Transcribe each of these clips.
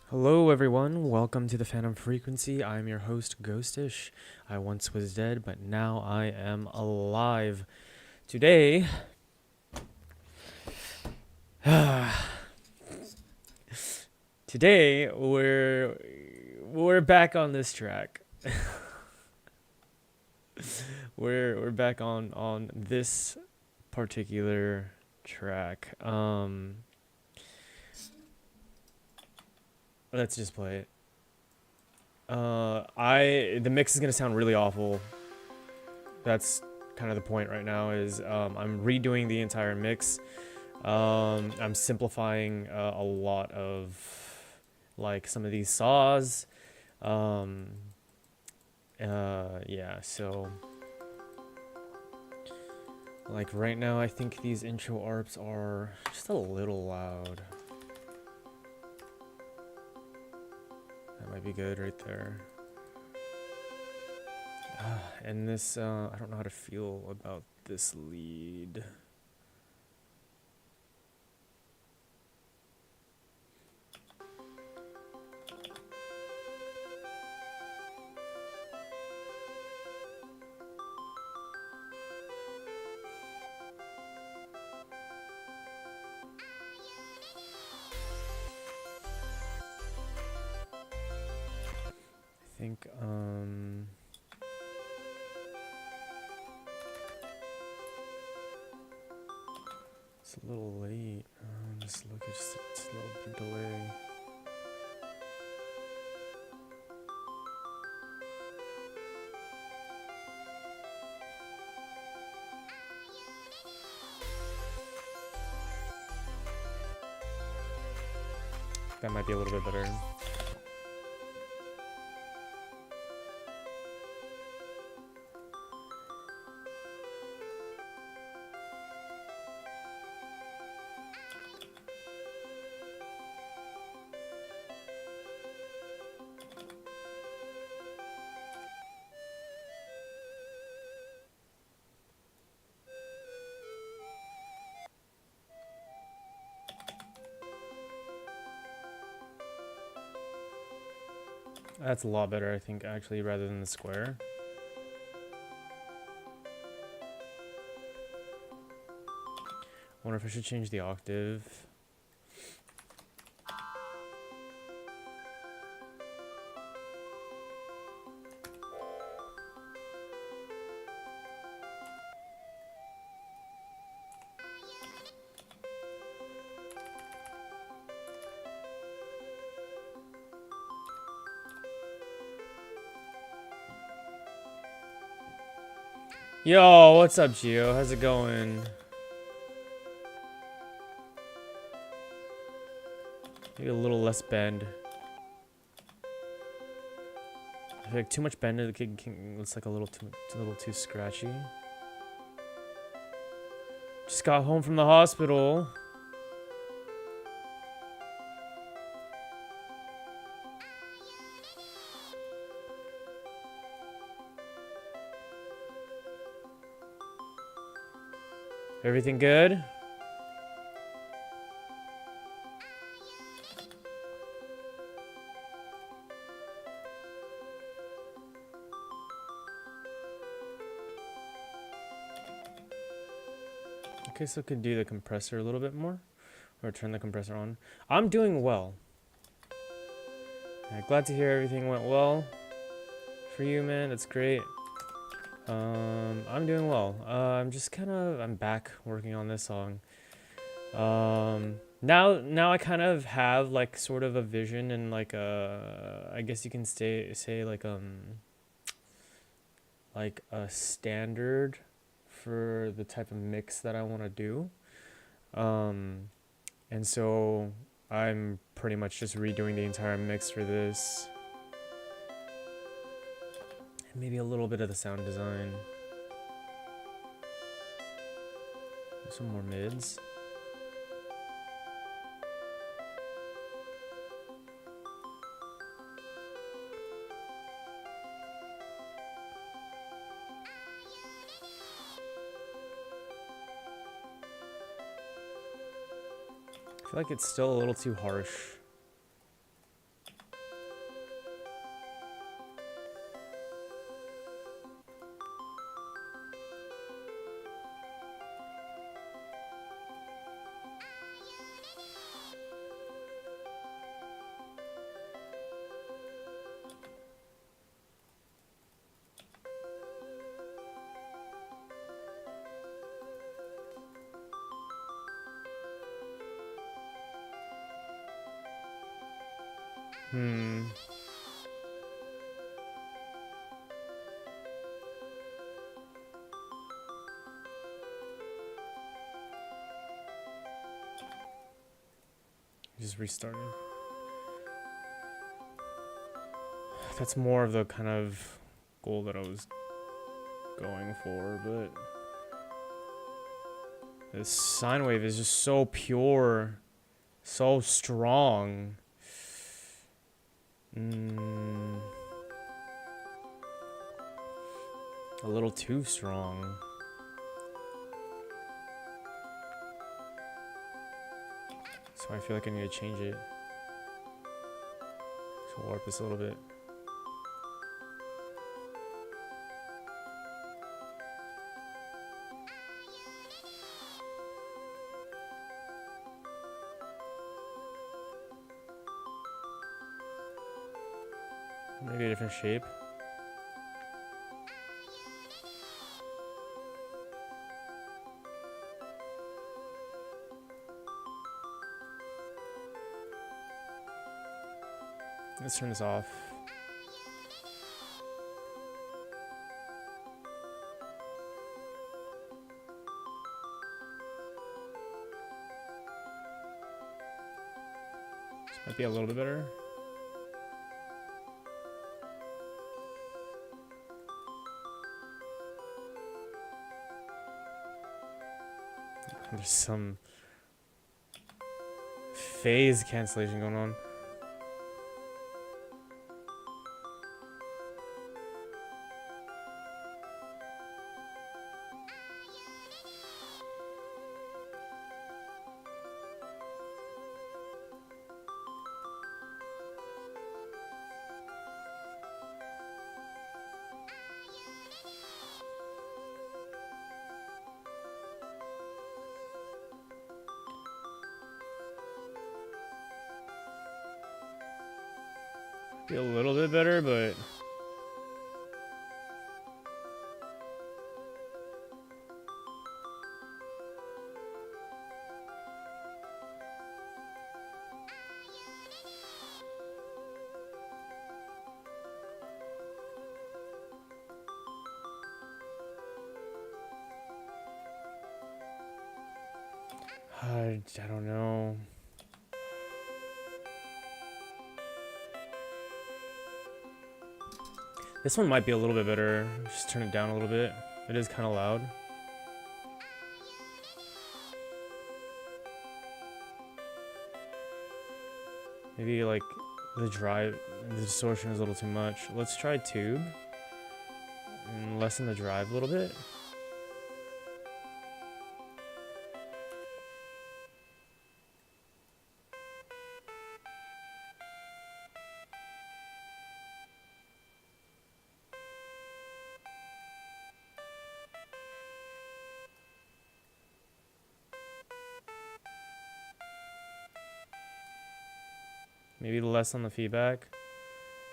Hello everyone, welcome to the Phantom Frequency. I'm your host, Ghostish. I once was dead, but now I am alive. Today, today we're back on this track. we're back on this particular track. Let's just play it. The mix is gonna sound really awful. That's kind of the point right now. Is I'm redoing the entire mix. I'm simplifying a lot of like some of these saws. Yeah. So like right now, I think these intro arps are just a little loud. That might be good right there. And this, I don't know how to feel about this lead. I think, it's a little late. Just look at just a little bit delay. That might be a little bit better. That's a lot better, I think, actually, rather than the square. I wonder if I should change the octave. Yo, what's up, Gio? How's it going? Maybe a little less bend. I feel like too much bend, looks like a little too scratchy. Just got home from the hospital. Everything good? Okay, so could do the compressor a little bit more, or turn the compressor on. I'm doing well. Yeah, glad to hear everything went well for you, man. That's great. I'm doing well. I'm back working on this song. Now I kind of have like sort of a vision and like I guess you can say like a standard for the type of mix that I want to do. And so I'm pretty much just redoing the entire mix for this. And maybe a little bit of the sound design. Some more mids. I feel like it's still a little too harsh. Just restarted. That's more of the kind of goal that I was going for, but this sine wave is just so pure, so strong. A little too strong. So I feel like I need to change it. So warp this a little bit. Maybe a different shape. Let's turn this off. This might be a little bit better. There's some phase cancellation going on. Be a little bit better, but I don't know. This one might be a little bit better. Just turn it down a little bit. It is kind of loud. Maybe like the distortion is a little too much. Let's try tube and lessen the drive a little bit. Maybe less on the feedback.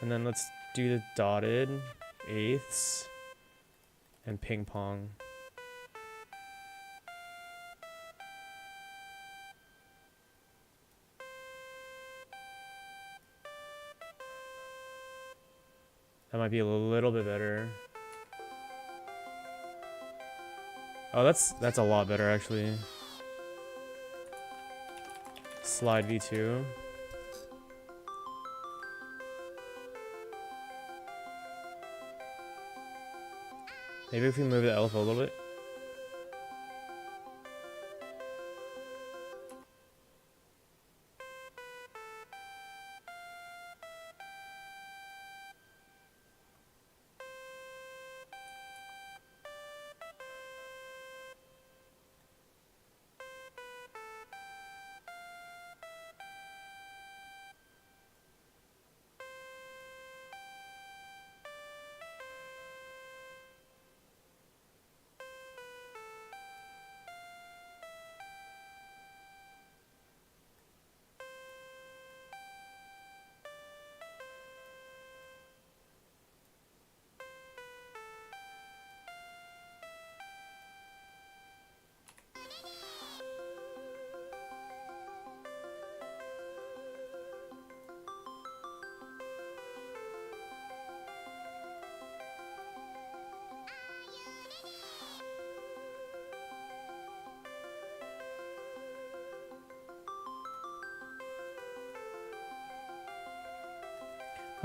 And then let's do the dotted eighths and ping pong. That might be a little bit better. Oh, that's a lot better actually. Slide V2. Maybe if we move the LFO a little bit.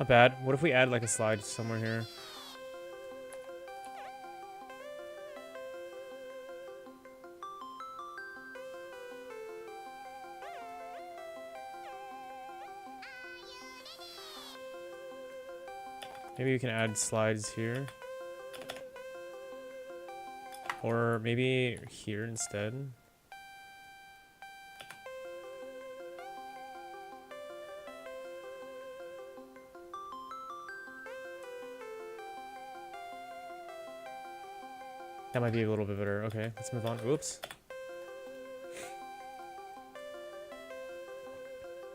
Not bad. What if we add like a slide somewhere here? Maybe we can add slides here. Or maybe here instead. That might be a little bit better. Okay, let's move on. Oops.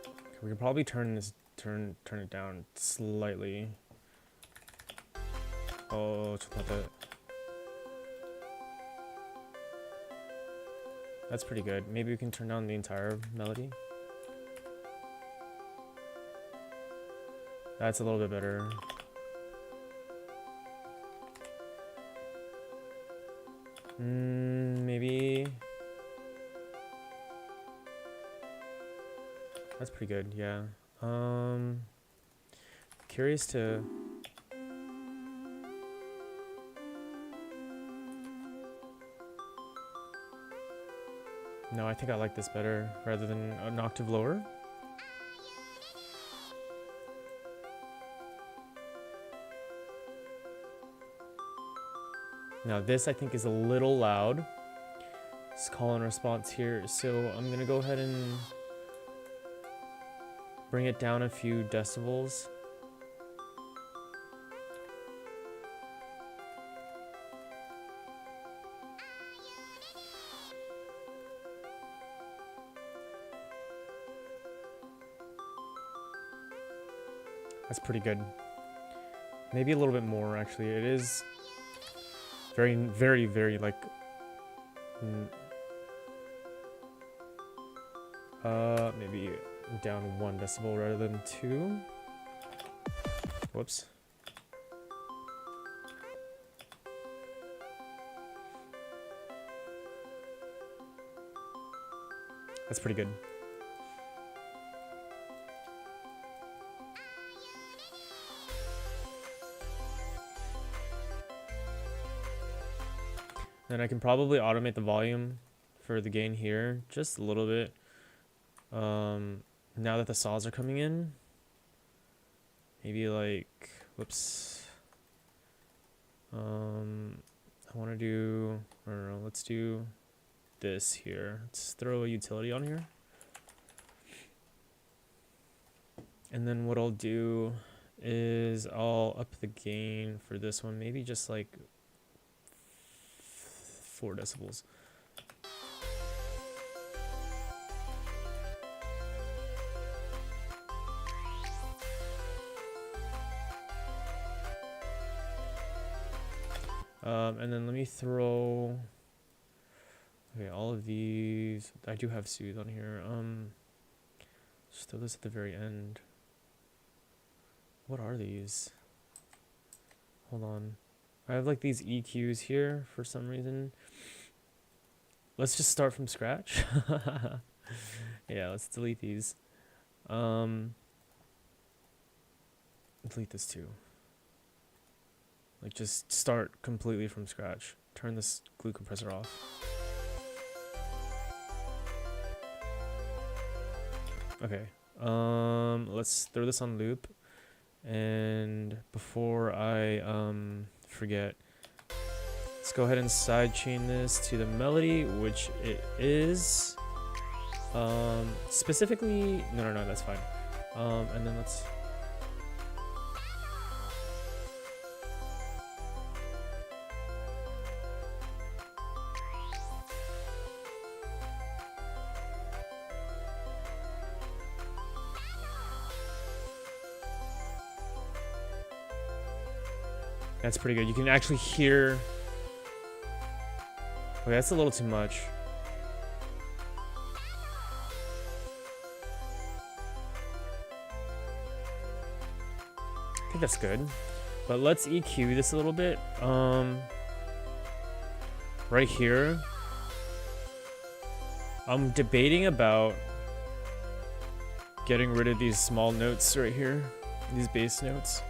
Okay, we can probably turn it down slightly. Oh, not that. That's pretty good. Maybe we can turn down the entire melody. That's a little bit better. Maybe. That's pretty good, yeah. Curious to. No, I think I like this better rather than an octave lower. Now this I think is a little loud. It's call and response here, so I'm gonna go ahead and bring it down a few decibels. That's pretty good. Maybe a little bit more actually. It is very, very, very like maybe down 1 decibel rather than 2. Whoops. That's pretty good. Then I can probably automate the volume for the gain here just a little bit. Now that the saws are coming in, maybe like, whoops. I want to do, I don't know, let's do this here. Let's throw a utility on here. And then what I'll do is I'll up the gain for this one, maybe just like 4 decibels. And then let me throw, okay, all of these, I do have soothe on here. Just throw this at the very end. What are these? Hold on. I have like these EQs here for some reason. Let's just start from scratch. Yeah, let's delete these. Delete this too. Like just start completely from scratch. Turn this glue compressor off. Okay. Let's throw this on loop. And before I forget, let's go ahead and sidechain this to the melody, which it is. Specifically, no, that's fine. And then let's. That's pretty good. You can actually hear. Okay, that's a little too much. I think that's good. But let's EQ this a little bit. Right here. I'm debating about getting rid of these small notes right here. these bass notes.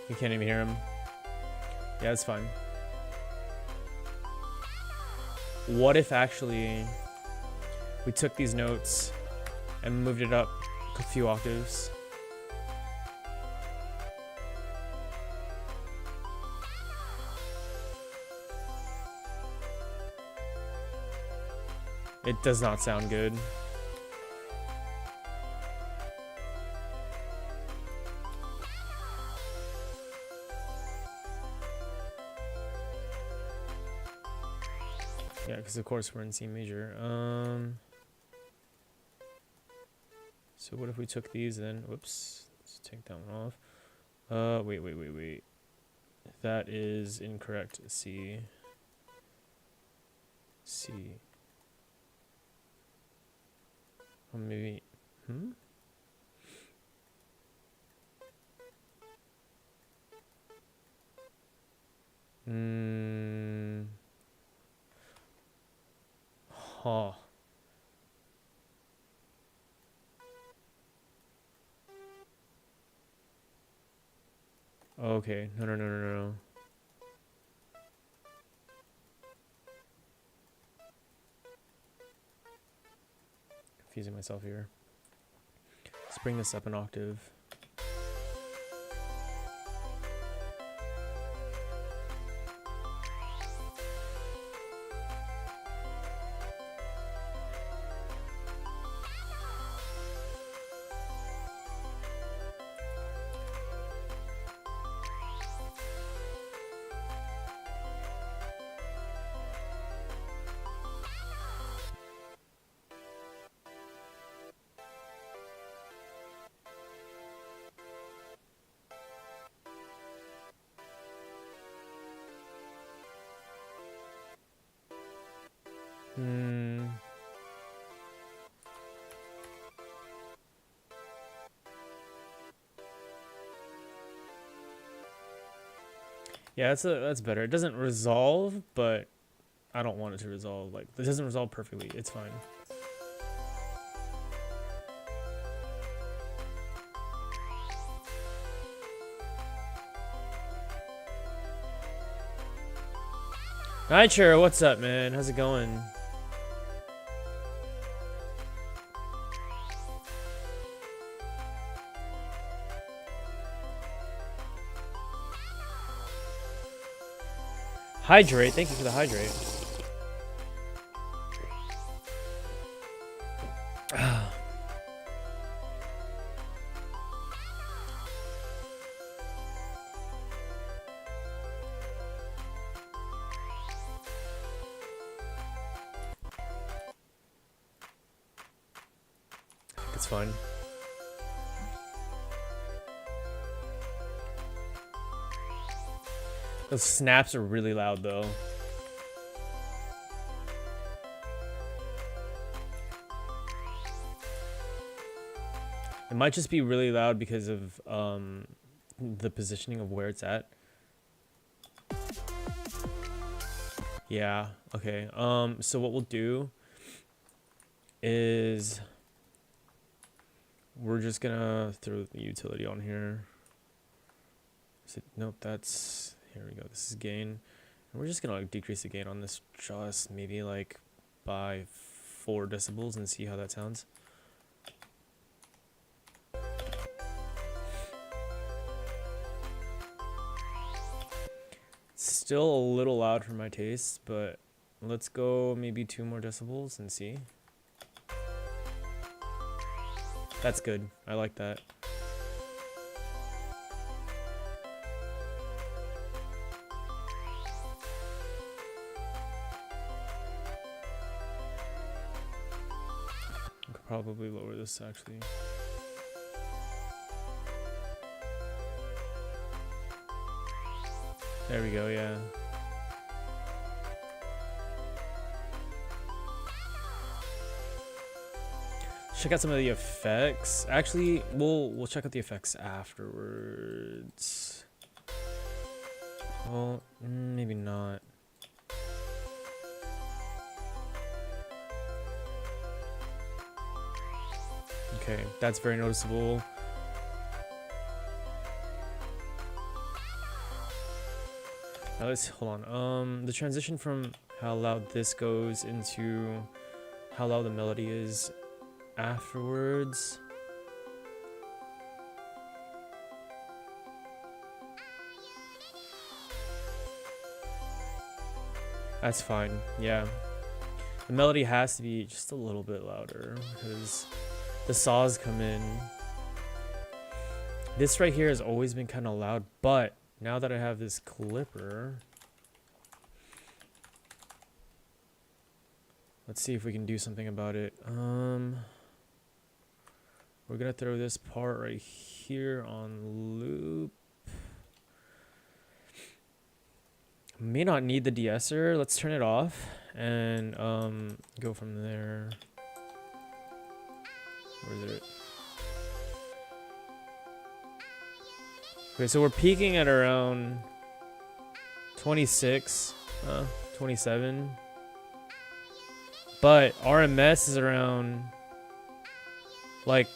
You can't even hear him. Yeah, it's fine. What if actually we took these notes and moved it up a few octaves? It does not sound good. Yeah, because of course we're in C major. So what if we took these then? Whoops. Let's take that one off. Wait. That is incorrect. C. Or maybe. Huh. Okay. No. Confusing myself here. Let's bring this up an octave. Yeah, that's better. It doesn't resolve, but I don't want it to resolve. Like, it doesn't resolve perfectly. It's fine. Nitro, what's up, man? How's it going? Hydrate, thank you for the hydrate. It's fine. Those snaps are really loud though. It might just be really loud because of the positioning of where it's at. Yeah, okay. So what we'll do is we're just gonna throw the utility on here. Nope, that's, here we go. This is gain. And we're just gonna like decrease the gain on this just maybe like by 4 decibels and see how that sounds. Still a little loud for my taste, but let's go maybe 2 more decibels and see. That's good. I like that. I could probably lower this actually. There we go, yeah. Check out some of the effects. Actually, we'll check out the effects afterwards. Well, maybe not. Okay, that's very noticeable. Now let's hold on. The transition from how loud this goes into how loud the melody is afterwards. That's fine, yeah. The melody has to be just a little bit louder because the saws come in. This right here has always been kind of loud, but now that I have this clipper, let's see if we can do something about it. We're gonna throw this part right here on loop. May not need the de-esser. Let's turn it off and go from there. Where is it? Okay, so we're peaking at around 26, 27. But RMS is around, like,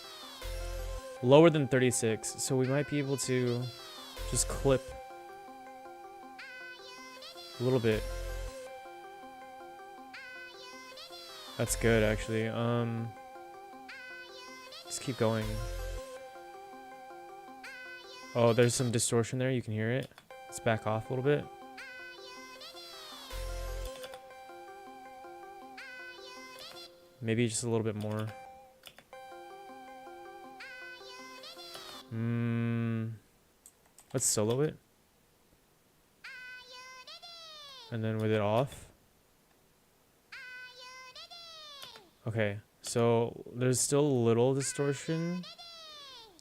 lower than 36. So we might be able to just clip a little bit. That's good, actually. Just keep going. Oh, there's some distortion there. You can hear it. Let's back off a little bit. Maybe just a little bit more. Let's solo it. And then with it off. Okay, so there's still a little distortion.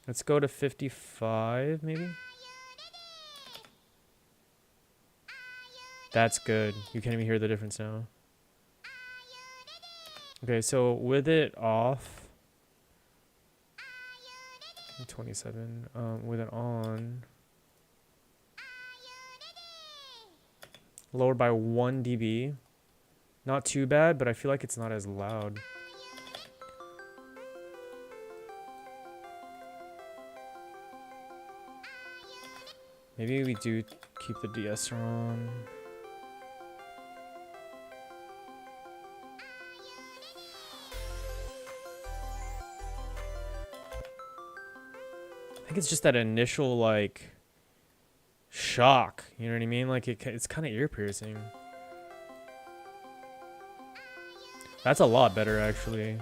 Let's go to 55, maybe. That's good. You can't even hear the difference now. Okay, so with it off, 27. With it on, lowered by 1 dB. Not too bad, but I feel like it's not as loud. Maybe we do keep the de-esser on. I think it's just that initial, like, shock. You know what I mean? Like, it's kind of ear-piercing. That's a lot better, actually.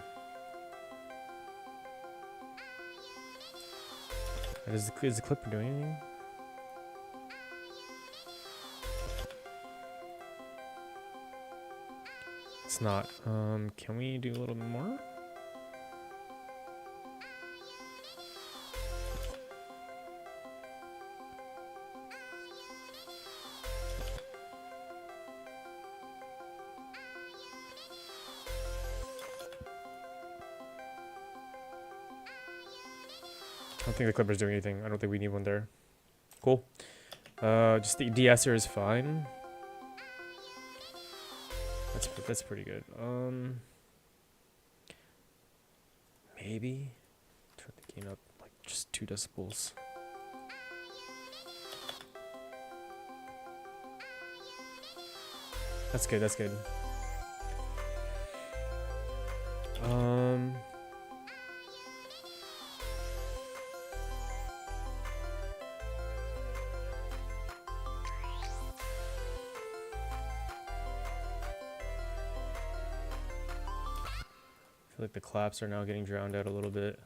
Is the clipper doing anything? It's not. Can we do a little bit more? I don't think the clipper's doing anything. I don't think we need one there. Cool. Just the de-esser is fine. That's pretty good. Maybe turn the gain up like just 2 decibels. That's good. That's good. I feel like the claps are now getting drowned out a little bit.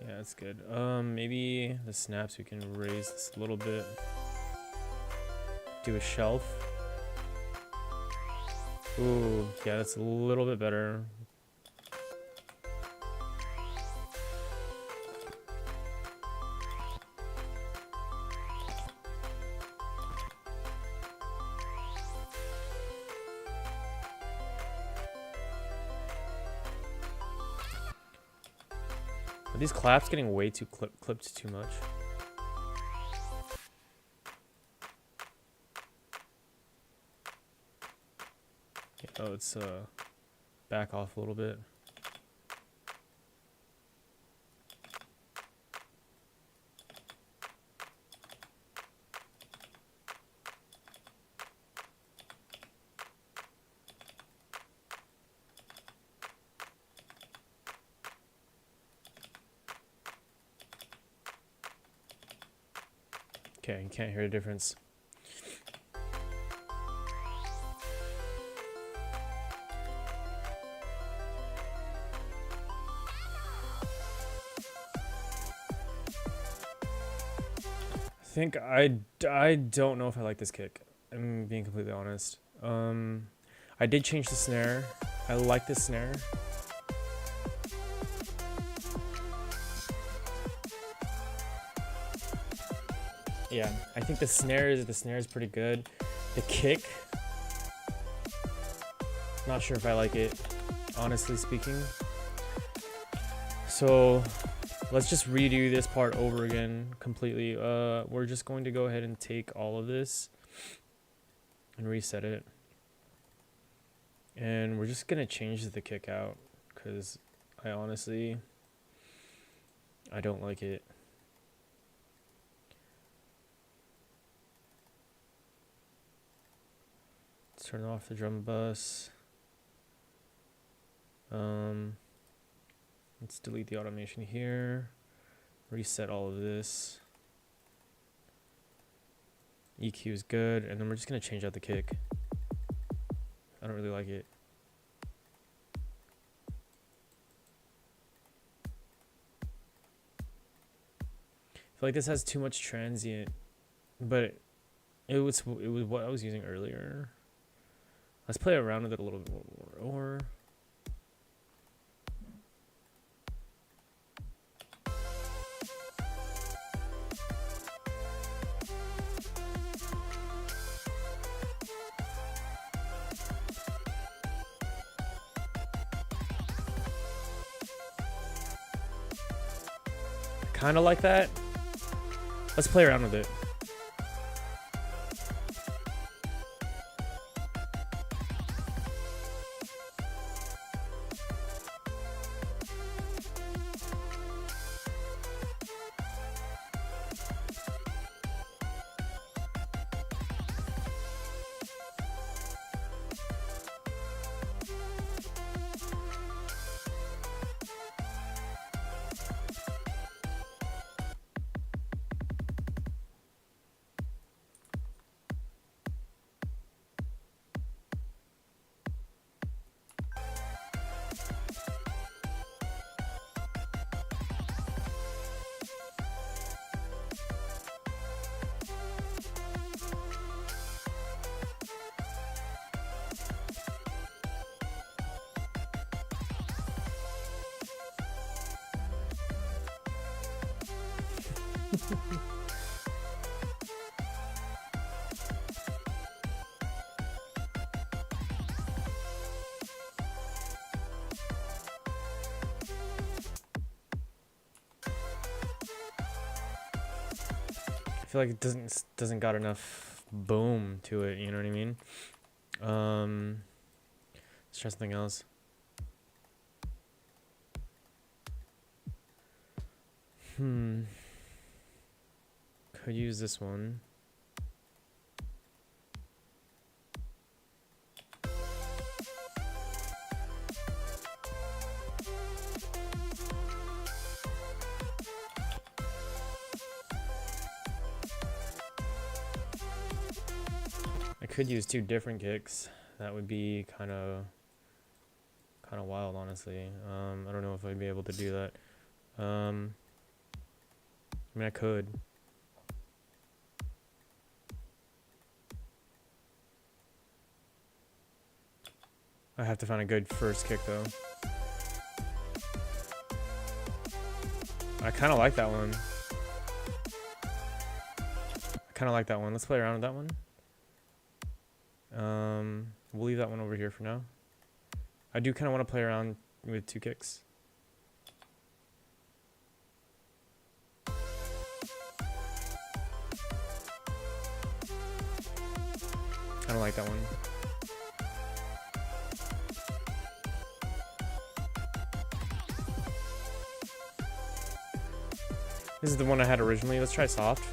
Yeah, that's good. Maybe the snaps we can raise this a little bit. Do a shelf. Ooh, yeah, that's a little bit better. Are these claps getting way too clipped too much? Oh, let's back off a little bit. Okay, you can't hear the difference. I think I don't know if I like this kick. I'm being completely honest. I did change the snare. I like the snare. Yeah, I think the snare is pretty good. The kick, not sure if I like it, honestly speaking. So let's just redo this part over again completely. We're just going to go ahead and take all of this and reset it. And we're just gonna change the kick out because I don't like it. Let's turn off the drum bus. Let's delete the automation here. Reset all of this. EQ is good, and then we're just gonna change out the kick. I don't really like it. I feel like this has too much transient, but it was what I was using earlier. Let's play around with it a little bit more. Kind of like that. Let's play around with it. I feel like it doesn't got enough boom to it, you know what I mean? Let's try something else. Could use this one. I could use two different kicks. That would be kind of wild, honestly. I don't know if I'd be able to do that. I mean, I could. I have to find a good first kick, though. I kind of like that one. Let's play around with that one. We'll leave that one over here for now. I do kind of want to play around with two kicks. I don't like that one. This is the one I had originally. Let's try soft.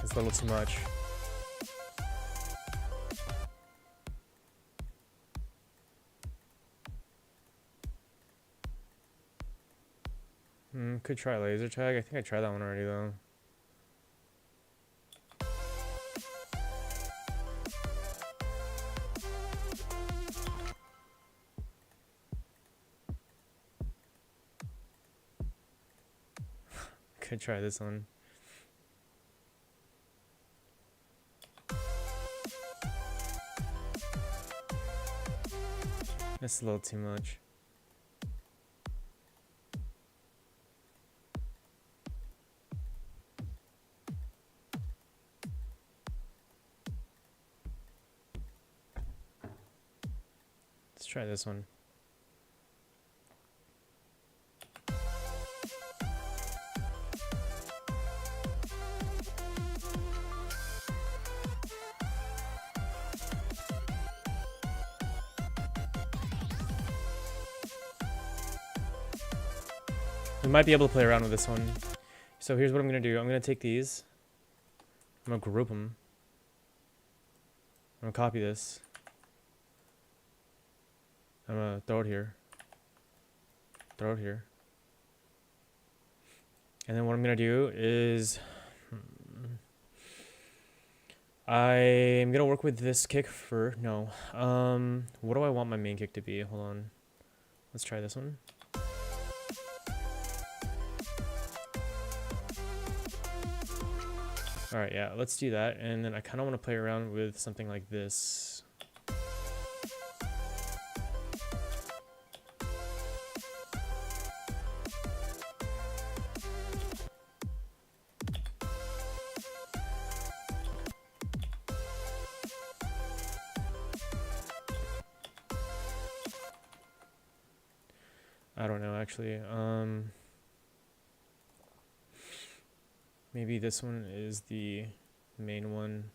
It's a little too much. Could try laser tag. I think I tried that one already though. Could try this one. That's a little too much. Let's try this one. We might be able to play around with this one. So here's what I'm going to do. I'm going to take these. I'm going to group them. I'm going to copy this. I'm going to throw it here. Throw it here. And then what I'm going to do is I'm going to work with this kick for... No. What do I want my main kick to be? Hold on. Let's try this one. Alright, yeah, let's do that. And then I kind of want to play around with something like this. I don't know, actually. Maybe this one is the main one.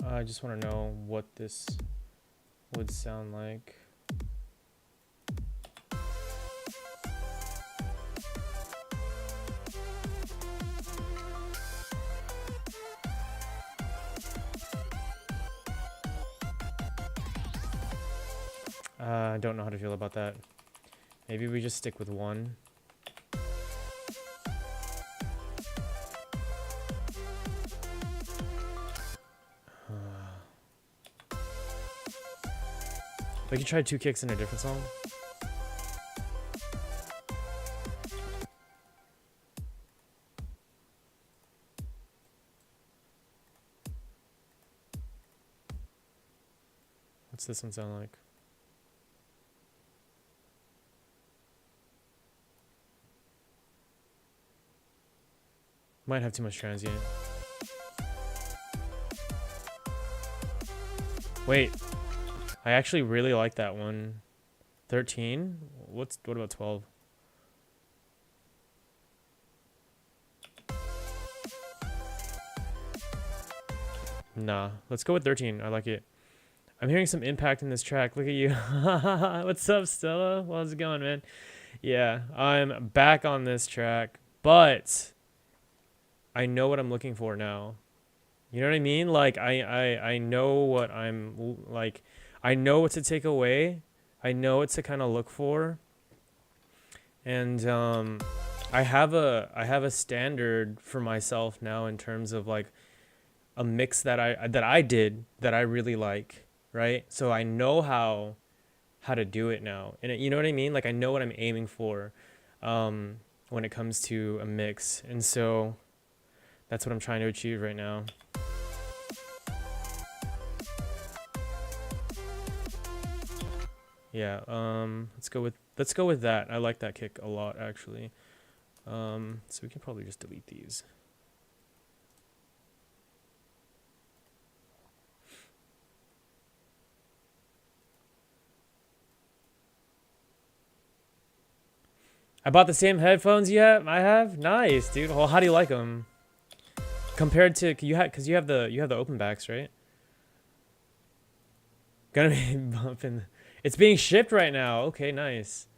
I just want to know what this would sound like. I don't know how to feel about that. Maybe we just stick with one. We can try two kicks in a different song. What's this one sound like? Might have too much transient. Wait. I actually really like that one. 13? What about 12? Nah, let's go with 13. I like it. I'm hearing some impact in this track. Look at you. What's up, Stella? How's it going, man? Yeah, I'm back on this track, but I know what I'm looking for now. You know what I mean? Like I know what I'm like. I know what to take away. I know what to kind of look for. And I have a standard for myself now in terms of like a mix that I did that I really like, right? So I know how to do it now. And you know what I mean? Like I know what I'm aiming for when it comes to a mix. And so that's what I'm trying to achieve right now. Yeah, let's go with that. I like that kick a lot actually. So we can probably just delete these. I bought the same headphones I have. Nice, dude. Well, how do you like them? Compared to because you have the open backs, right? Gonna be bumping. It's being shipped right now. Okay, nice.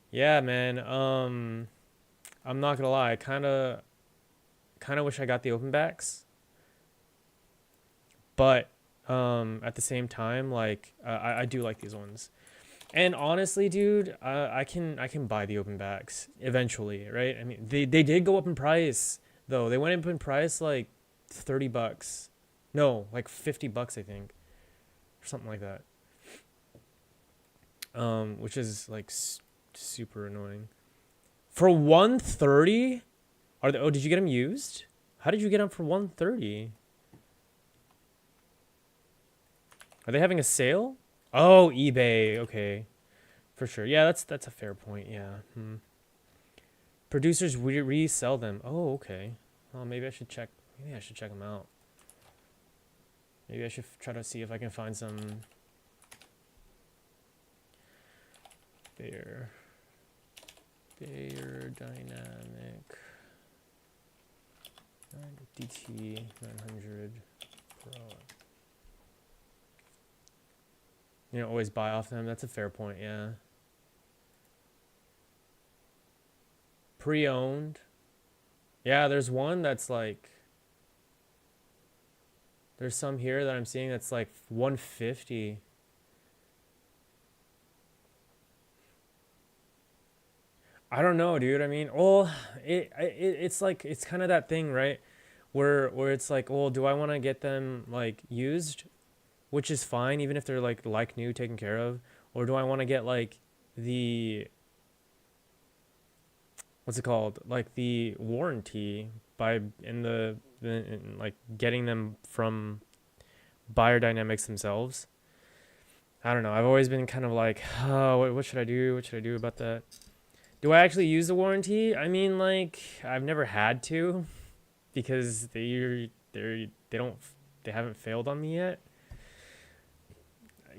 Yeah, man. I'm not gonna lie. I kind of wish I got the open backs, but at the same time, like I do like these ones. And honestly, dude, I can buy the open backs eventually, right? I mean, they did go up in price though. They went up in price like $30. No, like $50, I think, or something like that. Which is like super annoying. For 130, are they? Oh, did you get them used? How did you get them for 130? Are they having a sale? Oh, eBay. Okay, for sure. Yeah, that's a fair point. Yeah. Producers resell them. Oh, okay. Well, maybe I should check. Maybe I should check them out. Maybe I should try to see if I can find some beyerdynamic DT 900 Pro. You don't always buy off them. That's a fair point, yeah. Pre-owned. Yeah, there's one that's like, there's some here that I'm seeing that's like 150. I don't know, dude. I mean, well, it's like, it's kind of that thing, right? Where it's like, well, do I want to get them like used, which is fine, even if they're like new, taken care of, or do I want to get like the, what's it called, like the warranty by in like getting them from beyerdynamics themselves? I don't know. I've always been kind of like, oh, what should I do? What should I do about that? Do I actually use the warranty? I mean, like, I've never had to, because they haven't failed on me yet.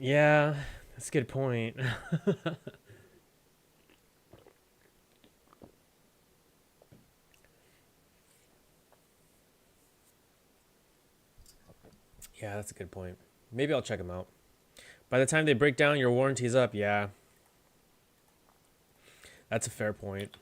Yeah, that's a good point. Yeah, that's a good point. Maybe I'll check them out. By the time they break down, your warranty's up. Yeah, that's a fair point.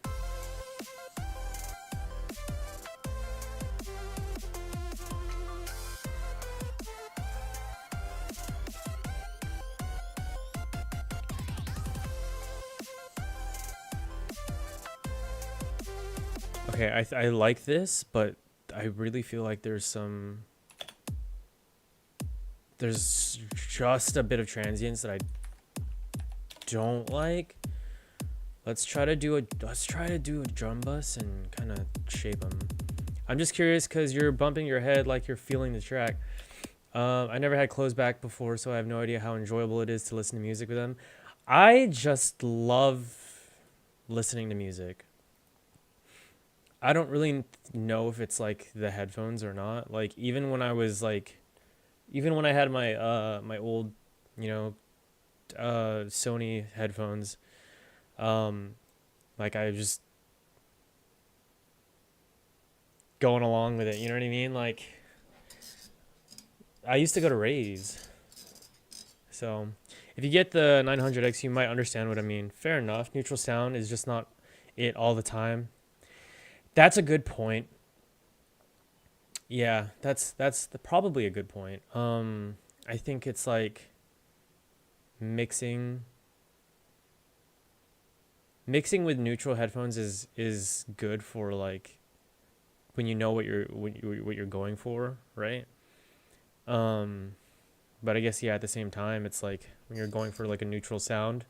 Okay, I like this, but I really feel like there's just a bit of transients that I don't like. Let's try to do a drum bus and kind of shape them. I'm just curious because you're bumping your head like you're feeling the track. I never had closed back before, so I have no idea how enjoyable it is to listen to music with them. I just love listening to music. I don't really know if it's like the headphones or not. Like even when I had my old, Sony headphones, like I was just going along with it. You know what I mean? Like I used to go to raves. So if you get the 900X, you might understand what I mean. Fair enough. Neutral sound is just not it all the time. That's a good point. Yeah, that's probably a good point. I think it's like mixing with neutral headphones is good for like when you know what you're going for, right? But I guess yeah, at the same time, it's like when you're going for like a neutral sound,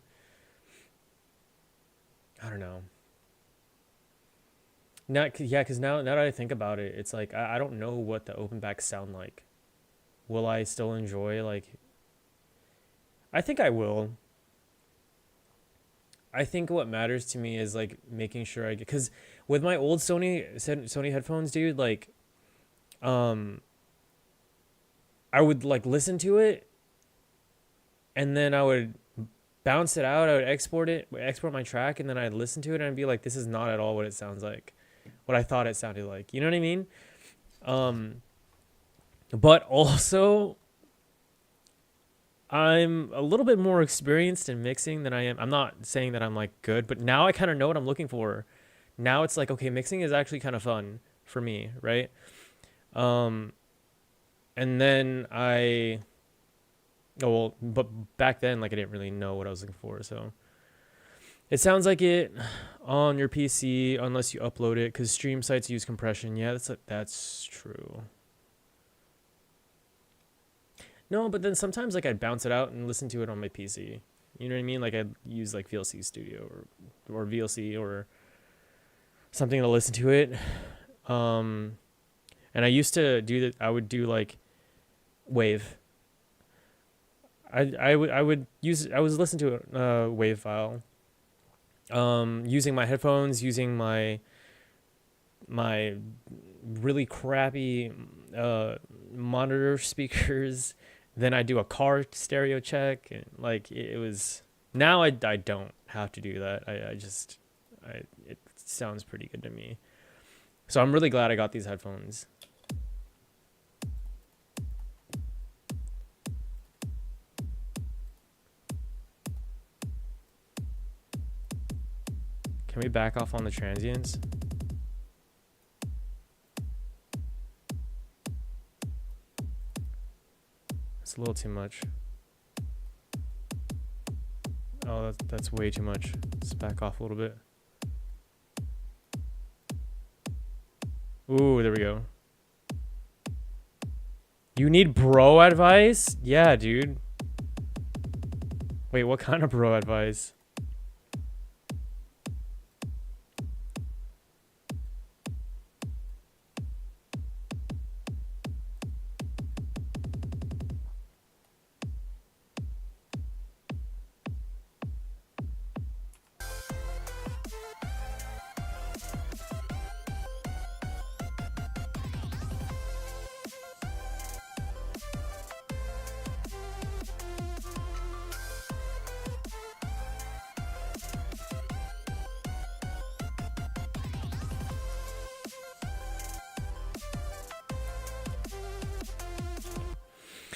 I don't know. Because now that I think about it, it's like I don't know what the open backs sound like. Will I still enjoy like? I think I will. I think what matters to me is like making sure I get, because with my old Sony headphones, dude, like, I would like listen to it, and then I would bounce it out. I would export my track, and then I'd listen to it, and I'd be like, this is not at all what it sounds like, what I thought it sounded like. You know what I mean? But also, I'm a little bit more experienced in mixing than I am. I'm not saying that I'm like good, but now I kind of know what I'm looking for. Now it's like, okay, mixing is actually kind of fun for me, right? And then but back then, like I didn't really know what I was looking for. So it sounds like it on your PC unless you upload it, because stream sites use compression. Yeah, that's true. No, but then sometimes like I'd bounce it out and listen to it on my PC. You know what I mean? Like I'd use like VLC Studio or VLC or something to listen to it. And I used to do that. I would do like Wave. I was listening to a Wave file. Using my headphones, using my really crappy monitor speakers. Then I do a car stereo check, and like it was. Now I don't have to do that. It sounds pretty good to me. So I'm really glad I got these headphones. Can we back off on the transients? It's a little too much. Oh, that's way too much. Let's back off a little bit. Ooh, there we go. You need bro advice? Yeah, dude. Wait, what kind of bro advice?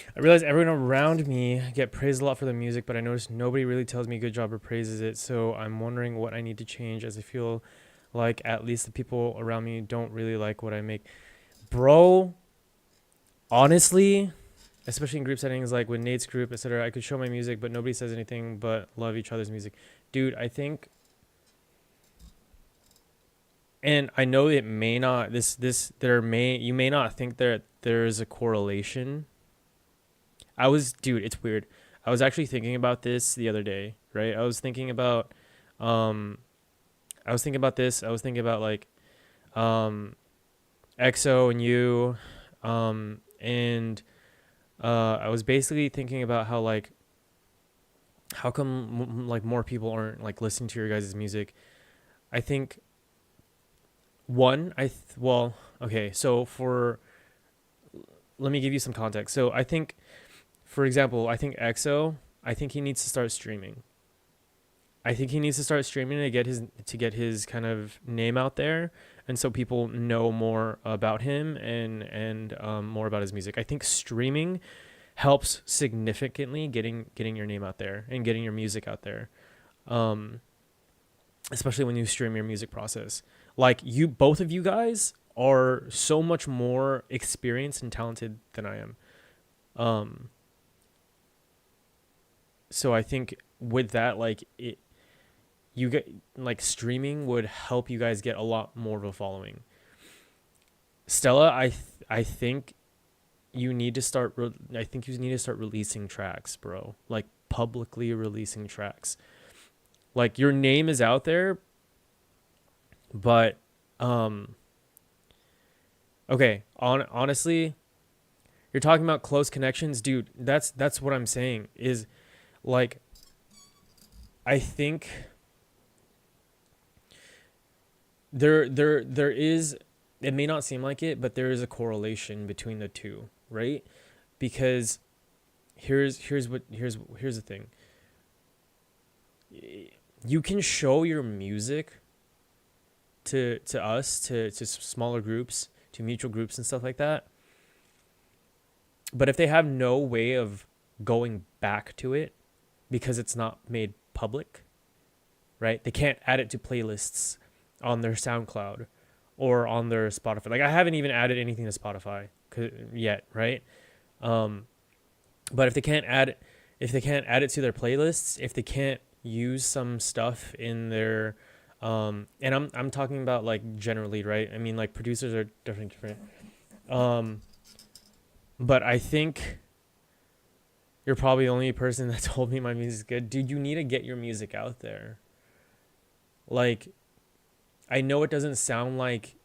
I realize everyone around me get praised a lot for the music, but I notice nobody really tells me good job or praises it. So I'm wondering what I need to change, as I feel like at least the people around me don't really like what I make. Bro, honestly, especially in group settings like with Nate's group, etc., I could show my music, but nobody says anything but love each other's music. Dude, I think, and I know it may not, you may not think that there is a correlation. Dude, it's weird. I was actually thinking about this the other day, right? I was thinking about this. I was thinking about like EXO and you, and I was basically thinking about how like, how come like more people aren't like listening to your guys' music? I think okay, so let me give you some context. So I think, for example, I think EXO, I think he needs to start streaming. I think he needs to start streaming to get his kind of name out there, and so people know more about him and more about his music. I think streaming helps significantly getting your name out there and getting your music out there. Especially when you stream your music process. Like, both of you guys are so much more experienced and talented than I am. So I think with that, like, you get, like, streaming would help you guys get a lot more of a following. Stella, I think you need to start releasing tracks, bro. Like, publicly releasing tracks. Like, your name is out there, but okay, honestly, you're talking about close connections, dude. That's what I'm saying is, like, I think there is, it may not seem like it, but there is a correlation between the two, right? Because here's the thing. You can show your music to us, to smaller groups, to mutual groups and stuff like that. But if they have no way of going back to it because it's not made public, right? They can't add it to playlists on their SoundCloud or on their Spotify. Like, I haven't even added anything to Spotify yet, right? But if they can't add it to their playlists, if they can't use some stuff in their and I'm talking about, like, generally, right? I mean, like, producers are definitely different. But I think you're probably the only person that told me my music's good. Dude, you need to get your music out there. Like, I know it doesn't sound like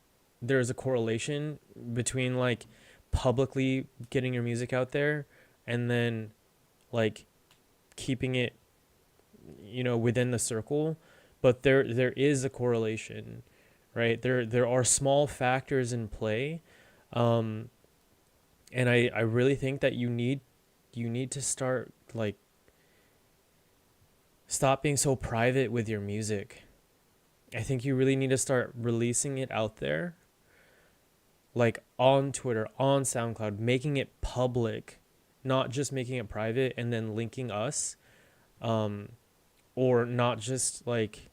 there's a correlation between, like, publicly getting your music out there and then, like, keeping it, you know, within the circle, but there is a correlation, right? There are small factors in play, and I really think that you need to start, like, stop being so private with your music. I think you really need to start releasing it out there, like, on Twitter, on SoundCloud, making it public, not just making it private and then linking us, or not just, like,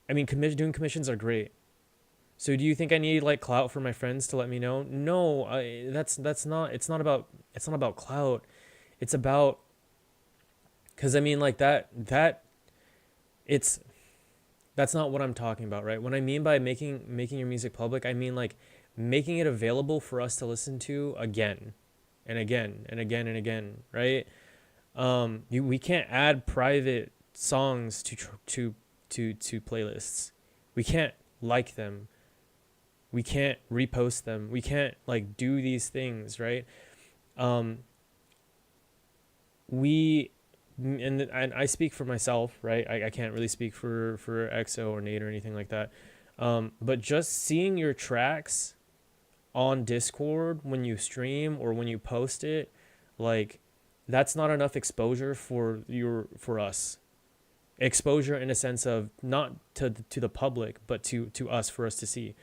I mean, doing commissions are great. So do you think I need, like, clout for my friends to let me know? No, it's not about clout. It's about, because I mean, like, that's not what I'm talking about, right? What I mean by making your music public, I mean, like, making it available for us to listen to again and again and again and again, right? We can't add private songs to playlists. We can't like them. We can't repost them. We can't, like, do these things, right? And I speak for myself, right? I can't really speak for EXO or Nate or anything like that. But just seeing your tracks on Discord when you stream or when you post it, like, that's not enough exposure for us. Exposure in a sense of not to the public, but to us, for us to see.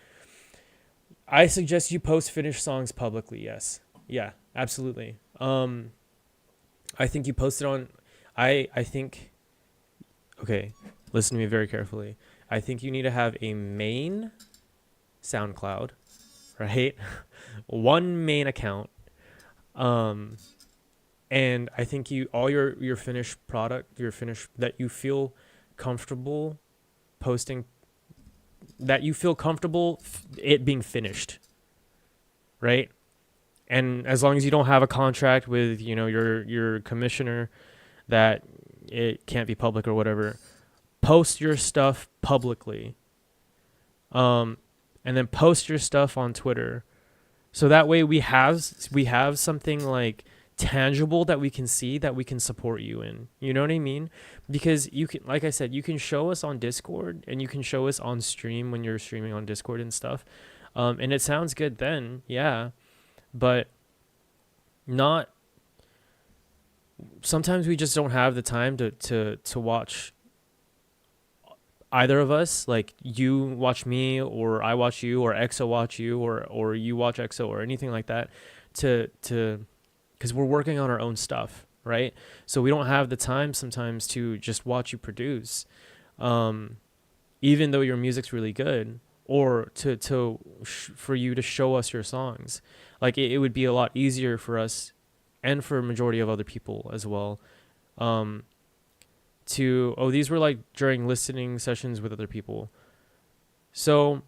I suggest you post finished songs publicly. Yes. Yeah, absolutely. I think you posted on, I think, okay, listen to me very carefully. I think you need to have a main SoundCloud, right? One main account. And I think all your finished product, that you feel comfortable posting, that you feel comfortable it being finished, right? And as long as you don't have a contract with, you know, your commissioner that it can't be public or whatever, post your stuff publicly. And then post your stuff on Twitter. So that way we have something, like, tangible that we can see, that we can support you in. You know what I mean? Because you can, like I said, you can show us on Discord and you can show us on stream when you're streaming on Discord and stuff. And it sounds good then, yeah. But not, sometimes we just don't have the time to watch either of us. Like, you watch me, or I watch you, or EXO watch you, or you watch EXO, or anything like that, to because we're working on our own stuff, right? So we don't have the time sometimes to just watch you produce, even though your music's really good, or for you to show us your songs. Like it would be a lot easier for us and for a majority of other people as well, these were like during listening sessions with other people. So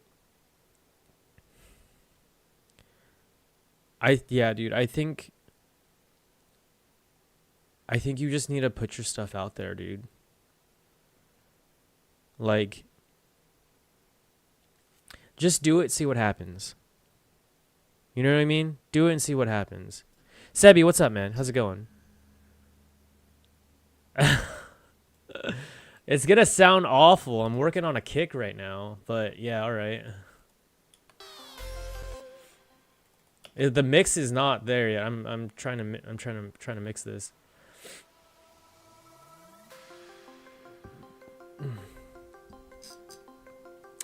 dude, I think you just need to put your stuff out there, dude. Like, just do it, see what happens. You know what I mean? Do it and see what happens. Sebi, what's up, man? How's it going? It's gonna sound awful. I'm working on a kick right now, but yeah, all right. The mix is not there yet. I'm trying to mix this.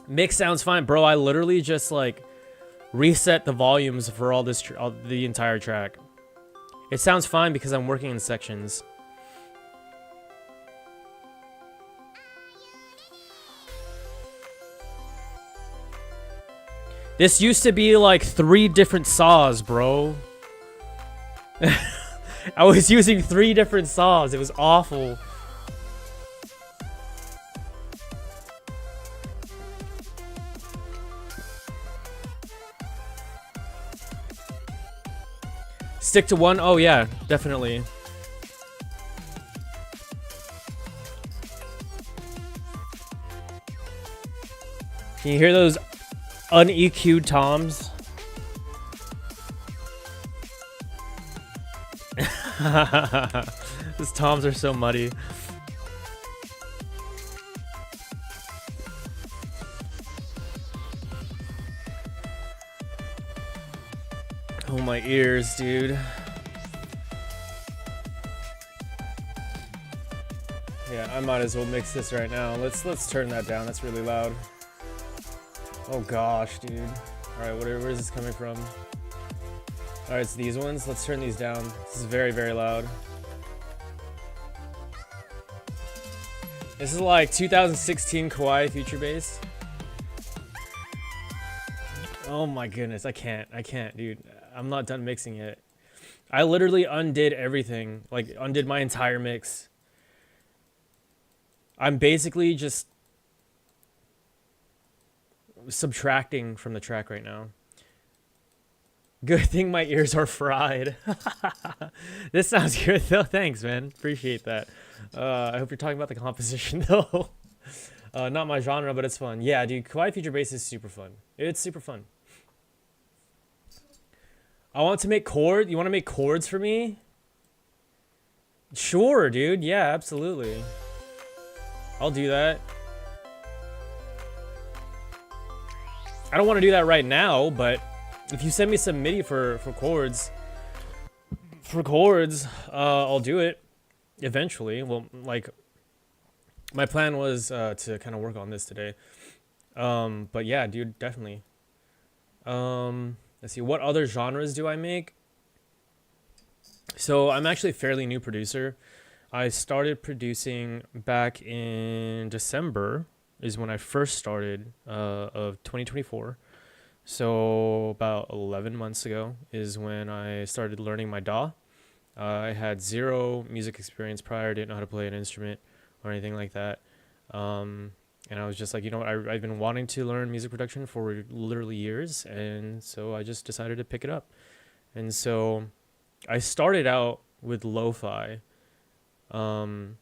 Mix sounds fine, bro. I literally just like reset the volumes for all this the entire track. It sounds fine because I'm working in sections. This used to be like 3 different saws, bro. I was using 3 different saws. It was awful. Stick to one? Oh yeah, definitely. Can you hear those un-EQ'd toms? Those toms are so muddy. Oh, my ears, dude. Yeah, I might as well mix this right now. Let's turn that down. That's really loud. Oh gosh, dude. All right, where is this coming from? All right, it's these ones. Let's turn these down. This is very, very loud. This is like 2016 Kawaii future bass. Oh my goodness, I can't, dude. I'm not done mixing yet. I literally undid everything, like undid my entire mix. I'm basically just subtracting from the track right now. Good thing my ears are fried. This sounds good though. Thanks, man. Appreciate that. I hope you're talking about the composition though. Not my genre, but it's fun. Yeah, dude, Kawaii future bass is super fun. It's super fun. I want to make chords. You want to make chords for me? Sure, dude. Yeah, absolutely. I'll do that. I don't want to do that right now, but if you send me some MIDI for chords, I'll do it eventually. Well, like, my plan was to kind of work on this today. But yeah, dude, definitely. Let's see, what other genres do I make? So I'm actually a fairly new producer. I started producing back in December is when I first started of 2024. So about 11 months ago is when I started learning my DAW. I had 0 music experience prior, didn't know how to play an instrument or anything like that. And I was just like, you know what, I've been wanting to learn music production for literally years, and so I just decided to pick it up. And so I started out with lo-fi, because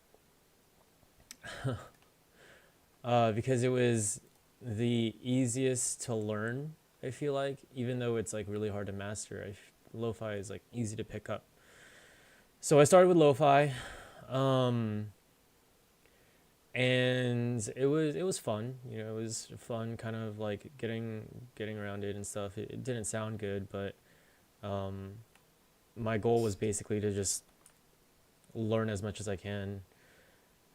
it was the easiest to learn, I feel like, even though it's like really hard to master. Lo-fi is like easy to pick up. So I started with lo-fi. And it was fun, you know. It was fun, kind of like getting around it and stuff. It didn't sound good, but my goal was basically to just learn as much as I can.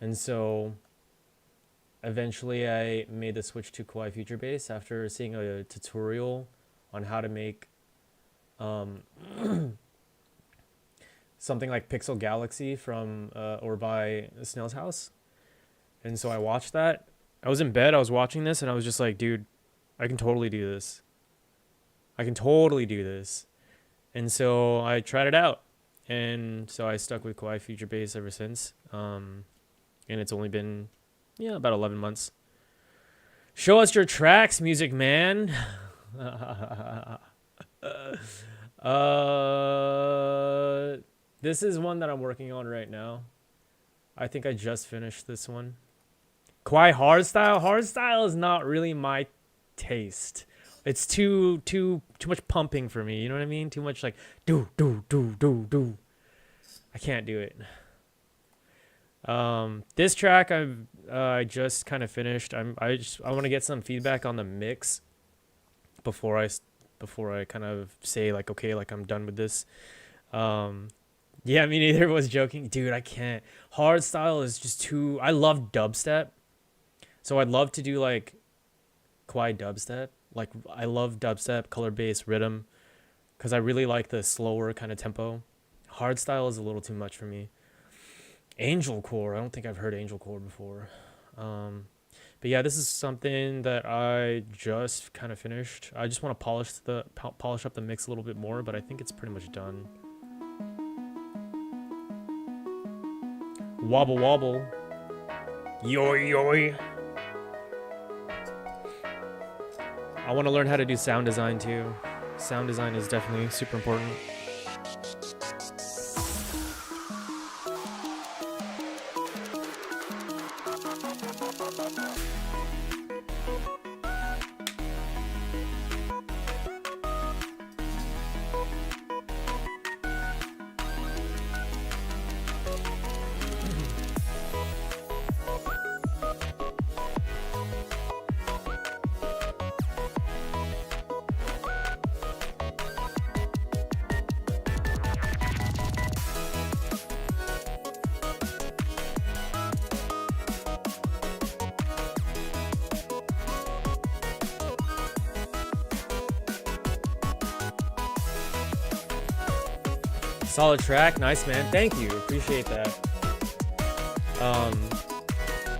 And so eventually I made the switch to Kawaii future bass after seeing a tutorial on how to make something like Pixel Galaxy from or by Snail's House. And so I watched that. I was in bed, I was watching this, and I was just like, dude, I can totally do this. I can totally do this. And so I tried it out. And so I stuck with Kawaii Feature Bass ever since. And it's only been, yeah, about 11 months. Show us your tracks, music man. This is one that I'm working on right now. I think I just finished this one. Kawaii hardstyle. Hardstyle is not really my taste. It's too much pumping for me. You know what I mean? Too much like do. I can't do it. This track I just kind of finished. I want to get some feedback on the mix before I kind of say like, okay, like I'm done with this. Yeah, me neither was joking. Dude, I can't. Hardstyle is just too... I love dubstep. So I'd love to do like Kawaii dubstep. Like I love dubstep, color bass, rhythm. Because I really like the slower kind of tempo. Hardstyle is a little too much for me. Angel Core. I don't think I've heard Angel Core before. But yeah, this is something that I just kind of finished. I just want to polish up the mix a little bit more, but I think it's pretty much done. Wobble wobble. Yoy yoy. I want to learn how to do sound design too. Sound design is definitely super important. Solid track, nice man. Thank you, appreciate that.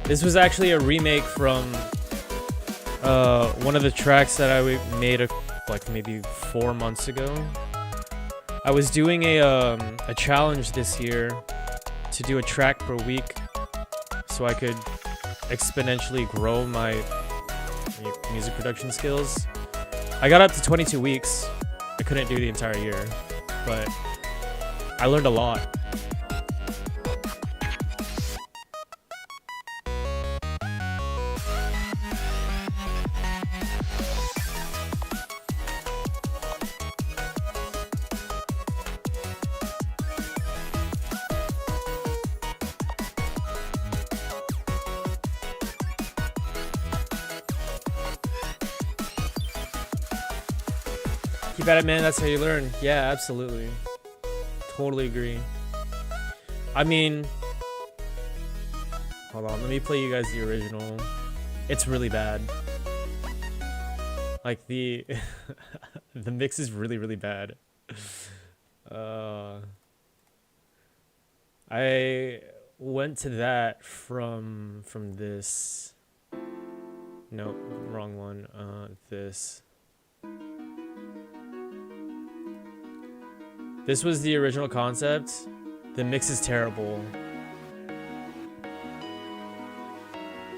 This was actually a remake from one of the tracks that I made like maybe 4 months ago. I was doing a challenge this year to do a track per week, so I could exponentially grow my music production skills. I got up to 22 weeks. I couldn't do the entire year, but I learned a lot. Keep at it, man. That's how you learn. Yeah, absolutely. Totally agree. I mean, hold on, let me play you guys the original. It's really bad. Like the mix is really, really bad. I went to that from this. No, wrong one. This. This was the original concept. The mix is terrible.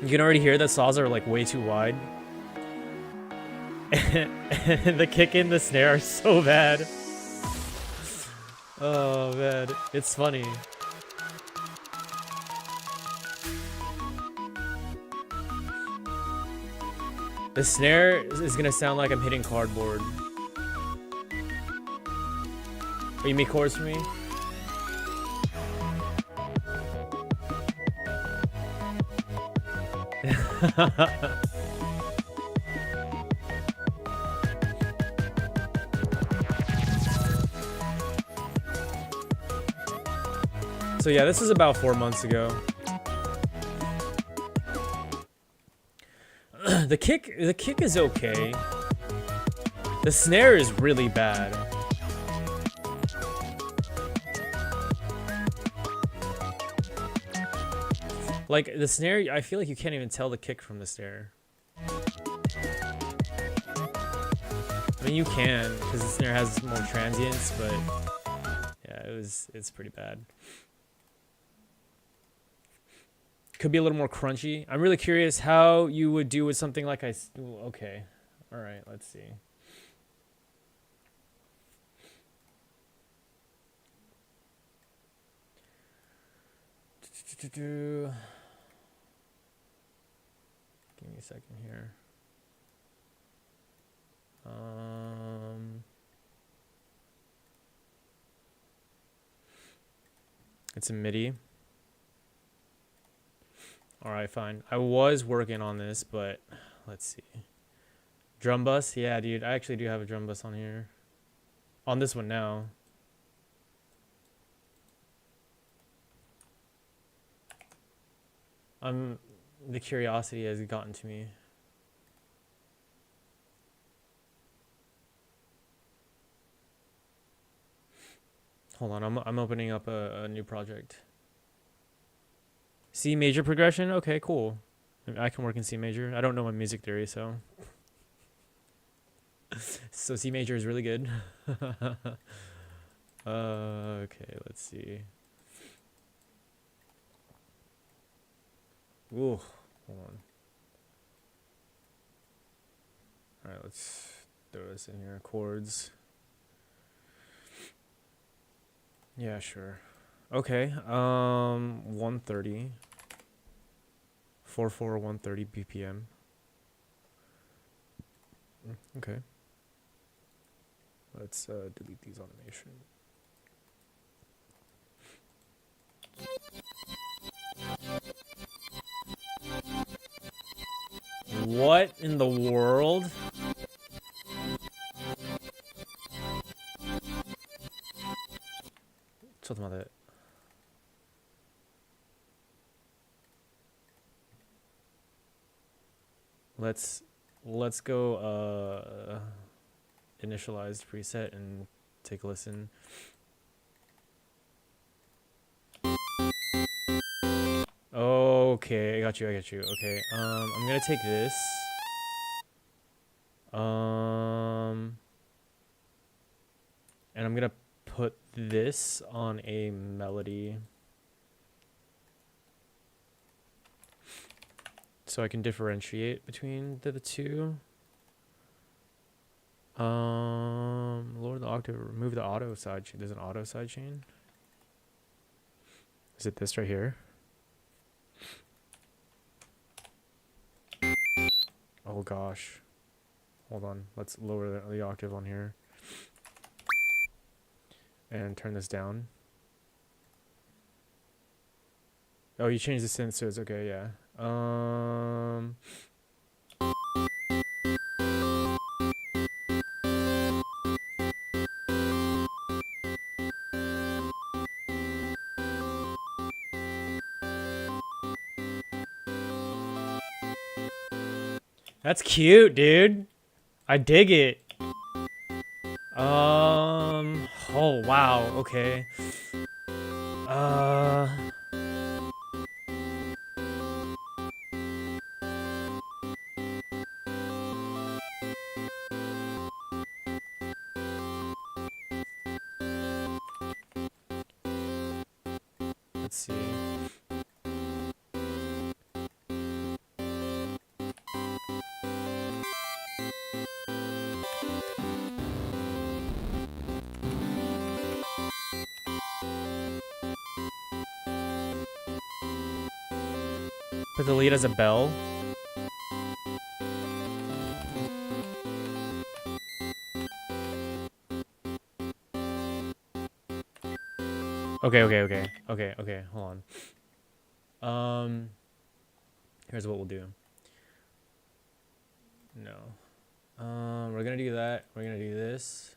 You can already hear the saws are like way too wide. And the kick and the snare are so bad. Oh man, it's funny. The snare is gonna sound like I'm hitting cardboard. Oh, you make chords for me? So yeah, this is about 4 months ago. The kick is okay. The snare is really bad. Like the snare, I feel like you can't even tell the kick from the snare. I mean, you can because the snare has more transients, but yeah, it's pretty bad. Could be a little more crunchy. I'm really curious how you would do with something like okay, all right, let's see. Give me a second here. It's a Midi. All right, fine. I was working on this, but let's see. Drum bus? Yeah, dude. I actually do have a drum bus on here. On this one now. The curiosity has gotten to me. Hold on, I'm opening up a new project. C major progression? Okay, cool. I can work in C major. I don't know my music theory, so. So C major is really good. Okay, let's see. Ooh, hold on. Alright, let's throw this in here. Chords. Yeah, sure. Okay, 130. 130 BPM. Okay. Let's delete these automation. What in the world? Something about that. Let's go initialized preset and take a listen. Okay, I got you. Okay, I'm gonna take this. And I'm gonna put this on a melody. So I can differentiate between the two. Lower the octave, remove the auto side chain. There's an auto side chain. Is it this right here? Oh gosh. Hold on. Let's lower the octave on here. And turn this down. Oh, you changed the sensors. Okay, yeah. That's cute, dude. I dig it. Oh wow, okay. Let's see. Put the lead as a bell. Okay, hold on. Here's what we'll do. No. We're gonna do that. We're gonna do this.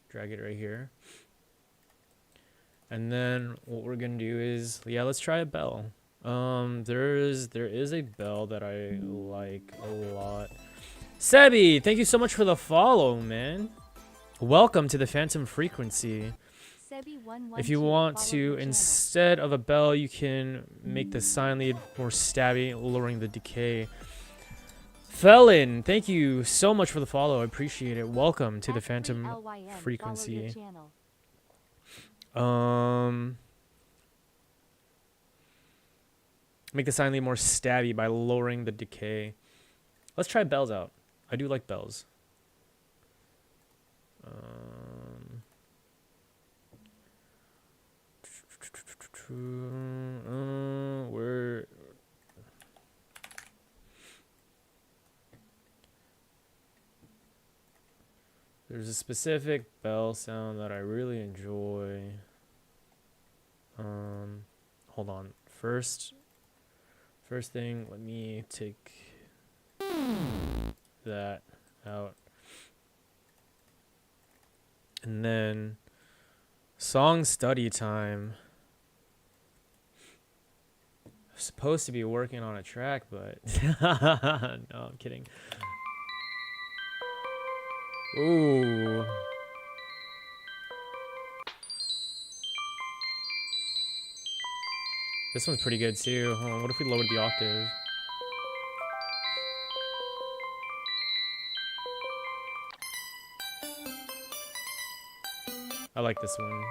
Drag it right here. And then what we're gonna do is, yeah, let's try a bell. There is a bell that I like a lot. Sebi, thank you so much for the follow, man. Welcome to the Phantom Frequency. If you want to, instead of a bell, you can make the sine lead more stabby, lowering the decay. Felon, thank you so much for the follow. I appreciate it. Welcome to the Phantom Frequency. Make the sine lead more stabby by lowering the decay. Let's try bells out. I do like bells. Where? There's a specific bell sound that I really enjoy. Hold on. First thing, let me take that out. And then song study time. I'm supposed to be working on a track, but no, I'm kidding. Ooh. This one's pretty good too. Hold on, what if we lowered the octave? I like this one.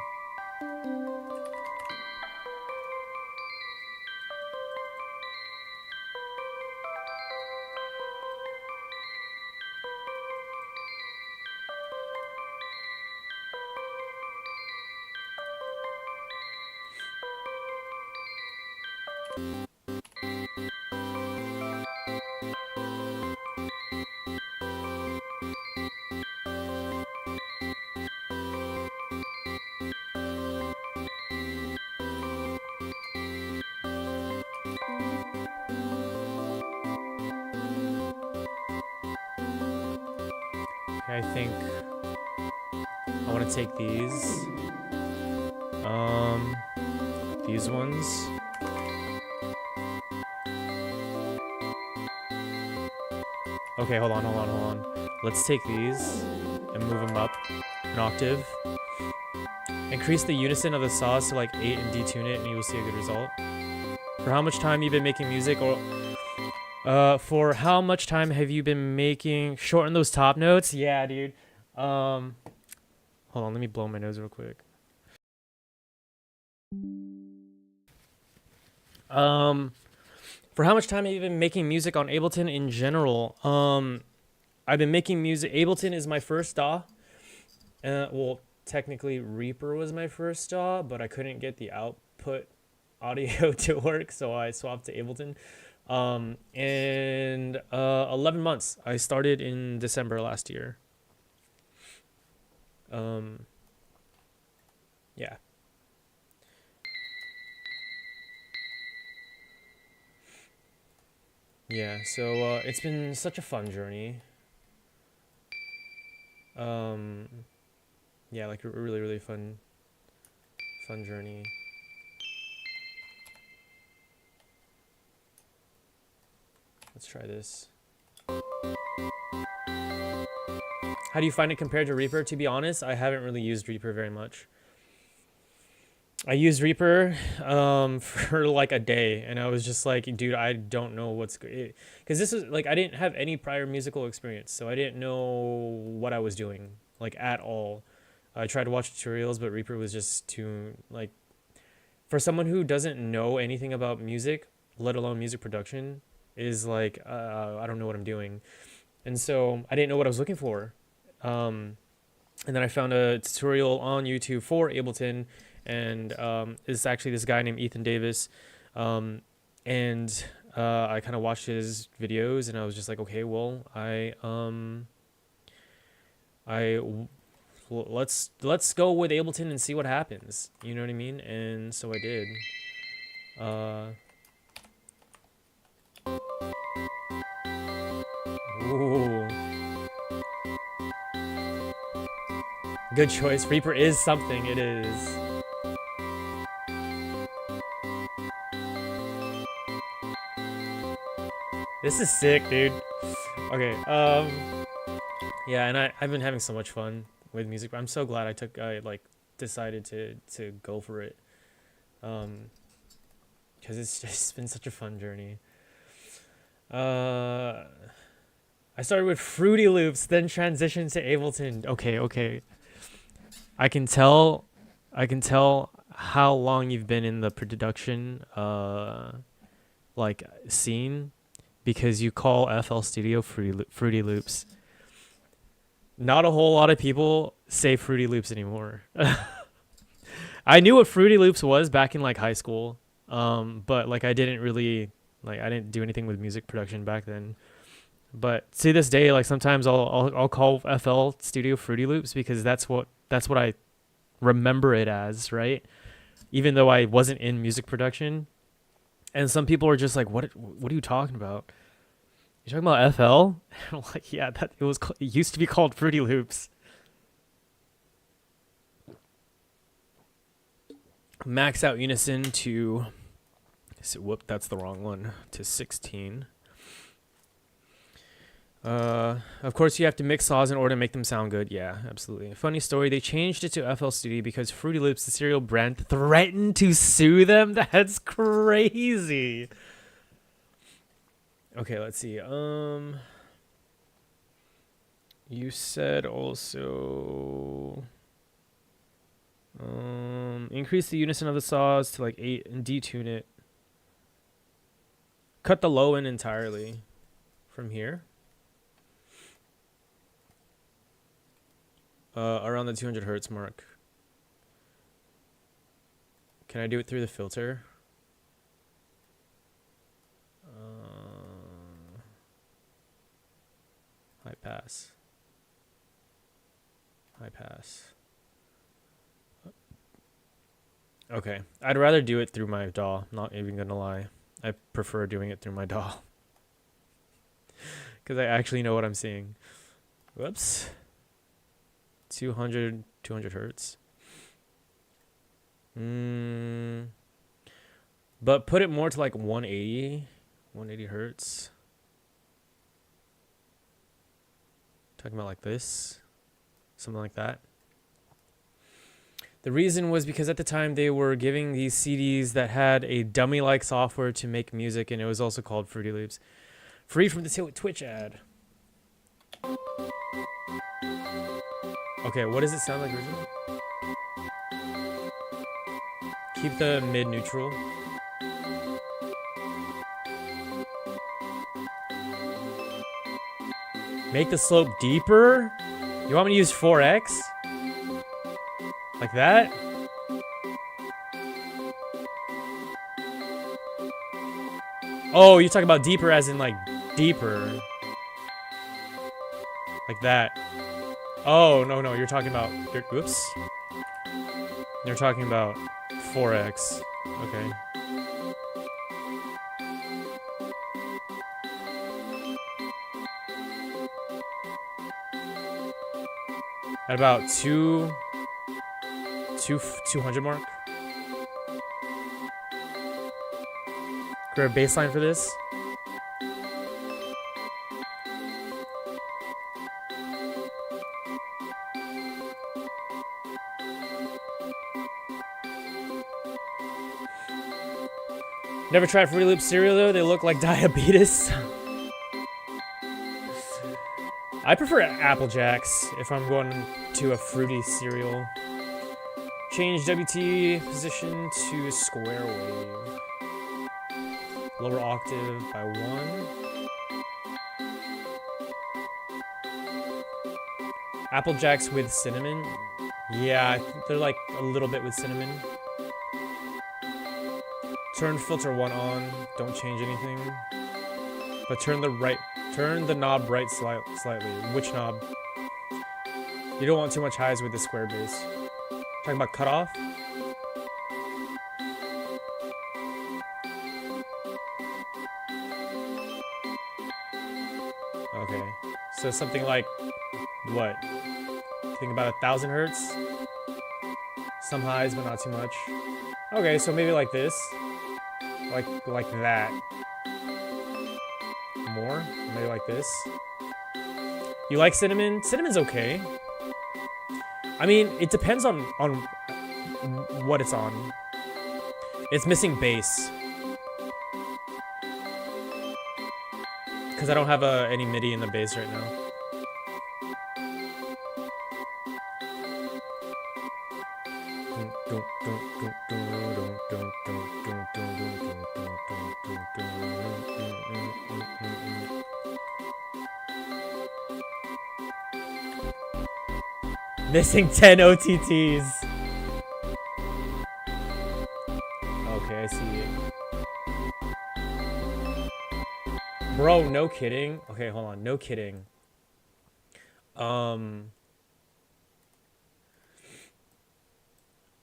I think I want to take these ones. Okay, hold on. Let's take these and move them up an octave. Increase the unison of the saws to like 8 and detune it, and you will see a good result. For how much time you've been making music, or for how much time have you been making? Shorten those top notes. Yeah, dude. Hold on, let me blow my nose real quick. For how much time have you been making music on Ableton in general? I've been making music. Ableton is my first DAW. Well, technically Reaper was my first DAW, but I couldn't get the output audio to work, so I swapped to Ableton. And 11 months. I started in December last year. Yeah. Yeah, so it's been such a fun journey. Yeah, like a really fun journey. Let's try this. How do you find it compared to Reaper? To be honest, I haven't really used Reaper very much. I used Reaper for like a day, and I was just like, dude, I don't know what's good. Because this is like, I didn't have any prior musical experience, so I didn't know what I was doing, like, at all. I tried to watch tutorials, but Reaper was just too, like, for someone who doesn't know anything about music, let alone music production, is like, I don't know what I'm doing. And so I didn't know what I was looking for. And then I found a tutorial on YouTube for Ableton, and it's actually this guy named Ethan Davis. And I kind of watched his videos, and I was just like, okay, well, let's go with Ableton and see what happens. You know what I mean? And so I did. Ooh. Good choice. Reaper is something. It is. This is sick, dude. Okay. Yeah, and I've been having so much fun with music. I'm so glad I took like decided to go for it. Because it's just been such a fun journey. I started with Fruity Loops, then transitioned to Ableton. Okay. I can tell how long you've been in the production like scene, because you call FL Studio Fruity Loops. Not a whole lot of people say Fruity Loops anymore. I knew what Fruity Loops was back in like high school, but like I didn't do anything with music production back then. But to this day, like sometimes I'll call FL Studio Fruity Loops because that's what I remember it as, right? Even though I wasn't in music production. And some people are just like, what are you talking about? You're talking about FL? And I'm like, yeah, it used to be called Fruity Loops. Max out unison to, whoop, that's the wrong one, to 16. Of course, you have to mix saws in order to make them sound good. Yeah, absolutely. Funny story, they changed it to FL Studio because Fruity Loops, the cereal brand, threatened to sue them. That's crazy. Okay, let's see. You said also increase the unison of the saws to like 8 and detune it. Cut the low end entirely from here. Around the 200 hertz mark. Can I do it through the filter? High pass. High pass. Okay, I'd rather do it through my DAW, not even gonna lie. I prefer doing it through my DAW. Because I actually know what I'm seeing. Whoops. 200 hertz. But put it more to like 180 hertz. Talking about like this, something like that. The reason was because at the time they were giving these CDs that had a dummy-like software to make music, and it was also called Fruity Loops. Free from the Twitch ad. Okay, what does it sound like originally? Keep the mid neutral. Make the slope deeper? You want me to use 4x? Like that? Oh, you're talking about deeper as in like deeper. Like that. Oh, no, you're talking about... Oops. You're talking about 4x. Okay. At about 200 mark. Grab a baseline for this. Never tried Fruity Loop cereal though, they look like diabetes. I prefer Apple Jacks if I'm going to a fruity cereal. Change WT position to square wave. Lower octave by 1. Apple Jacks with cinnamon. Yeah, I think they're like a little bit with cinnamon. Turn filter 1 on. Don't change anything. But turn the knob right slightly. Which knob? You don't want too much highs with the square bass. Talking about cutoff? Okay. So something like what? Think about 1,000 hertz? Some highs, but not too much. Okay, so maybe like this. Like that. More? Maybe like this. You like cinnamon? Cinnamon's okay. I mean, it depends on what it's on. It's missing bass. Because I don't have any MIDI in the bass right now. Missing 10 OTTs. Okay, I see it. Bro, no kidding. Okay, hold on. No kidding.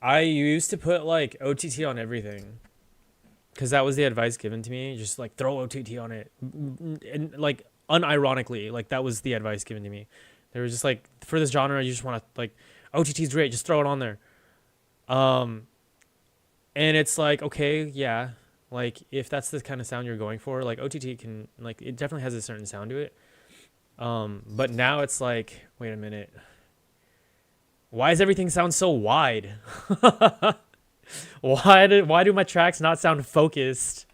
I used to put like OTT on everything. Cause that was the advice given to me. Just like throw OTT on it. And like unironically, like that was the advice given to me. They were just like, for this genre, you just want to like, OTT is great. Just throw it on there. And it's like, okay, yeah. Like if that's the kind of sound you're going for, like OTT can, like it definitely has a certain sound to it. But now it's like, wait a minute. Why does everything sound so wide? Why do my tracks not sound focused?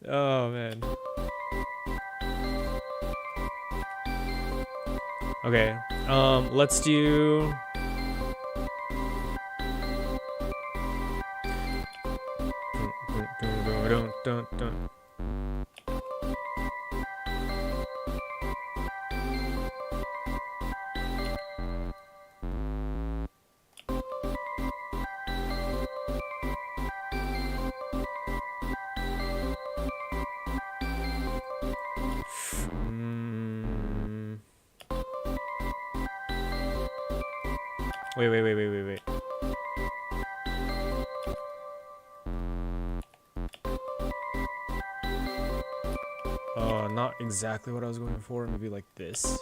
Oh man. Okay. Let's do Wait. Not exactly what I was going for. Maybe like this.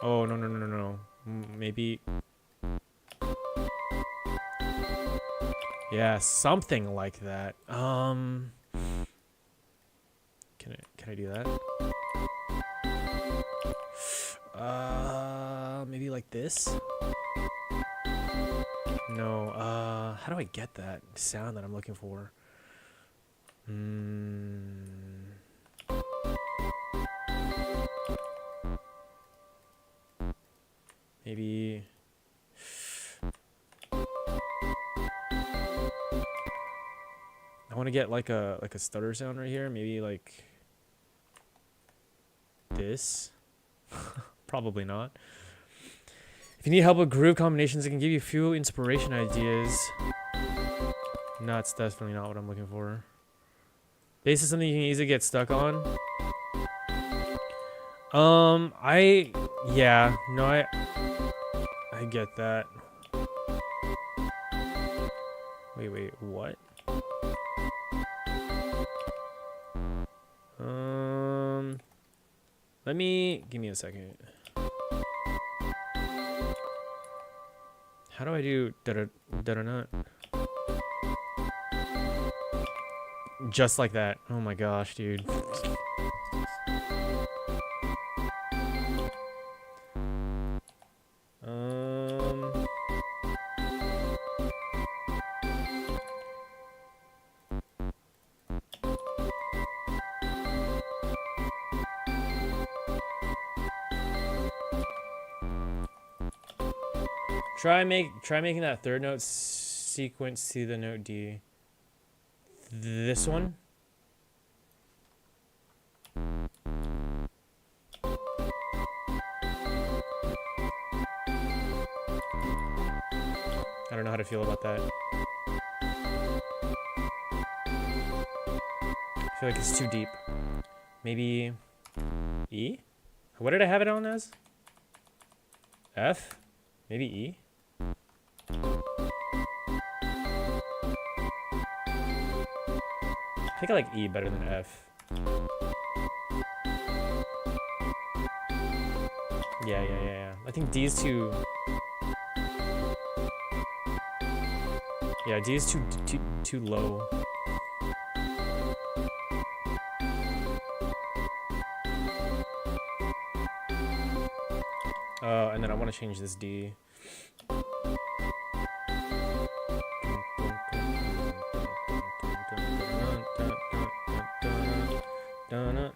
Oh, no. Maybe. Yeah, something like that. Can I do that? Maybe like this? No, how do I get that sound that I'm looking for? Maybe I want to get like a stutter sound right here. Maybe like this. Probably not. If you need help with groove combinations, it can give you a few inspiration ideas. No, it's definitely not what I'm looking for. Bass is something you can easily get stuck on. I get that. Wait, what? Give me a second. How do I do da-da-da-da-da? Just like that. Oh my gosh, dude. Try making that third note sequence to the note D. This one. I don't know how to feel about that. I feel like it's too deep. Maybe E? What did I have it on as? F? Maybe E? I think I like E better than F. Yeah. I think D is too... Yeah, D is too low. And then I want to change this D.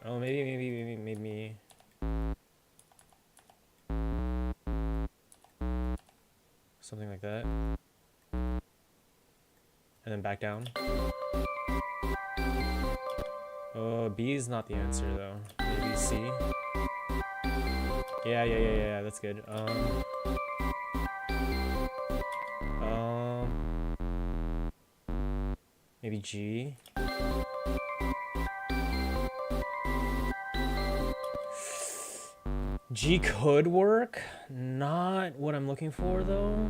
Oh, maybe something like that. And then back down. B is not the answer though. Maybe C. Yeah, that's good. Maybe G. G could work. Not what I'm looking for though.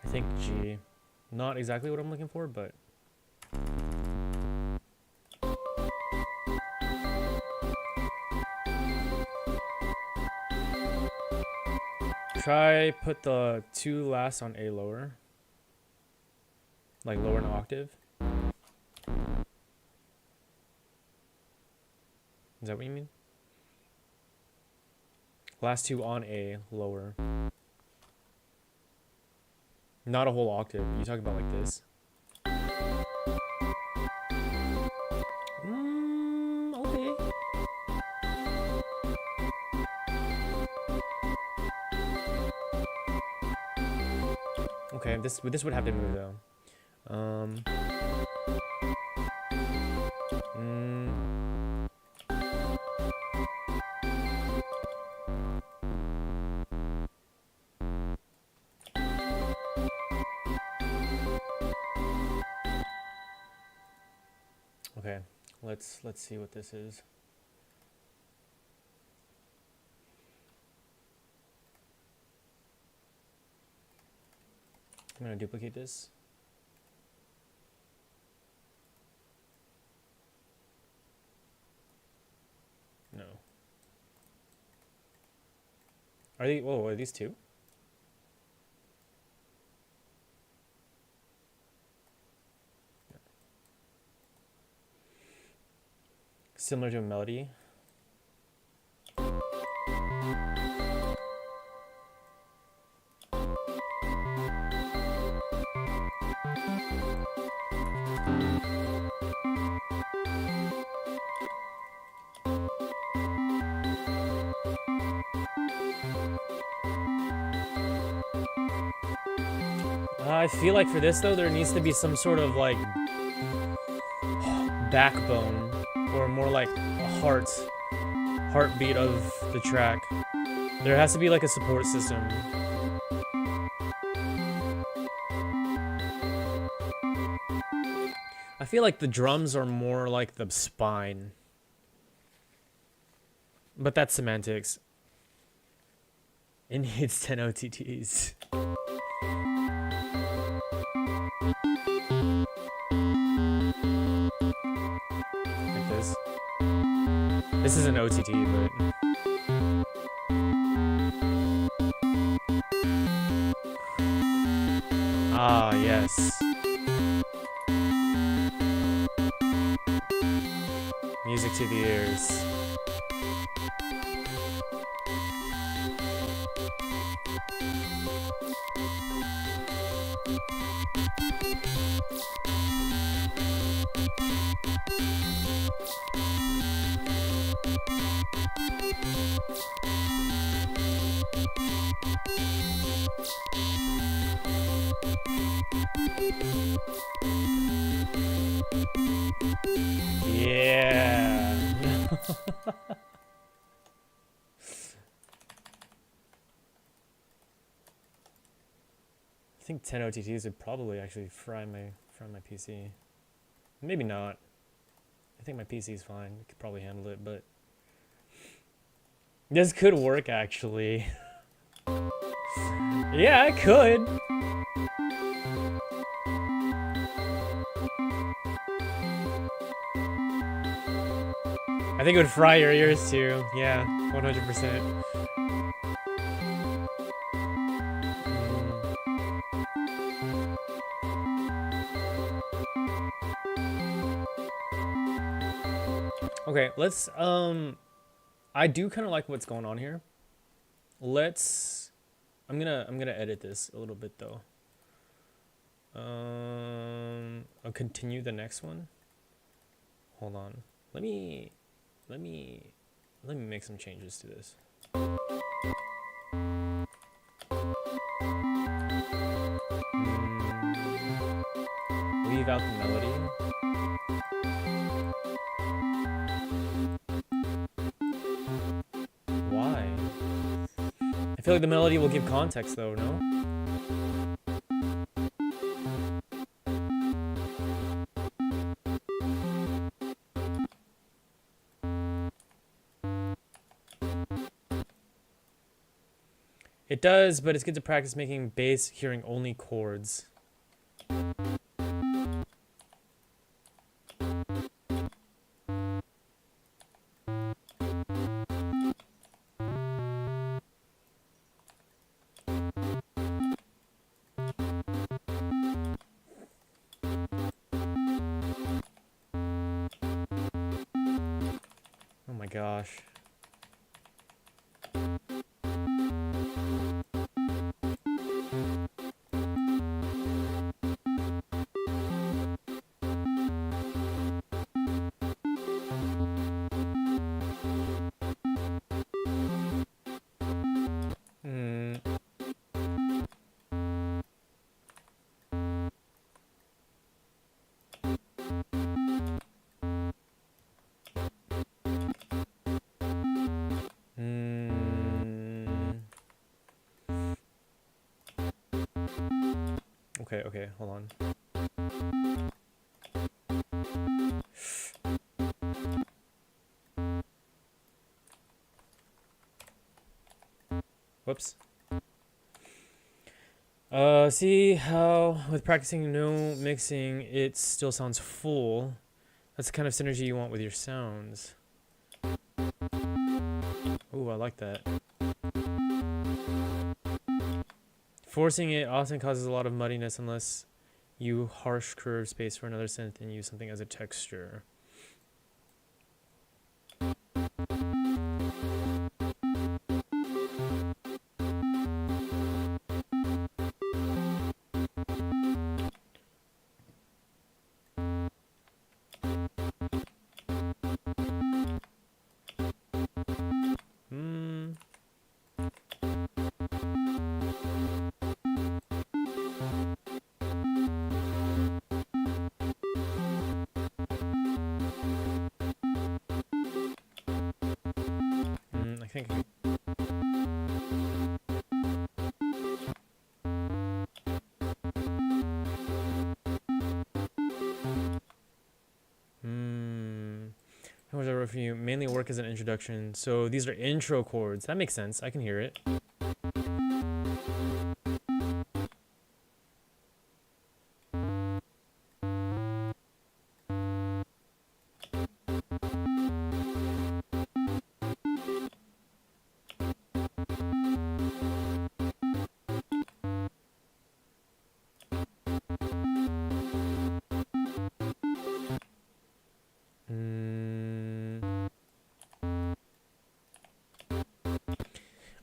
I think G. Not exactly what I'm looking for, but try put the 2 last on A lower. Like lower an octave. Is that what you mean? Last 2 on A lower. Not a whole octave. You talking about like this? Okay. Okay, this would have to move though. Okay, let's see what this is. I'm gonna duplicate this. No. Are they? Whoa, are these 2? Similar to a melody. I feel like for this though, there needs to be some sort of like backbone, or more like a heartbeat of the track. There has to be like a support system. I feel like the drums are more like the spine. But that's semantics. It needs 10 OTTs. Like this. This is an OTT, but... Ah, yes. Music to the ears. Yeah. I think 10 OTTs would probably actually fry my PC. Maybe not. I think my PC is fine. It could probably handle it, but this could work actually. Yeah, it could. I think it would fry your ears too. Yeah, 100%. Okay, let's I do kind of like what's going on here. Let's I'm gonna edit this a little bit though. I'll continue the next one. Hold on. Let me make some changes to this. Leave out the melody. Why? I feel like the melody will give context though, no? It does, but it's good to practice making bass hearing only chords. Oh my gosh. Okay, hold on. Whoops. See how with practicing no mixing, it still sounds full. That's the kind of synergy you want with your sounds. Ooh, I like that. Forcing it often causes a lot of muddiness unless you harsh curve space for another synth and use something as a texture. I think. How was I wrote for you? Mainly work as an introduction. So these are intro chords. That makes sense. I can hear it.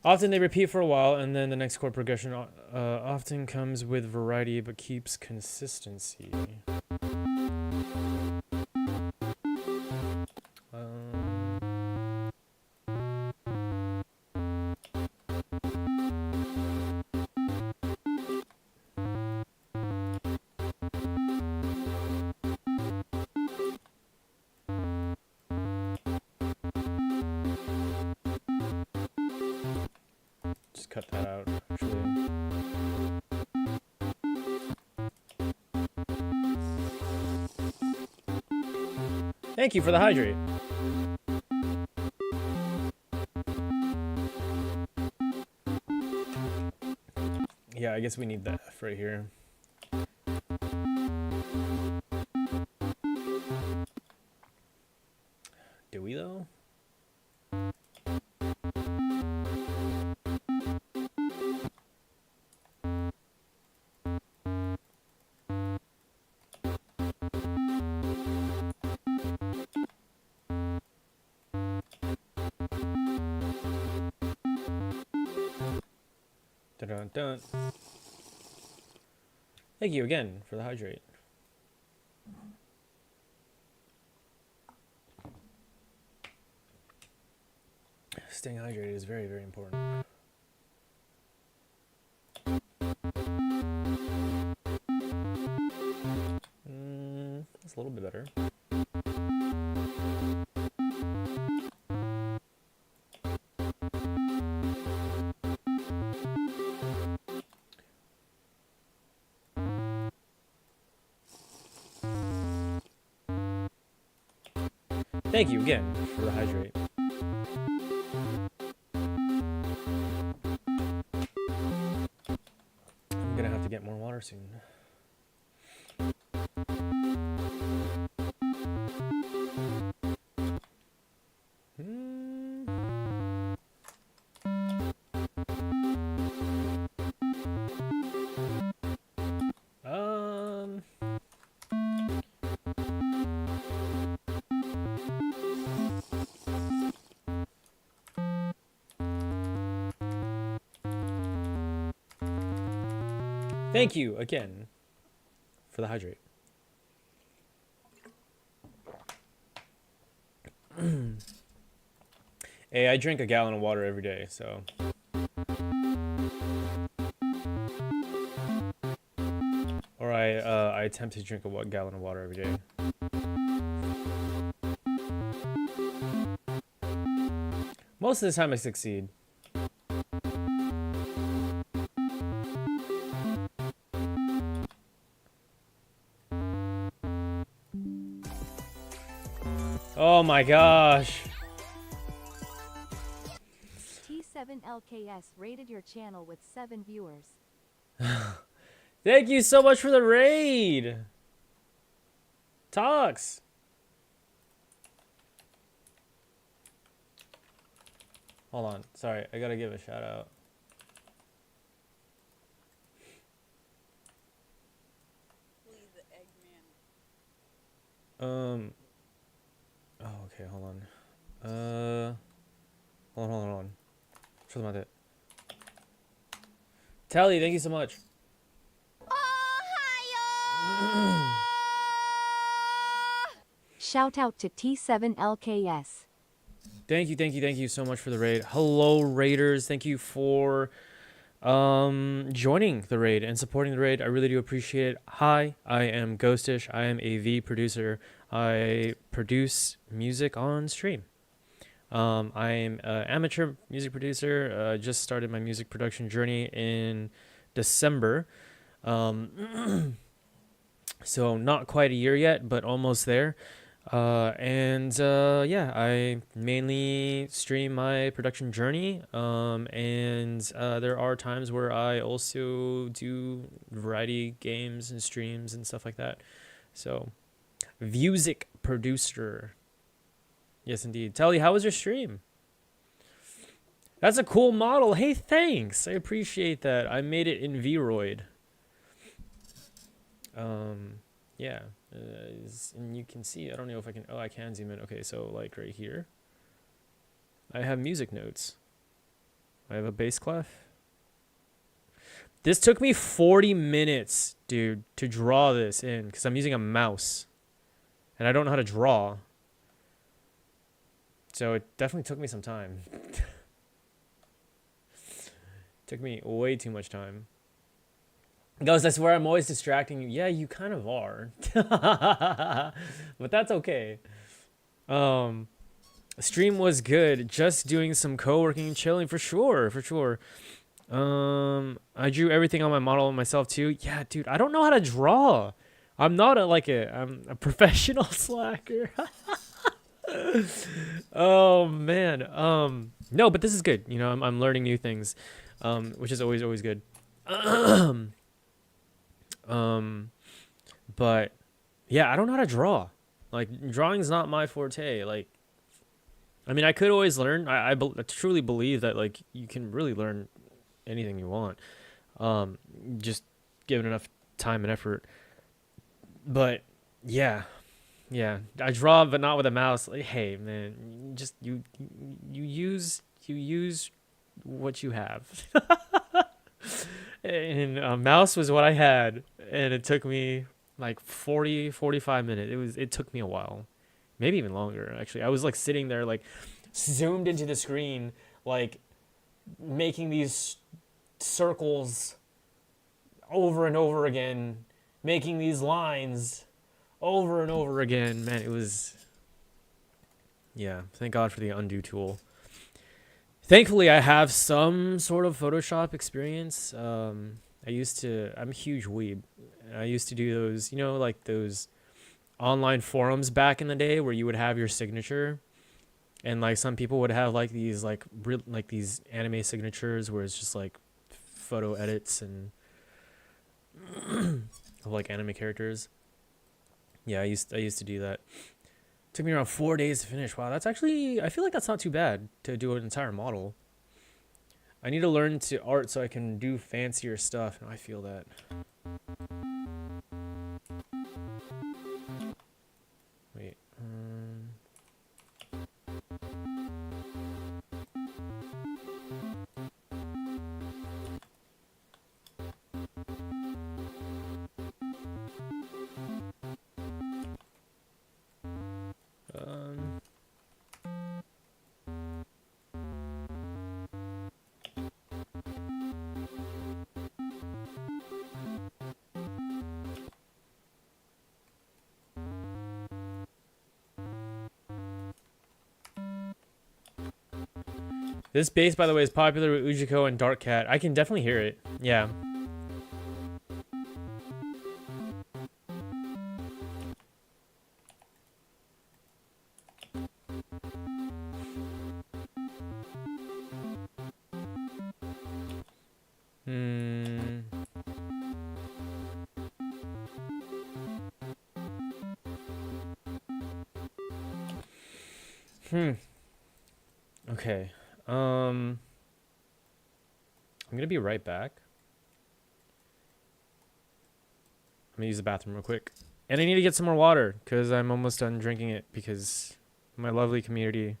Often they repeat for a while, and then the next chord progression often comes with variety but keeps consistency. Just cut that out, actually. Thank you for the hydrate. Yeah, I guess we need the F right here. Do we though? Dun, dun, dun. Thank you again for the hydrate. Staying hydrated is very, very important. That's a little bit better. Thank you again for the hydrate. I'm gonna have to get more water soon. Thank you again for the hydrate. Hey, I drink a gallon of water every day, so. Or I attempt to drink a gallon of water every day. Most of the time I succeed. Oh my gosh. T7LKS rated your channel with 7 viewers. Thank you so much for the raid. Talks. Hold on. Sorry, I gotta give a shout out. Oh, okay, hold on. Hold on. It. Tally, thank you so much. Shout out to T7LKS. Thank you so much for the raid. Hello, raiders. Thank you for joining the raid and supporting the raid. I really do appreciate it. Hi, I am Ghostish. I am a V producer. I produce music on stream. I'm an amateur music producer. Just started my music production journey in December. So not quite a year yet, but almost there. Yeah, I mainly stream my production journey. There are times where I also do variety games and streams and stuff like that. So, music producer. Yes, indeed. Telly, how was your stream? That's a cool model. Hey, thanks. I appreciate that. I made it in Vroid. Yeah. And you can see, I don't know if I can, oh, I can zoom in. Okay, so like right here, I have music notes. I have a bass clef. This took me 40 minutes, dude, to draw this in because I'm using a mouse and I don't know how to draw. So it definitely took me some time. Took me way too much time. Ghost, I swear I'm always distracting you. Yeah, you kind of are. But that's okay. Stream was good. Just doing some co-working and chilling for sure. I drew everything on my model myself too. Yeah, dude, I don't know how to draw. I'm not I'm a professional slacker. Oh man. No, but this is good. You know, I'm learning new things. Which is always good. But yeah, I don't know how to draw. Like, drawing's not my forte. Like, I mean, I could always learn. I truly believe that, like, you can really learn anything you want. Just given enough time and effort. But yeah, I draw, but not with a mouse. Like, hey, man, just you use what you have. And a mouse was what I had, and it took me like 45 minutes. It took me a while, maybe even longer actually. I was like sitting there like zoomed into the screen, like making these circles over and over again, making these lines over and over again. Man, it was, yeah, thank God for the undo tool. Thankfully, I have some sort of Photoshop experience. I'm a huge weeb. I used to do those, you know, like those online forums back in the day where you would have your signature, and like some people would have like these like these anime signatures where it's just like photo edits and of like anime characters. Yeah, I used to do that. Took me around 4 days to finish. Wow, that's actually, I feel like that's not too bad to do an entire model. I need to learn to art so I can do fancier stuff, and I feel that. Wait. This bass, by the way, is popular with Ujiko and Dark Cat. I can definitely hear it. Yeah. Okay. I'm gonna be right back. I'm gonna use the bathroom real quick. And I need to get some more water because I'm almost done drinking it because my lovely community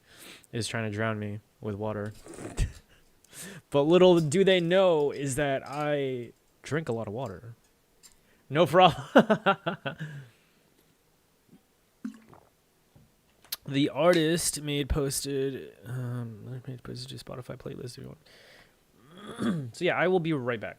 is trying to drown me with water. But little do they know is that I drink a lot of water. No problem. The artist posted to Spotify playlist if you want. So yeah, I will be right back.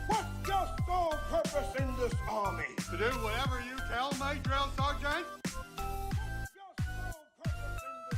What's your sole purpose in this army? To do whatever you tell me, drill sergeant. What's your sole purpose in this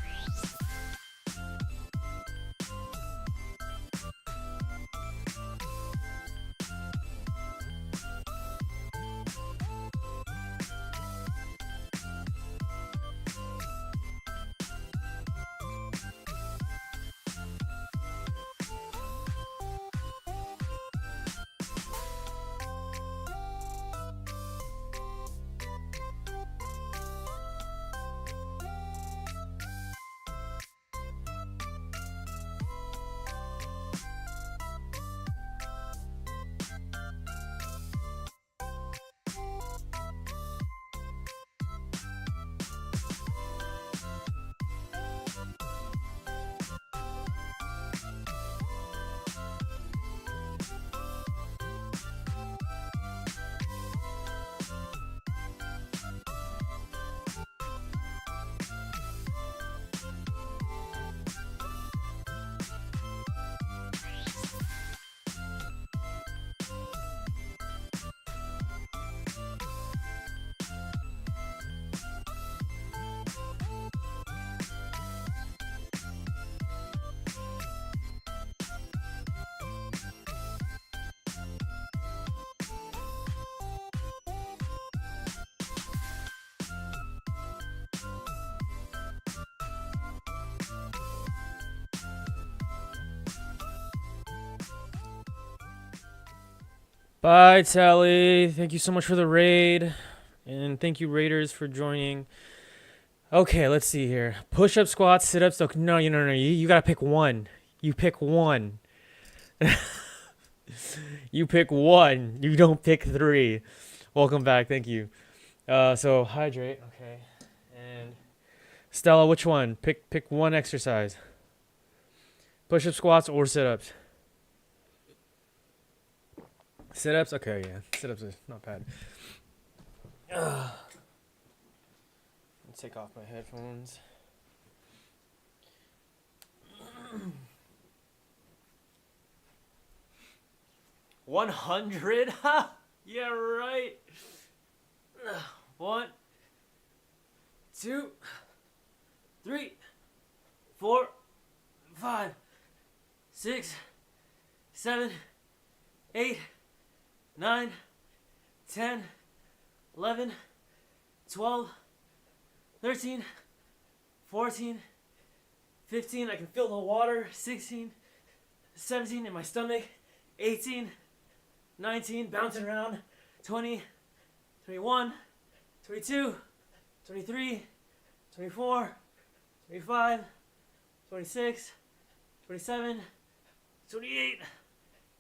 Bye, Tally. Thank you so much for the raid. And thank you, raiders, for joining. Okay, let's see here. Push-up, squats, sit-ups. Okay, no. You gotta pick one. You pick one. You pick one. You don't pick three. Welcome back. Thank you. So hydrate. Okay. And Stella, which one? Pick one exercise. Push-up, squats, or sit-ups. Sit-ups. Okay, yeah. Sit-ups is not bad. Let's take off my headphones. 100? Ha! Yeah, right. 1, 2, 3, 4, 5, 6, 7, 8, 9, 10, 11, 12, 13, 14, 15. I can feel the water. 16, 17 in my stomach. 18, 19, bouncing around. 20, 21, 22, 23, 24, 25, 26, 27, 28,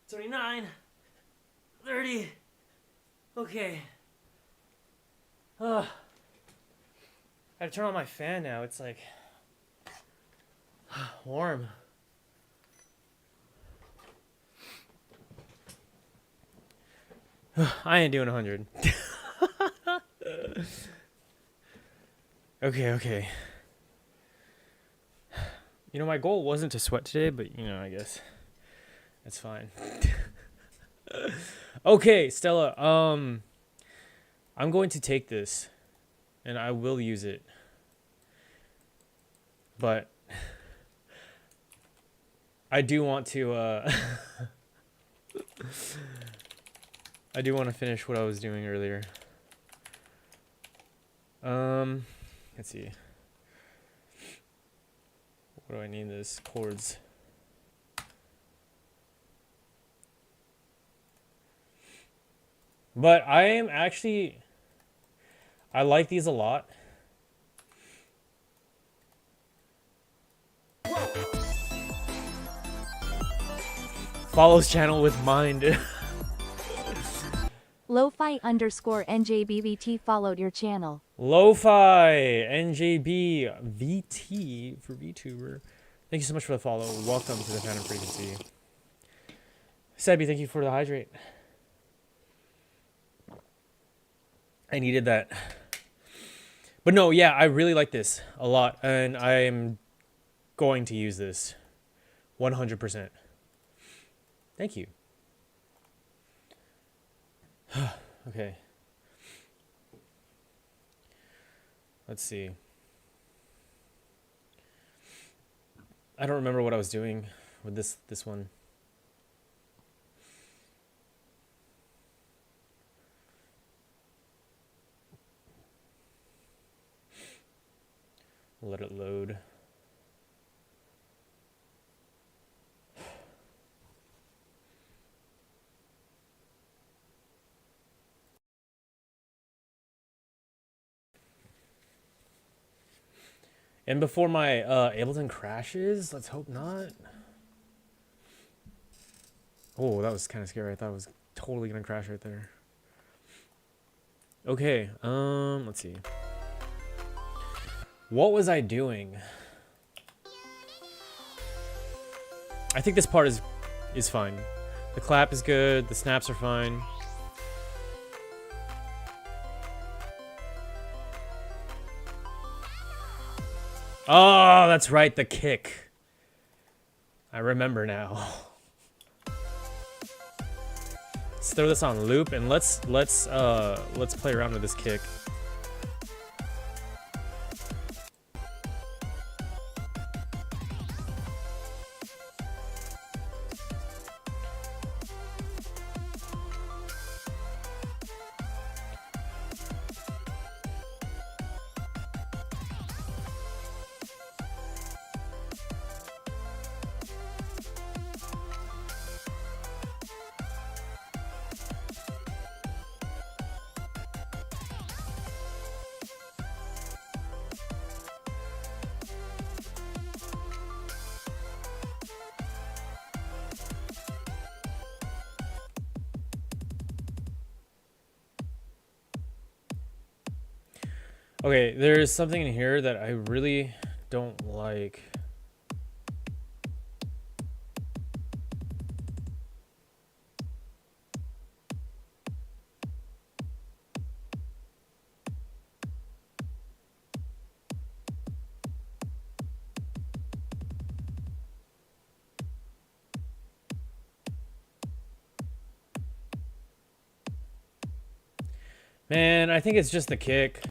29, 30. Okay. I had to turn on my fan now. It's like warm. I ain't doing 100. Okay. You know, my goal wasn't to sweat today, but you know, I guess that's fine. Okay, Stella, I'm going to take this and I will use it. But I do want to I do want to finish what I was doing earlier. Let's see. What do I need this? Chords. But I am actually, I like these a lot. Follows channel with mind. Lo-fi _ NJBVT followed your channel. Lo-fi NJB VT for VTuber. Thank you so much for the follow. Welcome to the Phantom Frequency. Sebi, thank you for the hydrate. I needed that. But no, yeah, I really like this a lot. And I am going to use this 100%. Thank you. Okay. Let's see. I don't remember what I was doing with this one. Let it load. And before my Ableton crashes, let's hope not. Oh, that was kind of scary. I thought it was totally gonna crash right there. Okay, let's see. What was I doing? I think this part is fine. The clap is good, the snaps are fine. Oh, that's right, the kick. I remember now. Let's throw this on loop and let's play around with this kick. Okay, there's something in here that I really don't like. Man, I think it's just the kick.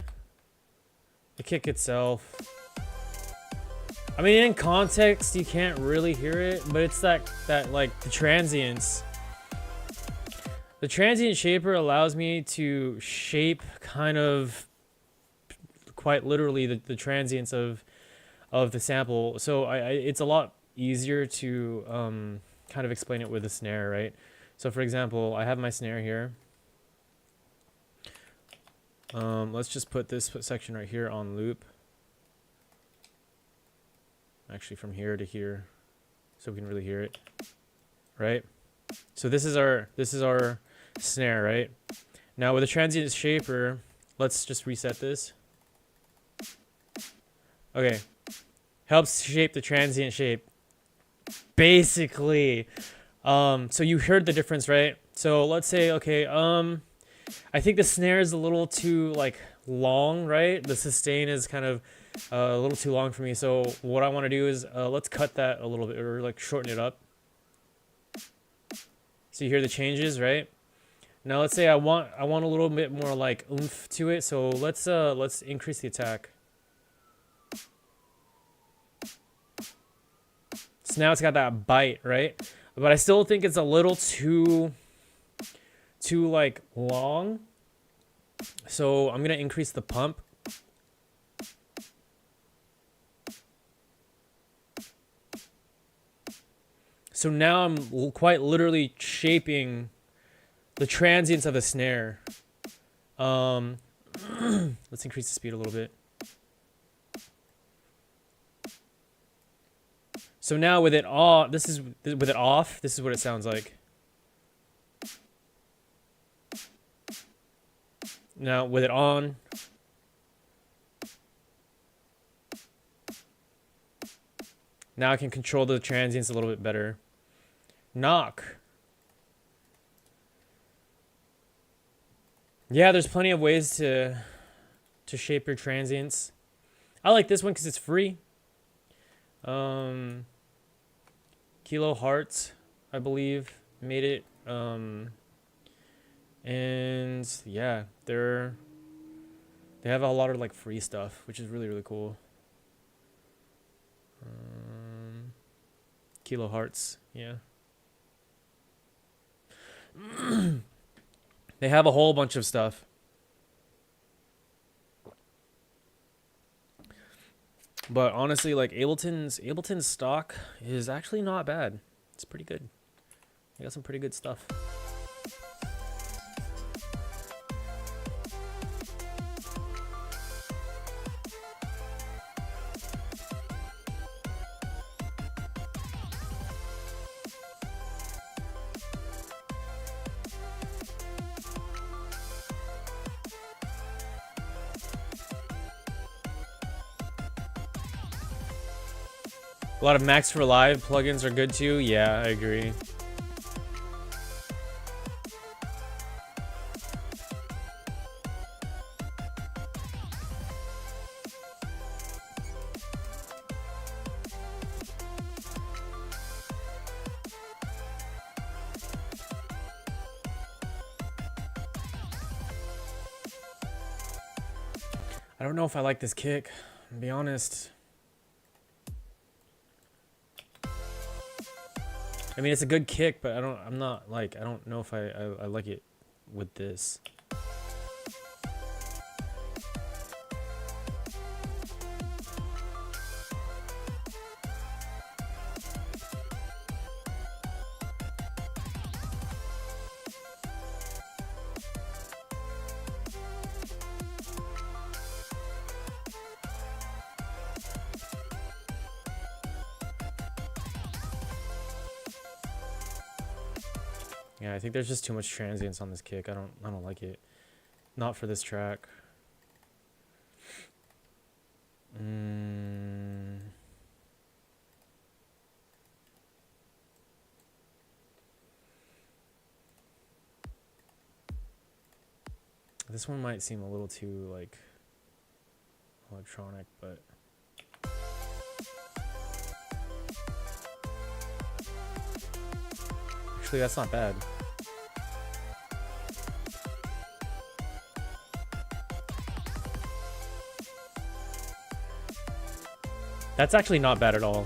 The kick itself. I mean, in context, you can't really hear it, but it's that like the transients. The transient shaper allows me to shape kind of quite literally the transients of the sample. So it's a lot easier to kind of explain it with a snare, right? So for example, I have my snare here. Let's just put this section right here on loop. Actually from here to here, so we can really hear it, right? So this is our snare, right? Now with a transient shaper, let's just reset this. Okay, helps shape the transient shape. Basically, so you heard the difference, right? So let's say, okay, I think the snare is a little too like long, right? The sustain is kind of a little too long for me. So what I want to do is let's cut that a little bit, or like shorten it up. So you hear the changes, right? Now let's say I want a little bit more like oomph to it. So let's increase the attack. So now it's got that bite, right? But I still think it's a little too like long. So I'm gonna increase the pump. So now I'm quite literally shaping the transients of the snare. Let's increase the speed a little bit. So now with it off, this is what it sounds like. Now with it on, now I can control the transients a little bit better. Knock. Yeah, there's plenty of ways to shape your transients. I like this one because it's free. Kilo Hearts, I believe, made it. And yeah, they have a lot of like free stuff, which is really, really cool. Kilo Hearts, yeah. They have a whole bunch of stuff. But honestly, like Ableton's stock is actually not bad. It's pretty good. They got some pretty good stuff. A lot of Max for Live plugins are good too. Yeah, I agree. I don't know if I like this kick, to be honest. I mean, it's a good kick, but I don't know if I like it with this. Yeah, I think there's just too much transience on this kick. I don't like it. Not for this track. Mm. This one might seem a little too like electronic, but actually that's not bad. That's actually not bad at all.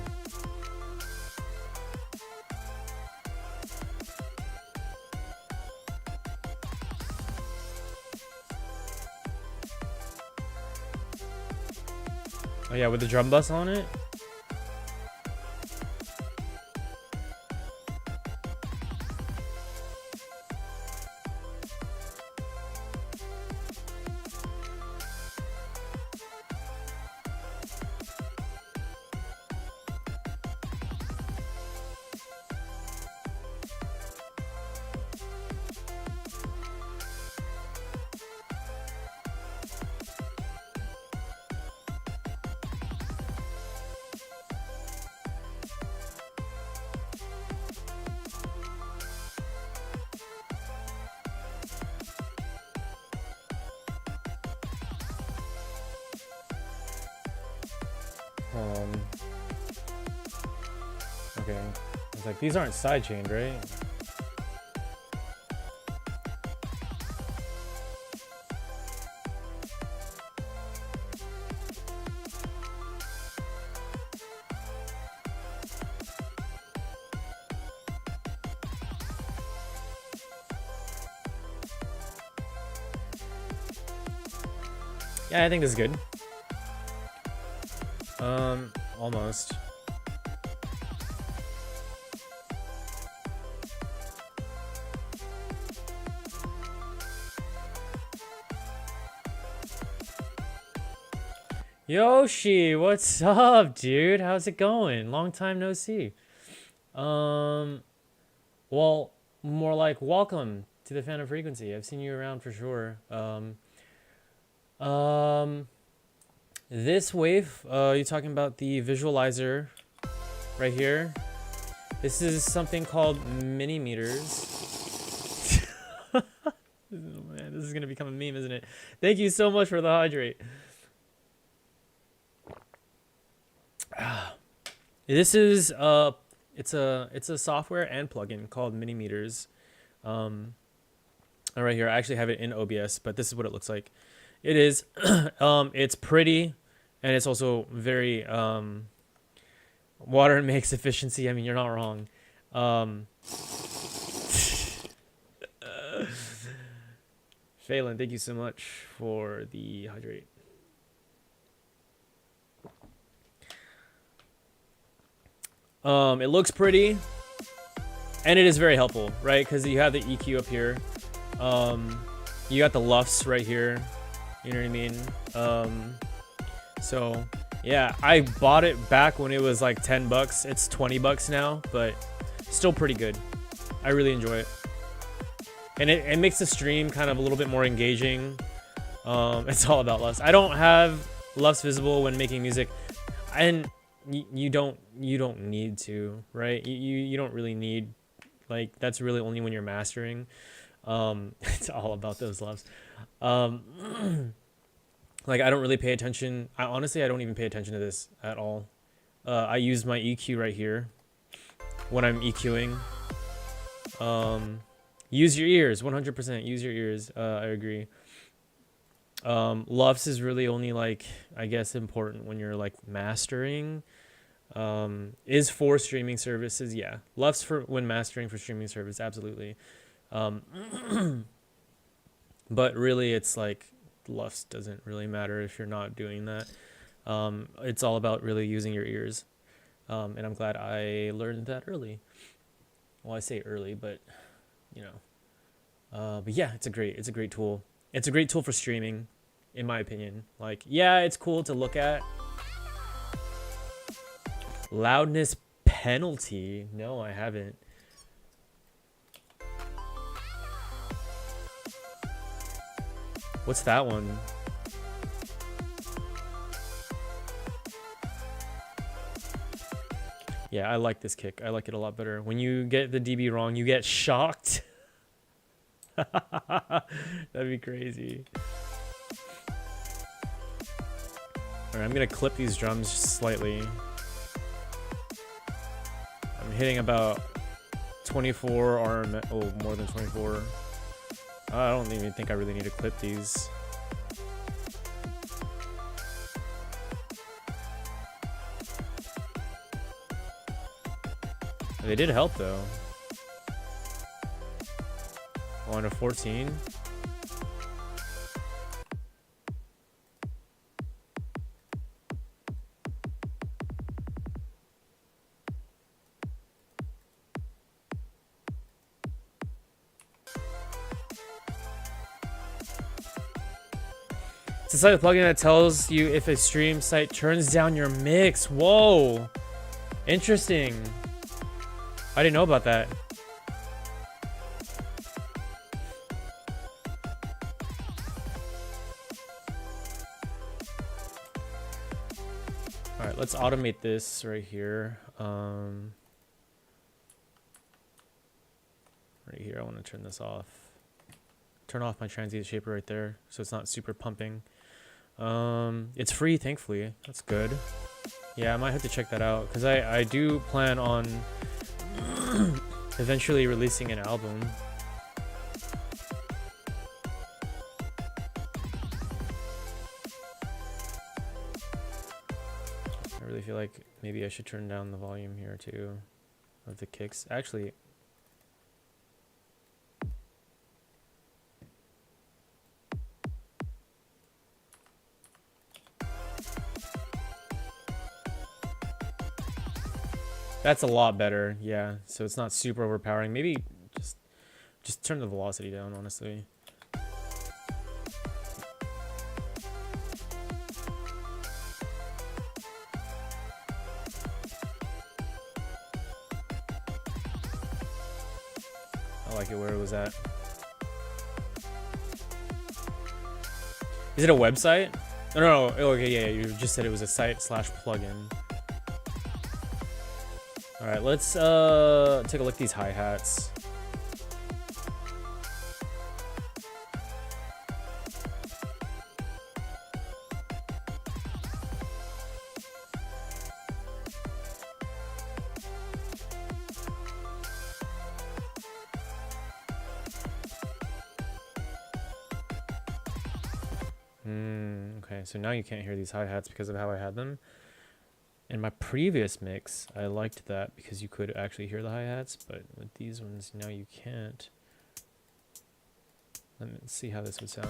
Oh yeah, with the drum bus on it. Okay. It's like these aren't sidechained, right? Yeah, I think this is good. Almost. Yoshi, what's up, dude? How's it going? Long time no see. Well, more like welcome to the Phantom Frequency. I've seen you around for sure. This wave, you're talking about the visualizer right here. This is something called mini meters. Oh man, this is gonna become a meme, isn't it? Thank you so much for the hydrate. This is it's a software and plugin called mini meters. Right here, I actually have it in OBS, but this is what it looks like. It is it's pretty, and it's also very water makes efficiency. I mean, you're not wrong. Phelan, thank you so much for the hydrate. It looks pretty, and it is very helpful, right? Because you have the EQ up here. You got the LUFS right here. You know what I mean? So yeah, I bought it back when it was like 10 bucks. It's 20 bucks now, but still pretty good. I really enjoy it. And it makes the stream kind of a little bit more engaging. It's all about LUFS. I don't have LUFS visible when making music, and you don't need to, right? You don't really need, like, that's really only when you're mastering. It's all about those LUFS. Like, I don't really pay attention. Honestly, I don't even pay attention to this at all. I use my EQ right here when I'm EQing. Use your ears, 100%. Use your ears. I agree. LUFS is really only, like, I guess, important when you're like mastering. Is for streaming services, yeah. LUFS for when mastering for streaming service, absolutely. But really, it's like LUFS doesn't really matter if you're not doing that. It's all about really using your ears. And I'm glad I learned that early. Well, I say early, but you know. But yeah, it's a great tool. It's a great tool for streaming, in my opinion. Like, yeah, it's cool to look at. Loudness penalty? No, I haven't. What's that one? Yeah, I like this kick. I like it a lot better. When you get the dB wrong, you get shocked. That'd be crazy. Alright, I'm gonna clip these drums just slightly. I'm hitting about 24 RM. Oh, more than 24. I don't even think I really need to clip these. They did help though. On a 14. It's a site plugin that tells you if a stream site turns down your mix. Whoa, interesting. I didn't know about that. All right, let's automate this right here. Right here, I want to turn this off. Turn off my transient shaper right there, so it's not super pumping. It's free, thankfully. That's good. Yeah, I might have to check that out because I do plan on eventually releasing an album. I really feel like maybe I should turn down the volume here too of the kicks. Actually, that's a lot better, yeah. So it's not super overpowering. Maybe just turn the velocity down, honestly. I like it where it was at. Is it a website? No. Oh, okay, yeah, you just said it was a site / plugin. All right, let's take a look at these hi-hats. Okay, so now you can't hear these hi-hats because of how I had them. In my previous mix, I liked that because you could actually hear the hi-hats, but with these ones, now you can't. Let me see how this would sound.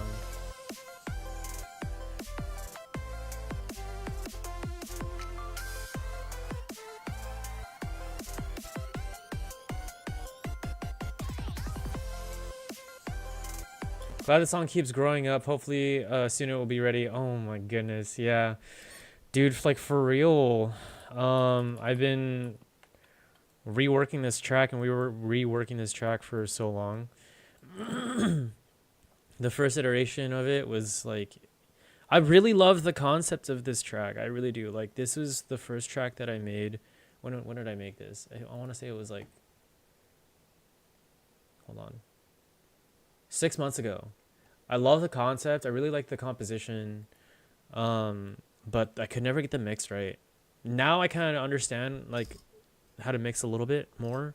Glad the song keeps growing up. Hopefully soon it will be ready. Oh my goodness, yeah. Dude, like for real, I've been reworking this track, and we were reworking this track for so long. The first iteration of it was like, I really love the concept of this track. I really do. Like, this was the first track that I made. When did I make this? I want to say it was like, hold on, 6 months ago. I love the concept. I really like the composition. But I could never get the mix right. Now I kind of understand like how to mix a little bit more.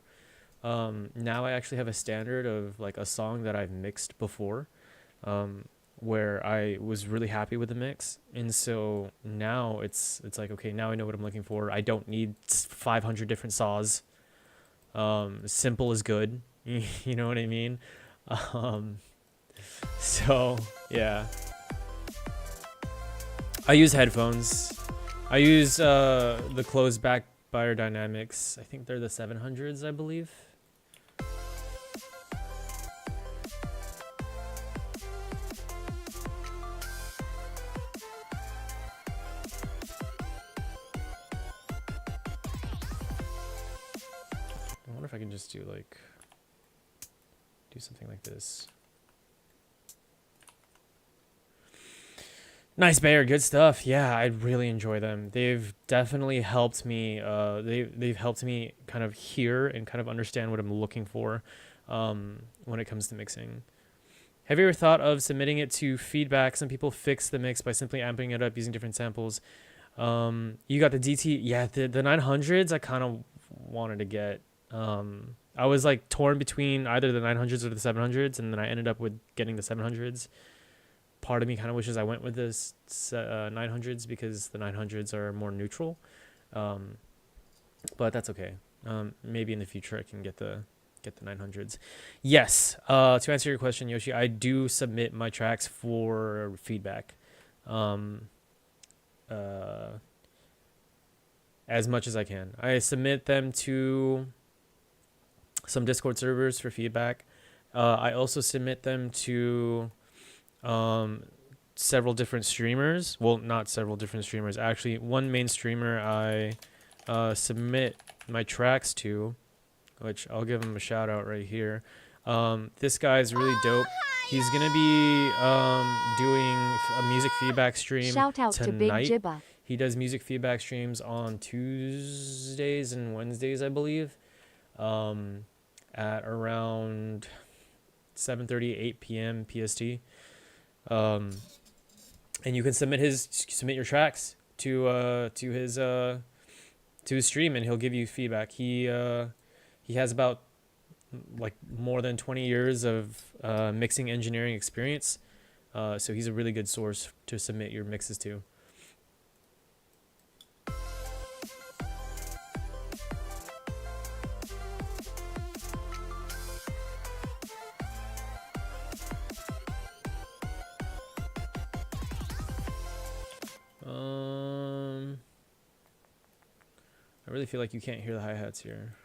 Now I actually have a standard of like a song that I've mixed before, where I was really happy with the mix, and so now it's like, okay, now I know what I'm looking for. I don't need 500 different saws. Simple is good. You know what I mean? So yeah. I use headphones. I use the closed back beyerdynamics. I think they're the 700s, I believe. I wonder if I can just do something like this. Nice, Bayer. Good stuff. Yeah, I really enjoy them. They've definitely helped me. They've helped me kind of hear and kind of understand what I'm looking for when it comes to mixing. Have you ever thought of submitting it to feedback? Some people fix the mix by simply amping it up using different samples. You got the DT. Yeah, the 900s I kind of wanted to get. I was like torn between either the 900s or the 700s, and then I ended up with getting the 700s. Part of me kind of wishes I went with this 900s because the 900s are more neutral. But that's okay. Maybe in the future I can get the 900s. Yes. To answer your question, Yoshi, I do submit my tracks for feedback. As much as I can. I submit them to some Discord servers for feedback. I also submit them to several different streamers. Well, not several different streamers. Actually, one main streamer I submit my tracks to, which I'll give him a shout out right here. This guy's really dope. He's gonna be doing a music feedback stream Shout out tonight. to Big Jibba. He does music feedback streams on Tuesdays and Wednesdays, I believe, at around 7:30, 8 p.m. PST. And you can submit your tracks to his stream, and he'll give you feedback. He has about like more than 20 years of mixing engineering experience, so he's a really good source to submit your mixes to. I really feel like you can't hear the hi-hats here.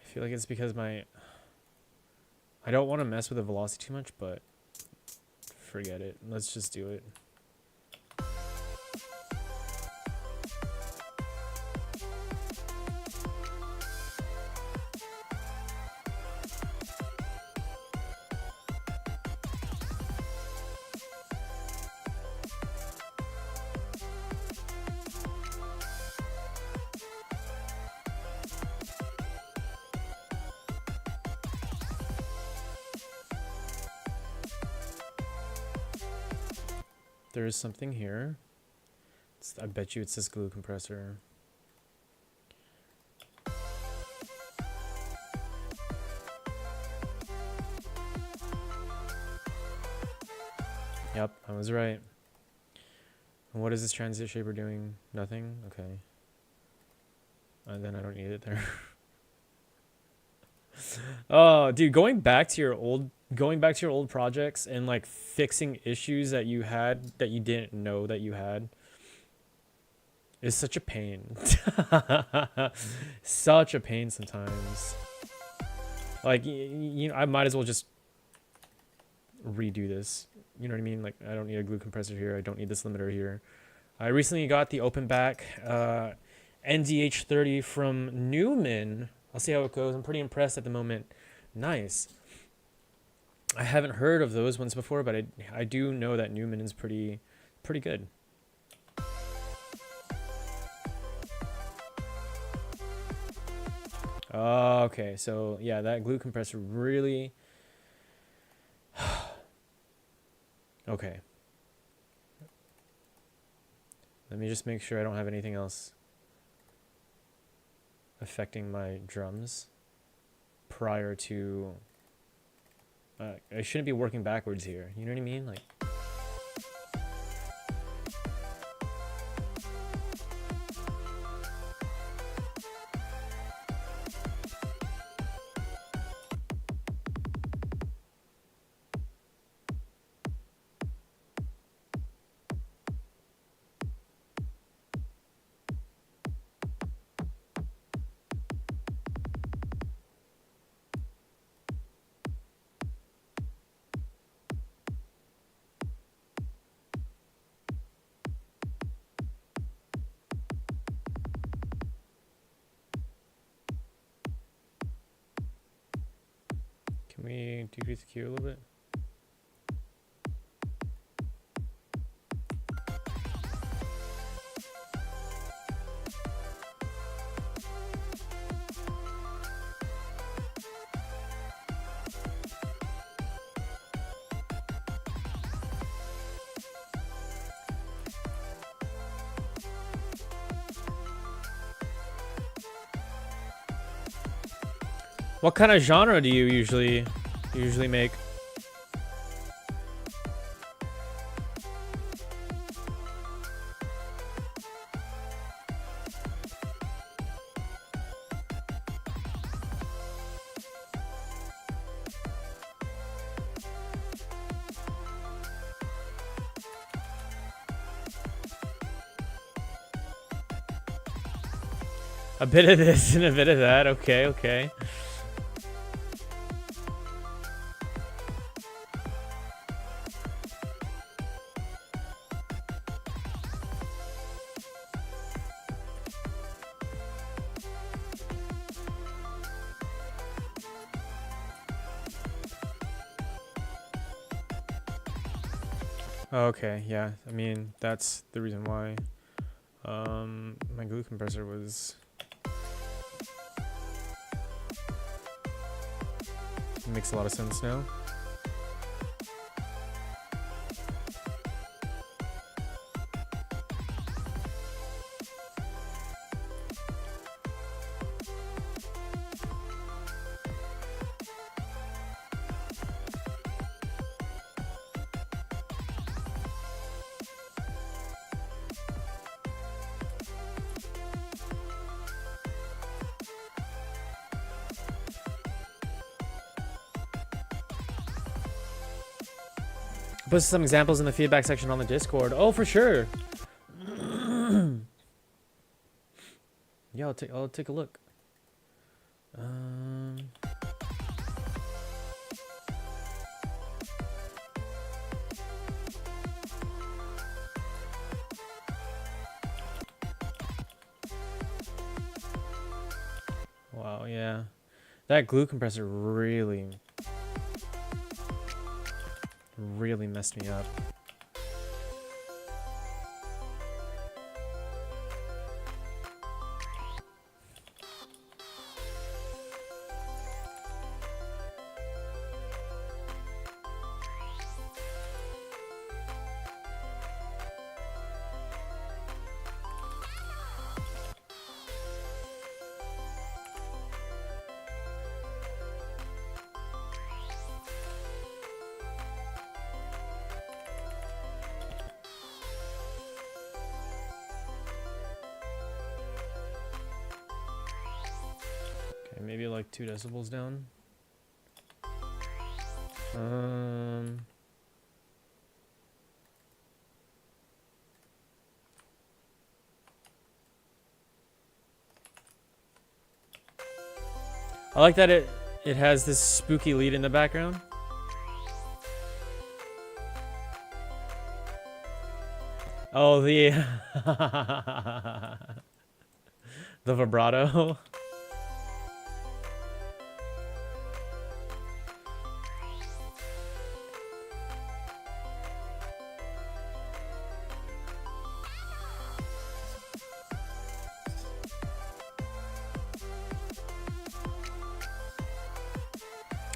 I feel like it's because I don't want to mess with the velocity too much, but forget it. Let's just do it. There is something here. I bet you it's this glue compressor. Yep, I was right. And what is this transit shaper doing? Nothing? Okay. And then I don't need it there. Oh, dude, going back to your old projects and like fixing issues that you had that you didn't know that you had is such a pain. Such a pain sometimes. Like, you know, I might as well just redo this. You know what I mean? Like, I don't need a glue compressor here. I don't need this limiter here. I recently got the open back NDH30 from Newman. I'll see how it goes. I'm pretty impressed at the moment. Nice. I haven't heard of those ones before, but I do know that Newman is pretty good. Okay, so yeah, that glue compressor really... Okay. Let me just make sure I don't have anything else affecting my drums prior to... I shouldn't be working backwards here. You know what I mean? Like... Can we decrease the Q a little bit? What kind of genre do you usually make? A bit of this and a bit of that. Okay, okay. Okay, yeah. I mean, that's the reason why my glue compressor was makes a lot of sense now. Put some examples in the feedback section on the Discord. Oh, for sure. Yeah, I'll take a look. Wow, yeah. That glue compressor really messed me up. Maybe like 2 decibels down. I like that it has this spooky lead in the background. Oh, the the vibrato.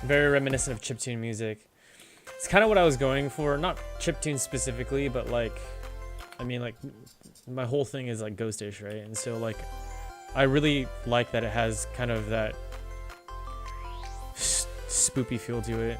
Very reminiscent of chiptune music. It's kind of what I was going for. Not chiptune specifically, but like, I mean, like, my whole thing is like Ghostish, right? And so like, I really like that it has kind of that spoopy feel to it.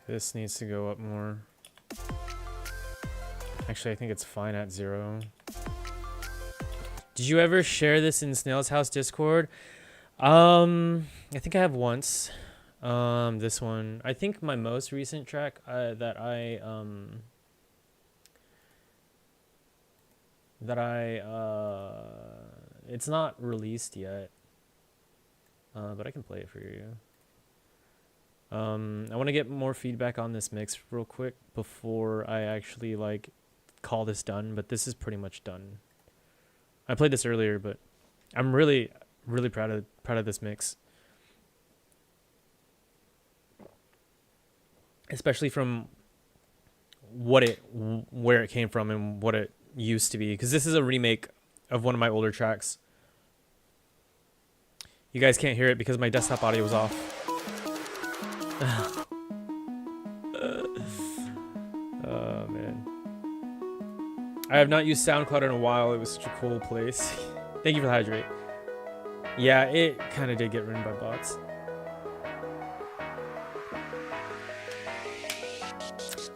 This needs to go up more. Actually, I think it's fine at 0. Did you ever share this in Snail's House Discord? I think I have once. This one. I think my most recent track it's not released yet. But I can play it for you. I want to get more feedback on this mix real quick before I actually like call this done, but this is pretty much done. I played this earlier, but I'm really proud of this mix. Especially from where it came from and what it used to be, because this is a remake of one of my older tracks. You guys can't hear it because my desktop audio was off. Oh man, I have not used SoundCloud in a while. It was such a cool place. Thank you for the hydrate. Yeah, it kind of did get ruined by bots.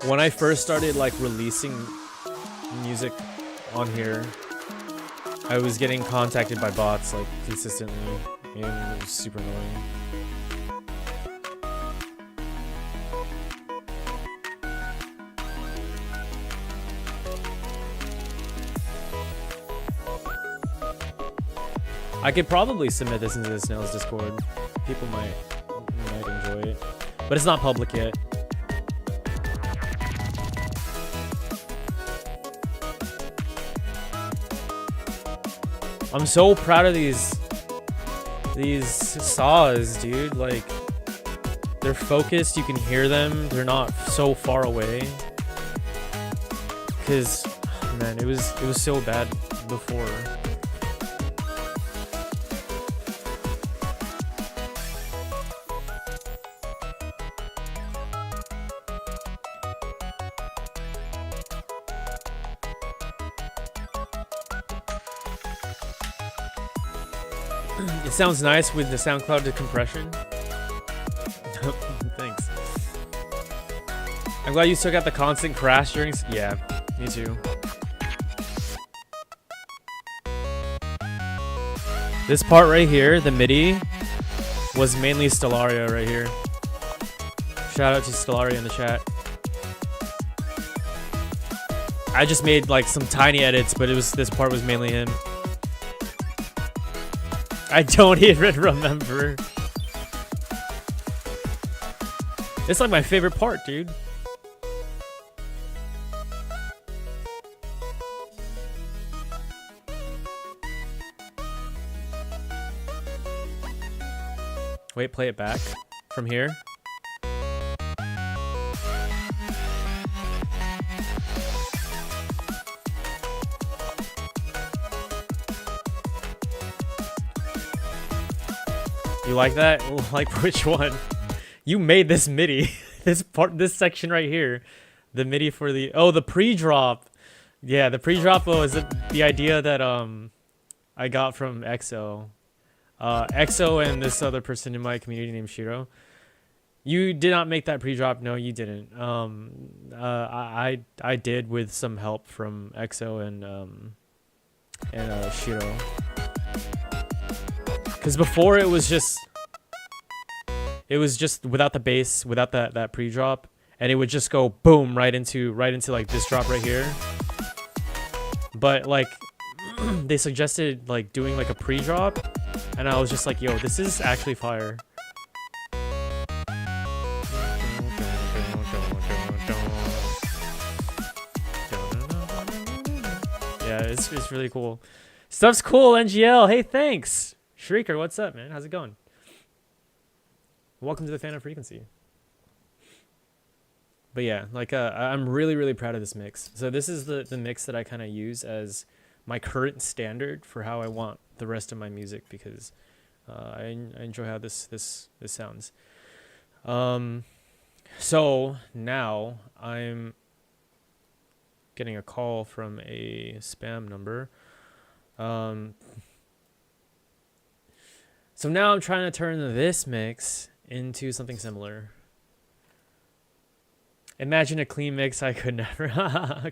When I first started like releasing music on here, I was getting contacted by bots like consistently, and it was super annoying. I could probably submit this into the Snail's Discord. People might enjoy it, but it's not public yet. I'm so proud of these saws, dude. Like, they're focused, you can hear them, they're not so far away. Cause man, it was so bad before. It sounds nice with the SoundCloud decompression. Thanks. I'm glad you took out the constant crash during. Yeah, me too. This part right here, the MIDI, was mainly Stellaria right here. Shout out to Stellaria in the chat. I just made like some tiny edits, but this part was mainly him. I don't even remember. It's like my favorite part, dude. Wait, play it back from here. You like that? Like which one? You made this MIDI. This section right here. The MIDI for the the pre-drop. Yeah, the pre-drop was the idea that I got from EXO. EXO and this other person in my community named Shiro. You did not make that pre-drop. No, you didn't. I did with some help from EXO and Shiro. Because before it was just without the bass, without that pre-drop, and it would just go boom right into like this drop right here. But like they suggested like doing like a pre-drop, and I was just like, yo, this is actually fire. Yeah, it's really cool. Stuff's cool, NGL. Hey, thanks. Shrieker, what's up, man? How's it going? Welcome to the Phantom Frequency. But yeah, like I'm really proud of this mix. So this is the mix that I kind of use as my current standard for how I want the rest of my music, because I enjoy how this sounds. So now I'm getting a call from a spam number. So now I'm trying to turn this mix into something similar. Imagine a clean mix. I could never.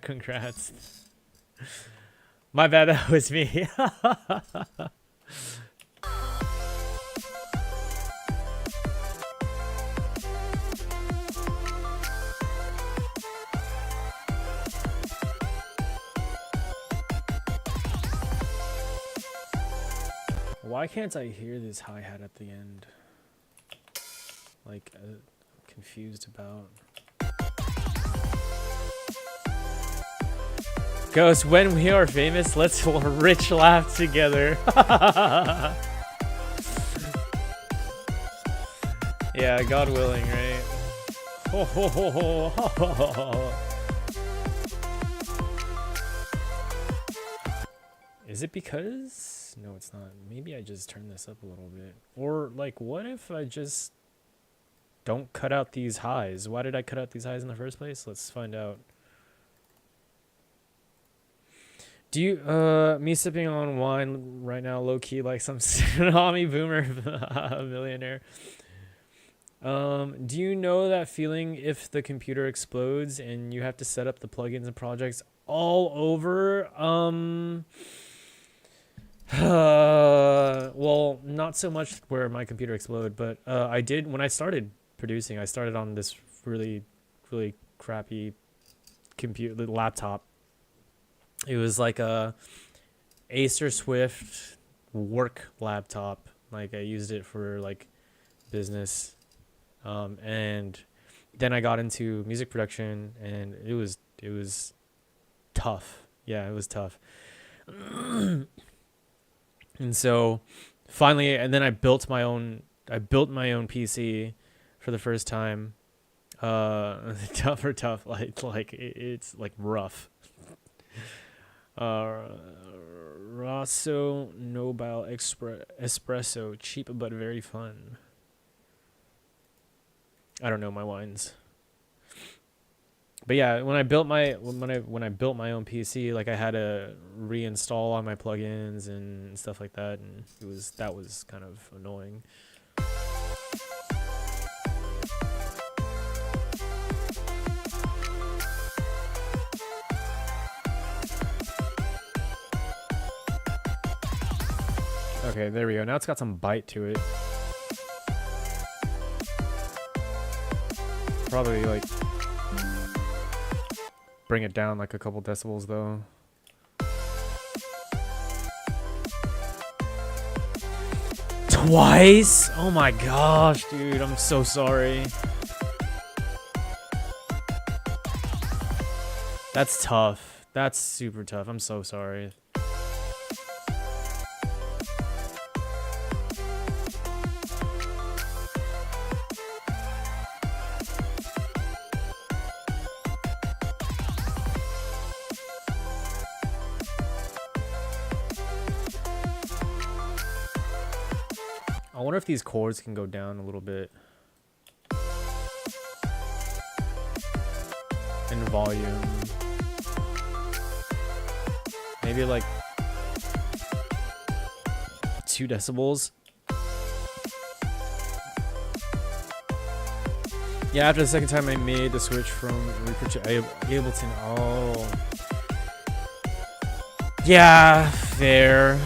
Congrats. My bad, that was me. Why can't I hear this hi-hat at the end? Like, confused about. Ghost, when we are famous, let's rich laugh together. Yeah, God willing, right? Ho, ho, ho, ho, ho, ho, ho. Is it because? No, it's not. Maybe I just turn this up a little bit. Or, like, what if I just don't cut out these highs? Why did I cut out these highs in the first place? Let's find out. Do you, me sipping on wine right now, low key, like some tsunami boomer millionaire. Do you know that feeling if the computer explodes and you have to set up the plugins and projects all over? Well, not so much where my computer exploded, but I did when I started producing. I started on this really crappy computer laptop. It was like a Acer Swift work laptop. Like I used it for like business, and then I got into music production, and it was tough. Yeah, it was tough. And so finally, and then I built my own PC for the first time. Tough, like it's like rough. Rosso Nobile Espresso, cheap but very fun. I don't know my wines. But yeah, when I built my when I built my own PC, like I had to reinstall all my plugins and stuff like that, and that was kind of annoying. Okay, there we go. Now it's got some bite to it. Probably like bring it down like a couple decibels though. Twice? Oh my gosh, dude. I'm so sorry. That's tough. That's super tough. I'm so sorry. I wonder if these chords can go down a little bit in volume. Maybe like 2 decibels. Yeah, after the second time I made the switch from Reaper to Ableton. Oh. Yeah, fair.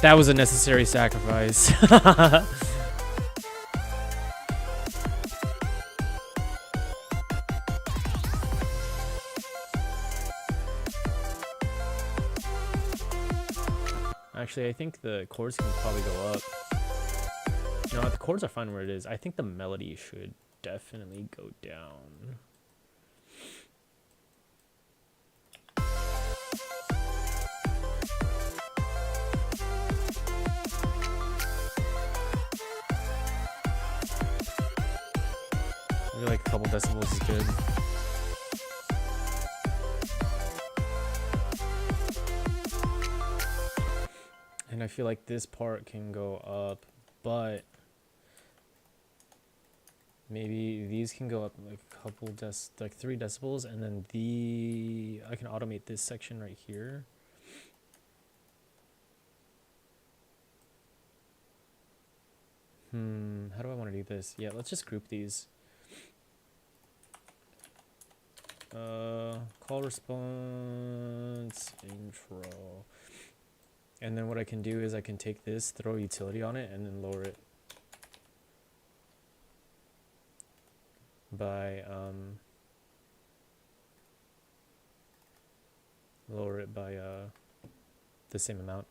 That was a necessary sacrifice. Actually, I think the chords can probably go up. No, the chords are fine where it is. I think the melody should definitely go down. Maybe like a couple decibels is good. And I feel like this part can go up, but maybe these can go up like a couple like 3 decibels, and then I can automate this section right here. How do I want to do this? Yeah, let's just group these. Call response intro. And then what I can do is I can take this, throw a utility on it, and then lower it by the same amount.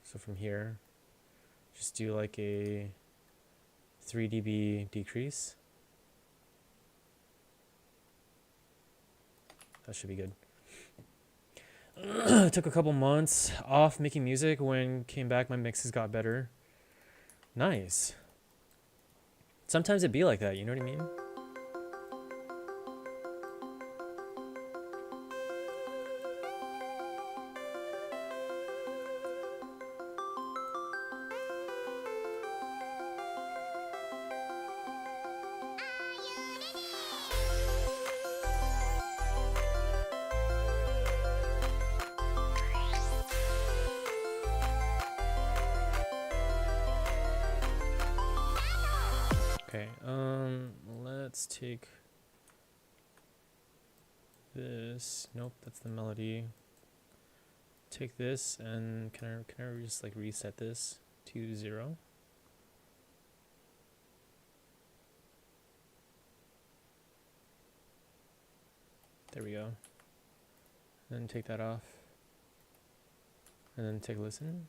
So from here, just do like a 3 dB decrease. That should be good. Took a couple months off making music. When came back, my mixes got better. Nice. Sometimes it be like that, you know what I mean? Okay, let's take this. Nope, that's the melody. Take this and can I just like reset this to 0? There we go. Then take that off. And then take a listen.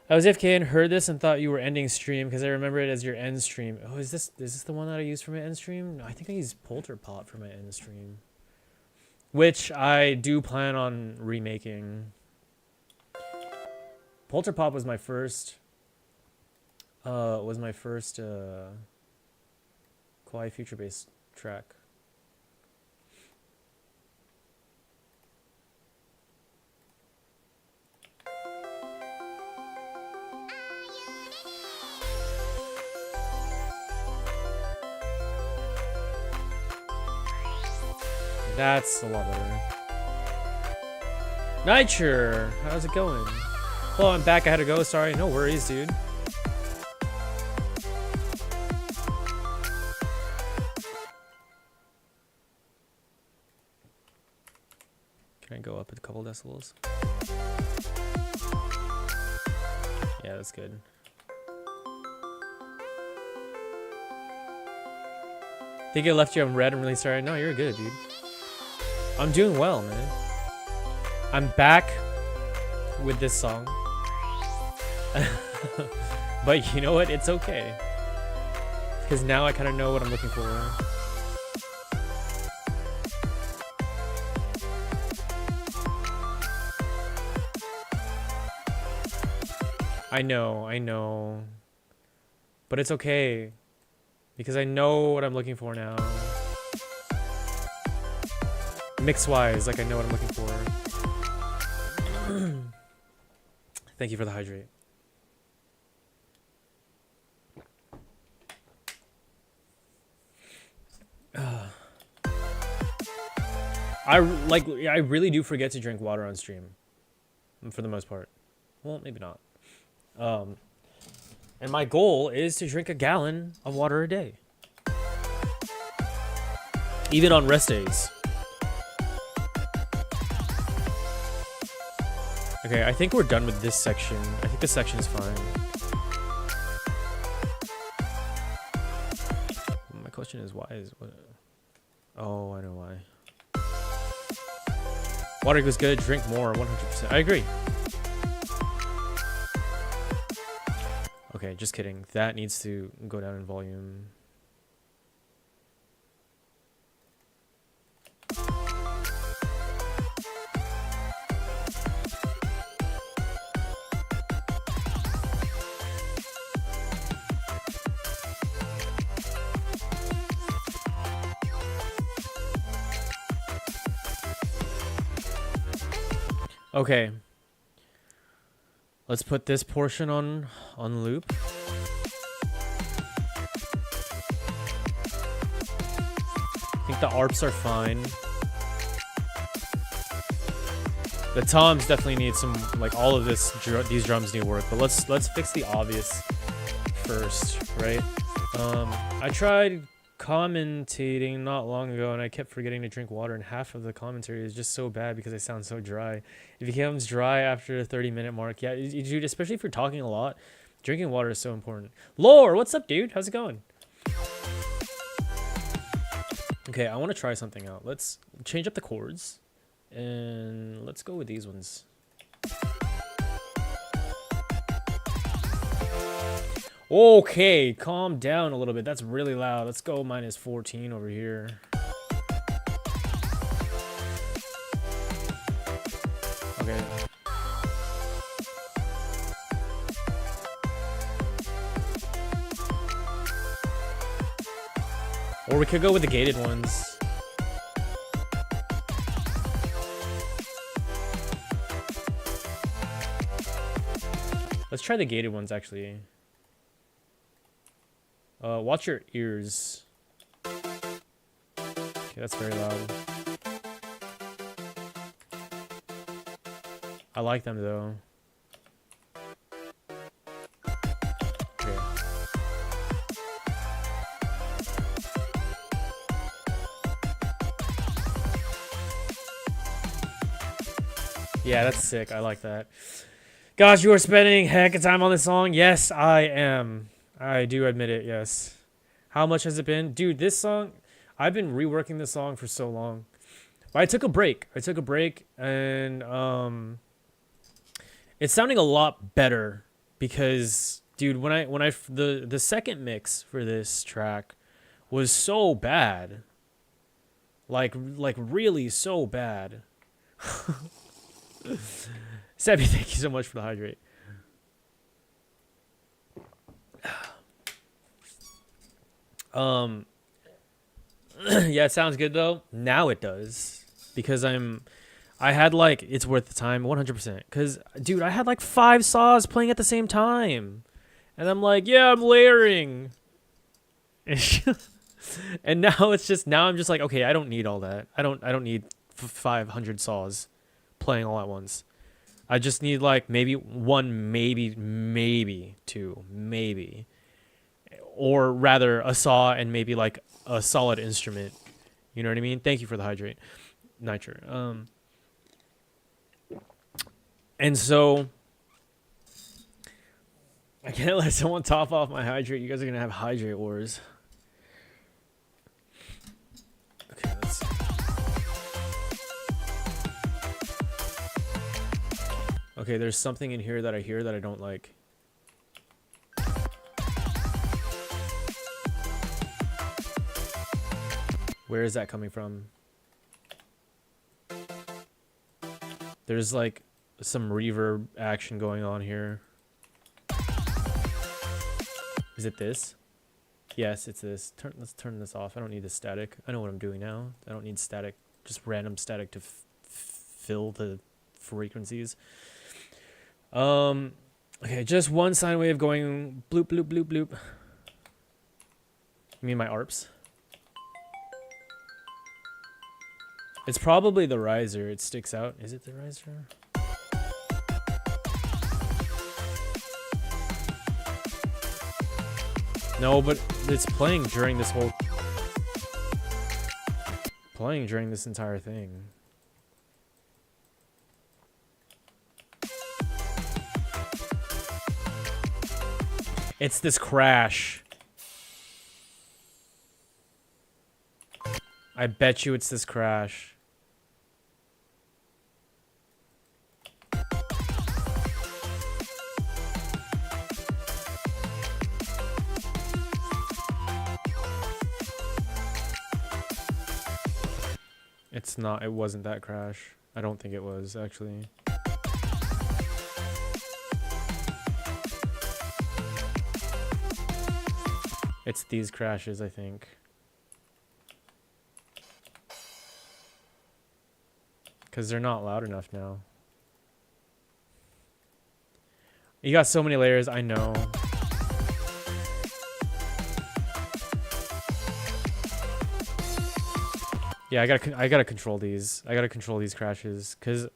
I was AFK and heard this and thought you were ending stream because I remember it as your end stream. Oh, is this the one that I used for my end stream? No, I think I used Polterpop for my end stream, which I do plan on remaking. Polterpop was my first Kawaii future-based track. That's a lot better. Nitcher, how's it going? Oh, I'm back. I had to go. Sorry. No worries, dude. Can I go up a couple decibels? Yeah, that's good. Think I left you on red. I'm really sorry. No, you're good, dude. I'm doing well, man. I'm back with this song. But you know what? It's okay. Because now I kind of know what I'm looking for. I know. But it's okay. Because I know what I'm looking for now. Mix-wise, like I know what I'm looking for. Thank you for the hydrate. I really do forget to drink water on stream. For the most part. Well, maybe not. And my goal is to drink a gallon of water a day. Even on rest days. Okay, I think we're done with this section. I think this section is fine. My question is why is what? Oh, I know why. Water goes good. Drink more. 100%. I agree. Okay, just kidding. That needs to go down in volume. Okay. Let's put this portion on loop. I think the ARPs are fine. The toms definitely need some, like all of this, these drums need work. But let's fix the obvious first, right? I tried commentating not long ago, and I kept forgetting to drink water, and half of the commentary is just so bad because I sound so dry. It becomes dry after the 30-minute mark. Yeah, dude, especially if you're talking a lot, drinking water is so important. Lore, what's up, dude? How's it going? Okay, I want to try something out. Let's change up the chords, and let's go with these ones. Okay, calm down a little bit. That's really loud. Let's go minus 14 over here. Okay. Or we could go with the gated ones. Let's try the gated ones, actually. Watch your ears. Okay, that's very loud. I like them, though. Okay. Yeah, that's sick. I like that. Gosh, you are spending heck of time on this song. Yes, I am. I do admit it, yes. How much has it been? Dude, this song, I've been reworking this song for so long. But I took a break. And it's sounding a lot better because, dude, the second mix for this track was so bad. Like really so bad. Sebby, thank you so much for the hydrate. Yeah, it sounds good though. Now it does because I had like it's worth the time 100%. Cause dude, I had like 5 saws playing at the same time, and I'm like, yeah, I'm layering. And now I'm just like, okay, I don't need all that. I don't need 500 saws playing all at once. I just need like maybe one, maybe two, maybe. Or rather a saw and maybe like a solid instrument. You know what I mean? Thank you for the hydrate. Nitro. And so I can't let someone top off my hydrate. You guys are gonna have hydrate wars. Okay, let's see. Okay, there's something in here that I hear that I don't like. Where is that coming from? There's like some reverb action going on here. Is it this? Yes, it's this. Let's turn this off. I don't need the static. I know what I'm doing now. I don't need static, just random static to fill the frequencies. Okay, just one sine wave going bloop, bloop, bloop, bloop. You mean my ARPs? It's probably the riser. It sticks out. Is it the riser? No, but it's playing during this whole... Playing during this entire thing. It's this crash. I bet you it's this crash. It's not, it wasn't that crash. I don't think it was, actually. It's these crashes, I think. Because they're not loud enough now. You got so many layers, I know. Yeah, I gotta control these. I gotta control these crashes, cause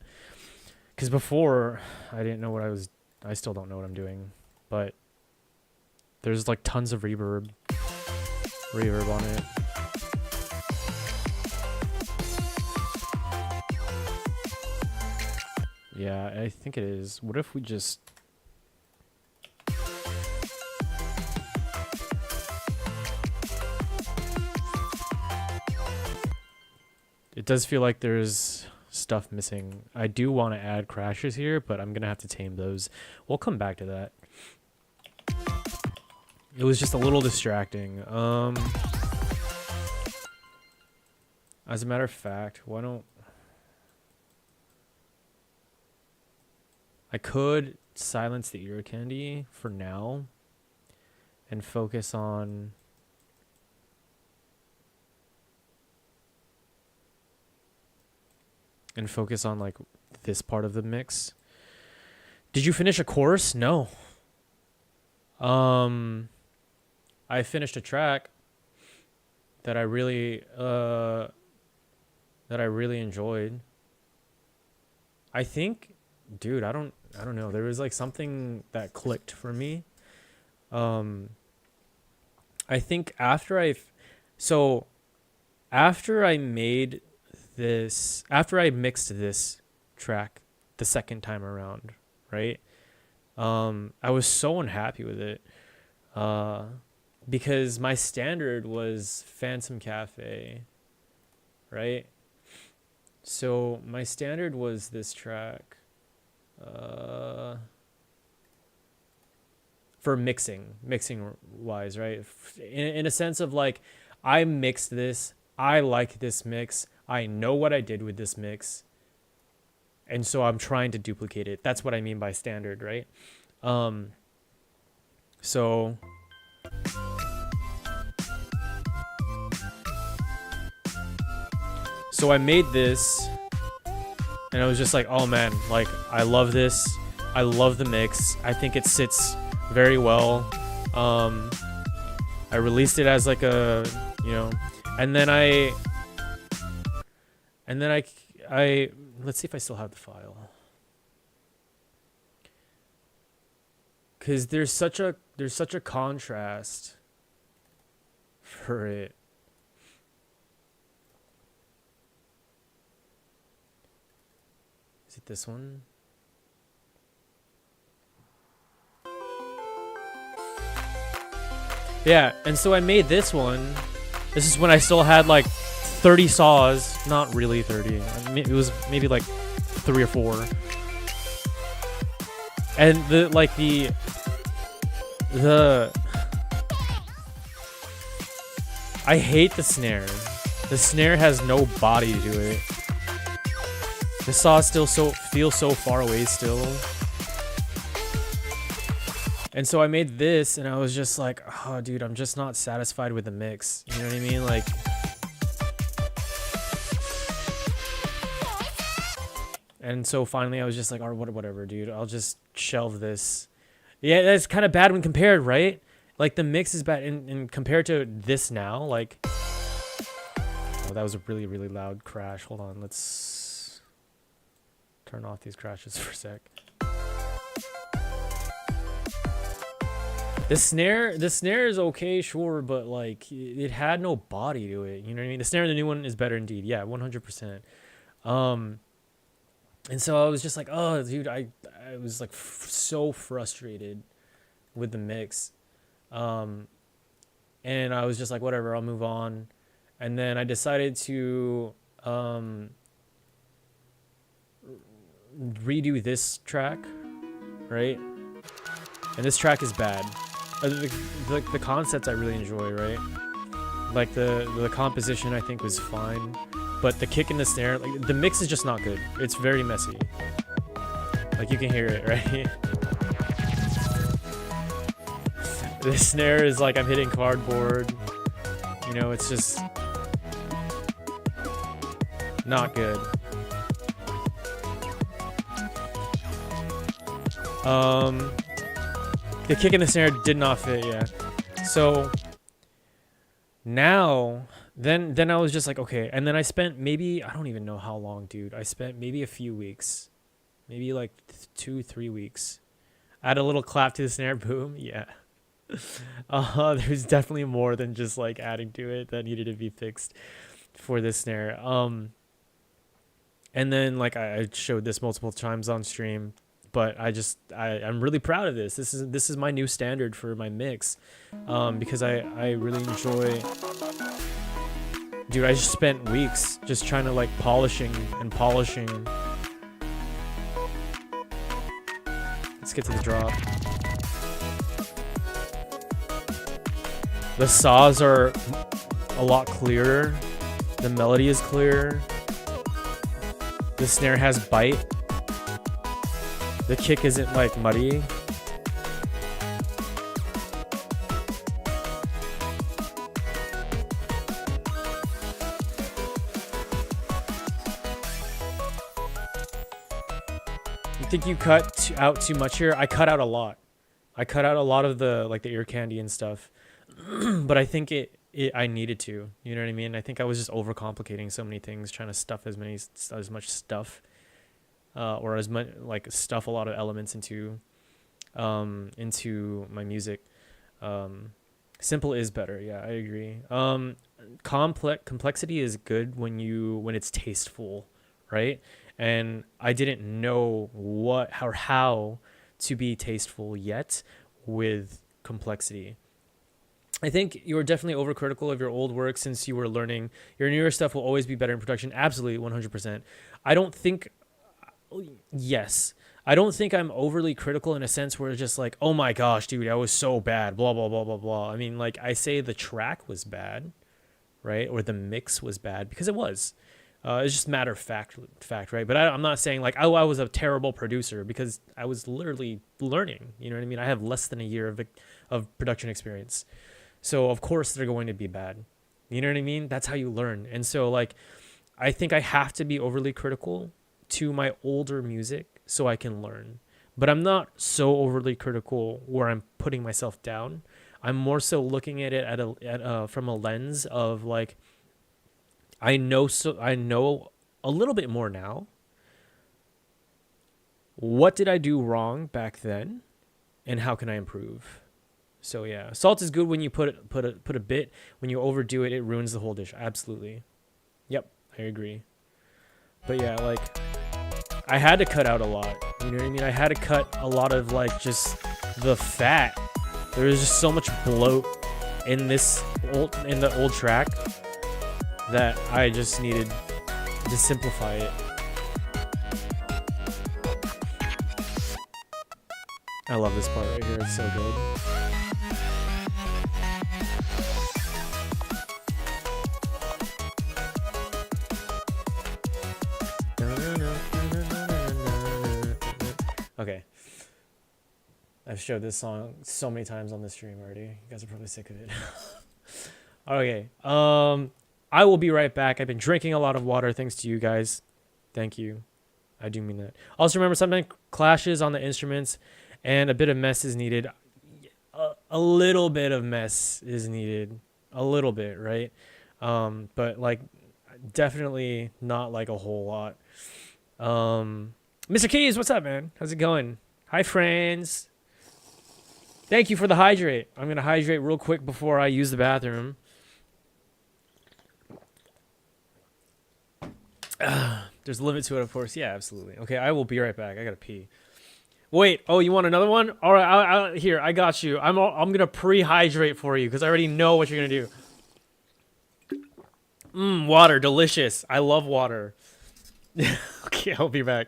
before I didn't know what I still don't know what I'm doing, but there's like tons of reverb reverb on it. Yeah, I think it is. What if we just... It does feel like there's stuff missing. I do want to add crashes here, but I'm going to have to tame those. We'll come back to that. It was just a little distracting. As a matter of fact, why don't... I could silence the ear candy for now and focus on... like this part of the mix. Did you finish a course? No. I finished a track that I really enjoyed. I think, dude, I don't know. There was like something that clicked for me. I think after I mixed this track the second time around, right? I was so unhappy with it. Because my standard was Phantom Cafe, right? So my standard was this track. For mixing wise, right? In a sense of like, I mixed this, I like this mix, I know what I did with this mix, and so I'm trying to duplicate it. That's what I mean by standard, right? So I made this, and I was just like, oh man, like, I love this. I love the mix. I think it sits very well. I released it as like a, you know, and then I let's see if I still have the file. Cause there's such a contrast for it. Is it this one? Yeah, and so I made this one. This is when I still had like 30 saws. Not really 30. It was maybe like 3 or 4. And the I hate the snare. The snare has no body to it. The saw still feels so far away still. And so I made this, and I was just like, oh, dude, I'm just not satisfied with the mix. You know what I mean? Like, and so finally I was just like, oh, whatever, dude. I'll just shelve this. Yeah, that's kind of bad when compared, right? Like, the mix is bad. And compared to this now, like... Oh, that was a really, really loud crash. Hold on, let's turn off these crashes for a sec. The snare is okay, sure, but like it had no body to it. You know what I mean? The snare in the new one is better indeed. Yeah, 100%. And so I was just like, oh, dude, I was like so frustrated with the mix. And I was just like, whatever, I'll move on. And then I decided to redo this track, right? And this track is bad. The concepts I really enjoy, right? Like the composition I think was fine, but the kick and the snare, like the mix is just not good. It's very messy. Like you can hear it, right? The snare is like I'm hitting cardboard. You know, it's just not good. The kick and the snare did not fit, yeah. So now, then I was just like, okay. And then I spent maybe, I don't even know how long, dude. I spent maybe a few weeks, maybe like 2-3 weeks. Add a little clap to the snare, boom, yeah. There's definitely more than just like adding to it that needed to be fixed for this snare. And then like I showed this multiple times on stream, but I'm really proud of this. This is my new standard for my mix, because I really enjoy. Dude, I just spent weeks just trying to like polishing and polishing. Let's get to the drop. The saws are a lot clearer. The melody is clear. The snare has bite. The kick isn't like muddy. You think you cut out too much here? I cut out a lot. I cut out a lot of the like the ear candy and stuff. But I think I needed to, you know what I mean? I think I was just overcomplicating so many things, trying to stuff as much stuff, or as much like stuff a lot of elements into my music. Simple is better, yeah, I agree. Complexity is good when it's tasteful, right? And I didn't know how to be tasteful yet with complexity. I think you were definitely overcritical of your old work since you were learning. Your newer stuff will always be better in production. Absolutely, 100%. I don't think I'm overly critical in a sense where it's just like, oh my gosh, dude, that was so bad, blah, blah, blah, blah, blah. I mean, like, I say the track was bad, right? Or the mix was bad, because it was. It's just matter of fact, right? But I'm not saying like, oh, I was a terrible producer, because I was literally learning. You know what I mean? I have less than a year of production experience. So of course they're going to be bad. You know what I mean? That's how you learn. And so like, I think I have to be overly critical to my older music so I can learn. But I'm not so overly critical where I'm putting myself down. I'm more so looking at it from a lens of like, I know a little bit more now. What did I do wrong back then, and how can I improve? So yeah, salt is good when you put a bit. When you overdo it, it ruins the whole dish. Absolutely. Yep, I agree. But yeah, like I had to cut out a lot. You know what I mean? I had to cut a lot of like just the fat. There was just so much bloat in the old track that I just needed to simplify it. I love this part right here. It's so good. Okay. I've showed this song so many times on the stream already. You guys are probably sick of it. Okay. I will be right back. I've been drinking a lot of water thanks to you guys. Thank you. I do mean that. Also remember, sometimes clashes on the instruments and a bit of mess is needed. A little bit of mess is needed. A little bit, right? But like definitely not like a whole lot. Mr. Keys, what's up, man? How's it going? Hi, friends. Thank you for the hydrate. I'm going to hydrate real quick before I use the bathroom. There's a limit to it, of course. Yeah, absolutely. Okay, I will be right back. I gotta pee. Wait. Oh, you want another one? All right. Here, I got you. I'm gonna pre-hydrate for you because I already know what you're gonna do. Water, delicious. I love water. Okay, I'll be back.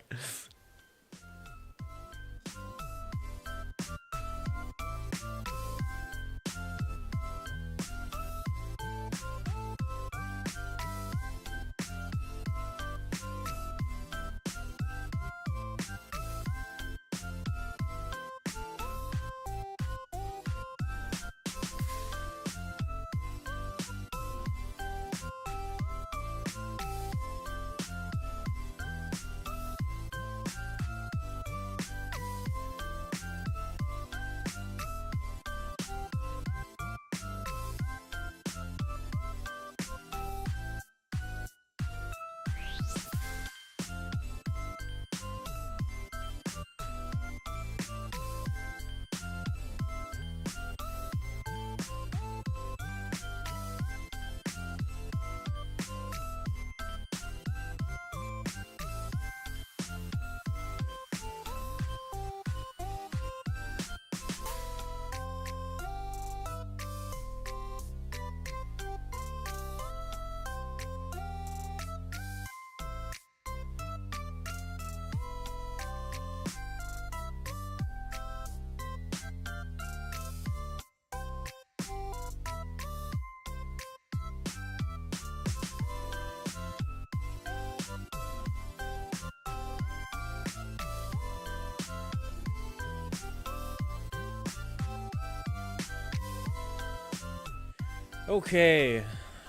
Okay,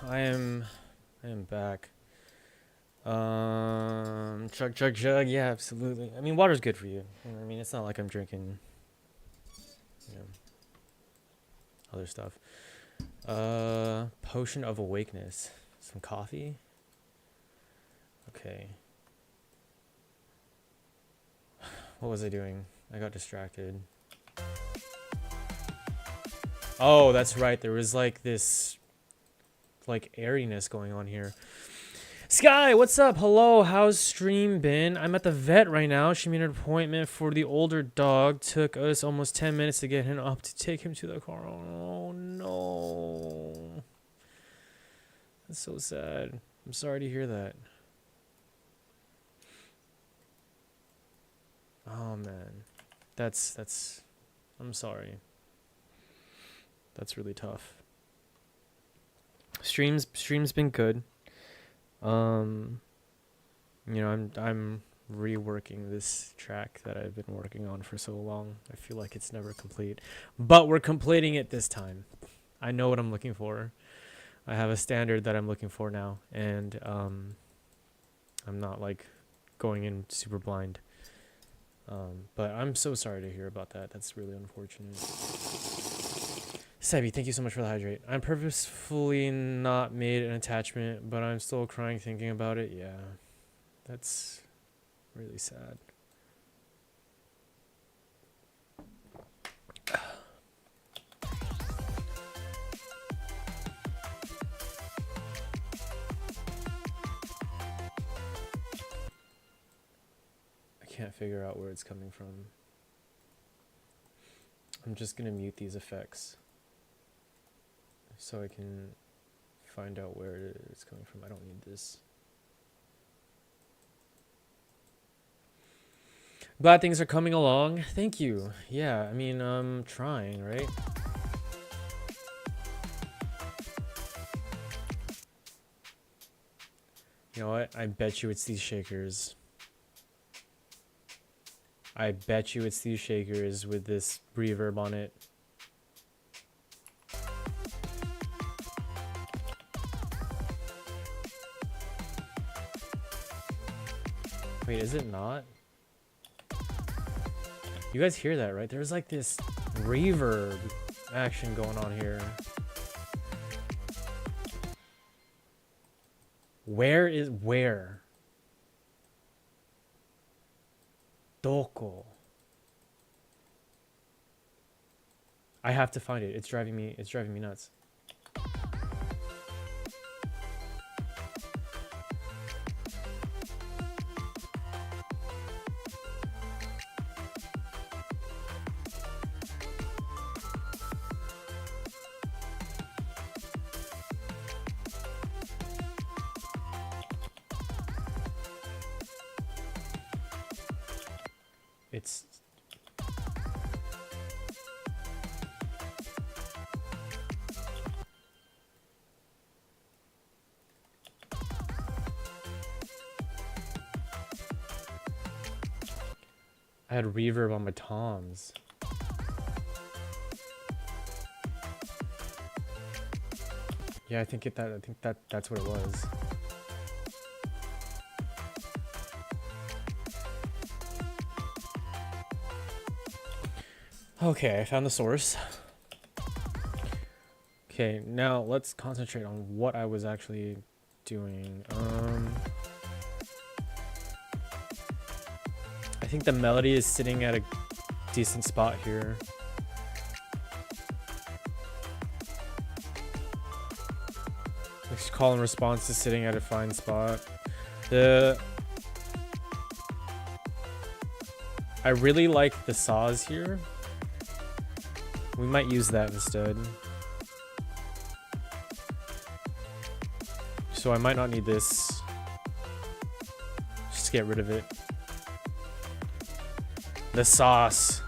I am back. Chug. Yeah, absolutely. I mean, water's good for you. You know, I mean, it's not like I'm drinking, you know, other stuff. Potion of awakeness. Some coffee. Okay. What was I doing? I got distracted. Oh, that's right. There was like this, like, airiness going on here. Sky, what's up? Hello, how's stream been? I'm at the vet right now. She made an appointment for the older dog. Took us almost 10 minutes to get him up to take him to the car. Oh, no. That's so sad. I'm sorry to hear that. Oh, man. That's, I'm sorry. That's really tough. Stream's been good. You know, I'm reworking this track that I've been working on for so long. I feel like it's never complete, but we're completing it this time. I know what I'm looking for. I have a standard that I'm looking for now, and I'm not like going in super blind. But I'm so sorry to hear about that. That's really unfortunate. Sebi, thank you so much for the hydrate. I'm purposefully not made an attachment, but I'm still crying thinking about it. Yeah, that's really sad. I can't figure out where it's coming from. I'm just gonna mute these effects so I can find out where it's coming from. I don't need this. Glad things are coming along. Thank you. Yeah, I mean, I'm trying, right? You know what? I bet you it's these shakers. I bet you it's these shakers with this reverb on it. Wait, is it not? You guys hear that, right? There's like this reverb action going on here. Where? Doko. I have to find it. It's driving me nuts. It's I had reverb on my toms. Yeah, I think that's what it was. Okay, I found the source. Okay, now let's concentrate on what I was actually doing. I think the melody is sitting at a decent spot here. This call and response is sitting at a fine spot. I really like the saws here. We might use that instead. So I might not need this. Just get rid of it. The sauce.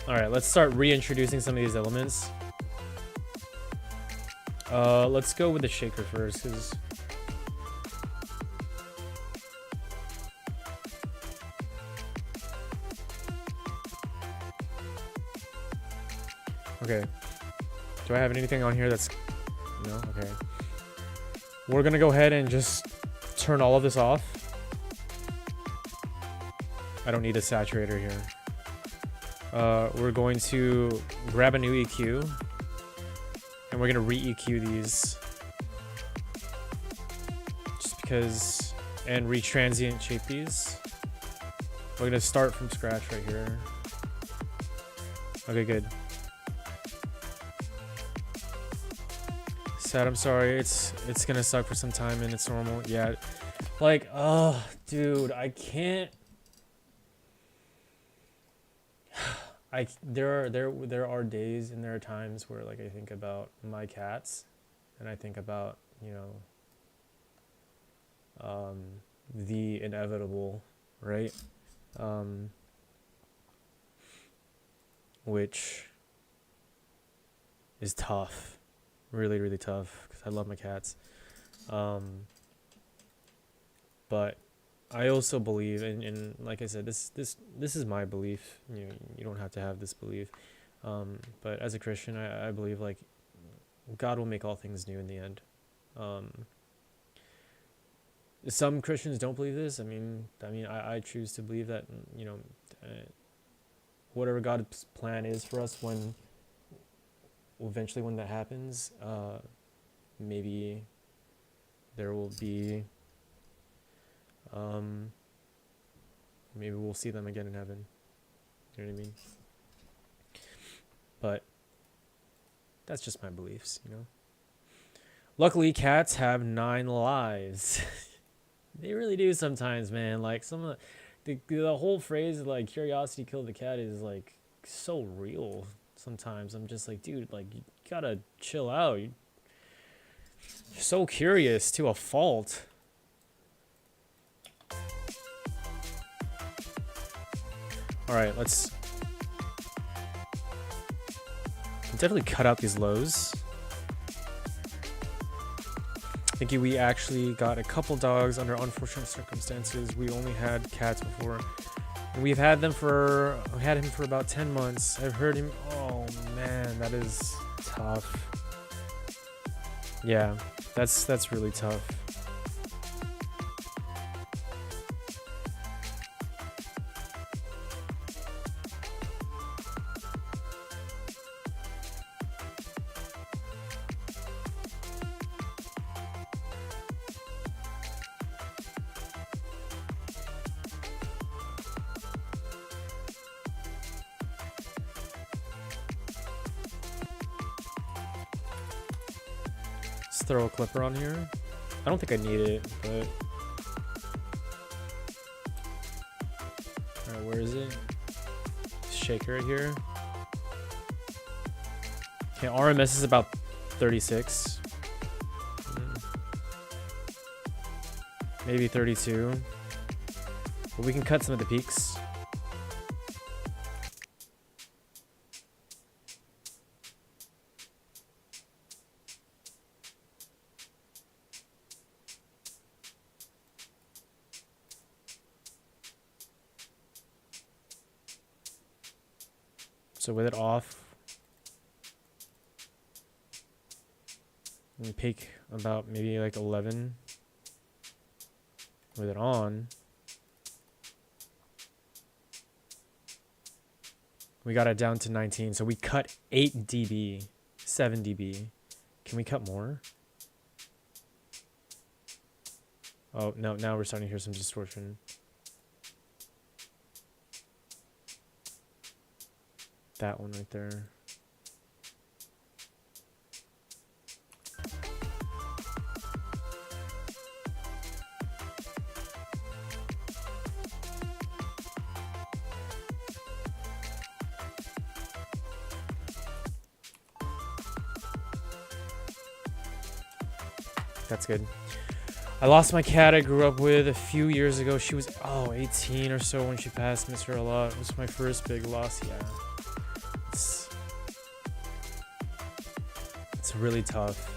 Alright, let's start reintroducing some of these elements. Let's go with the shaker first, because Okay. Do I have anything on here that's... No? Okay. We're gonna go ahead and just turn all of this off. I don't need a saturator here. We're going to grab a new EQ. And we're gonna re-EQ these. Just because... And retransient shape these. We're gonna start from scratch right here. Okay, good. Sad, I'm sorry. It's gonna suck for some time and it's normal. Yeah. Like, oh, dude, I can't. There are days and there are times where like I think about my cats and I think about, you know, the inevitable, right? Which is tough, really, really tough because I love my cats. But I also believe, and like I said, this is my belief. You know, you don't have to have this belief. But as a Christian, I believe like God will make all things new in the end. Some Christians don't believe this. I mean, I choose to believe that, you know, whatever God's plan is for us when that happens, maybe there will be, maybe we'll see them again in heaven. You know what I mean? But that's just my beliefs, you know? Luckily, cats have 9 lives. They really do sometimes, man. Like, some of the whole phrase, like, curiosity killed the cat is, like, so real sometimes. I'm just like, dude, like, you gotta chill out. You're so curious to a fault. Alright, let's definitely cut out these lows. I think we actually got a couple dogs under unfortunate circumstances. We only had cats before. And we had him for about 10 months. I've heard him. Oh man, that is tough. Yeah, that's really tough. Let's throw a clipper on here. I don't think I need it, but... Alright, where is it? Shaker right here. Okay, RMS is about 36. Maybe 32. But we can cut some of the peaks. So with it off, and peak about maybe like 11. With it on, we got it down to 19. So we cut 8 dB, 7 dB. Can we cut more? Oh, no, now we're starting to hear some distortion. That one right there. That's good. I lost my cat I grew up with a few years ago. She was, 18 or so when she passed. Miss her a lot. It was my first big loss, yeah. It's really tough.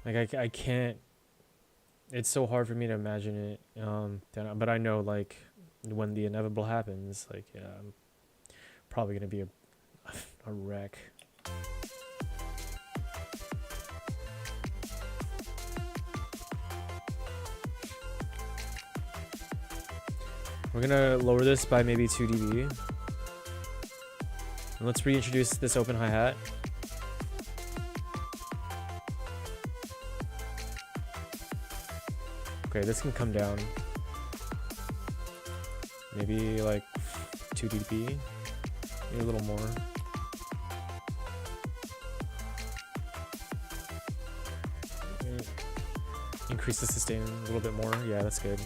Like, I can't... It's so hard for me to imagine it. But I know, like, when the inevitable happens, like, yeah, I'm probably going to be a wreck. We're gonna lower this by maybe 2 dB. And let's reintroduce this open hi-hat. Okay, this can come down. Maybe like 2 dB, maybe a little more. Increase the sustain a little bit more. Yeah, that's good.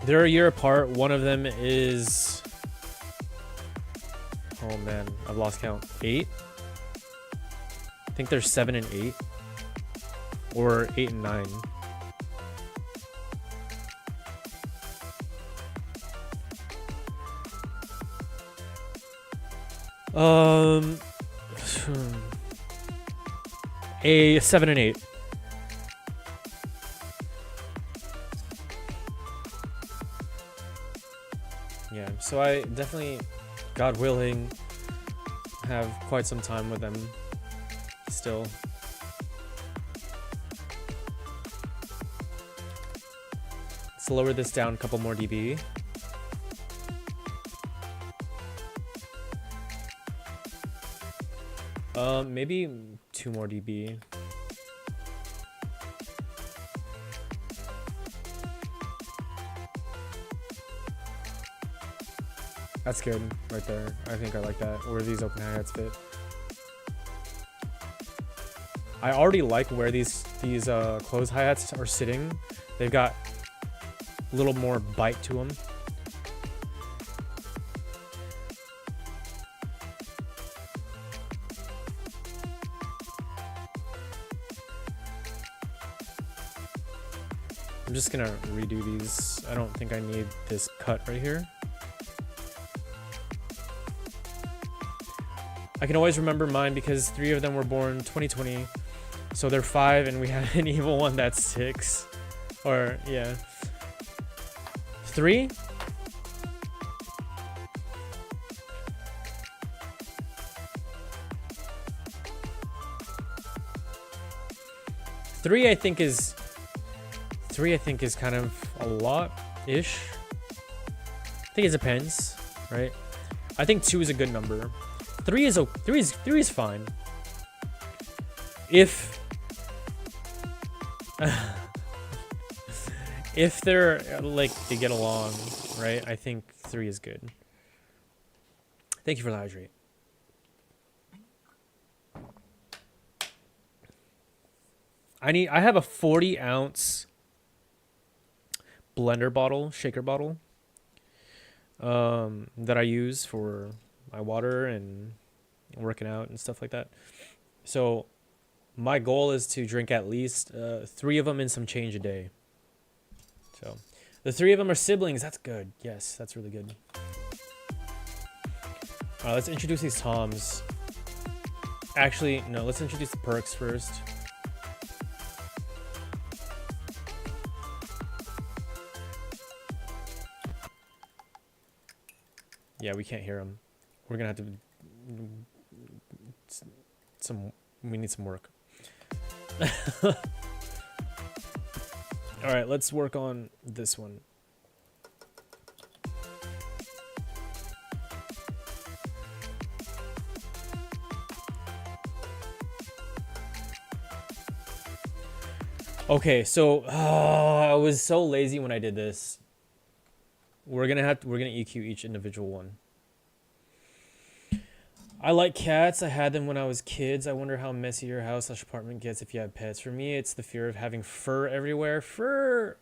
They're a year apart. One of them is, oh man, I've lost count. 8. I think there's 7 and 8, or 8 and 9. A 7 and 8. Yeah, so I definitely, God willing, have quite some time with them still. Let's lower this down a couple more dB. Maybe 2 more dB. That's good right there. I think I like that. Where these open hi-hats fit. I already like where these closed hi-hats are sitting. They've got a little more bite to them. I'm just gonna redo these. I don't think I need this cut right here. I can always remember mine because 3 of them were born 2020. So they're 5 and we have an evil one that's 6. Or, yeah. 3? Three, I think is kind of a lot-ish. I think it depends, right? I think 2 is a good number. 3 is fine. If they're like they get along, right? I think 3 is good. Thank you for the hydrate. I have a 40-ounce blender bottle, shaker bottle, that I use for my water and working out and stuff like that. So my goal is to drink at least 3 of them and some change a day. So the 3 of them are siblings. That's good. Yes, that's really good. All right, let's introduce these toms. Actually, no, let's introduce the perks first. Yeah, we can't hear them. We're gonna have to we need some work. All right, let's work on this one. Okay, so I was so lazy when I did this. We're gonna EQ each individual one. I like cats. I had them when I was kids. I wonder how messy your house/apartment gets if you have pets. For me, it's the fear of having fur everywhere. Fur.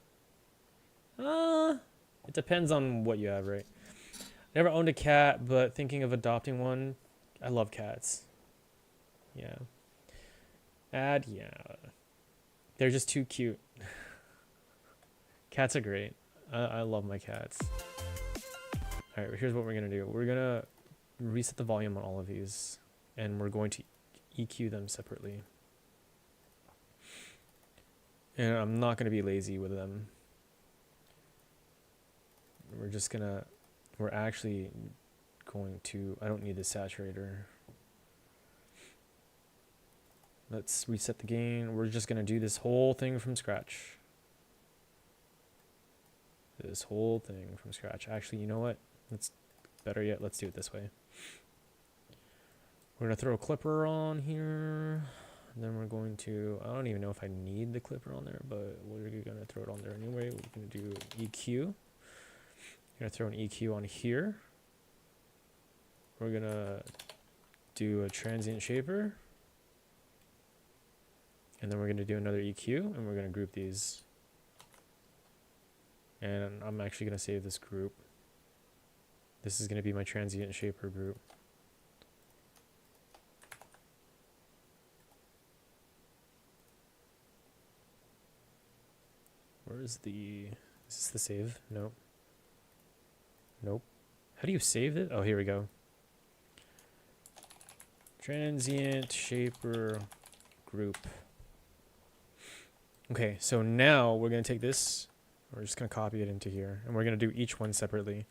It depends on what you have, right? Never owned a cat, but thinking of adopting one. I love cats. Yeah. Yeah. They're just too cute. Cats are great. I love my cats. All right, here's what we're gonna do. We're gonna reset the volume on all of these, and we're going to EQ them separately. And I'm not gonna be lazy with them. We're we're actually going to, I don't need the saturator. Let's reset the gain. We're just going to do this whole thing from scratch. This whole thing from scratch. Actually, you know what? Let's, better yet, let's do it this way. We're going to throw a clipper on here. And then we're going to, I don't even know if I need the clipper on there, but we're going to throw it on there anyway. We're going to do EQ. We're going to throw an EQ on here. We're going to do a transient shaper. And then we're going to do another EQ, and we're going to group these. And I'm actually going to save this group. This is going to be my transient shaper group. Where is the... Is this the save? Nope. Nope. How do you save it? Oh, here we go. Transient shaper group. Okay, so now we're going to take this. We're just going to copy it into here. And we're going to do each one separately.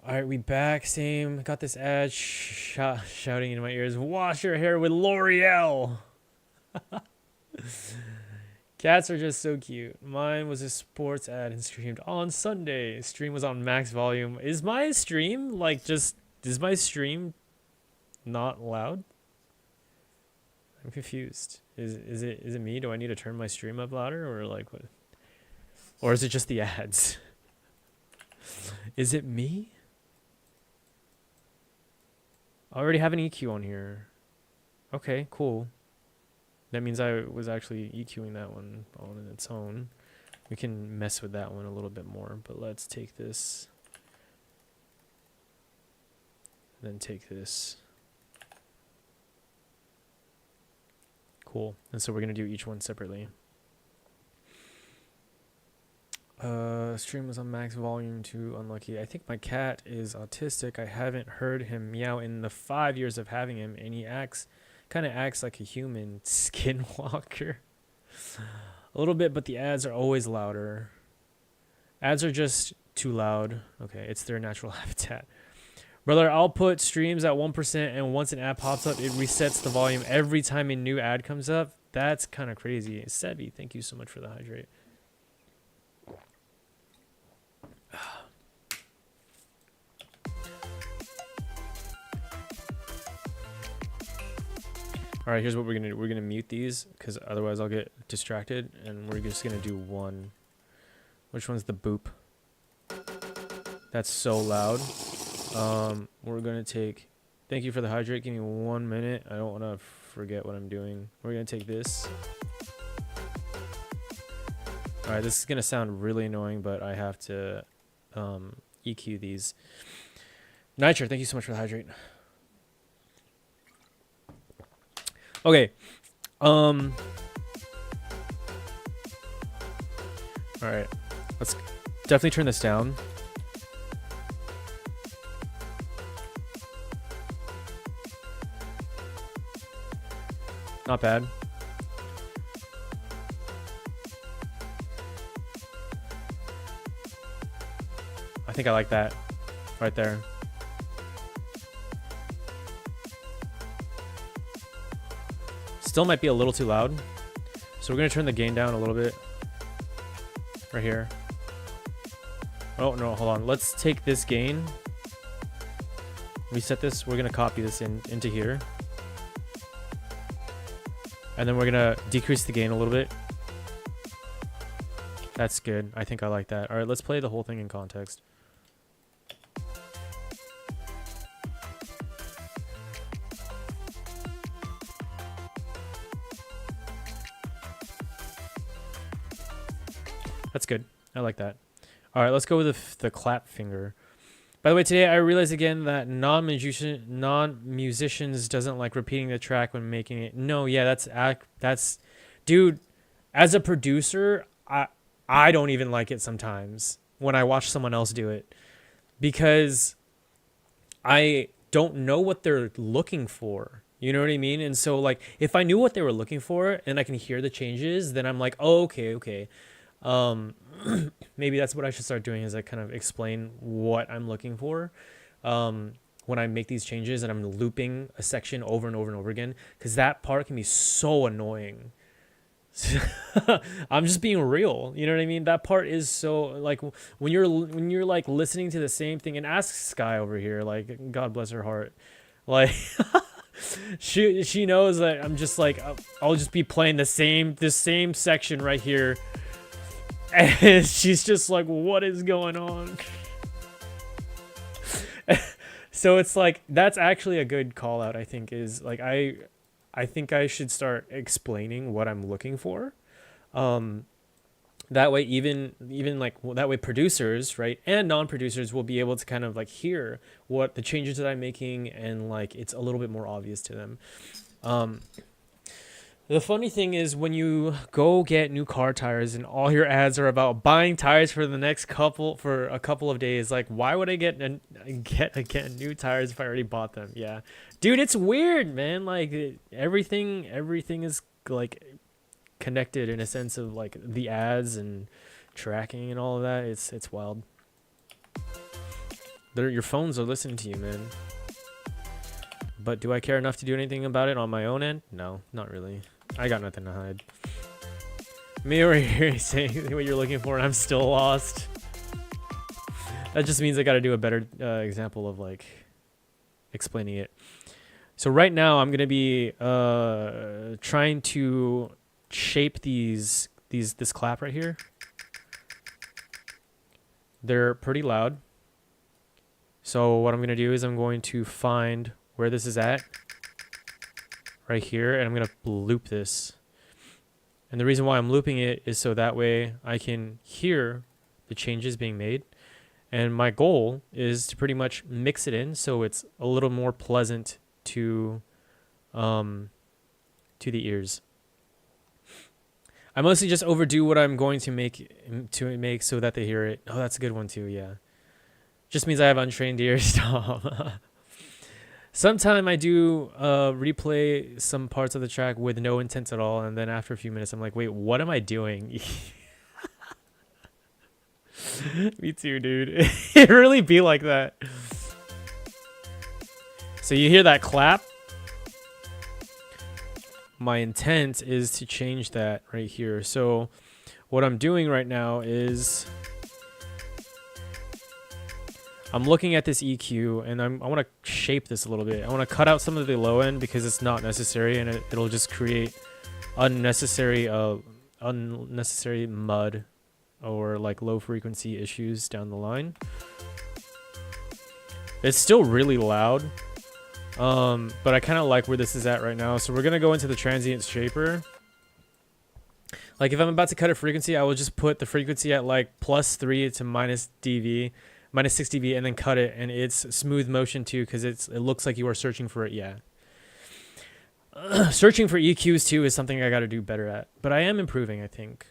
Alright, we back. Same. Got this ad shouting in my ears. Wash your hair with L'Oreal. Cats are just so cute. Mine was a sports ad and streamed on Sunday. Stream was on max volume. Is my stream like just... Is my stream not loud? I'm confused. Is it me? Do I need to turn my stream up louder or like what? Or is it just the ads? Is it me? I already have an EQ on here. Okay, cool. That means I was actually EQing that one on its own. We can mess with that one a little bit more, but let's take this. Then take this. Cool. And so we're going to do each one separately. Stream was on max volume, too unlucky. I think my cat is autistic. I haven't heard him meow in the 5 years of having him, and he kind of acts like a human skinwalker. A little bit, but the ads are always louder. Ads are just too loud. Okay, it's their natural habitat. Brother, I'll put streams at 1%, and once an ad pops up, it resets the volume every time a new ad comes up. That's kind of crazy. Sebi, thank you so much for the hydrate. All right, here's what we're gonna do. We're gonna mute these because otherwise I'll get distracted, and we're just gonna do one. Which one's the boop? That's so loud. We're gonna take. Thank you for the hydrate. Give me 1 minute. I don't want to forget what I'm doing. We're gonna take this. All right, this is gonna sound really annoying, but I have to EQ these. Nitro, thank you so much for the hydrate. Okay. All right. Let's definitely turn this down. Not bad. I think I like that right there. Still might be a little too loud. So we're going to turn the gain down a little bit. Right here. Oh, no, hold on. Let's take this gain. Reset this. We're going to copy this into here. And then we're going to decrease the gain a little bit. That's good. I think I like that. All right, let's play the whole thing in context. That's good. I like that. All right, let's go with the clap finger. By the way, today I realized again that non-musicians doesn't like repeating the track when making it. No, yeah, that's dude, as a producer, I don't even like it sometimes when I watch someone else do it because I don't know what they're looking for. You know what I mean? And so like if I knew what they were looking for and I can hear the changes, then I'm like, "Oh, okay. Maybe that's what I should start doing, is I kind of explain what I'm looking for when I make these changes and I'm looping a section over and over and over again, because that part can be so annoying. I'm just being real, you know what I mean? That part is so, like, when you're like listening to the same thing, and ask Sky over here, like, God bless her heart, like she knows that I'm just like, I'll just be playing the same section right here, and she's just like, what is going on? So it's like, that's actually a good call out, I think, is like, I think I should start explaining what I'm looking for. That way, even like, well, that way producers, right, and non-producers will be able to kind of like hear what the changes that I'm making, and like, it's a little bit more obvious to them. The funny thing is, when you go get new car tires and all your ads are about buying tires for a couple of days, like, why would I get new tires if I already bought them? Yeah, dude, it's weird, man. Like, everything is like connected in a sense of like the ads and tracking and all of that. It's wild. Your phones are listening to you, man. But do I care enough to do anything about it on my own end? No, not really. I got nothing to hide. Me over here saying what you're looking for, and I'm still lost. That just means I got to do a better example of like explaining it. So right now I'm gonna be trying to shape this clap right here. They're pretty loud. So what I'm gonna do is I'm going to find where this is at right here, and I'm gonna loop this. And the reason why I'm looping it is so that way I can hear the changes being made. And my goal is to pretty much mix it in so it's a little more pleasant to the ears. I mostly just overdo what I'm going to make so that they hear it. Oh, that's a good one too, yeah. Just means I have untrained ears, Tom. Sometime I do replay some parts of the track with no intent at all, and then after a few minutes I'm like, wait, what am I doing? Me too, dude. It really be like that. So you hear that clap? My intent is to change that right here. So what I'm doing right now is I'm looking at this EQ, and I want to shape this a little bit. I want to cut out some of the low end because it's not necessary, and it'll just create unnecessary mud or like low frequency issues down the line. It's still really loud, but I kind of like where this is at right now. So we're gonna go into the transient shaper. Like, if I'm about to cut a frequency, I will just put the frequency at like +3 to -6 dB, and then cut it, and it's smooth motion too, because it looks like you are searching for it. Yeah. Searching for EQs too is something I got to do better at, but I am improving, I think.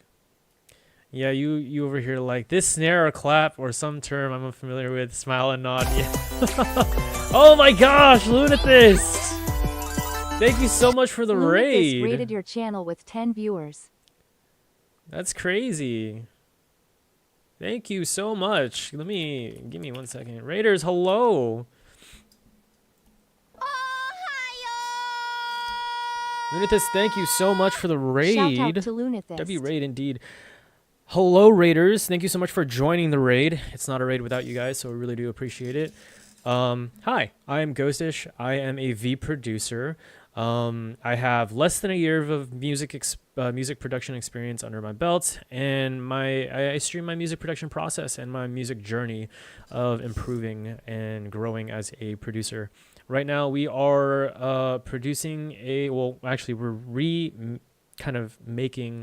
Yeah, you over here like this snare or clap or some term I'm unfamiliar with. Smile and nod. Yeah. Oh my gosh, Lunathis! Thank you so much for the raid. Rated your channel with 10 viewers. That's crazy. Thank you so much. Give me 1 second. Raiders, hello. Lunathis, thank you so much for the raid. Shout out to Lunathis. W raid indeed. Hello, Raiders. Thank you so much for joining the raid. It's not a raid without you guys, so we really do appreciate it. Hi, I am Ghostish. I am a V producer. I have less than a year of music production experience under my belt, and I stream my music production process and my music journey of improving and growing as a producer. Right now, we are producing we're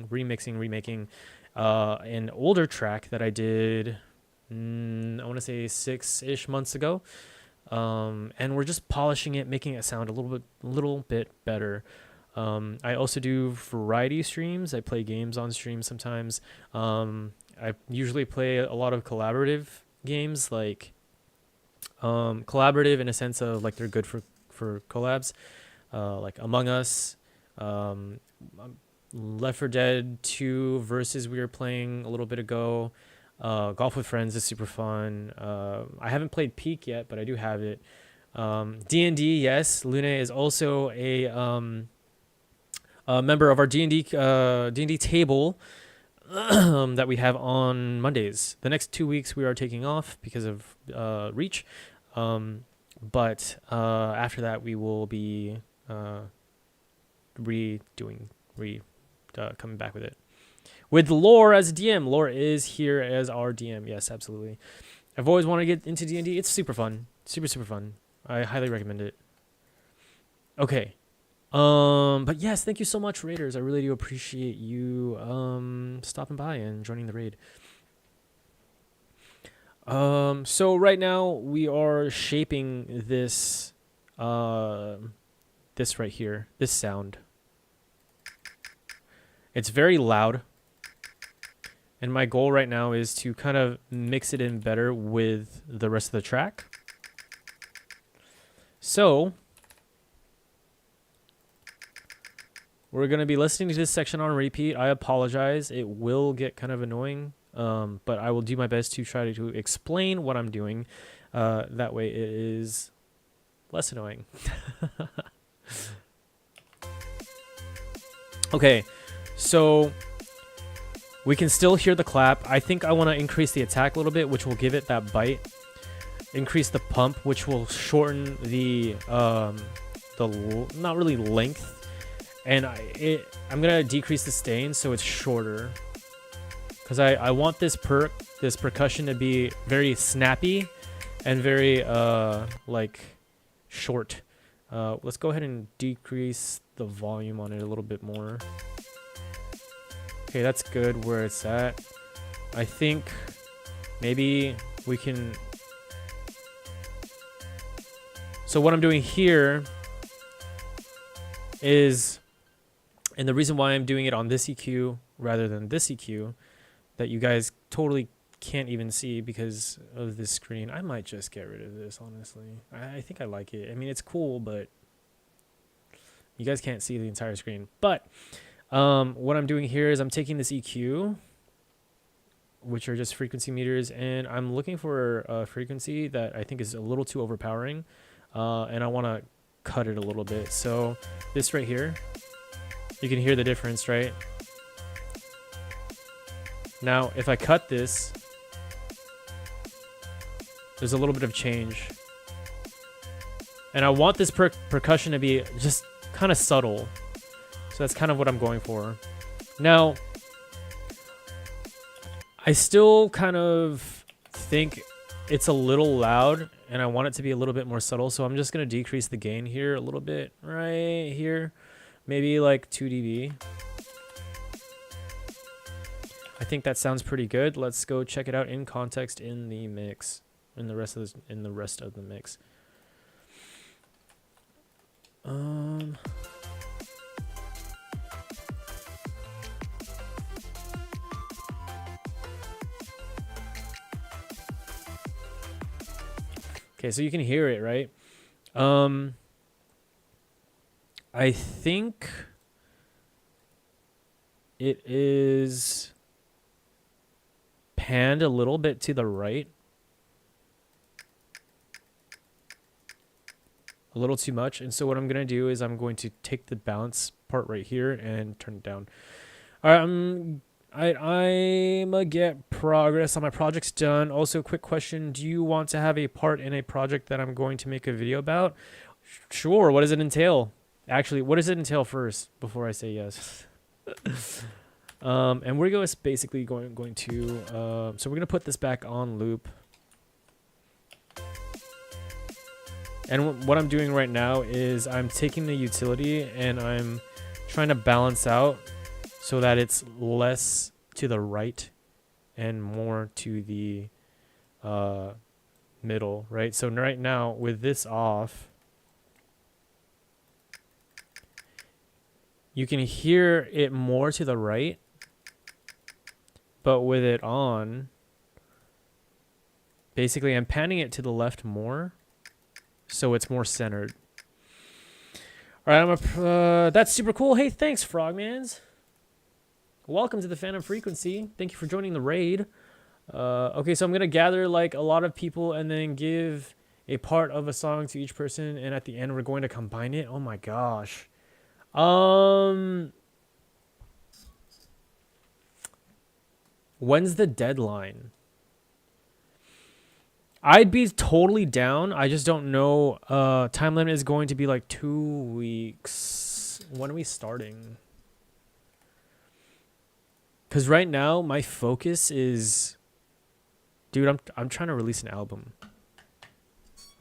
remaking an older track that I did, I want to say 6-ish months ago. And we're just polishing it, making it sound a little bit better. I also do variety streams. I play games on stream sometimes. I usually play a lot of collaborative games, like collaborative in a sense of like they're good for collabs, like Among Us. Left 4 Dead 2 versus we were playing a little bit ago. Golf with Friends is super fun. I haven't played Peak yet, but I do have it. D&D, yes. Luna is also a member of our D&D table that we have on Mondays. The next 2 weeks we are taking off because of Reach. But after that we will be coming back with it. With Lore as a DM. Lore is here as our DM. Yes, absolutely. I've always wanted to get into D&D. It's super fun. Super, super fun. I highly recommend it. Okay. But yes, thank you so much, Raiders. I really do appreciate you stopping by and joining the raid. So right now we are shaping this this right here, this sound. It's very loud. And my goal right now is to kind of mix it in better with the rest of the track. So we're going to be listening to this section on repeat. I apologize. It will get kind of annoying, but I will do my best to try to explain what I'm doing. That way it is less annoying. Okay, so we can still hear the clap. I think I want to increase the attack a little bit, which will give it that bite. Increase the pump, which will shorten the not really length. And I'm gonna decrease the stain so it's shorter, because I want this percussion to be very snappy and very like short. Let's go ahead and decrease the volume on it a little bit more. Okay, that's good where it's at. I think maybe we can. So what I'm doing here is, and the reason why I'm doing it on this EQ rather than this EQ, that you guys totally can't even see because of this screen. I might just get rid of this, honestly. I think I like it. I mean, it's cool, but you guys can't see the entire screen. But what I'm doing here is I'm taking this EQ, which are just frequency meters, and I'm looking for a frequency that I think is a little too overpowering, and I want to cut it a little bit. So this right here, you can hear the difference, right? Now, if I cut this, there's a little bit of change. And I want this percussion to be just kind of subtle. So that's kind of what I'm going for. Now, I still kind of think it's a little loud, and I want it to be a little bit more subtle. So I'm just going to decrease the gain here a little bit right here. Maybe like 2 dB. I think that sounds pretty good. Let's go check it out in context in the mix, in the rest of the mix. Okay, so you can hear it, right? I think it is panned a little bit to the right. A little too much. And so what I'm going to do is I'm going to take the balance part right here and turn it down. All right, I'm going to get progress on my projects done. Also, quick question. Do you want to have a part in a project that I'm going to make a video about? Sure. What does it entail? Actually, what does it entail first before I say yes? And we're basically going to, so we're going to put this back on loop. And what I'm doing right now is I'm taking the utility and I'm trying to balance out so that it's less to the right and more to the middle, right? So right now with this off, you can hear it more to the right, but with it on, basically I'm panning it to the left more, so it's more centered. All right, that's super cool. Hey, thanks, Frogmans. Welcome to the Phantom Frequency. Thank you for joining the raid. Okay, so I'm gonna gather like a lot of people and then give a part of a song to each person, and at the end we're going to combine it. Oh my gosh. When's the deadline? I'd be totally down. I just don't know. Time limit is going to be like 2 weeks. When are we starting? Because right now my focus is, dude, I'm trying to release an album.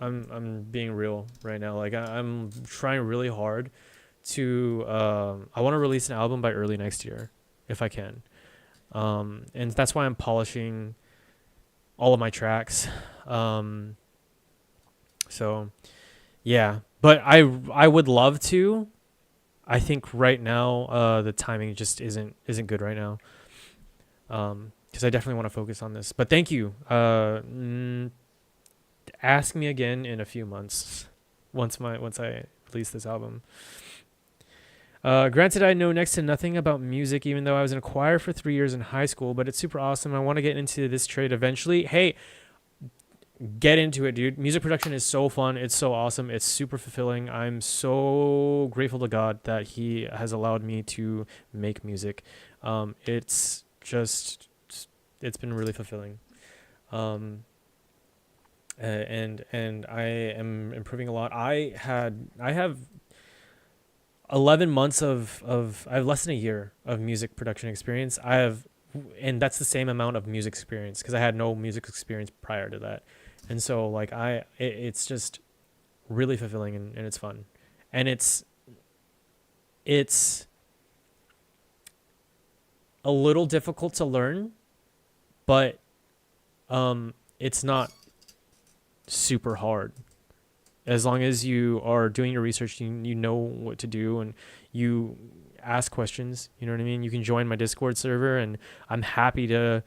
I'm being real right now. Like I'm trying really hard to I want to release an album by early next year if I can. And that's why I'm polishing all of my tracks. So yeah, but I would love to. I think right now the timing just isn't good right now. Because I definitely want to focus on this. But thank you. Ask me again in a few months once I release this album. Granted, I know next to nothing about music, even though I was in a choir for 3 years in high school, but it's super awesome. I want to get into this trade eventually. Hey, get into it, dude. Music production is so fun. It's so awesome. It's super fulfilling. I'm so grateful to God that he has allowed me to make music. It's been really fulfilling. And I am improving a lot. I have 11 months I have less than a year of music production experience. And that's the same amount of music experience because I had no music experience prior to that. And so like it's just really fulfilling and it's fun. And it's a little difficult to learn, but it's not super hard. As long as you are doing your research, you know what to do and you ask questions, you know what I mean? You can join my Discord server and I'm happy to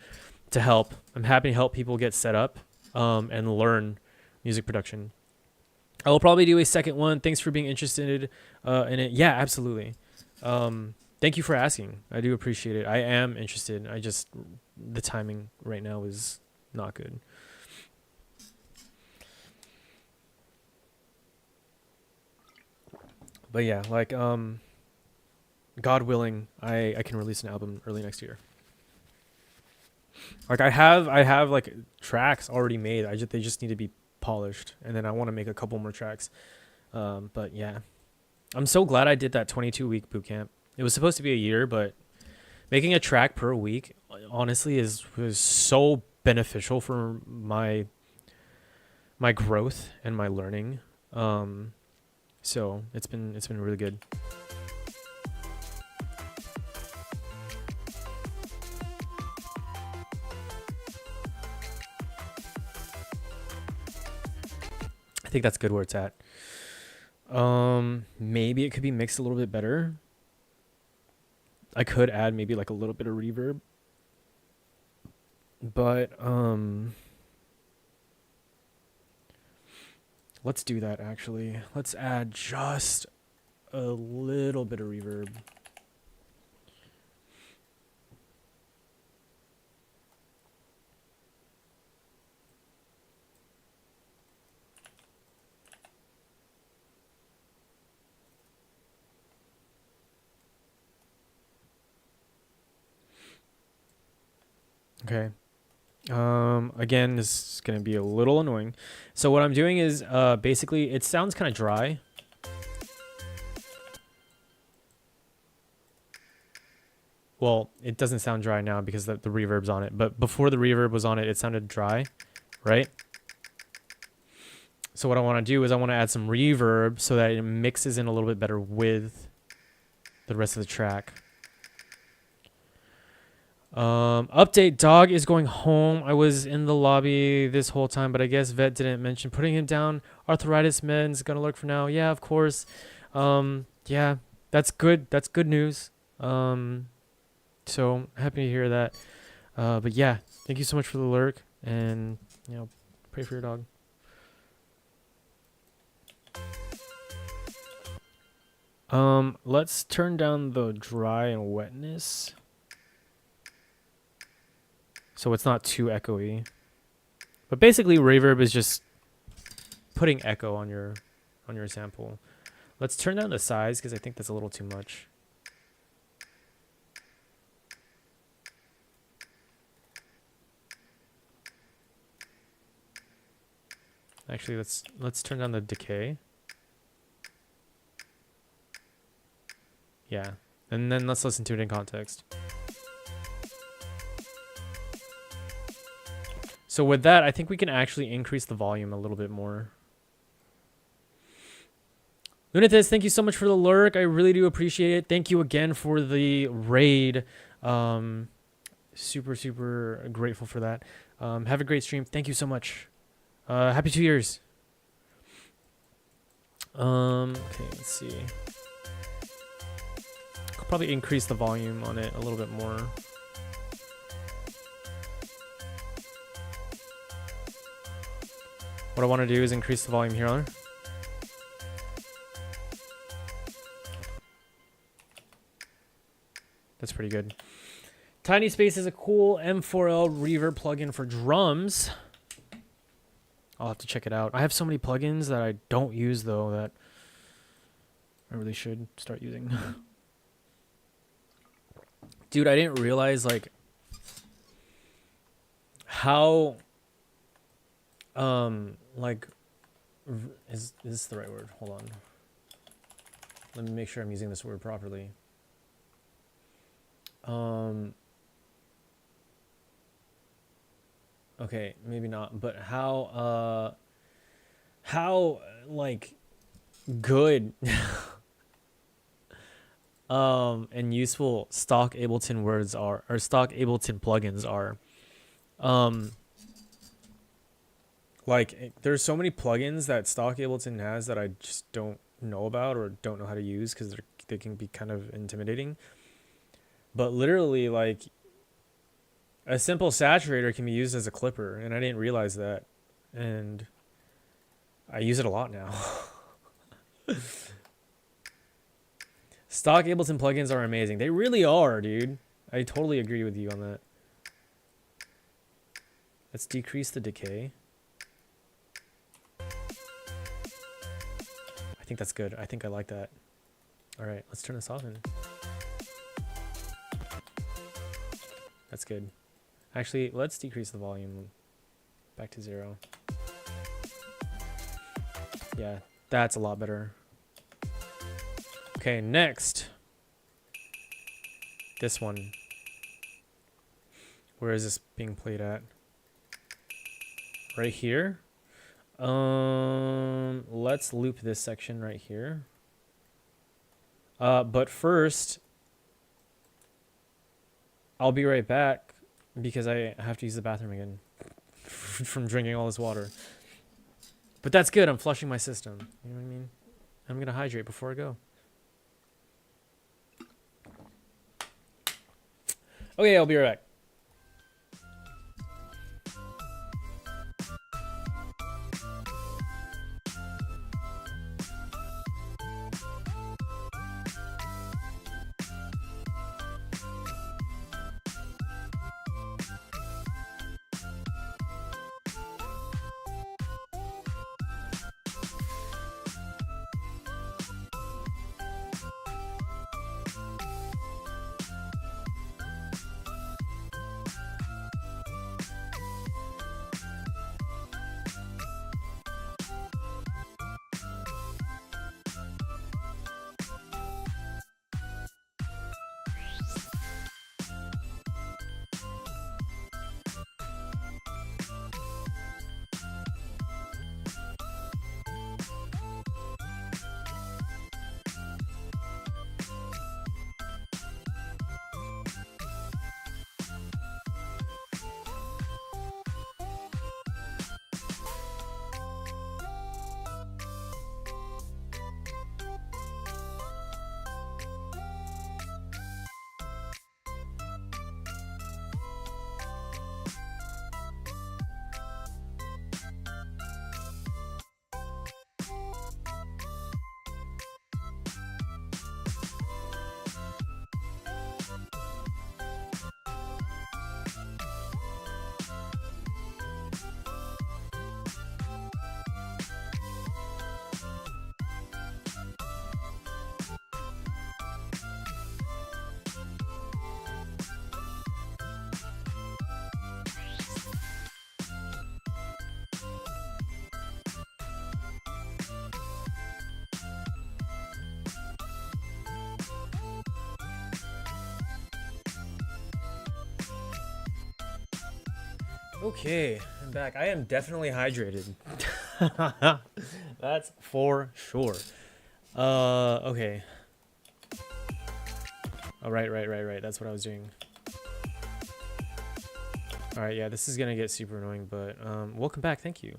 help. I'm happy to help people get set up and learn music production. I will probably do a second one. Thanks for being interested in it. Yeah, absolutely. Thank you for asking. I do appreciate it. I am interested. The timing right now is not good. But yeah, like God willing, I can release an album early next year. Like I have like tracks already made. They just need to be polished, and then I want to make a couple more tracks. But yeah, I'm so glad I did that 22-week boot camp. It was supposed to be a year, but making a track per week honestly was so beneficial for my growth and my learning. So it's been really good. I think that's good where it's at. Maybe it could be mixed a little bit better. I could add maybe like a little bit of reverb. But let's do that actually. Let's add just a little bit of reverb. Okay. Again, this is going to be a little annoying. So what I'm doing is basically it sounds kind of dry. Well, it doesn't sound dry now because the reverb's on it, but before the reverb was on it, it sounded dry, right? So what I want to do is I want to add some reverb so that it mixes in a little bit better with the rest of the track. Update, dog is going home. I was in the lobby this whole time, but I guess Vet didn't mention putting him down. Arthritis meds gonna lurk for now. Yeah, of course. Yeah, that's good. That's good news. So happy to hear that. But yeah, thank you so much for the lurk, and pray for your dog. Let's turn down the dry and wetness. so it's not too echoey. But basically, reverb is just putting echo on your sample. Let's turn down the size because I think that's a little too much. Actually, let's turn down the decay. Yeah, and then let's listen to it in context. So with that, I think we can actually increase the volume a little bit more. Lunatis, thank you so much for the lurk. I really do appreciate it. Thank you again for the raid. Super, super grateful for that. Have a great stream. Thank you so much. Happy 2 years. Okay, let's see. Could probably increase the volume on it a little bit more. What I want to do is increase the volume here. That's pretty good. Tiny Space is a cool M4L reverb plugin for drums. I'll have to check it out. I have so many plugins that I don't use though that I really should start using. Dude, I didn't realize like how like is this the right word? Hold on. Let me make sure I'm using this word properly. Okay, maybe not, but how like good and useful stock Ableton words are, or stock Ableton plugins are. Like there's so many plugins that stock Ableton has that I just don't know about or don't know how to use because they can be kind of intimidating. But literally, like, a simple saturator can be used as a clipper, and I didn't realize that. And I use it a lot now. Stock Ableton plugins are amazing. They really are, dude. I totally agree with you on that. Let's decrease the decay. I think that's good. I think I like that. All right, let's turn this off then. That's good. Actually, let's decrease the volume back to 0. Yeah, that's a lot better. Okay, next. This one. Where is this being played at? Right here. Let's loop this section right here. But first, I'll be right back because I have to use the bathroom again from drinking all this water. But that's good. I'm flushing my system. You know what I mean? I'm going to hydrate before I go. Okay, I'll be right back. Okay, I'm back. I am definitely hydrated. That's for sure. Okay. Oh, right. That's what I was doing. Alright, yeah, this is gonna get super annoying, but, welcome back, thank you.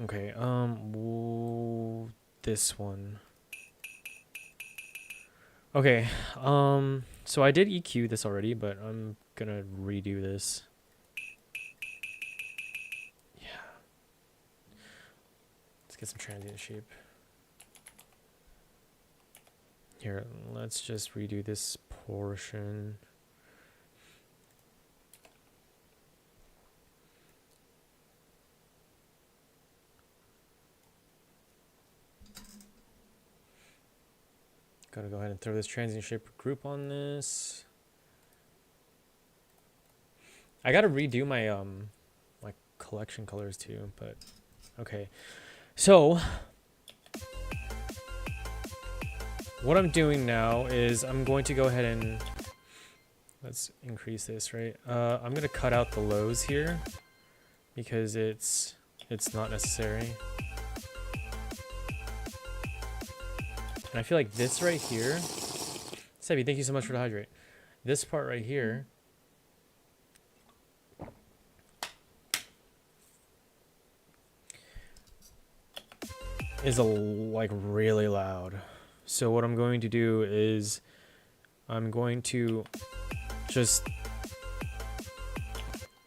Okay, this one. Okay, so I did EQ this already, but I'm gonna redo this. Yeah. Let's get some transient shape. Here, let's just redo this portion. Gotta go ahead and throw this transient shape group on this. I gotta redo my my collection colors too, but okay. So what I'm doing now is I'm going to go ahead and let's increase this, right? I'm gonna cut out the lows here because it's not necessary. And I feel like this right here, Sebi, thank you so much for the hydrate. This part right here is like really loud. So what I'm going to do is I'm going to just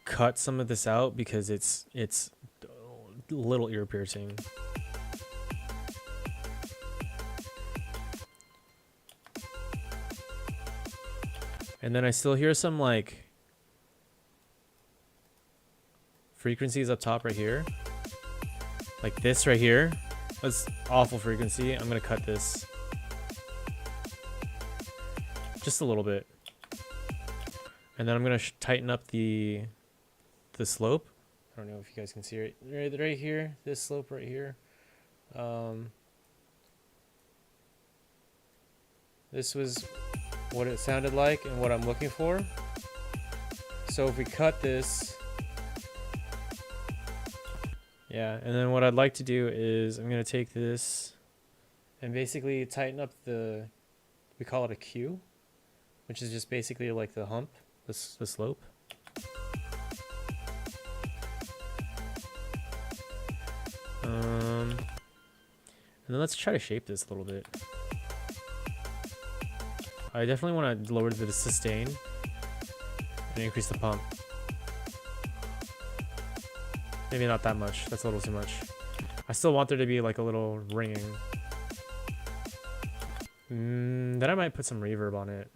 cut some of this out because it's a little ear piercing. And then I still hear some like frequencies up top right here. Like this right here. That's awful frequency. I'm gonna cut this just a little bit. And then I'm gonna tighten up the slope. I don't know if you guys can see it right here. This slope right here. This was what it sounded like and what I'm looking for. So if we cut this, yeah, and then what I'd like to do is I'm gonna take this and basically tighten up we call it a Q, which is just basically like the hump, the slope. And then let's try to shape this a little bit. I definitely want to lower the sustain and increase the pump. Maybe not that much. That's a little too much. I still want there to be like a little ringing. Then I might put some reverb on it.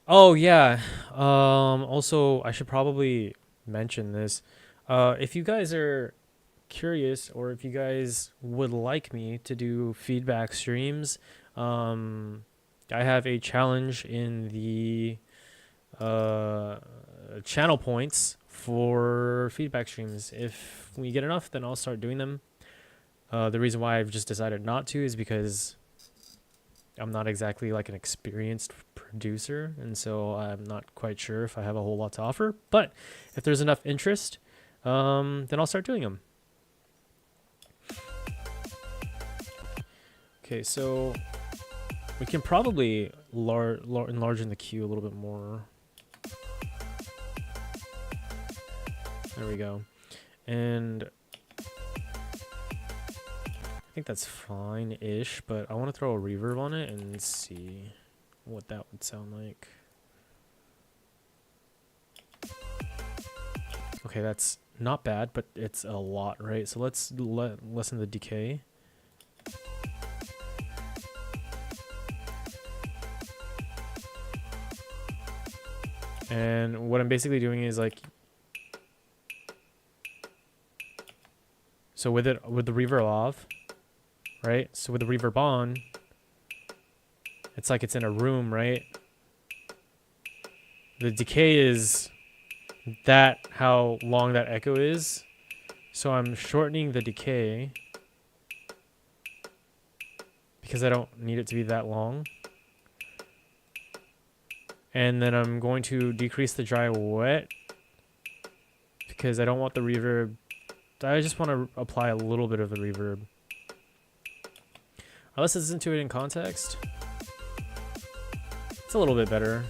Oh yeah. Also, I should probably mention this. If you guys are curious or if you guys would like me to do feedback streams, I have a challenge in the channel points for feedback streams. If we get enough, then I'll start doing them. The reason why I've just decided not to is because I'm not exactly like an experienced producer, and so I'm not quite sure if I have a whole lot to offer. But if there's enough interest, then I'll start doing them. Okay, so we can probably enlarge in the queue a little bit more. There we go. And I think that's fine-ish, but I want to throw a reverb on it and see what that would sound like. Okay, that's not bad, but it's a lot, right? So let's lessen the decay. And what I'm basically doing is like, so with the reverb off, right? So with the reverb on, it's like it's in a room, right? The decay is how long that echo is. So I'm shortening the decay. because I don't need it to be that long. And then I'm going to decrease the dry wet because I don't want the reverb. I just want to apply a little bit of the reverb. Let's listen to it in context. It's a little bit better.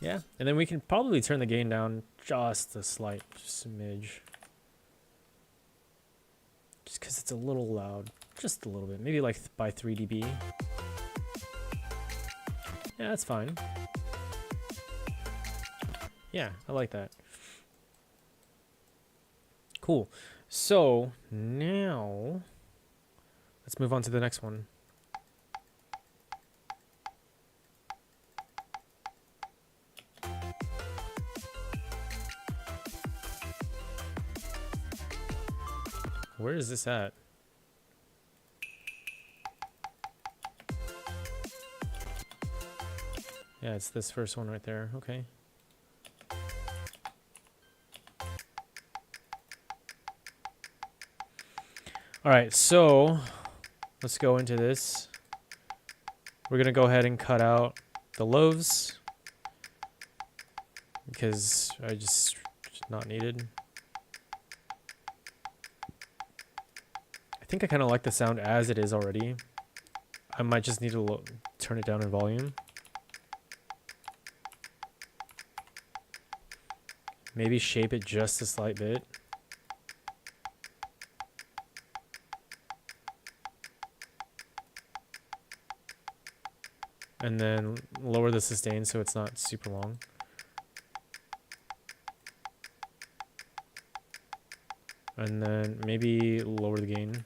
Yeah, and then we can probably turn the gain down just a slight smidge. Just because it's a little loud. Just a little bit. Maybe like by 3 dB. Yeah, that's fine. Yeah, I like that. Cool. So now let's move on to the next one. Where is this at? Yeah, it's this first one right there. Okay. All right, so let's go into this. We're gonna go ahead and cut out the loaves because I just not needed. I think I kind of like the sound as it is already. I might just need to turn it down in volume. Maybe shape it just a slight bit. And then lower the sustain so it's not super long. And then maybe lower the gain.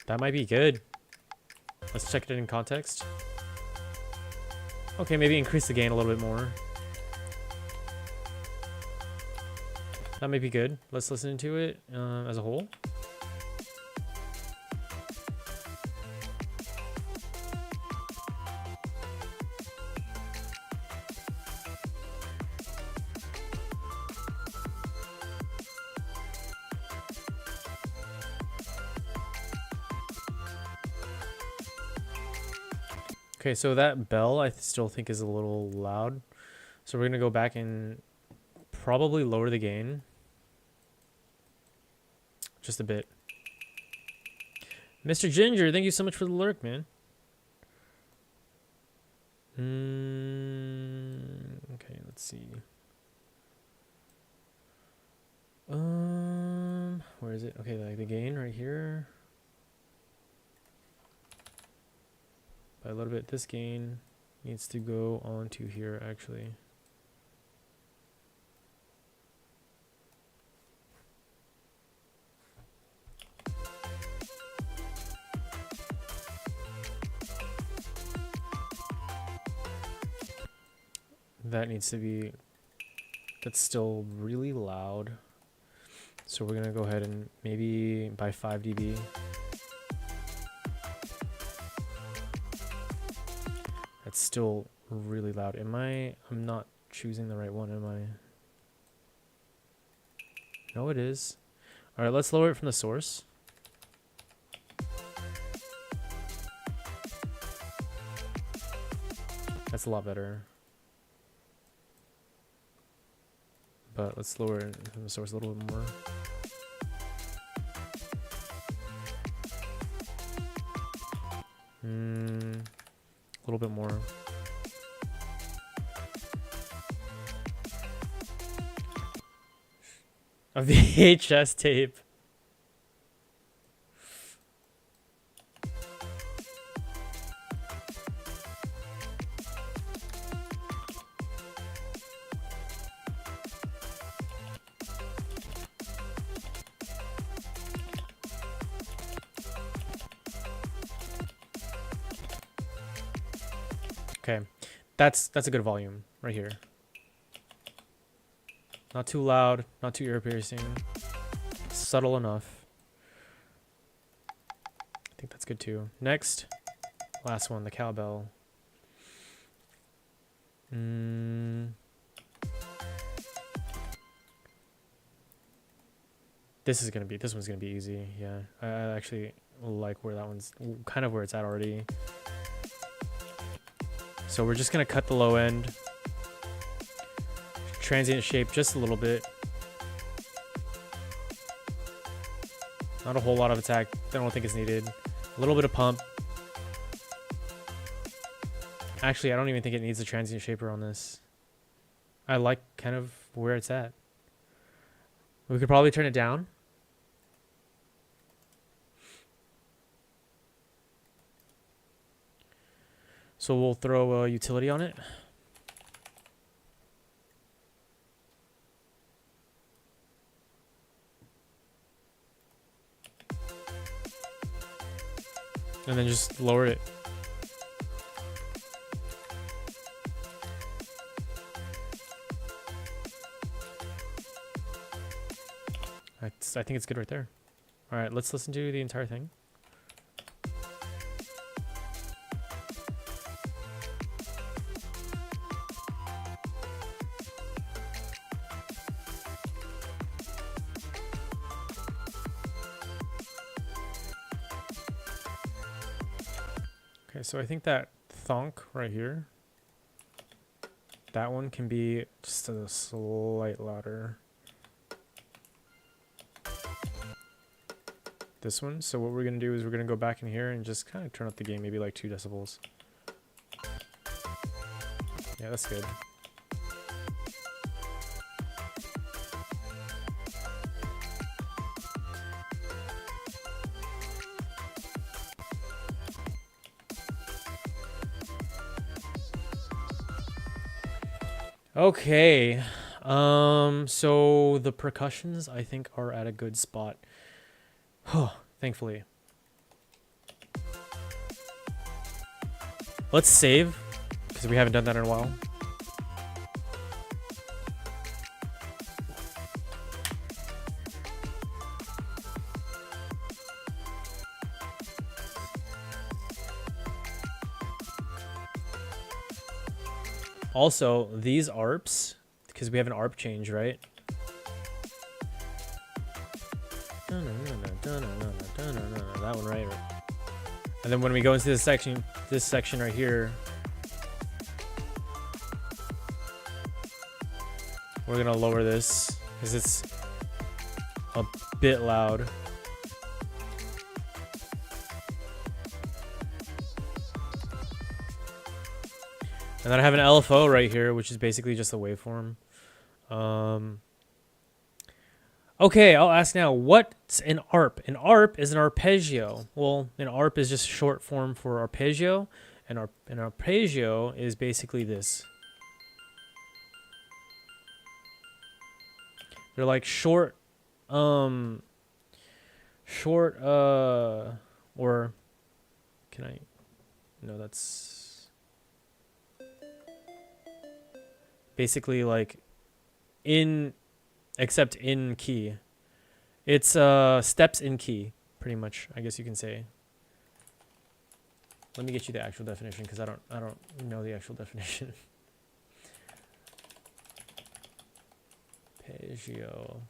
That might be good. Let's check it in context. Okay, maybe increase the gain a little bit more. That may be good. Let's listen to it as a whole. Okay, so that bell I still think is a little loud. So we're going to go back and probably lower the gain. Just a bit. Mr. Ginger, thank you so much for the lurk, man. Okay, let's see. Where is it? Okay, like the gain right here. By a little bit, this gain needs to go onto here, actually. That needs to be, that's still really loud. So we're gonna go ahead and maybe by 5 dB. That's still really loud. I'm not choosing the right one, am I? No, it is. All right, let's lower it from the source. That's a lot better. But let's lower it from the source a little bit more. A little bit more. A VHS tape. Okay, that's a good volume right here. Not too loud, not too ear piercing, subtle enough. I think that's good too. Next, last one, the cowbell. This one's gonna be easy. Yeah, I actually like where that one's kind of where it's at already. So we're just gonna cut the low end, transient shape just a little bit. Not a whole lot of attack. I don't think it's needed. A little bit of pump. Actually, I don't even think it needs a transient shaper on this. I like kind of where it's at. We could probably turn it down. So we'll throw a utility on it. And then just lower it. I think it's good right there. All right, let's listen to the entire thing. Okay, so I think that thonk right here, that one can be just a slight louder. This one. So what we're going to do is we're going to go back in here and just kind of turn up the gain, maybe like 2 decibels. Yeah, that's good. Okay. So the percussions I think are at a good spot. Thankfully. Let's save, because we haven't done that in a while. Also, these ARPs, because we have an ARP change, right? That one, right? And then when we go into this section right here, we're gonna lower this because it's a bit loud. And then I have an LFO right here, which is basically just a waveform. Okay, I'll ask now, what's an ARP? An ARP is an arpeggio. Well, an ARP is just short form for arpeggio, and an arpeggio is basically this. They're like short, or can I? No, that's basically like except in key. It's steps in key, pretty much, I guess you can say. Let me get you the actual definition because I don't know the actual definition. Arpeggio.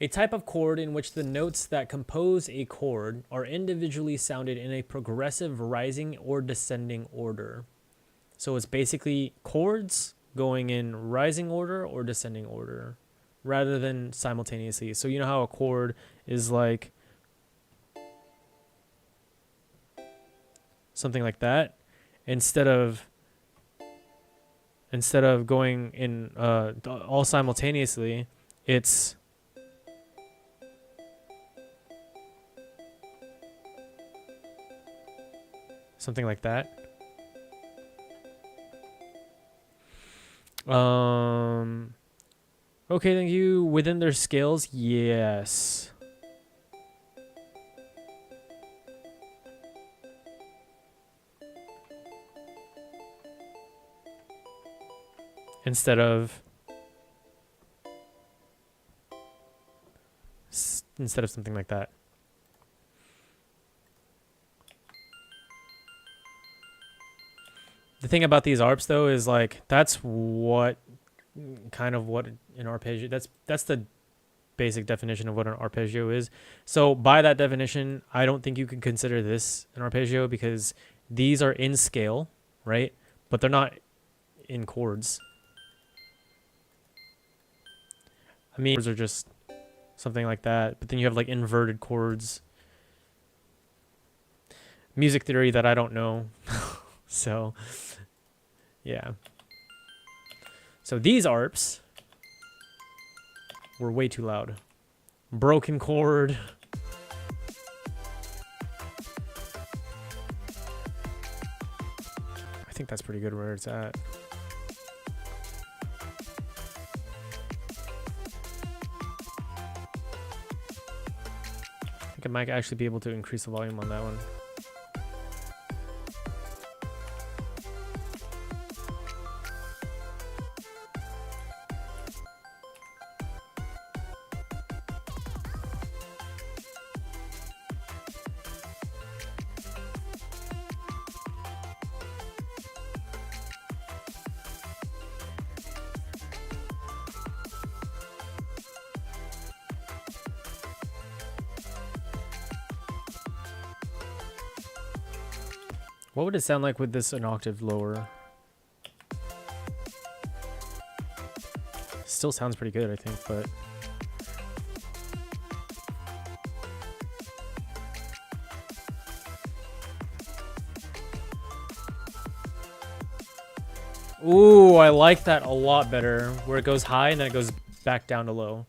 A type of chord in which the notes that compose a chord are individually sounded in a progressive rising or descending order. So it's basically chords going in rising order or descending order rather than simultaneously. So you know how a chord is like something like that, instead of going in all simultaneously, it's something like that. Okay, thank you. Within their scales, yes. Instead of something like that. The thing about these ARPs though is like that's what kind of what an arpeggio. That's the basic definition of what an arpeggio is. So by that definition, I don't think you can consider this an arpeggio because these are in scale, right? But they're not in chords. I mean, chords are just something like that. But then you have like inverted chords. Music theory that I don't know. So, yeah. So these arps were way too loud. Broken chord. I think that's pretty good where it's at. I think I might actually be able to increase the volume on that one. What would it sound like with this an octave lower? Still sounds pretty good, I think, but... Ooh, I like that a lot better. Where it goes high and then it goes back down to low.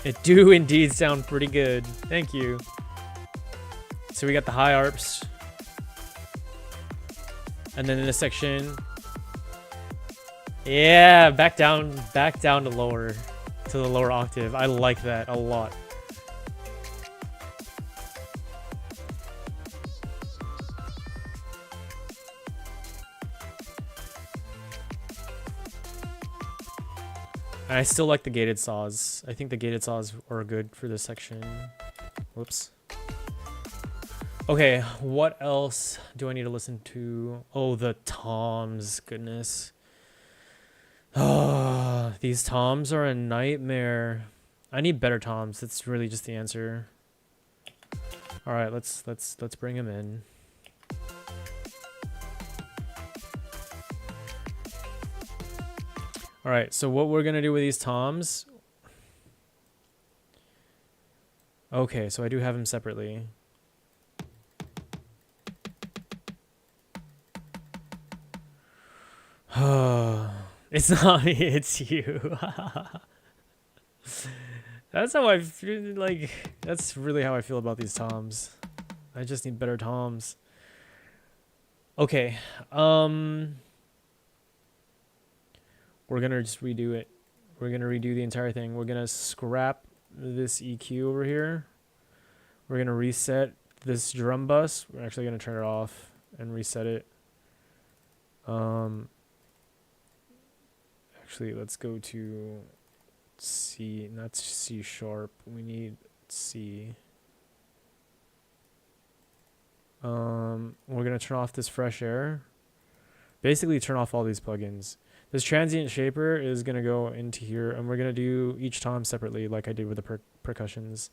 It do indeed sound pretty good. Thank you. So we got the high arps. And then in this section. Yeah, back down to lower. To the lower octave. I like that a lot. I still like the gated saws. I think the gated saws are good for this section. Whoops. Okay, what else do I need to listen to? Oh, the toms. Goodness. Oh, these toms are a nightmare. I need better toms. That's really just the answer. All right, let's bring him in. All right, so what we're going to do with these toms. Okay, so I do have them separately. It's not me, it's you. That's how I feel, like, that's really how I feel about these toms. I just need better toms. Okay, we're gonna just redo it. We're gonna redo the entire thing. We're gonna scrap this EQ over here. We're gonna reset this drum bus. We're actually gonna turn it off and reset it. Actually, let's go to C, not C sharp. We need C. We're gonna turn off this fresh air. Basically, turn off all these plugins. This transient shaper is going to go into here, and we're going to do each tom separately like I did with the percussions.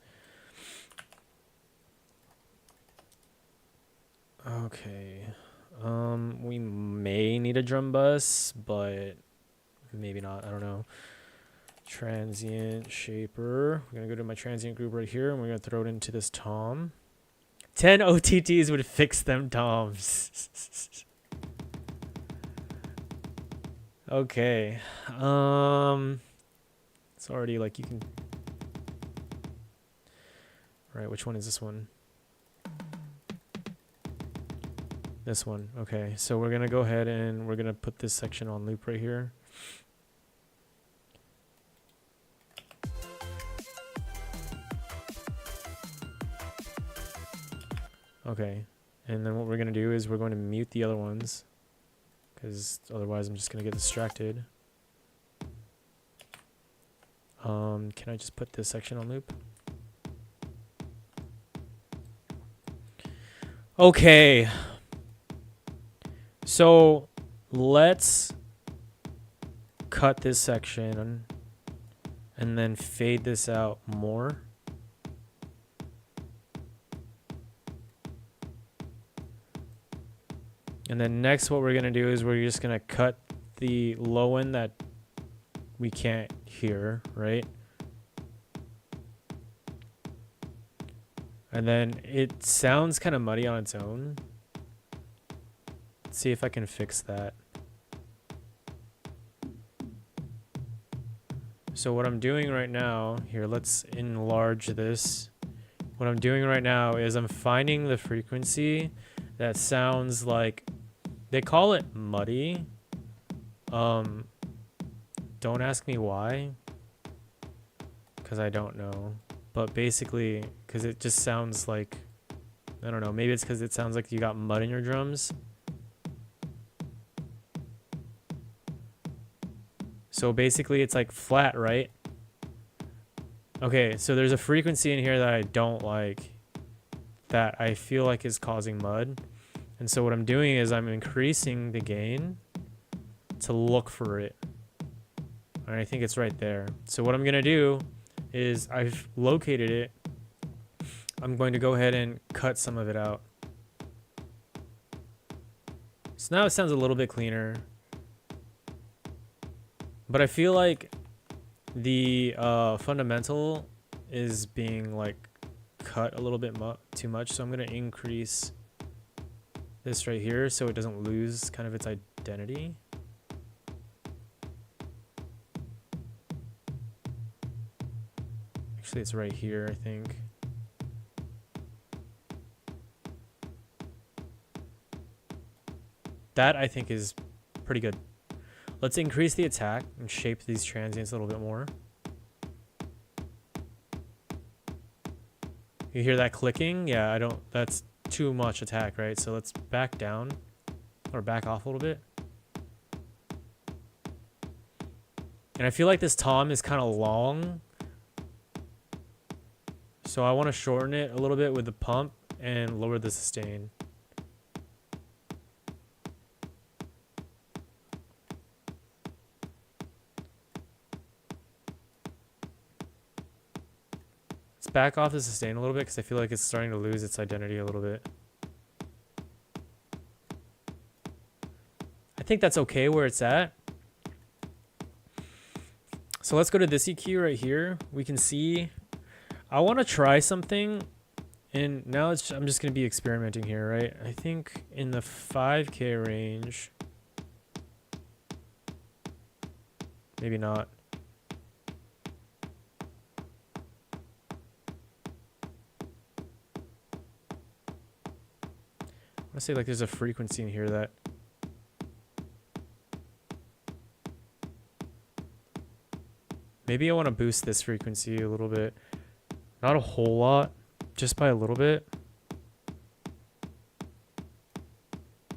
Okay. We may need a drum bus, but maybe not. I don't know. Transient shaper. We're going to go to my transient group right here, and we're going to throw it into this tom. 10 OTTs would fix them toms. Okay. It's already like you can. All right, which one is this one? This one. Okay, so we're gonna go ahead and we're gonna put this section on loop right here. Okay, and then what we're gonna do is we're going to mute the other ones, because otherwise I'm just going to get distracted. Can I just put this section on loop? Okay. So let's cut this section and then fade this out more. And then next what we're going to do is we're just going to cut the low end that we can't hear, right? And then it sounds kind of muddy on its own. Let's see if I can fix that. So what I'm doing right now, here, let's enlarge this. What I'm doing right now is I'm finding the frequency that sounds like, they call it muddy. Don't ask me why, because I don't know. But basically, because it just sounds like, I don't know, maybe it's because it sounds like you got mud in your drums. So basically it's like flat, right? Okay, so there's a frequency in here that I don't like, that I feel like is causing mud. And so what I'm doing is I'm increasing the gain to look for it. And I think it's right there. So what I'm going to do is I've located it. I'm going to go ahead and cut some of it out. So now it sounds a little bit cleaner. But I feel like the fundamental is being like cut a little bit too much. So I'm going to increase this right here so it doesn't lose kind of its identity. Actually, it's right here, I think. That, I think, is pretty good. Let's increase the attack and shape these transients a little bit more. You hear that clicking? Yeah, that's too much attack, right? So let's back down or back off a little bit. And I feel like this tom is kind of long. So I want to shorten it a little bit with the pump and lower the sustain. Let's back off the sustain a little bit because I feel like it's starting to lose its identity a little bit. I think that's okay where it's at. So let's go to this EQ right here. We can see, I want to try something, and now I'm just going to be experimenting here, right? I think in the 5K range, maybe not. I want to say like there's a frequency in here that maybe I want to boost this frequency a little bit. Not a whole lot, just by a little bit.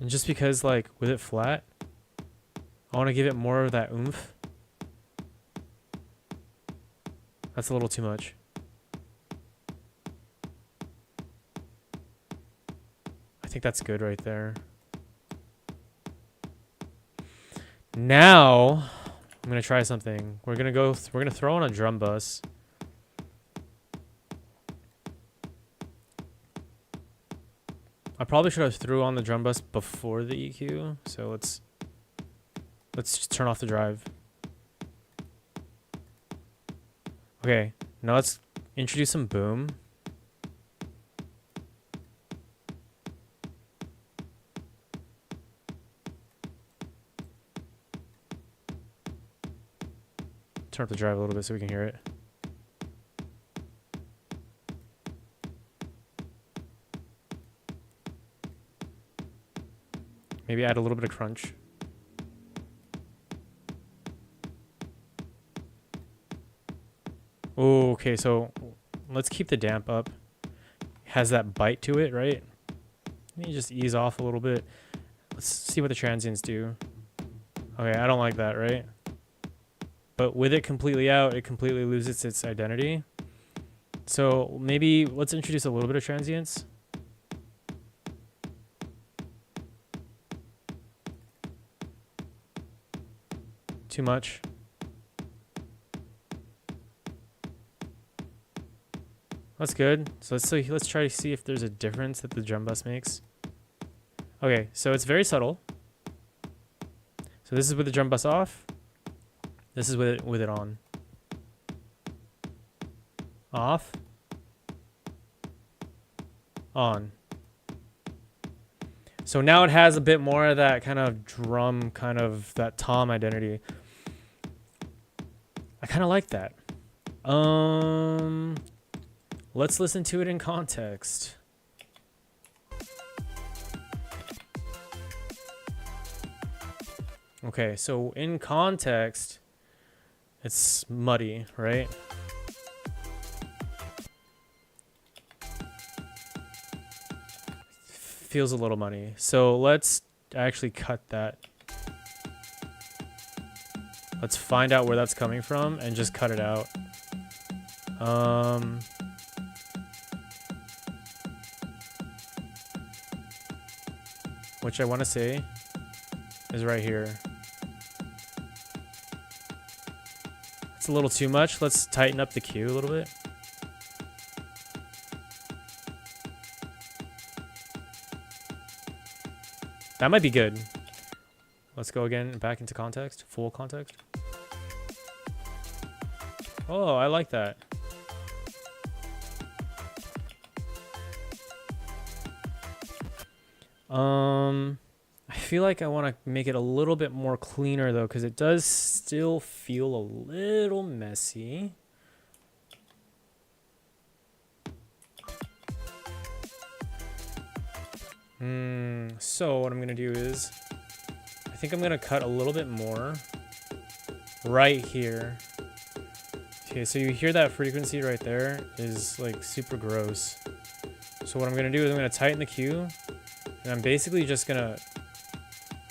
And just because, like, with it flat, I want to give it more of that oomph. That's a little too much. I think that's good right there. Now, I'm going to try something. We're going to throw on a drum bus. I probably should have threw on the drum bus before the EQ. So let's just turn off the drive. Okay, now let's introduce some boom. Turn up the drive a little bit so we can hear it. Maybe add a little bit of crunch. Oh, okay, so let's keep the damp up. Has that bite to it, right? You just ease off a little bit. Let's see what the transients do. Okay, I don't like that, right? But with it completely out, it completely loses its identity. So maybe let's introduce a little bit of transients. Too much. That's good. So let's try to see if there's a difference that the drum bus makes. Okay, so it's very subtle. So this is with the drum bus off. This is with it on. Off. On. So now it has a bit more of that kind of drum, kind of that tom identity. I kind of like that. Let's listen to it in context. Okay, so in context, it's muddy, right? Feels a little muddy. So let's actually cut that. Let's find out where that's coming from and just cut it out. Which I want to say is right here. It's a little too much. Let's tighten up the cue a little bit. That might be good. Let's go again back into context, full context. Oh, I like that. I feel like I want to make it a little bit more cleaner though, because it does still feel a little messy. So what I'm gonna do is, I think I'm gonna cut a little bit more right here. Okay, so you hear that frequency right there is like super gross. So what I'm gonna do is I'm gonna tighten the cue, and I'm basically just gonna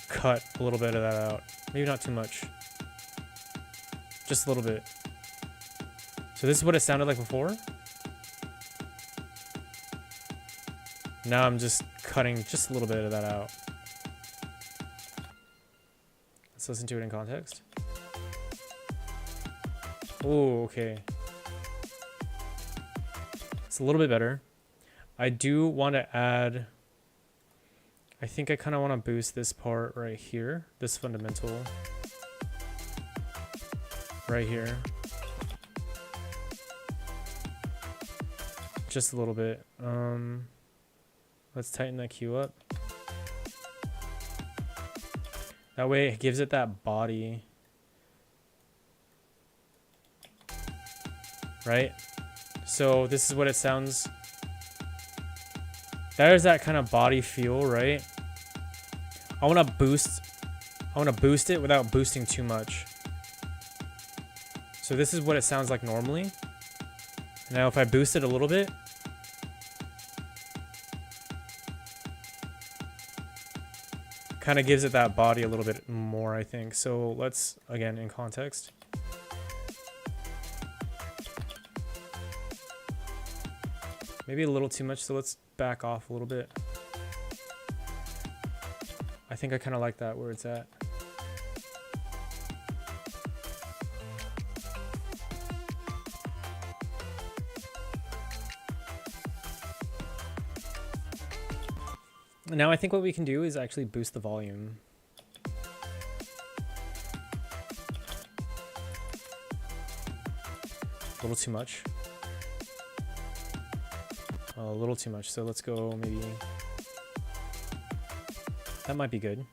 cut a little bit of that out. Maybe not too much. Just a little bit. So this is what it sounded like before. Now I'm just cutting just a little bit of that out. Let's listen to it in context. Oh, okay. It's a little bit better. I do want to add, I think I kind of want to boost this part right here, this fundamental right here. Just a little bit. Let's tighten that cue up. That way it gives it that body. Right? So this is what it sounds. There's that kind of body feel, right? I want to boost it without boosting too much. So this is what it sounds like normally. Now if I boost it a little bit, kind of gives it that body a little bit more, I think. So let's, again, in context. Maybe a little too much, so let's back off a little bit. I think I kind of like that where it's at. Now I think what we can do is actually boost the volume. A little too much. A little too much. So let's go maybe. That might be good.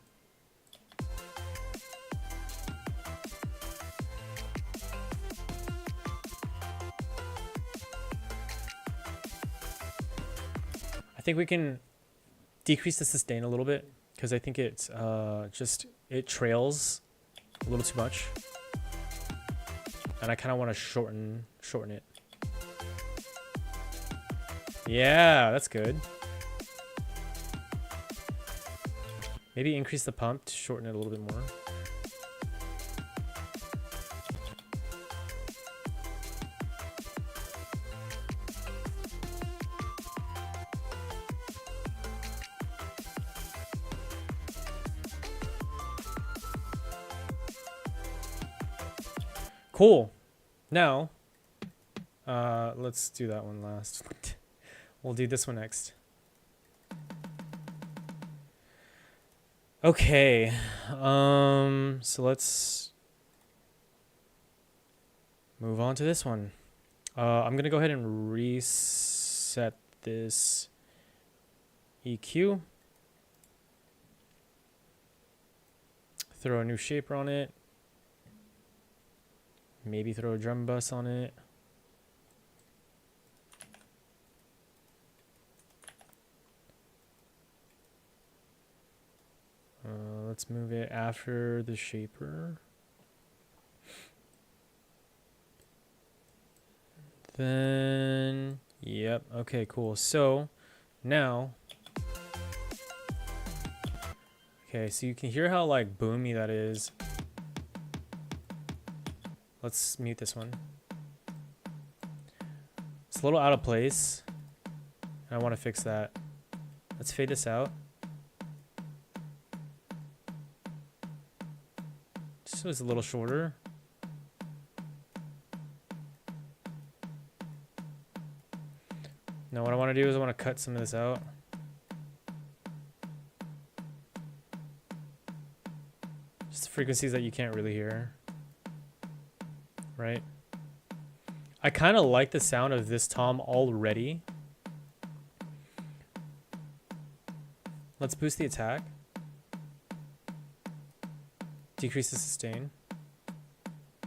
I think we can decrease the sustain a little bit because I think it's it trails a little too much, and I kind of want to shorten it. Yeah, that's good. Maybe increase the pump to shorten it a little bit more. Cool. Now, let's do that one last. We'll do this one next. Okay. So let's move on to this one. I'm gonna go ahead and reset this EQ. Throw a new shaper on it. Maybe throw a drum bus on it. Let's move it after the shaper. Then, yep, okay, cool. So now, okay, so you can hear how like boomy that is. Let's mute this one. It's a little out of place. I want to fix that. Let's fade this out. So it's a little shorter. Now what I want to do is I want to cut some of this out. Just frequencies that you can't really hear. Right? I kind of like the sound of this tom already. Let's boost the attack. Decrease the sustain.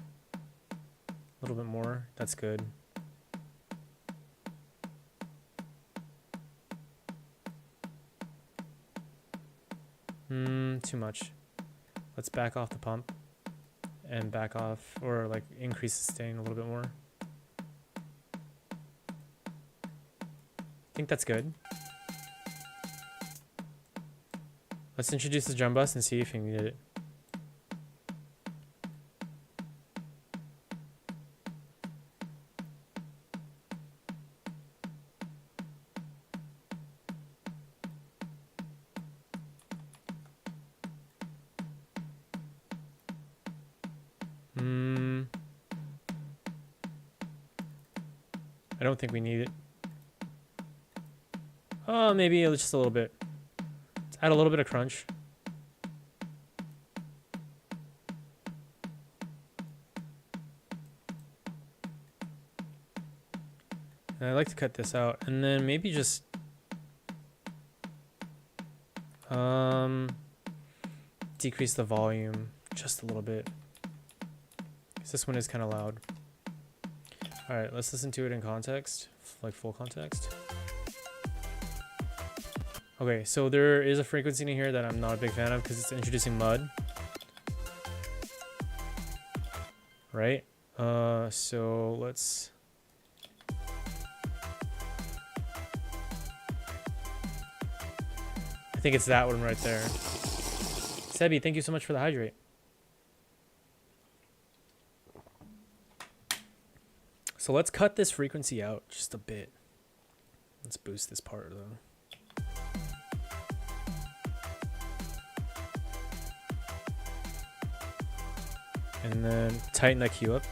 A little bit more. That's good. Too much. Let's back off the pump and back off, or like increase sustain a little bit more. I think that's good. Let's introduce the drum bus and see if we can get it. I don't think we need it. Oh, maybe just a little bit. Let's add a little bit of crunch. And I like to cut this out, and then maybe just decrease the volume just a little bit, because this one is kind of loud. All right, let's listen to it in context, like full context. Okay, so there is a frequency in here that I'm not a big fan of because it's introducing mud. Right? So let's... I think it's that one right there. Sebi, thank you so much for the hydrate. So let's cut this frequency out just a bit. Let's boost this part though. And then tighten that Q up.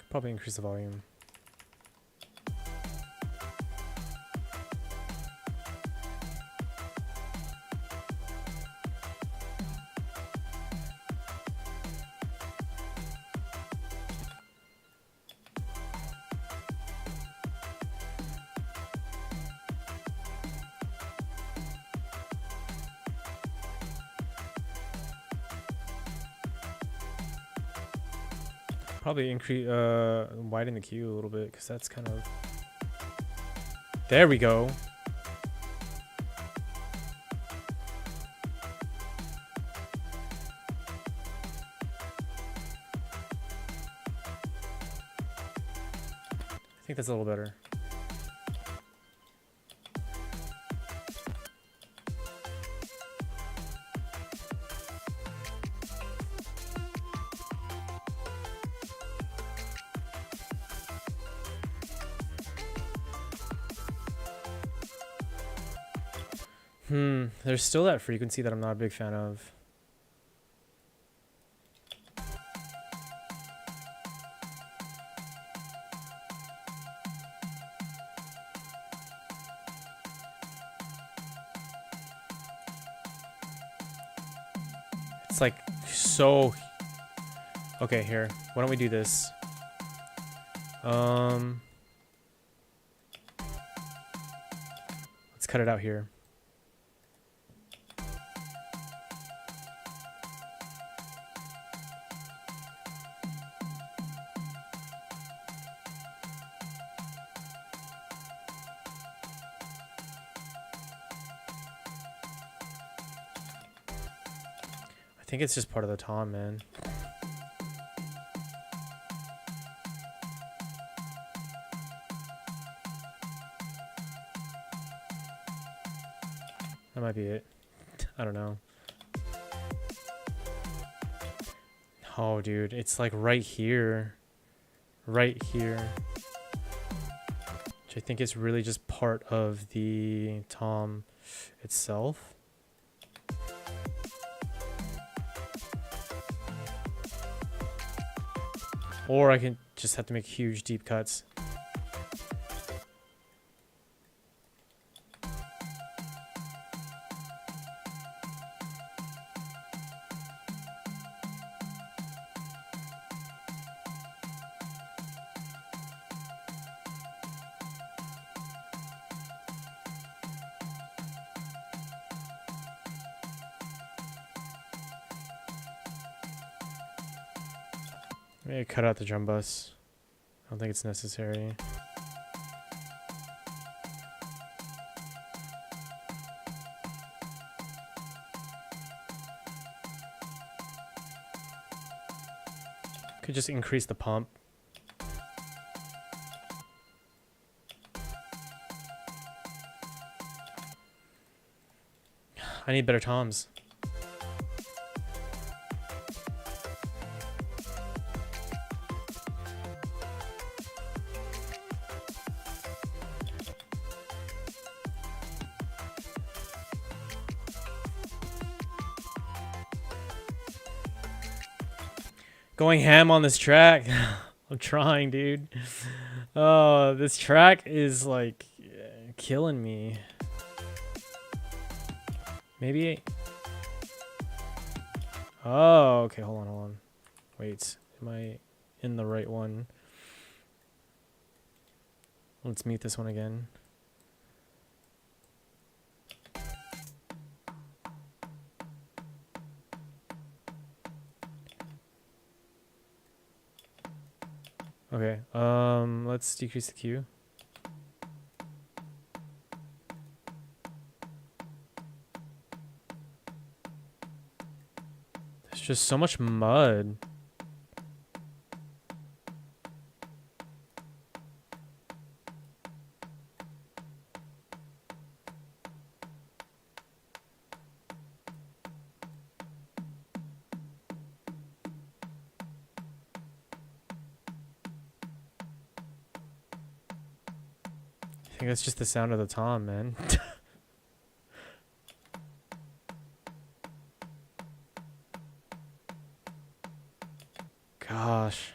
Probably increase the volume. Probably increase, widen the queue a little bit, because that's kind of... There we go. I think that's a little better. There's still that frequency that I'm not a big fan of. It's like so... Okay, here. Why don't we do this? Let's cut it out here. I think it's just part of the tom, man. That might be it. I don't know. Oh, dude, it's like right here. Right here. Which I think is really just part of the tom itself. Or I can just have to make huge deep cuts. Maybe cut out the drum bus. I don't think it's necessary. Could just increase the pump. I need better toms. Going ham on this track. I'm trying, dude. Oh, this track is like killing me. Maybe. Oh, okay. Hold on. Wait, am I in the right one? Let's mute this one again. Okay, let's decrease the Q. There's just so much mud. I think that's just the sound of the tom, man. Gosh.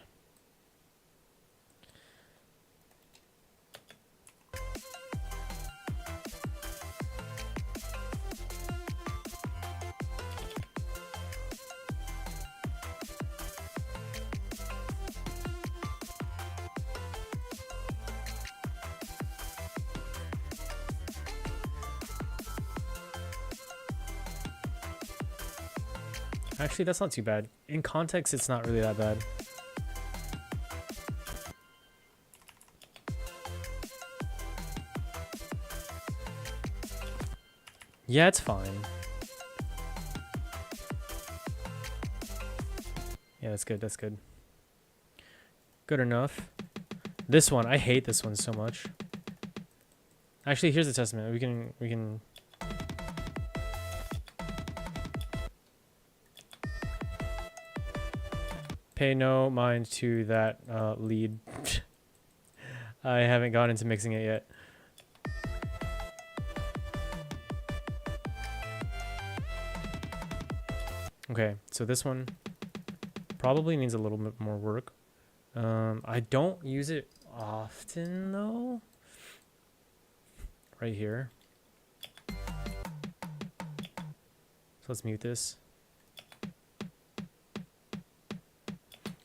Actually, that's not too bad. In context, it's not really that bad. Yeah, it's fine. Yeah, that's good. That's good. Good enough. This one, I hate this one so much. Actually, here's the testament. We can pay no mind to that lead. I haven't gone into mixing it yet. Okay, so this one probably needs a little bit more work. I don't use it often though. Right here. So let's mute this.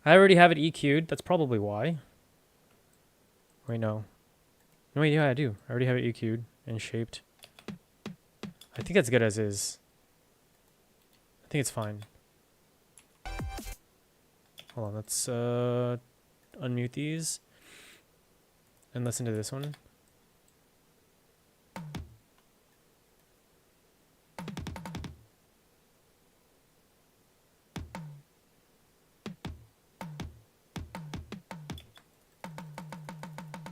I already have it EQ'd. That's probably why. Wait, no. No, wait, yeah, I do. I already have it EQ'd and shaped. I think that's good as is. I think it's fine. Hold on, let's unmute these and listen to this one.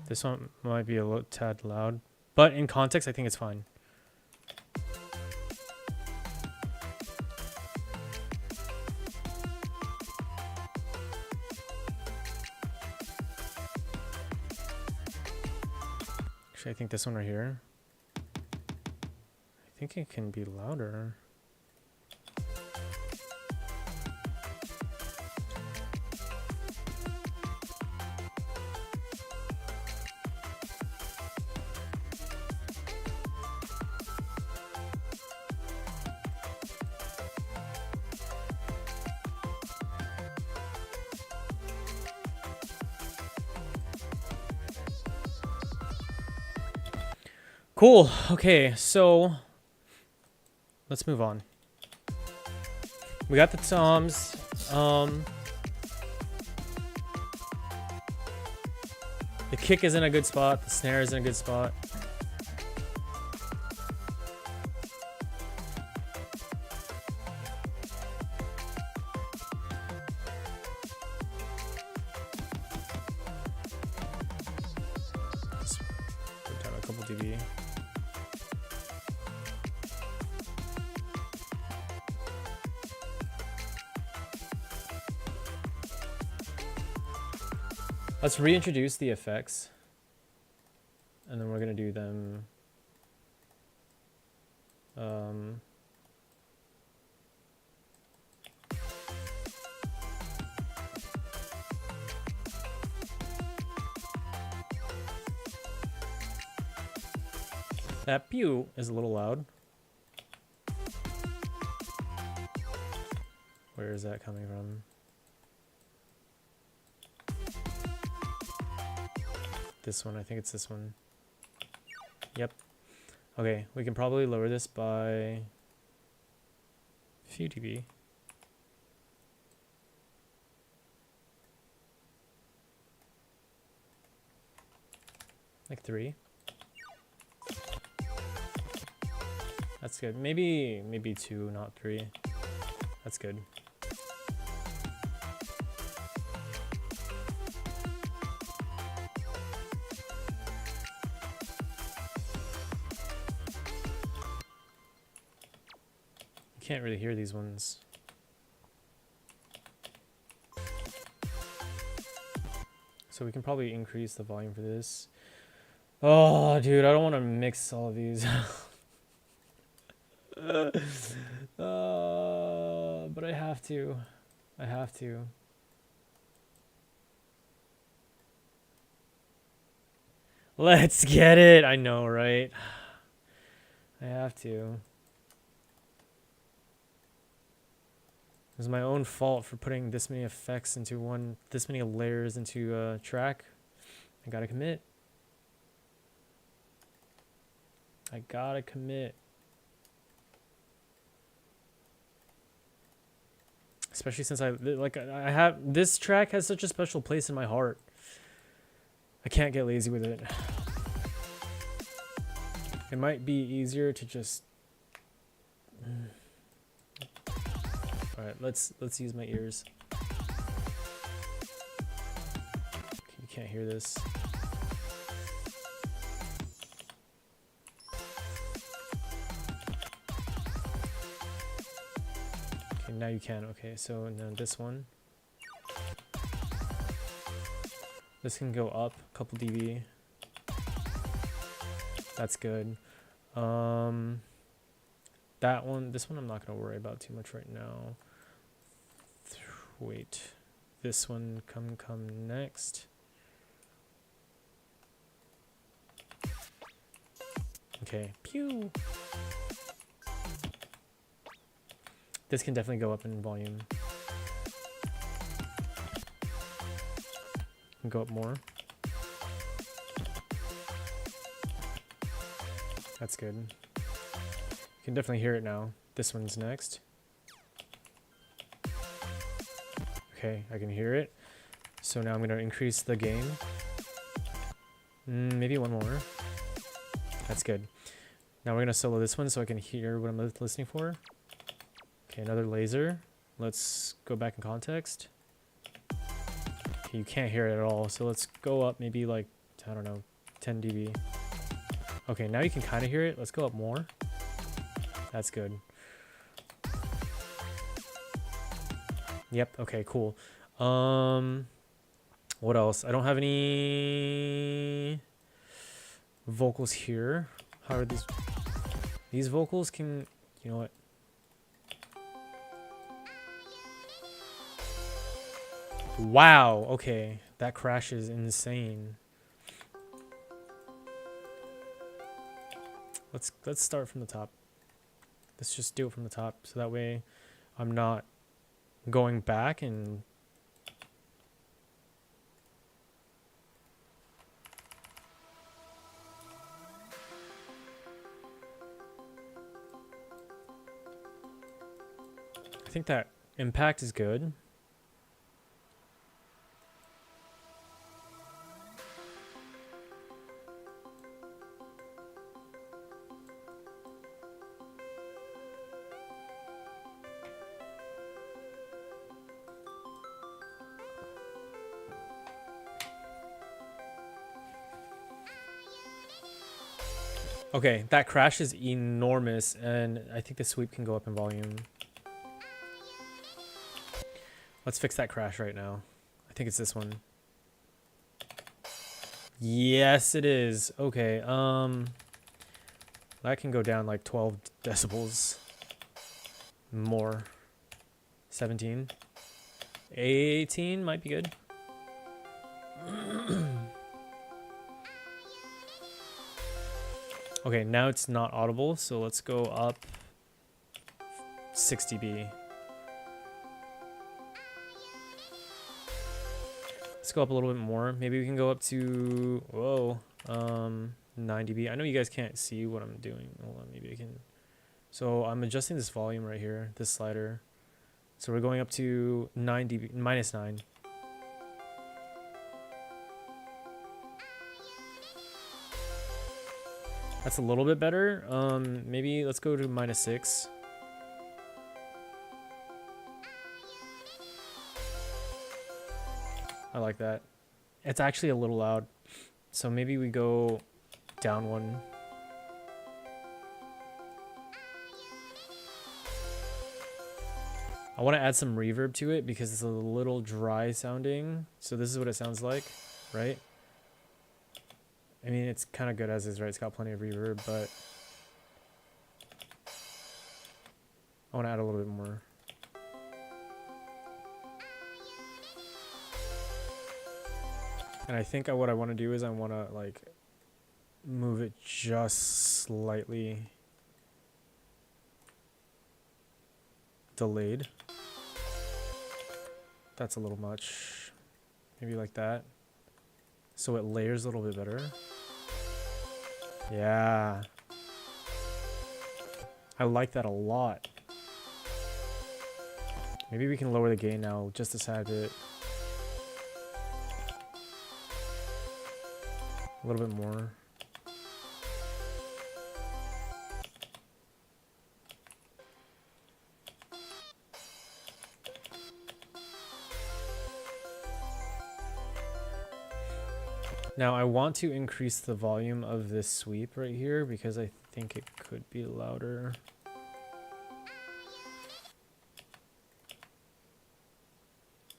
This one might be a little tad loud, but in context, I think it's fine. Actually, I think this one right here. I think it can be louder. Cool. Okay, so let's move on. We got the toms. The kick is in a good spot. The snare is in a good spot. Let's put down a couple dB. Let's reintroduce the effects, and then we're gonna do them. That pew is a little loud. Where is that coming from? This one, I think it's this one. Yep. Okay, we can probably lower this by a few dB. Like 3. That's good. Maybe 2, not 3. That's good. Can't really hear these ones. So we can probably increase the volume for this. Oh, dude, I don't want to mix all of these. But I have to. I have to. Let's get it. I know, right? I have to. It was my own fault for putting this many effects into this many layers into a track. I gotta commit. I gotta commit. Especially since I have this track has such a special place in my heart. I can't get lazy with it. It might be easier to just. All right, let's use my ears. You can't hear this. Okay, now you can. Okay, so now this one. This can go up a couple dB. That's good. That one, this one I'm not gonna worry about too much right now. wait. This one come next. Okay, pew. This can definitely go up in volume. Can go up more. That's good. You can definitely hear it now. This one's next. Okay, I can hear it. So now I'm going to increase the gain. Maybe one more. That's good. Now we're going to solo this one so I can hear what I'm listening for. Okay, another laser. Let's go back in context. Okay, you can't hear it at all. So let's go up maybe like, I don't know, 10 dB. Okay, now you can kind of hear it. Let's go up more. That's good. Yep, okay, cool. What else? I don't have any vocals here. How are these vocals can, you know what? Wow, okay. That crash is insane. Let's start from the top. Let's just do it from the top so that way I'm not going back and I think that impact is good. Okay, that crash is enormous, and I think the sweep can go up in volume. Let's fix that crash right now. I think it's this one. Yes, it is. Okay, that can go down like 12 decibels. More. 17. 18 might be good. Okay, now it's not audible, so let's go up 6 dB. Let's go up a little bit more. Maybe we can go up to, whoa, 9 dB. I know you guys can't see what I'm doing. Hold on, maybe I can. So I'm adjusting this volume right here, this slider. So we're going up to 9 dB, minus 9. That's a little bit better. Maybe let's go to minus 6. I like that. It's actually a little loud. So maybe we go down one. I want to add some reverb to it because it's a little dry sounding. So this is what it sounds like, right? I mean, it's kind of good as is, right? It's got plenty of reverb, but I want to add a little bit more. And I think what I want to do is I want to like move it just slightly delayed. That's a little much. Maybe like that. So it layers a little bit better. Yeah. I like that a lot. Maybe we can lower the gain now just a tad bit. A little bit more. Now I want to increase the volume of this sweep right here because I think it could be louder.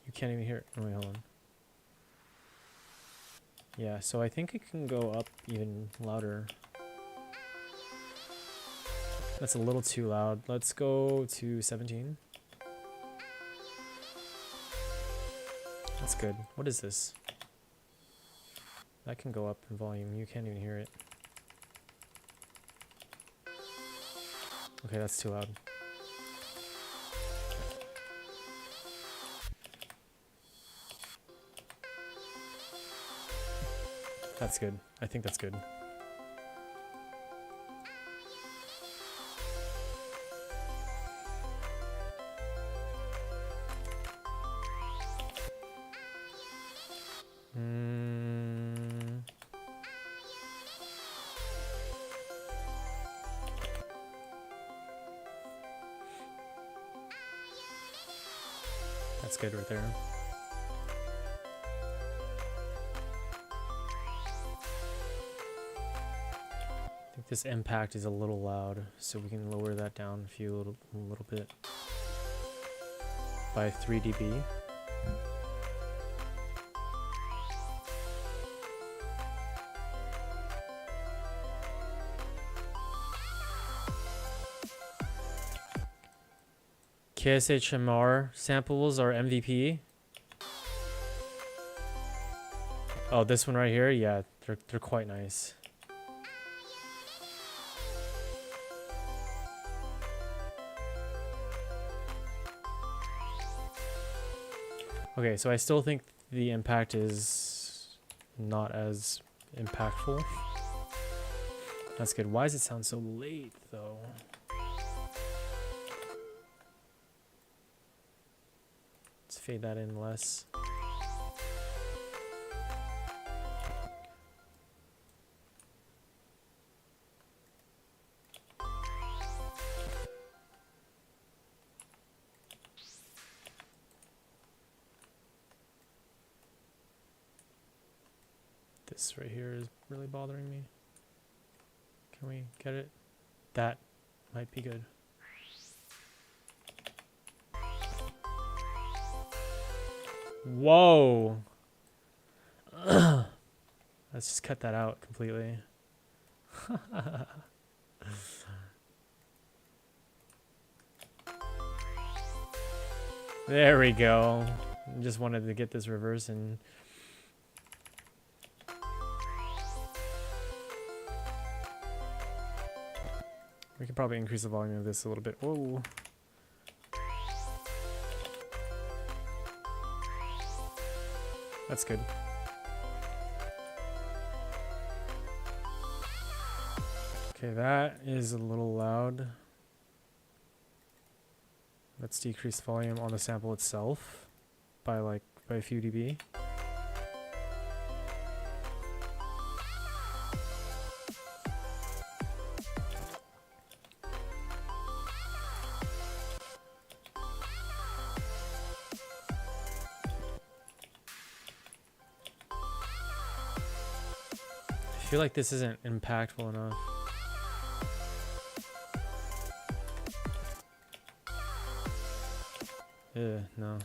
You can't even hear it. Oh, wait, hold on. Yeah, so I think it can go up even louder. That's a little too loud. Let's go to 17. That's good. What is this? That can go up in volume. You can't even hear it. Okay, that's too loud. That's good. I think that's good. That's good right there. I think this impact is a little loud, so we can lower that down a little bit by 3 dB. KSHMR samples are MVP. Oh, this one right here, yeah, they're quite nice. Okay, so I still think the impact is not as impactful. That's good. Why does it sound so late though? Let's fade that in less. This right here is really bothering me. Can we get it? That might be good. Whoa. Let's just cut that out completely. There we go. Just wanted to get this reverse and we could probably increase the volume of this a little bit. Whoa. That's good. Okay, that is a little loud. Let's decrease volume on the sample itself by a few dB. I feel like this isn't impactful enough. No.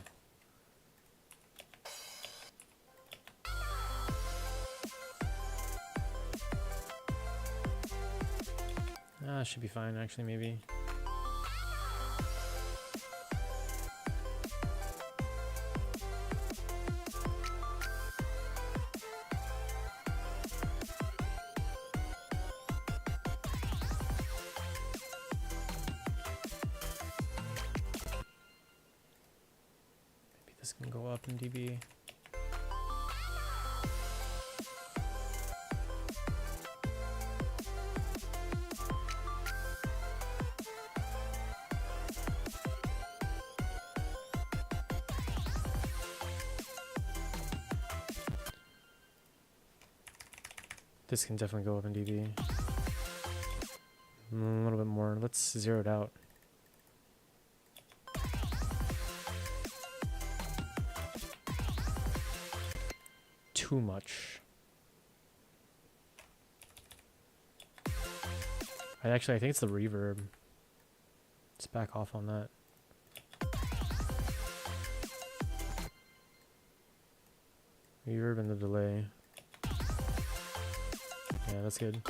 Should be fine actually, maybe. This can go up in dB. This can definitely go up in dB. A little bit more. Let's zero it out. Too much. I think it's the reverb. Let's back off on that. Reverb and the delay. Yeah, that's good.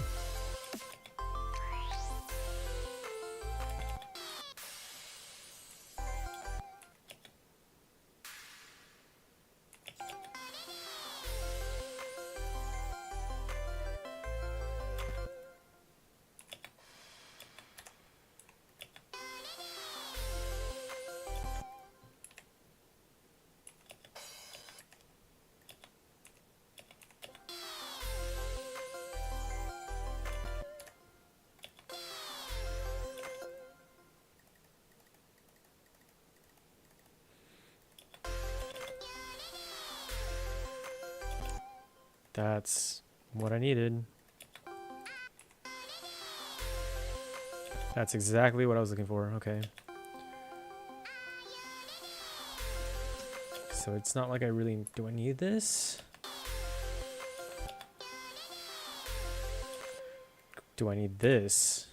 That's what I needed. That's exactly what I was looking for. Okay. So it's not like I really... Do I need this? Do I need this?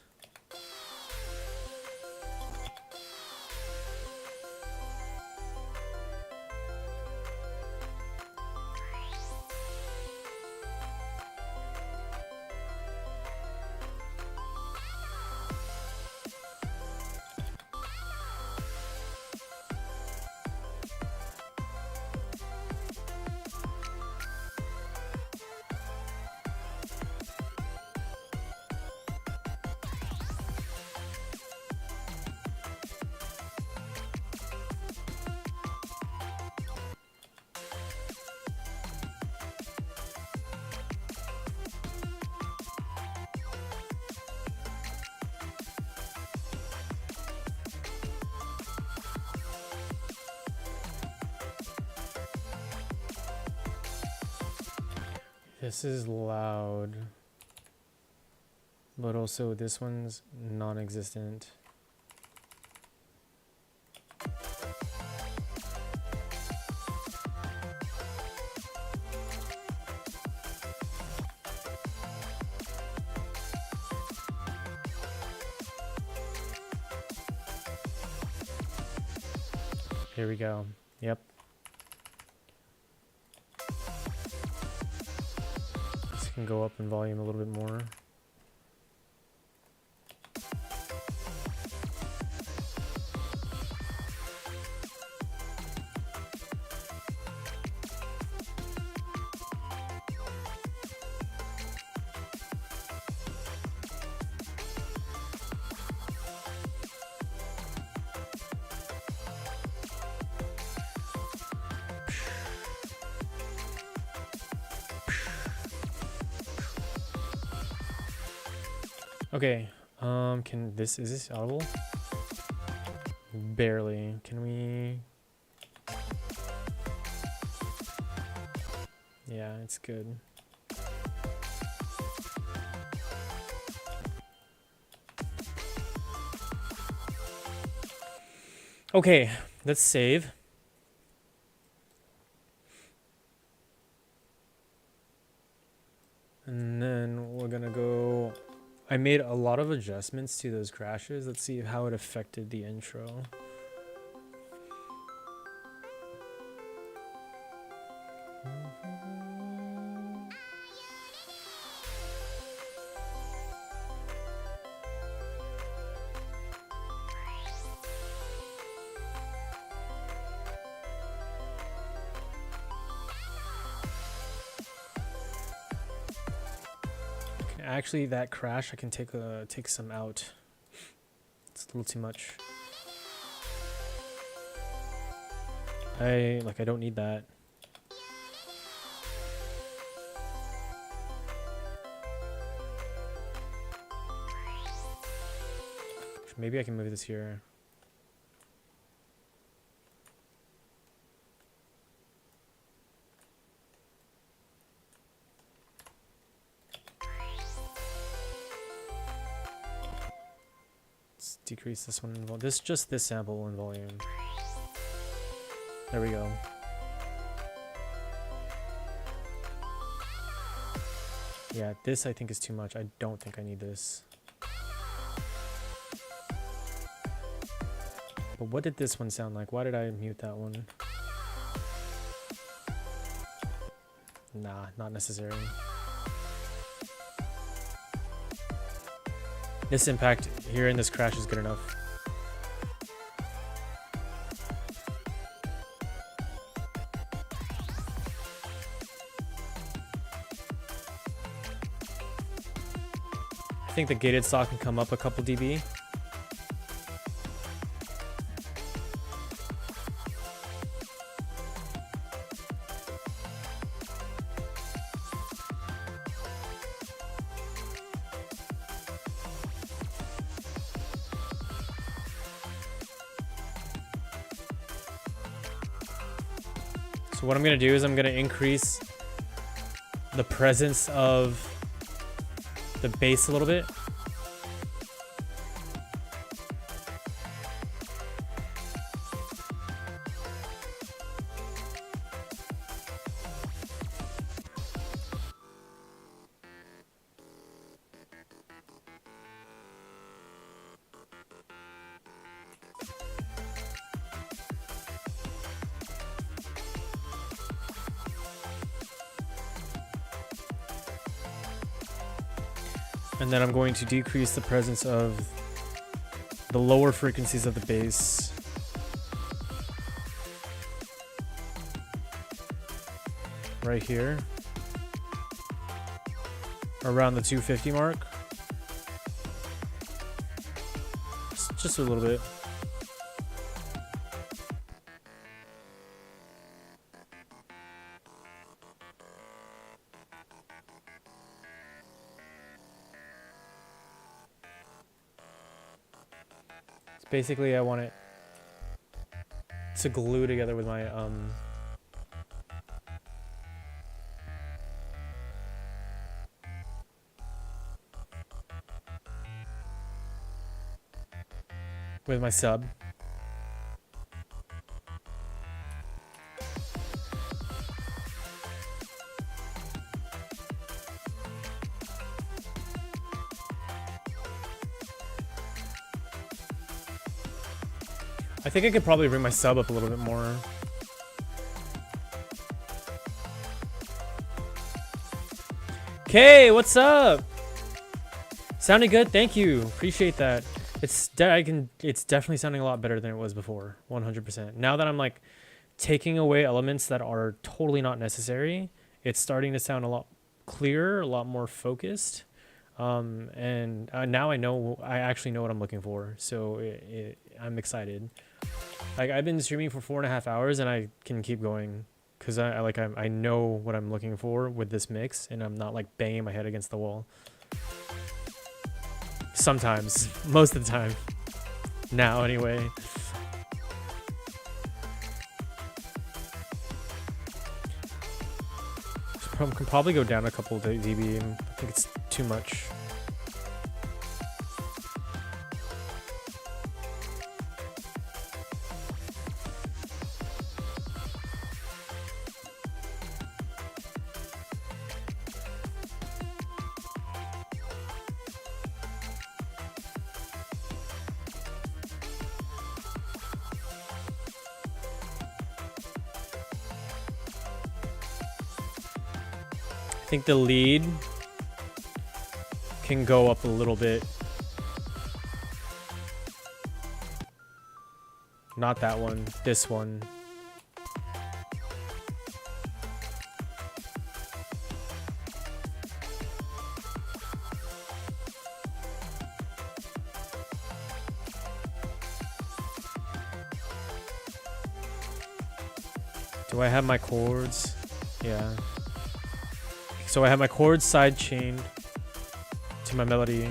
This is loud, but also this one's non-existent. Here we go. Yep. Can go up in volume a little bit more. Okay, is this audible? Barely. Can we? Yeah, it's good. Okay, let's save. And then we're gonna go... I made a lot of adjustments to those crashes. Let's see how it affected the intro. Actually, that crash, I can take some out. It's a little too much. I don't need that. Maybe I can move this here. Decrease this one in volume. Just this sample in volume. There we go. Yeah, this I think is too much. I don't think I need this. But what did this one sound like? Why did I mute that one? Nah, not necessary. This impact here in this crash is good enough. I think the gated saw can come up a couple dB. So what I'm going to do is I'm going to increase the presence of the bass a little bit. And then I'm going to decrease the presence of the lower frequencies of the bass. Right here. Around the 250 mark. Just a little bit. Basically, I want it to glue together with my sub. I think I could probably bring my sub up a little bit more. Okay, what's up? Sounding good, thank you. Appreciate that. It's definitely sounding a lot better than it was before, 100%. Now that I'm like taking away elements that are totally not necessary, it's starting to sound a lot clearer, a lot more focused. And now I actually know what I'm looking for, so I'm excited. Like, I've been streaming for 4.5 hours and I can keep going because I know what I'm looking for with this mix, and I'm not like banging my head against the wall. Sometimes, most of the time. Now, anyway. Can probably go down a couple of dB. I think it's too much. I think the lead can go up a little bit. Not that one, this one. Do I have my chords? Yeah. So I have my chords side chained to my melody,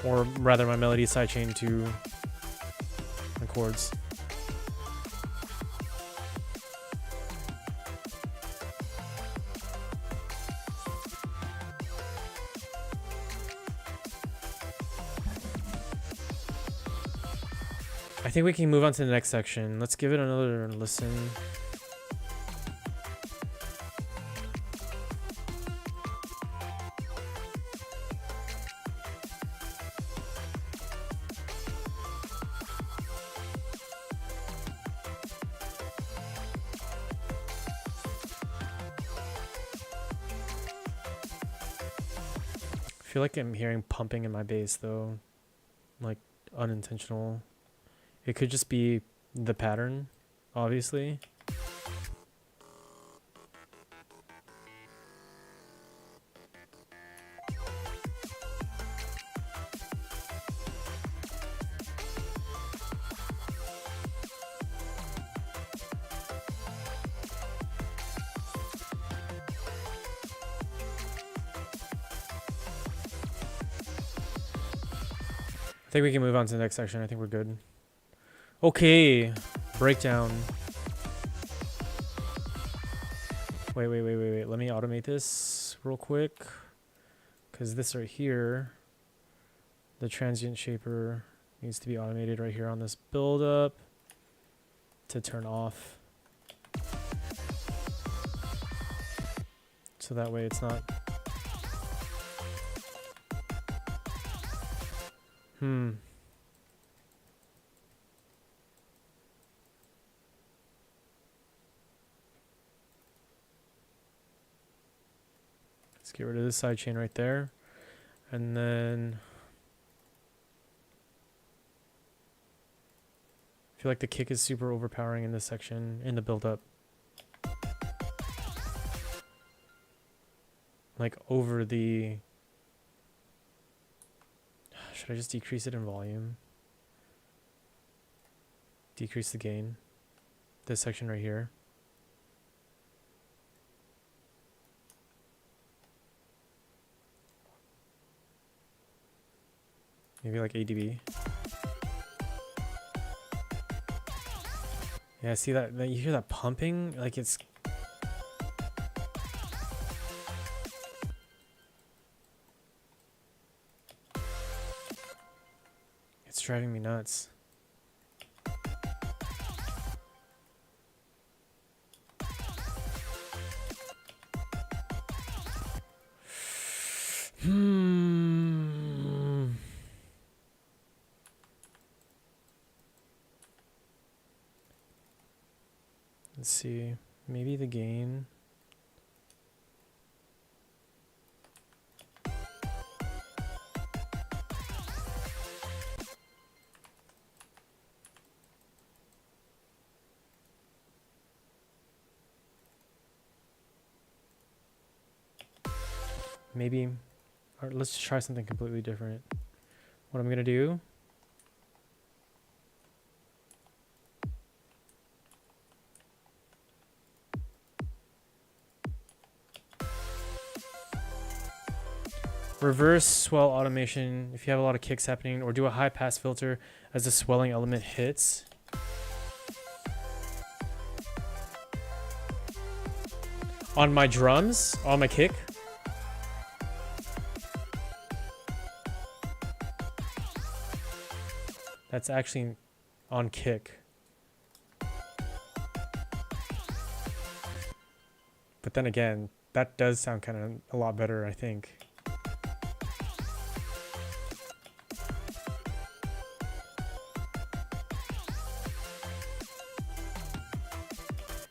or rather my melody side chained to my chords. I think we can move on to the next section. Let's give it another listen. I feel like I'm hearing pumping in my bass though, like unintentional. It could just be the pattern, obviously. I think we can move on to the next section. I think we're good. Okay, breakdown. Wait. Let me automate this real quick. Because this right here, the transient shaper needs to be automated right here on this build up to turn off. So that way it's not. Let's get rid of this sidechain right there. And then I feel like the kick is super overpowering in this section in the build up. Like over the, should I just decrease it in volume? Decrease the gain. This section right here. Maybe like 8 dB. Yeah, see that you hear that pumping? Like it's driving me nuts. Let's see. Maybe the gain. Maybe, or let's try something completely different. What I'm gonna do, reverse swell automation if you have a lot of kicks happening, or do a high pass filter as the swelling element hits. On my drums, on my kick. That's actually on kick. But then again, that does sound kind of a lot better, I think.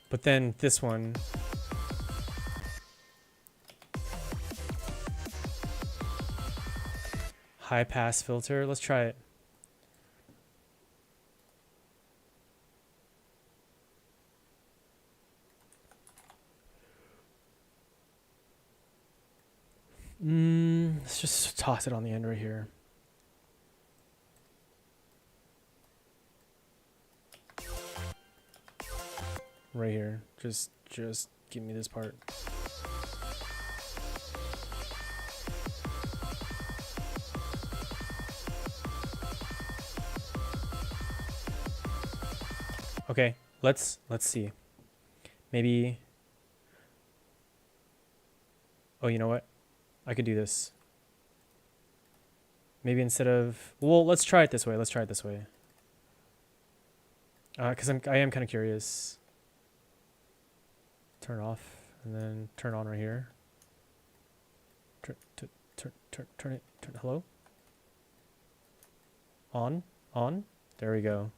But then this one, high pass filter, let's try it. Let's just toss it on the end right here. Right here. Just give me this part. Okay, let's see. Maybe. Oh, you know what? I could do this. Maybe instead of, well, let's try it this way. Let's try it this way. Because I am kind of curious. Turn off and then turn on right here. Turn it. Hello? On. There we go.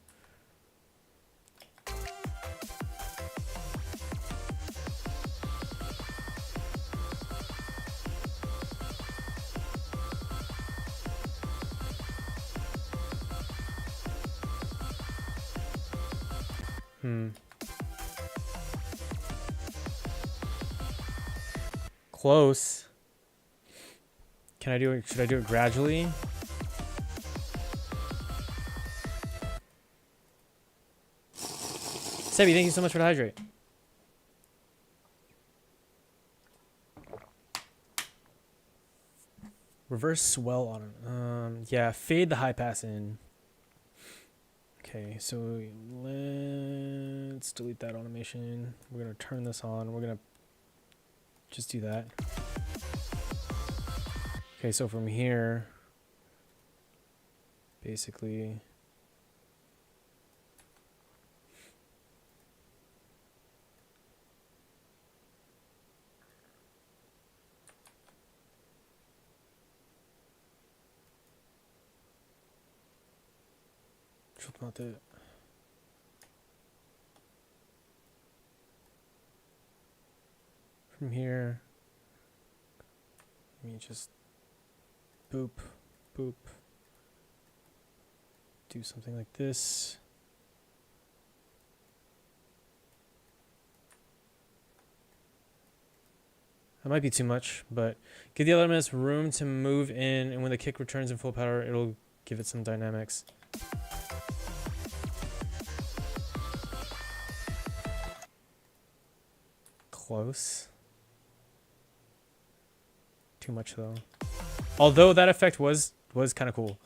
Close. Can I do it? Should I do it gradually? Sebi, thank you so much for the hydrate. Reverse swell on it. Yeah, fade the high pass in. Okay, so let's delete that automation. We're gonna turn this on. We're gonna just do that. Okay, so from here, basically, from here, let me just boop, boop, do something like this. That might be too much, but give the elements room to move in, and when the kick returns in full power, it'll give it some dynamics. Close. Too much though. Although that effect was kind of cool.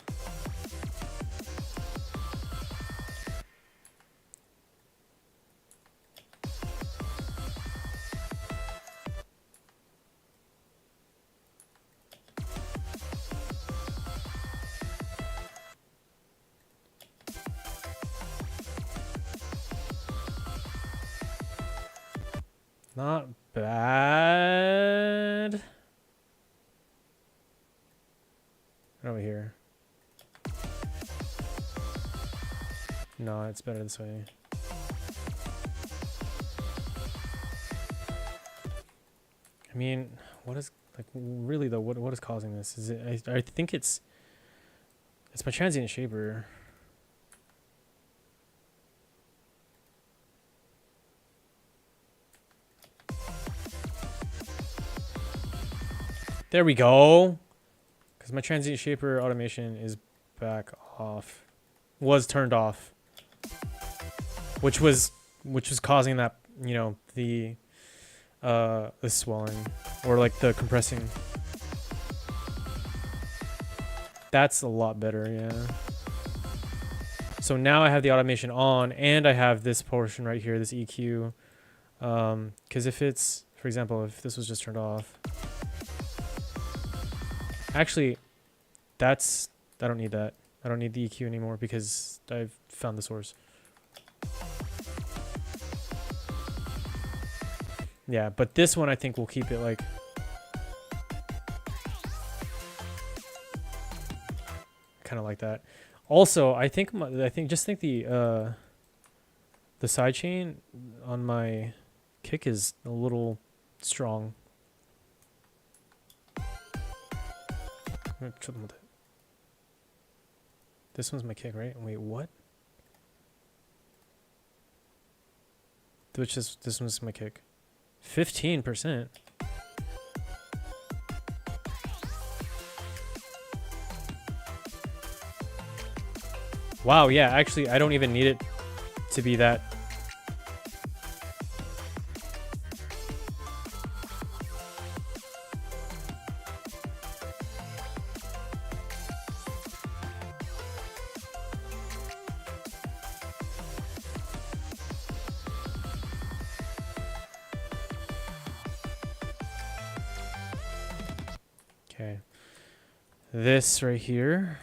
Not bad. Over here. No, it's better this way. I mean, what is, like, really though, what is causing this? Is it, I think it's my transient shaper. There we go. Because my transient shaper automation is back off. Was turned off. Which was causing that, you know, the swelling. Or like the compressing. That's a lot better, yeah. So now I have the automation on, and I have this portion right here, this EQ. Because if it's, for example, if this was just turned off. Actually, I don't need that. I don't need the EQ anymore because I've found the source. Yeah, but this one I think we'll keep it like kind of like that. Also, I think the sidechain on my kick is a little strong. This one's my kick, right? Wait, what? This one's my kick. 15%. Wow, yeah, actually, I don't even need it to be that. Okay, this right here.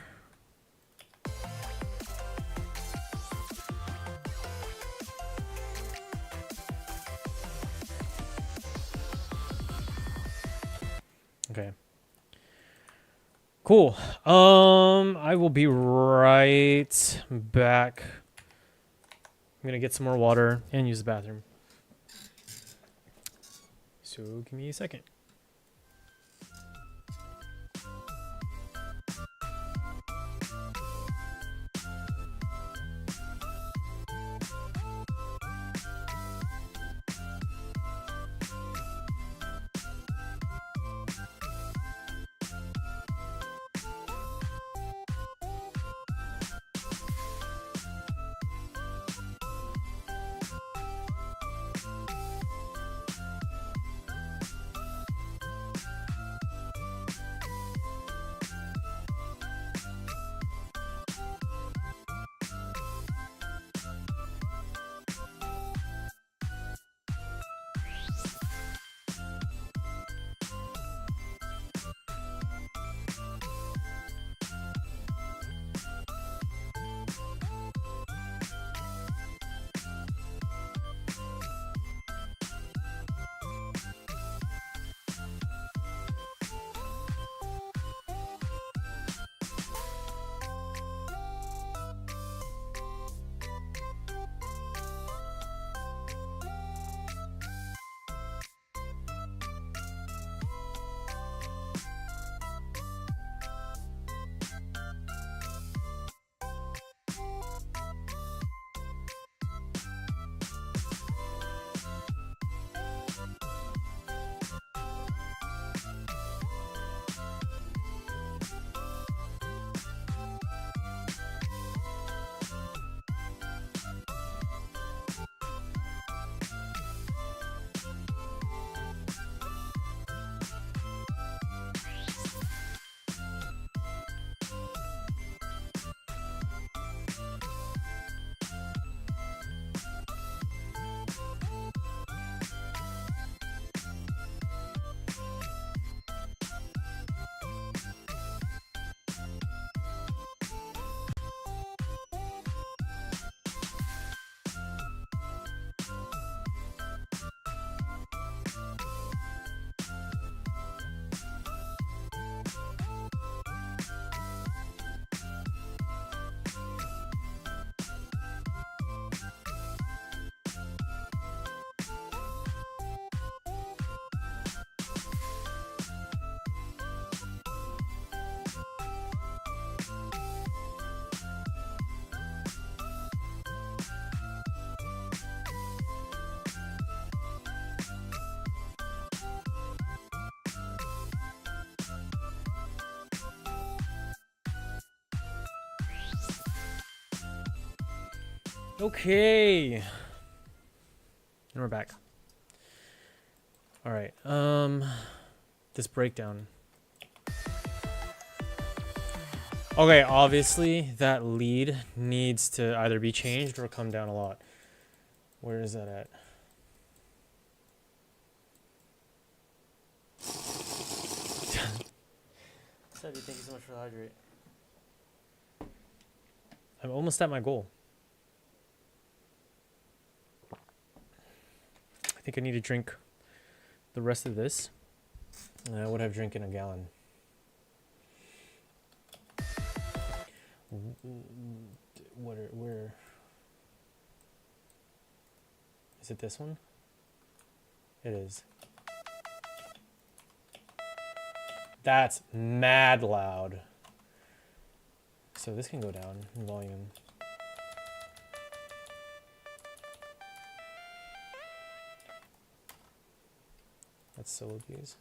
Okay. Cool. I will be right back. I'm gonna get some more water and use the bathroom. So give me a second. Okay. And we're back. All right. This breakdown. Okay, obviously that lead needs to either be changed or come down a lot. Where is that at? Sebby, thank you so much for the hydrate. I'm almost at my goal. I think I need to drink the rest of this. And I would have drinking a gallon. Where? Is it this one? It is. That's mad loud. So this can go down in volume. That's solo views.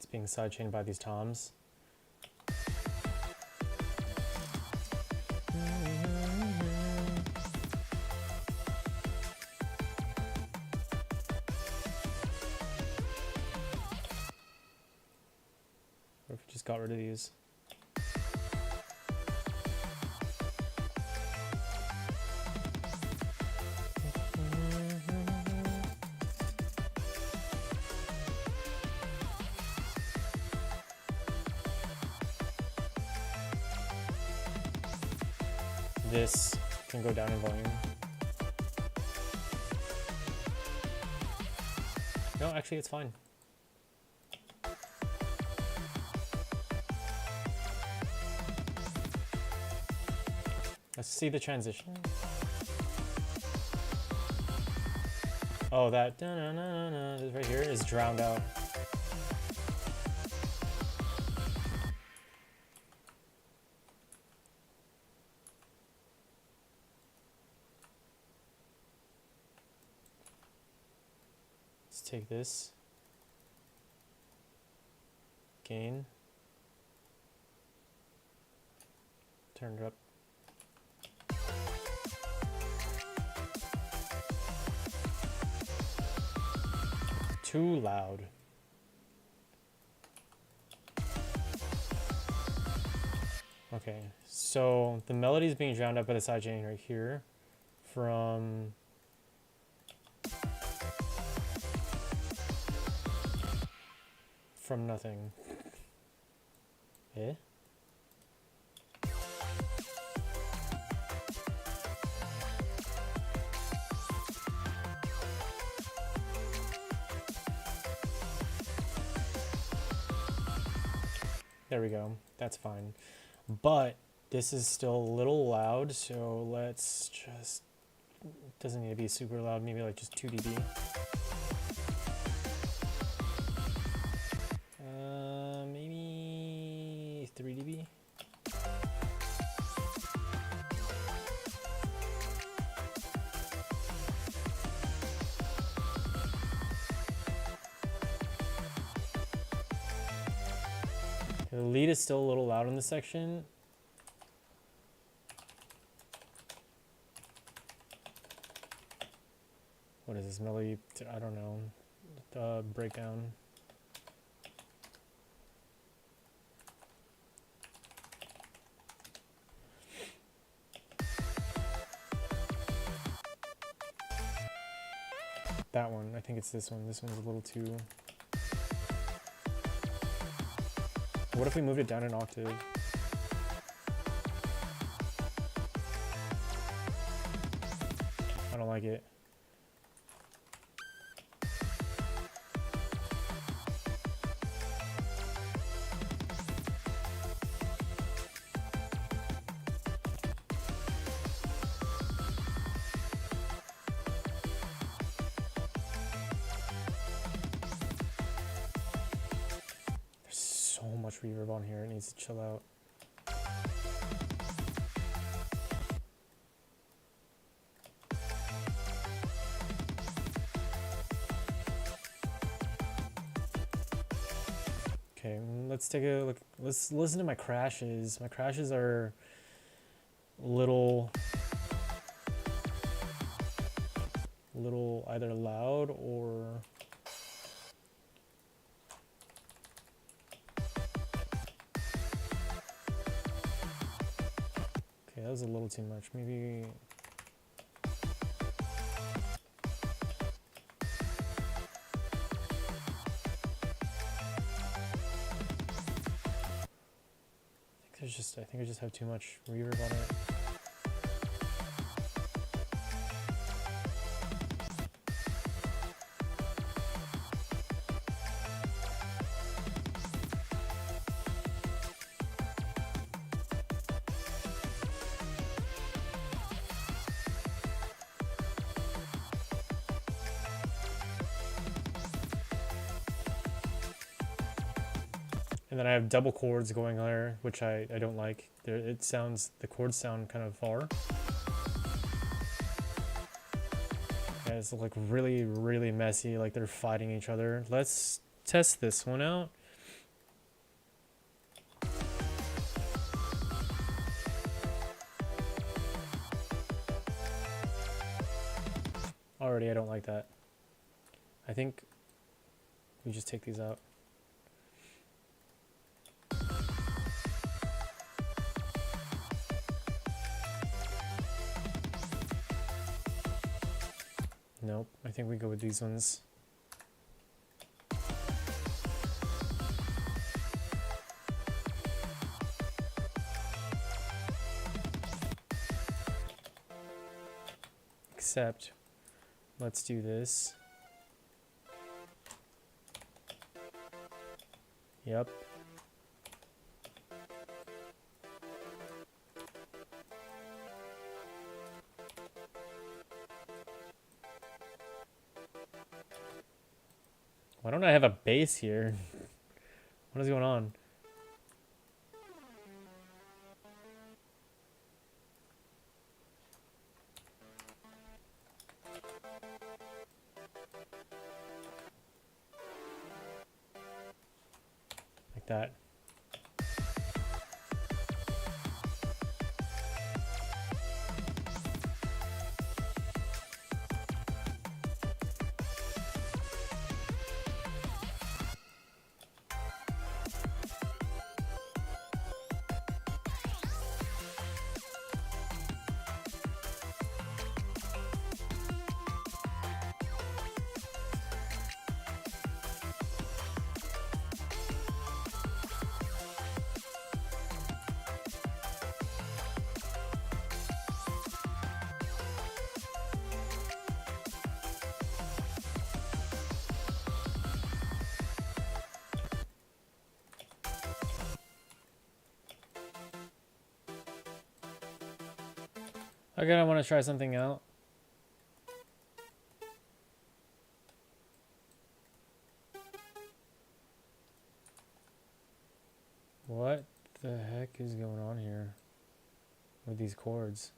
Being sidechained by these toms. Or if we just got rid of these. This can go down in volume. No, actually it's fine. Let's see the transition. Oh, that da-na-na-na right here is drowned out. Take this, gain, turn it up. Too loud. Okay, so the melody is being drowned out by the sidechain right here from nothing. Eh? There we go. That's fine. But this is still a little loud, so let's just, it doesn't need to be super loud, maybe like just 2 dB. Maybe 3 dB. The lead is still a little loud in this section. What is this melody? I don't know. Breakdown. That one. I think it's this one. This one's a little too. What if we moved it down an octave? I don't like it. So much reverb on here, it needs to chill out. Okay, let's take a look. Let's listen to my crashes. My crashes are little either loud or okay, that was a little too much. Maybe I think I just have too much reverb on it. And then I have double chords going there, which I don't like. The chords sound kind of far. Yeah, it's like really, really messy, like they're fighting each other. Let's test this one out. Already, I don't like that. I think we just take these out. Nope, I think we go with these ones. Except, let's do this. Yep. Why don't I have a bass here? What is going on? Like that. Okay, I want to try something out. What the heck is going on here with these chords?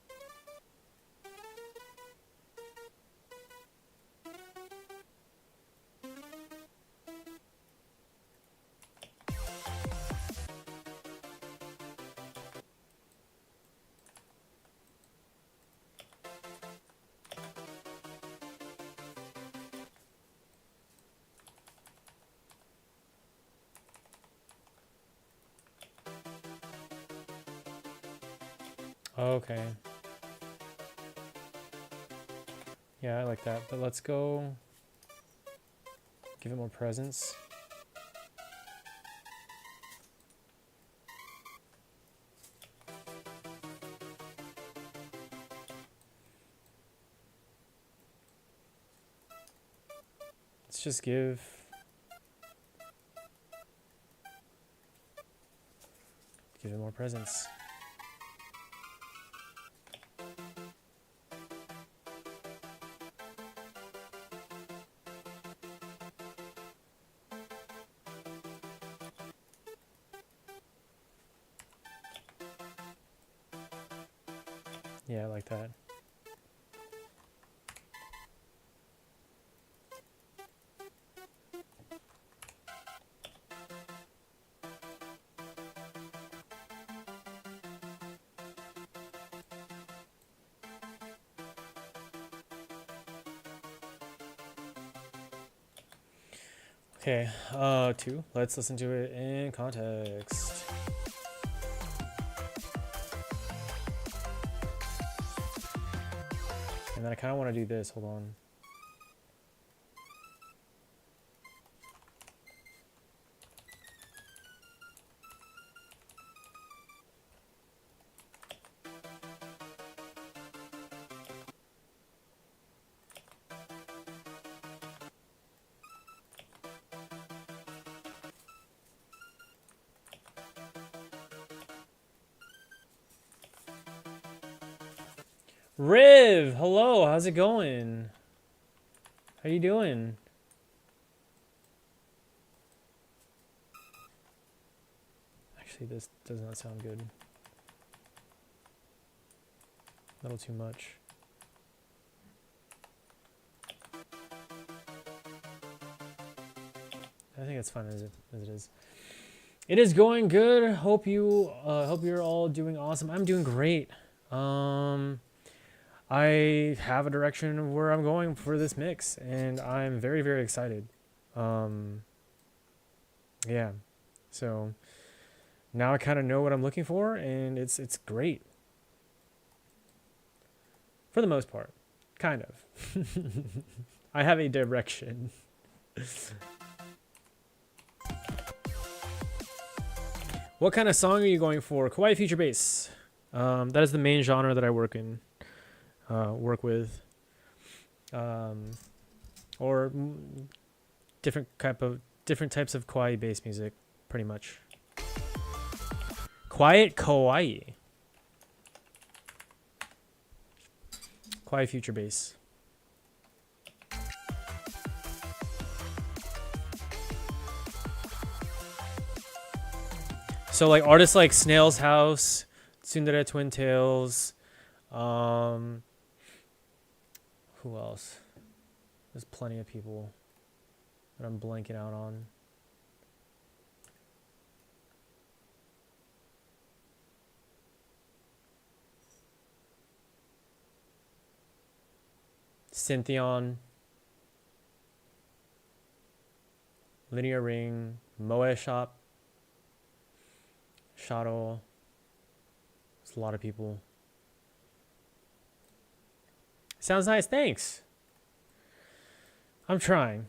Okay. Yeah, I like that. But let's go give it more presence. let's just give it more presence. Yeah, I like that. Okay, 2. Let's listen to it in context. And then I kind of want to do this. Hold on. Riv, hello, how's it going? How you doing? Actually, this does not sound good. A little too much. I think it's fine as it is. It is going good. Hope you're all doing awesome. I'm doing great. I have a direction of where I'm going for this mix, and I'm very, very excited. Yeah, so now I kind of know what I'm looking for, and it's great. For the most part, kind of. I have a direction. What kind of song are you going for? Kawaii feature bass. That is the main genre that I work with, or different types of kawaii bass music, pretty much. Quiet kawaii. Kawaii future bass. So like artists like Snail's House, Tsundere Twin Tails, who else? There's plenty of people that I'm blanking out on. Syntheon, Linear Ring, Moe Shop, Shadow. There's a lot of people. Sounds nice, thanks. I'm trying.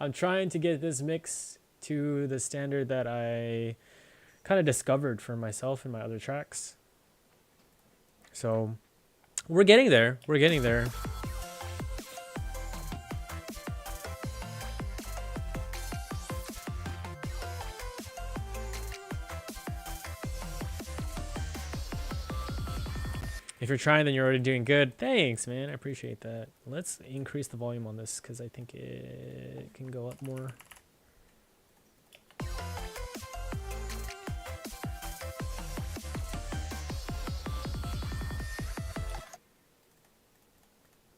I'm trying to get this mix to the standard that I kind of discovered for myself in my other tracks. So we're getting there. We're getting there. If you're trying, then you're already doing good. Thanks, man. I appreciate that. Let's increase the volume on this because I think it can go up more.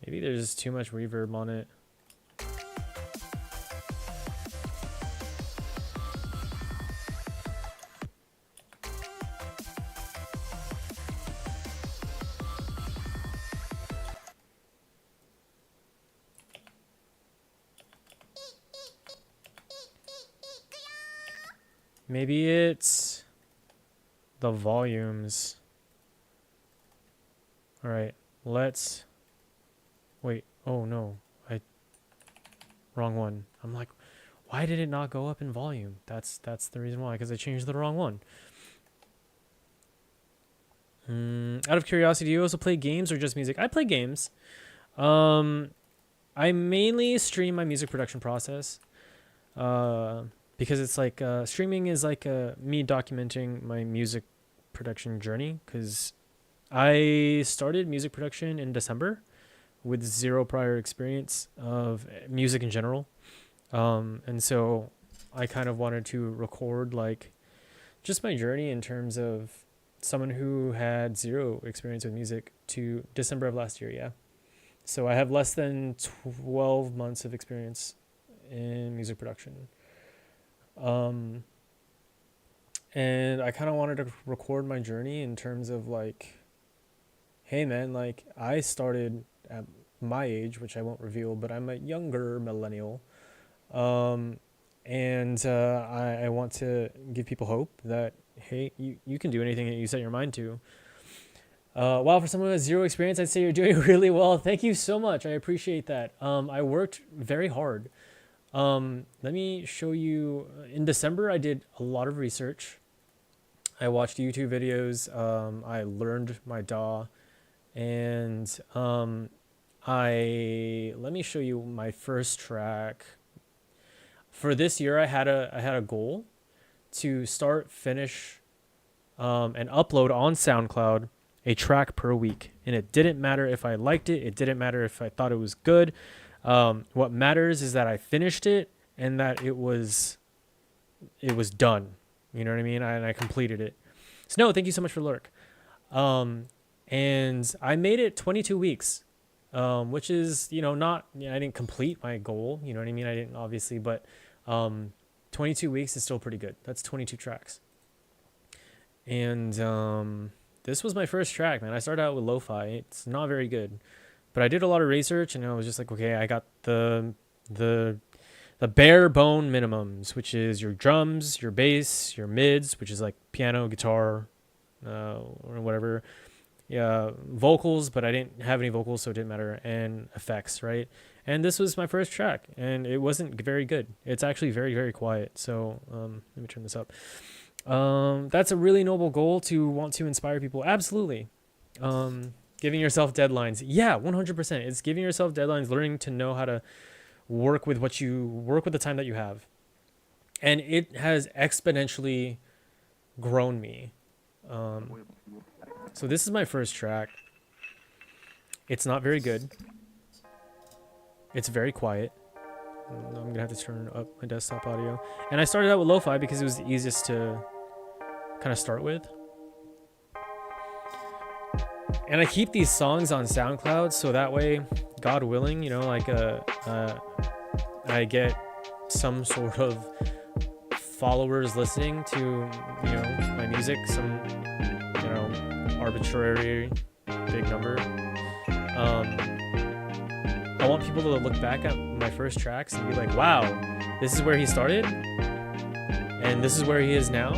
Maybe there's too much reverb on it. Maybe it's the volumes. All right, let's wait. Oh no, wrong one. I'm like, why did it not go up in volume? That's the reason why, because I changed the wrong one. Out of curiosity, do you also play games or just music? I play games. I mainly stream my music production process because it's like streaming is like me documenting my music production journey, because I started music production in December with zero prior experience of music in general. And so I kind of wanted to record like just my journey in terms of someone who had zero experience with music to December of last year. Yeah. So I have less than 12 months of experience in music production. And I kind of wanted to record my journey in terms of like, hey man, like I started at my age, which I won't reveal, but I'm a younger millennial. I want to give people hope that, hey, you can do anything that you set your mind to. Wow, for someone who has zero experience, I'd say you're doing really well. Thank you so much. I appreciate that. I worked very hard. Let me show you. In December, I did a lot of research. I watched YouTube videos. I learned my DAW, and let me show you my first track. For this year, I had a goal to start, finish, and upload on SoundCloud a track per week. And it didn't matter if I liked it. It didn't matter if I thought it was good. What matters is that I finished it and that it was done. You know what I mean? And I completed it. So no, thank you so much for the lurk. And I made it 22 weeks, which is, not, I didn't complete my goal. You know what I mean? I didn't, obviously, but 22 weeks is still pretty good. That's 22 tracks. And this was my first track, man. I started out with lo-fi. It's not very good, but I did a lot of research, and I was just like, okay, I got the bare bone minimums, which is your drums, your bass, your mids, which is like piano, guitar, or whatever. Yeah, vocals, but I didn't have any vocals, so it didn't matter, and effects, right? And this was my first track, and it wasn't very good. It's actually very, very quiet. So let me turn this up. That's a really noble goal, to want to inspire people. Absolutely. Giving yourself deadlines. Yeah, 100%. It's giving yourself deadlines, learning to know how to work with the time that you have. And it has exponentially grown me. So this is my first track. It's not very good. It's very quiet. I'm gonna have to turn up my desktop audio. And I started out with lo-fi because it was the easiest to kind of start with. And I keep these songs on SoundCloud, so that way, God willing, I get some sort of followers listening to, my music, some, arbitrary big number. I want people to look back at my first tracks and be like, wow, this is where he started, and this is where he is now.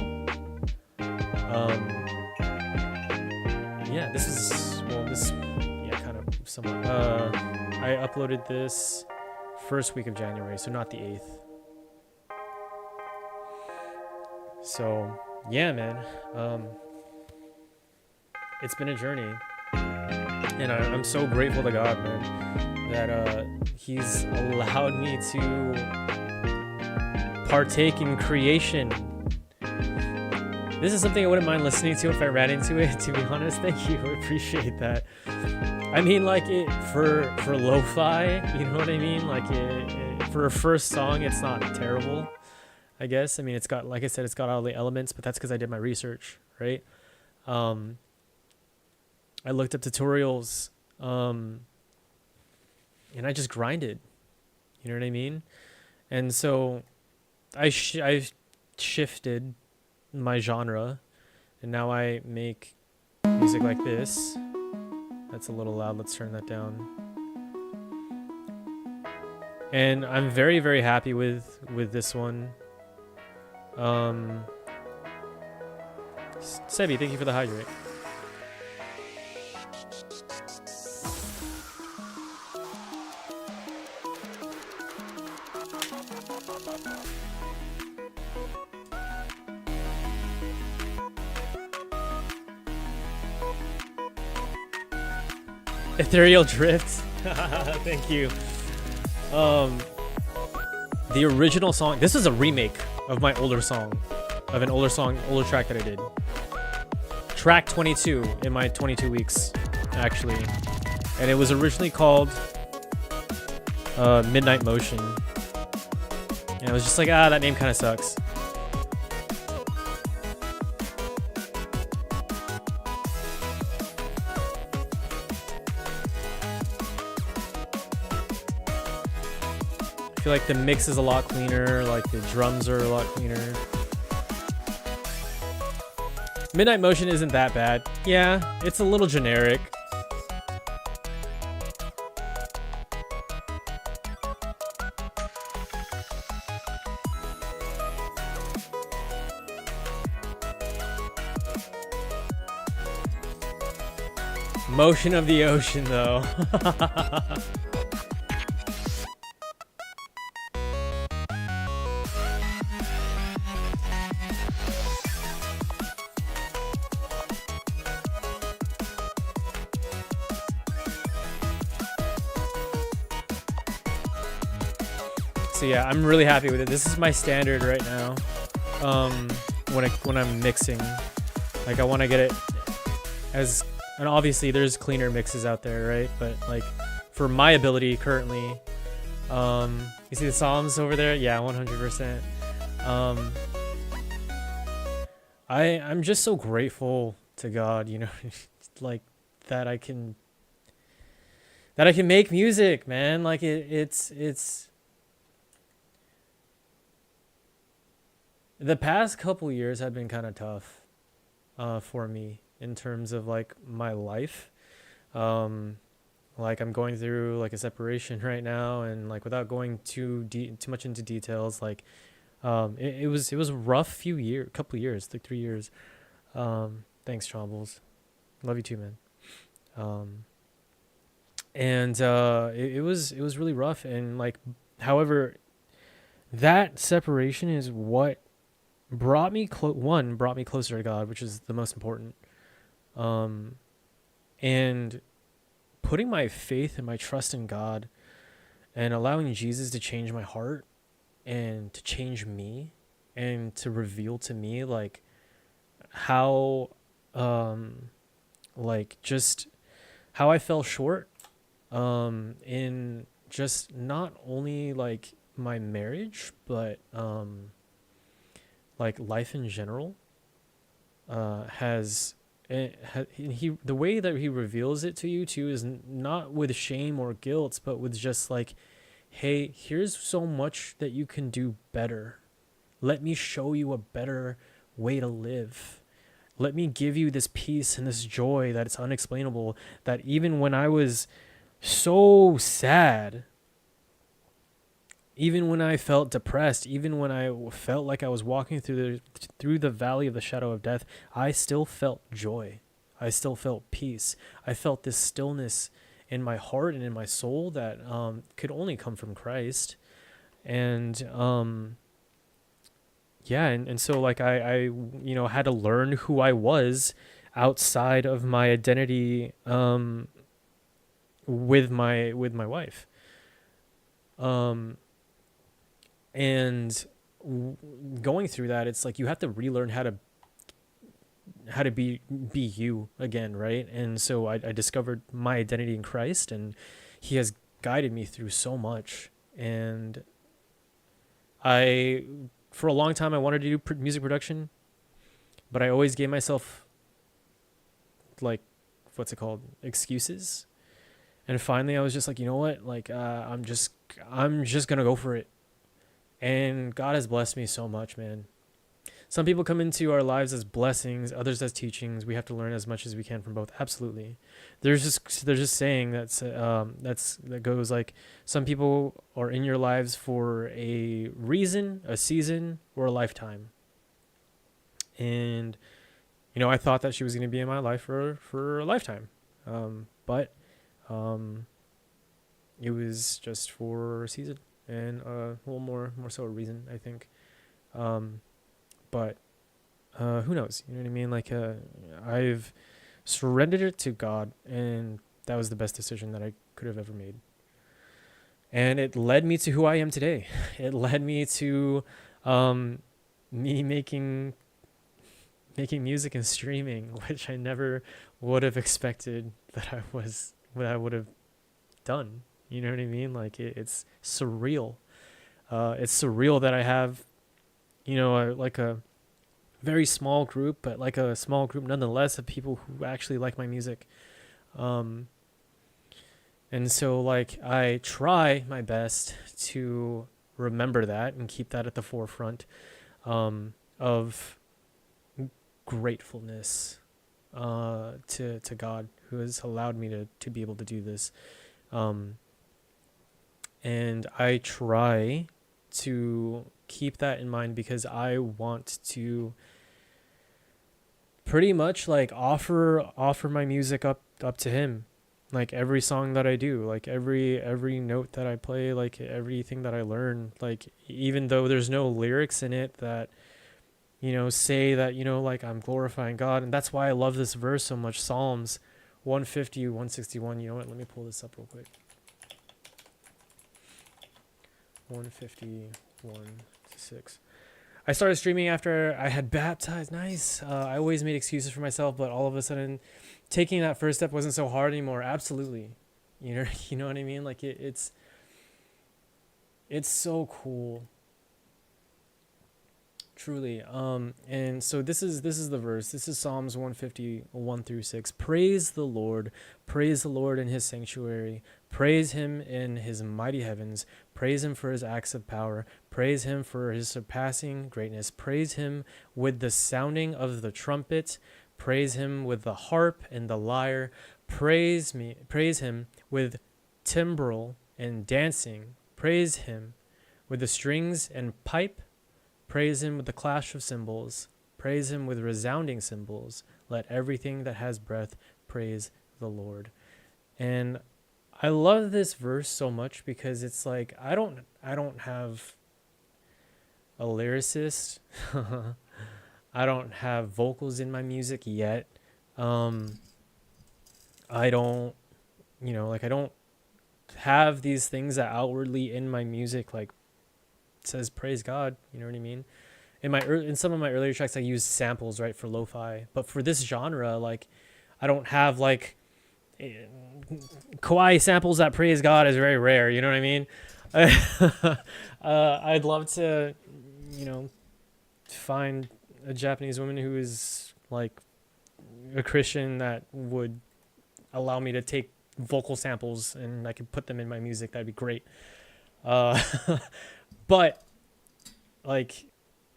Kind of somewhat. I uploaded this first week of January, so not the 8th. So, yeah, man. It's been a journey, and I'm so grateful to God, man, that He's allowed me to partake in creation. This is something I wouldn't mind listening to if I ran into it, to be honest. Thank you. I appreciate that. I mean, like, it for lo-fi, you know what I mean? Like, for a first song, it's not terrible, I guess. I mean, it's got, like I said, it's got all the elements, but that's because I did my research, right? I looked up tutorials, and I just grinded, you know what I mean? And so I shifted my genre, and now I make music like this. That's a little loud. Let's turn that down. And I'm very, very happy with this one. Sebi, thank you for the hydrate. Ethereal Drift. Thank you. The original song, this is a remake of my older song, older track that I did. Track 22 in my 22 weeks, actually. And it was originally called Midnight Motion. And I was just like, that name kind of sucks. I feel like the mix is a lot cleaner, like the drums are a lot cleaner. Midnight Motion isn't that bad. Yeah, it's a little generic. Motion of the ocean, though. So yeah, I'm really happy with it. This is my standard right now. When I'm mixing, like I want to get it as, and obviously there's cleaner mixes out there, right? But like for my ability currently, you see the Psalms over there? Yeah, 100%. I'm just so grateful to God, you know, like that I can make music, man. Like it's the past couple years have been kind of tough for me in terms of like my life. Like I'm going through like a separation right now, and like without going too much into details, like it was a rough couple years, like 3 years. Thanks, Trombles. Love you too, man. And it was really rough, and like, however, that separation is what brought me closer to God, which is the most important. And putting my faith and my trust in God and allowing Jesus to change my heart and to change me and to reveal to me like how like just how I fell short in just not only like my marriage, but like life in general, the way that he reveals it to you too is not with shame or guilt, but with just like, hey, here's so much that you can do better. Let me show you a better way to live. Let me give you this peace and this joy that it's unexplainable, that even when I was so sad, even when I felt depressed, even when I felt like I was walking through the valley of the shadow of death, I still felt joy. I still felt peace. I felt this stillness in my heart and in my soul that could only come from Christ. And yeah, and so like I had to learn who I was outside of my identity with my wife. And going through that, it's like you have to relearn how to be you again, right? And so I discovered my identity in Christ, and he has guided me through so much. And for a long time, I wanted to do music production, but I always gave myself like, what's it called? Excuses. And finally I was just like, you know what? Like, I'm just going to go for it. And God has blessed me so much, man. Some people come into our lives as blessings, others as teachings. We have to learn as much as we can from both. Absolutely. There's just saying that goes like, some people are in your lives for a reason, a season, or a lifetime. And I thought that she was going to be in my life for a lifetime. But it was just for a season. And a little more so a reason, I think. But who knows? You know what I mean? Like, I've surrendered it to God, and that was the best decision that I could have ever made. And it led me to who I am today. It led me to me making music and streaming, which I never would have expected that I would have done. You know what I mean? Like it's surreal. It's surreal that I have, like a very small group, but like a small group nonetheless of people who actually like my music. And so like I try my best to remember that and keep that at the forefront of gratefulness to God who has allowed me to be able to do this. And I try to keep that in mind because I want to pretty much like offer my music up to him. Like every song that I do, like every note that I play, like everything that I learn, like even though there's no lyrics in it that, say that, like I'm glorifying God. And that's why I love this verse so much. Psalms 150, 161. You know what? Let me pull this up real quick. 151 to 6. I started streaming after I had baptized. Nice. I always made excuses for myself, but all of a sudden taking that first step wasn't so hard anymore. Absolutely. You know what I mean? Like it's so cool. Truly. And so this is the verse. This is Psalms 151 through 6. Praise the Lord in his sanctuary. Praise him in his mighty heavens. Praise him for his acts of power. Praise him for his surpassing greatness. Praise him with the sounding of the trumpet. Praise him with the harp and the lyre. Praise him with timbrel and dancing. Praise him with the strings and pipe. Praise him with the clash of cymbals. Praise him with resounding cymbals. Let everything that has breath praise the Lord. And I love this verse so much because it's like I don't have a lyricist. I don't have vocals in my music yet. I don't I don't have these things that outwardly in my music like says praise God, you know what I mean? In some of my earlier tracks I use samples, right, for lo-fi, but for this genre, like I don't have like Kawaii samples that praise God is very rare, you know what I mean? I'd love to find a Japanese woman who is like a Christian that would allow me to take vocal samples and I could put them in my music. That'd be great. But like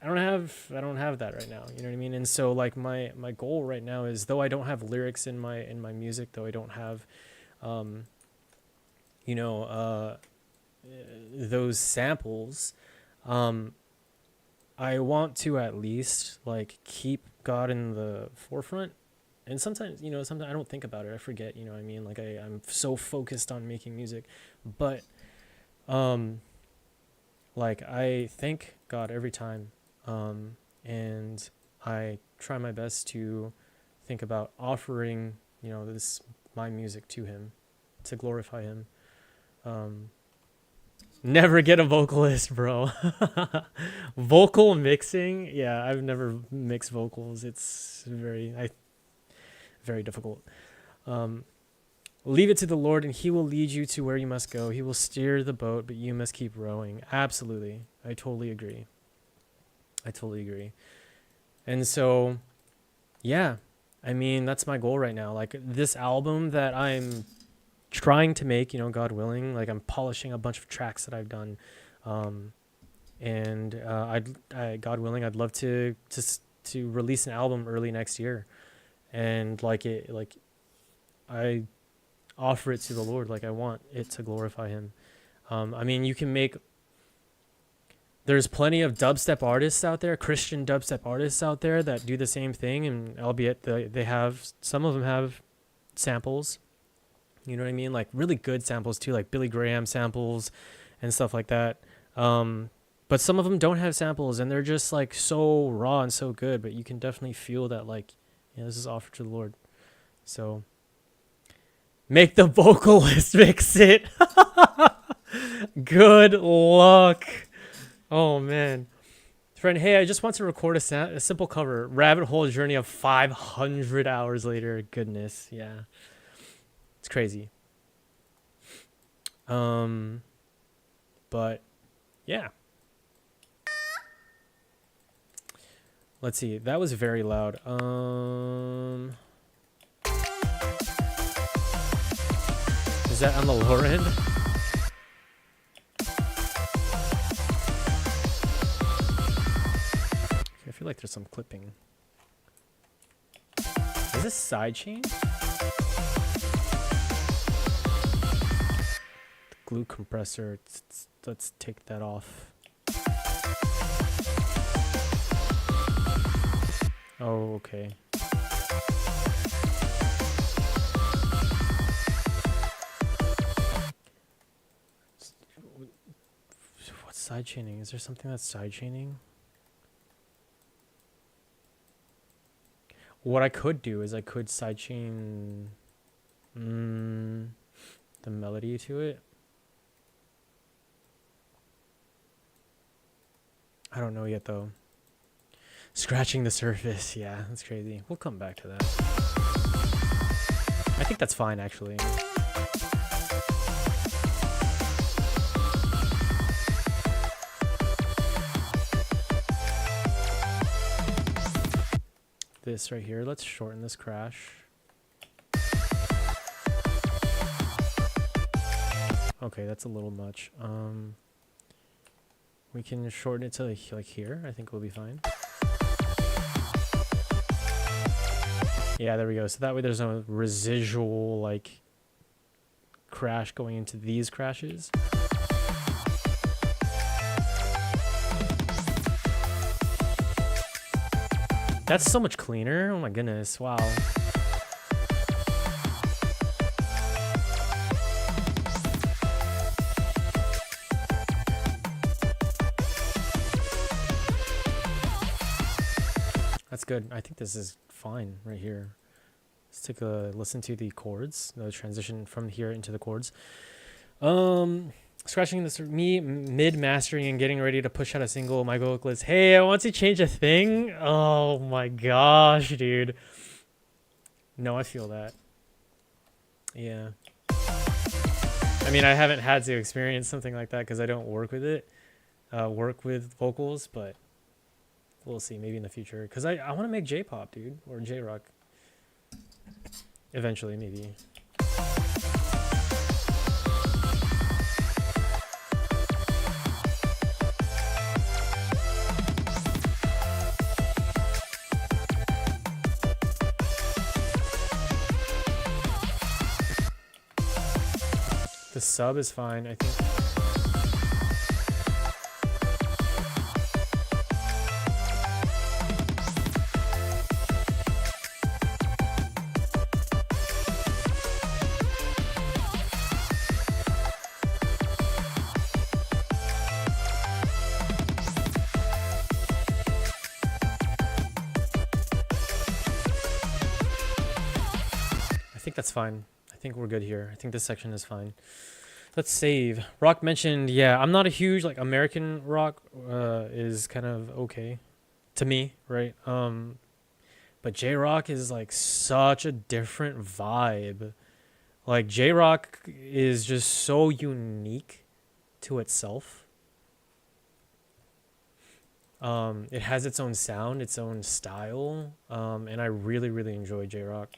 I don't have that right now, you know what I mean? And so like my goal right now is, though I don't have lyrics in my music, though I don't have those samples, I want to at least like keep God in the forefront. And sometimes I don't think about it, I forget, you know what I mean? Like I'm so focused on making music, but like I thank God every time, and I try my best to think about offering my music to him, to glorify him. Never get a vocalist, bro. Vocal mixing, yeah, I've never mixed vocals. It's very difficult. Leave it to the Lord, and he will lead you to where you must go. He will steer the boat, but you must keep rowing. Absolutely. I totally agree. And so, yeah, I mean, that's my goal right now. Like this album that I'm trying to make, God willing, like I'm polishing a bunch of tracks that I've done. And God willing, I'd love to release an album early next year. And I offer it to the Lord. Like I want it to glorify him. I mean, there's plenty of dubstep artists out there, Christian dubstep artists out there that do the same thing, and albeit some of them have samples, you know what I mean? Like really good samples too, like Billy Graham samples and stuff like that. But some of them don't have samples and they're just like so raw and so good, but you can definitely feel that like, this is offered to the Lord. So make the vocalist mix it. Good luck. Oh man. Friend, hey, I just want to record a simple cover. Rabbit hole journey of 500 hours later. Goodness, yeah. It's crazy. But yeah. Let's see. That was very loud. Is that on the lower end? I feel like there's some clipping. Is this sidechain? The glue compressor. Let's take that off. Oh, okay. What's sidechaining? Is there something that's sidechaining? What I could do is I could sidechain the melody to it. I don't know yet though. Scratching the surface, yeah, that's crazy. We'll come back to that. I think that's fine actually. This right here, let's shorten this crash. Okay, that's a little much. We can shorten it to like here. I think we'll be fine. Yeah, there we go. So that way there's no residual like crash going into these crashes. That's so much cleaner. Oh my goodness. Wow. That's good. I think this is fine right here. Let's take a listen to the chords, the transition from here into the chords. Scratching this, me mid mastering and getting ready to push out a single. My goal is, hey, I want to change a thing. Oh my gosh, dude. No, I feel that. Yeah. I mean, I haven't had to experience something like that because I don't work with it, work with vocals, but we'll see, maybe in the future. Because I want to make J-pop, dude, or J-rock. Eventually, maybe. The sub is fine, I think. I think that's fine. I think we're good here. I think this section is fine. Let's save. Rock mentioned, yeah, I'm not a huge, like, American rock is kind of okay to me, right? But J-rock is, like, such a different vibe. Like, J-rock is just so unique to itself. It has its own sound, its own style, and I really, really enjoy J-rock.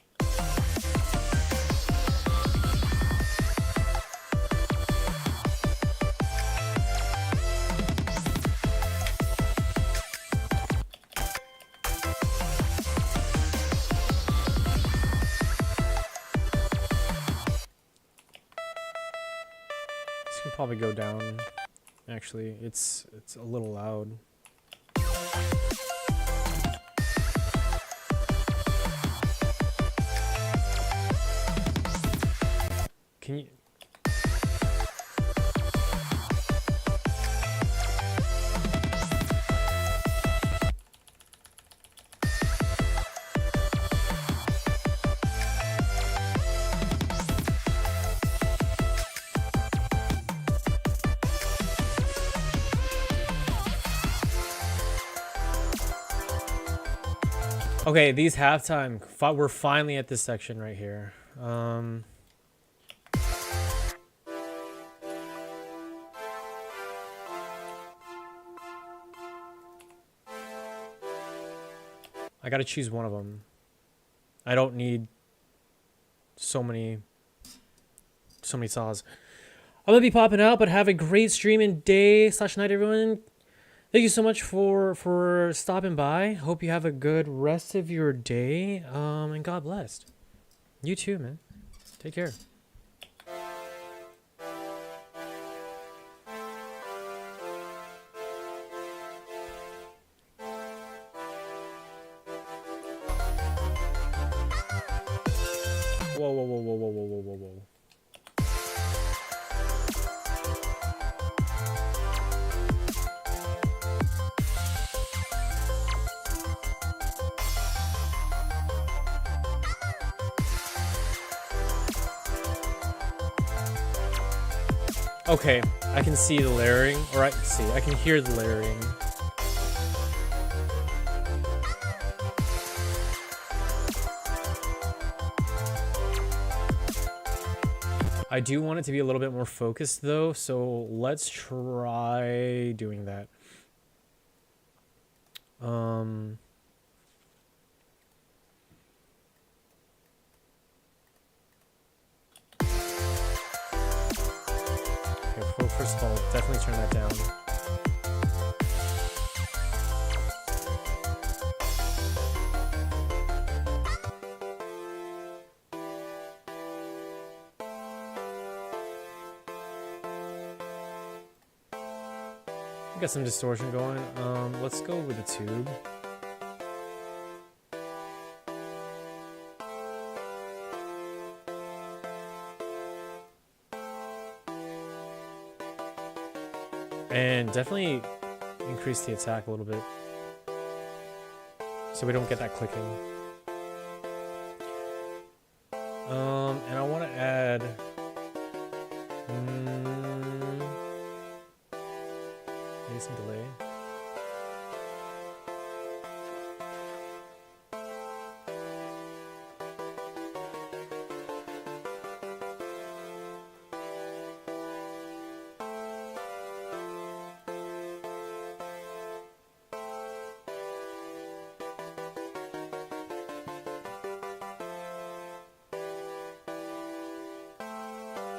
Probably go down. Actually, it's a little loud. Can you? Okay, these halftime. We're finally at this section right here. I gotta choose one of them. I don't need so many saws. I'm gonna be popping out, but have a great streaming day / night, everyone. Thank you so much for stopping by. Hope you have a good rest of your day. And God bless. You too, man. Take care. Whoa, whoa, whoa, whoa, whoa, whoa, whoa, whoa, whoa. Okay, I can see the layering, or I can hear the layering. I do want it to be a little bit more focused though, so let's try doing that. Okay, first of all, definitely turn that down. Got some distortion going. Let's go with the tube. And definitely increase the attack a little bit so we don't get that clicking. And I want to add maybe some delay.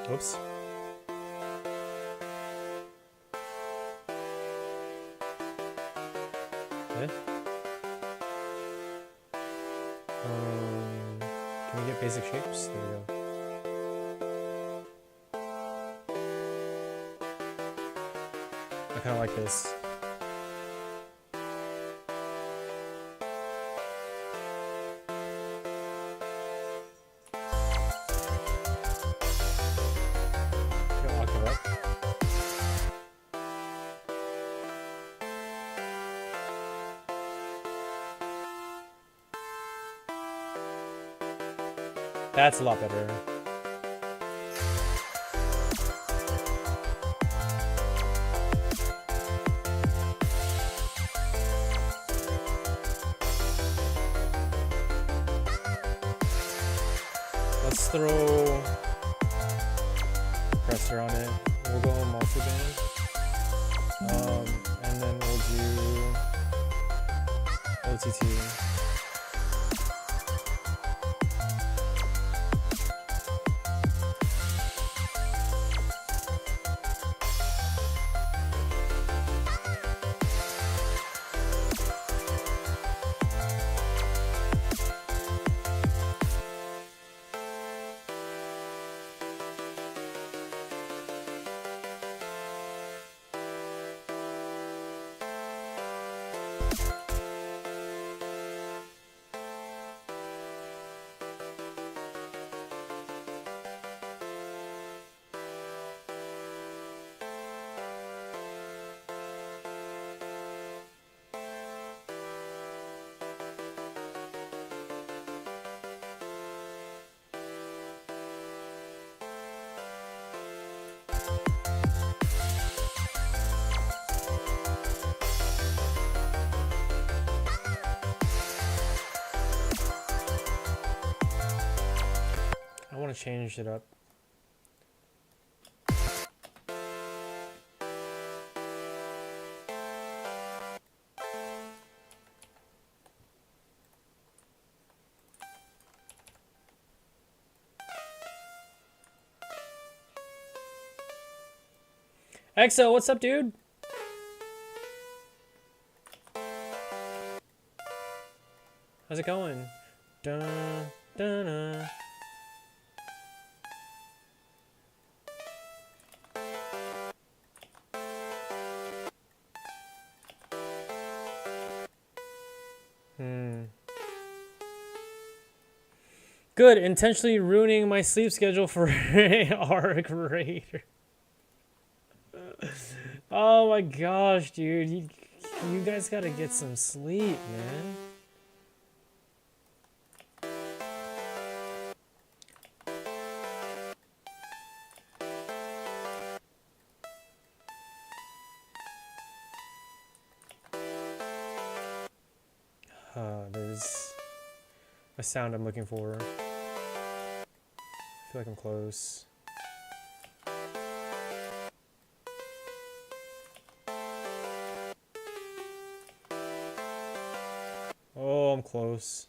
Whoops. Okay. Can we get basic shapes? There we go. I kind of like this. That's a lot better. Let's throw pressure on it. We'll go multi-band. And then we'll do OTT. want to change it up. EXO, what's up, dude? How's it going? Dun, dun, dun. Good, intentionally ruining my sleep schedule for our creator. Oh my gosh, dude. You guys gotta get some sleep, man. There's a sound I'm looking for. I feel like I'm close. Oh, I'm close.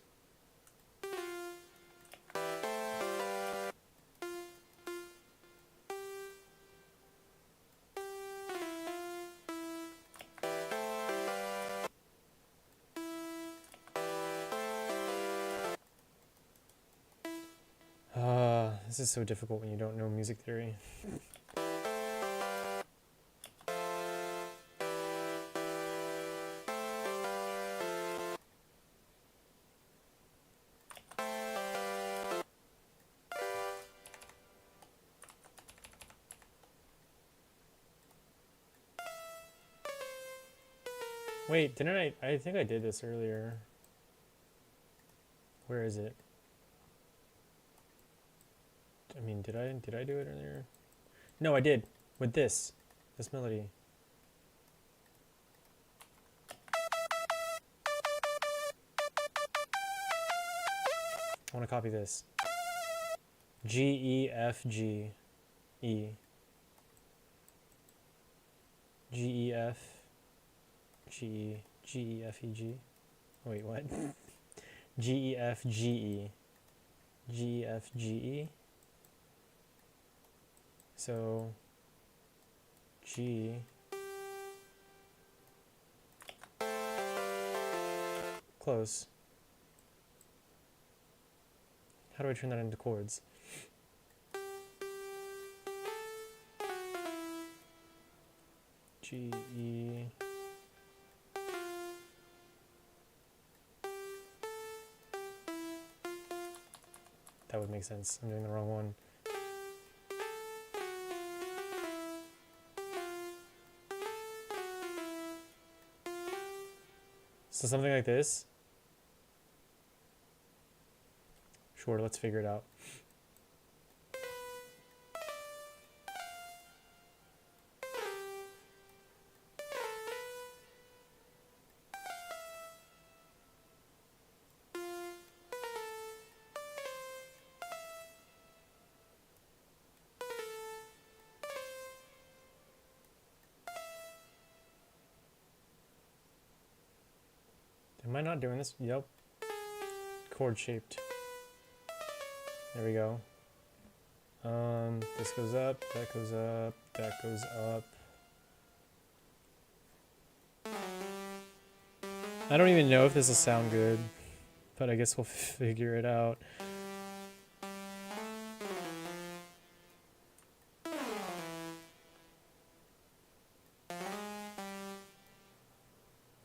This is so difficult when you don't know music theory. Wait, didn't I think I did this earlier. Where is it? I mean, did I do it earlier? No, I did. With this melody. I want to copy this. G, E, F, G, E. G, E, F, G, E, G, E, F, E, G. Wait, what? G, E, F, G, E. G, E, F, G, E. So, G. Close. How do I turn that into chords? G, E. That would make sense. I'm doing the wrong one. So something like this. Sure, let's figure it out. Am I not doing this? Yep. Chord shaped. There we go. This goes up, that goes up, that goes up. I don't even know if this will sound good, but I guess we'll figure it out.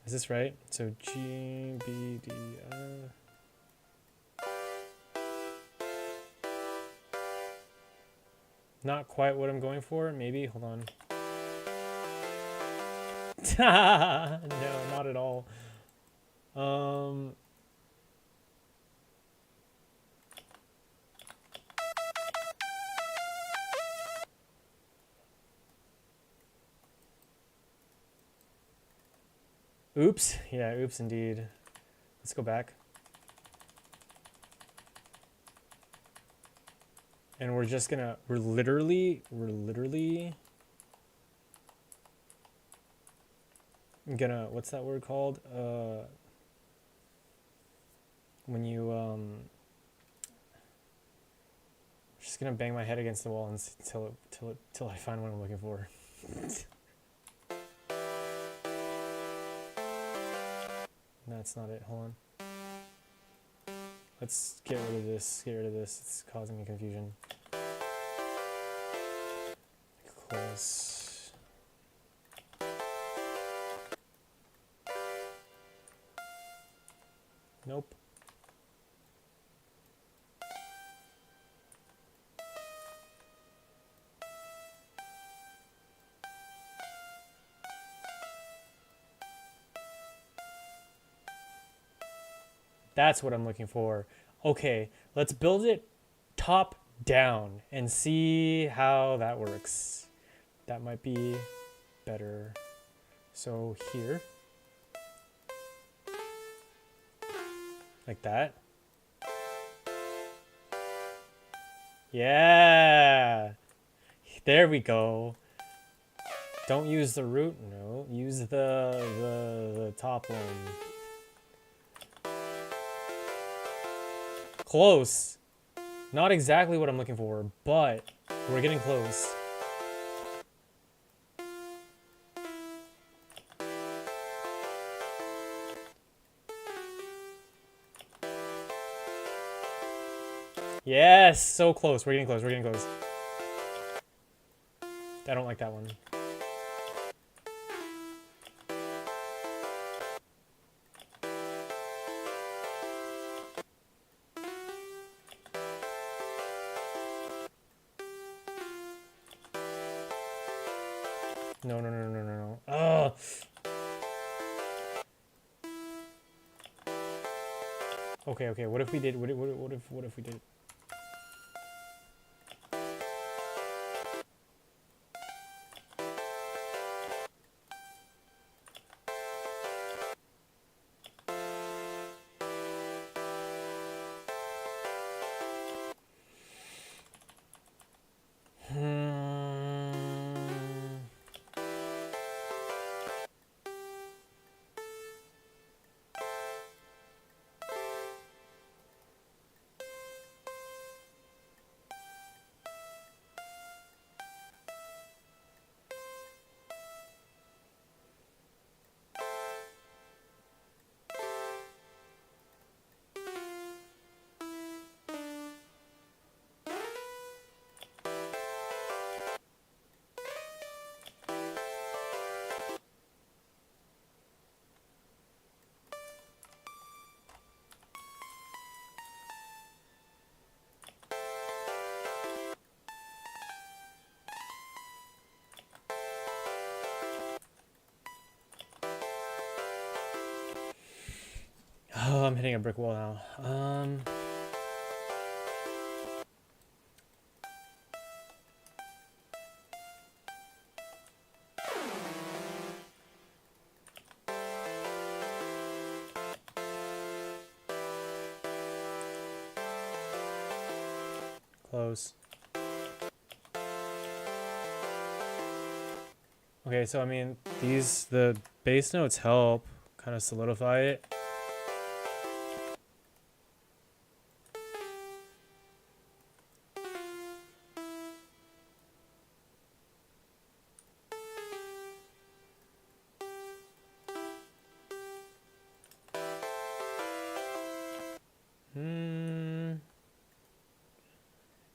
Is this right? So G, B, D, Not quite what I'm going for, maybe. Hold on. No, not at all. Oops. Yeah, oops indeed. Let's go back. And we're literally gonna, what's that word called? When you, just gonna bang my head against the wall until I find what I'm looking for. That's not it, hold on. Let's get rid of this, it's causing me confusion. Close. Nope. That's what I'm looking for. Okay, let's build it top down and see how that works. That might be better. So here, like that. Yeah, there we go. Don't use the root, no, use the top one. Close. Not exactly what I'm looking for, but we're getting close. Yes, so close. We're getting close. We're getting close. I don't like that one. No, no, no, no, no, no. Oh. Okay, okay. What if we did? What if we did? Oh, I'm hitting a brick wall now. Close. Okay, so I mean, the bass notes help kind of solidify it.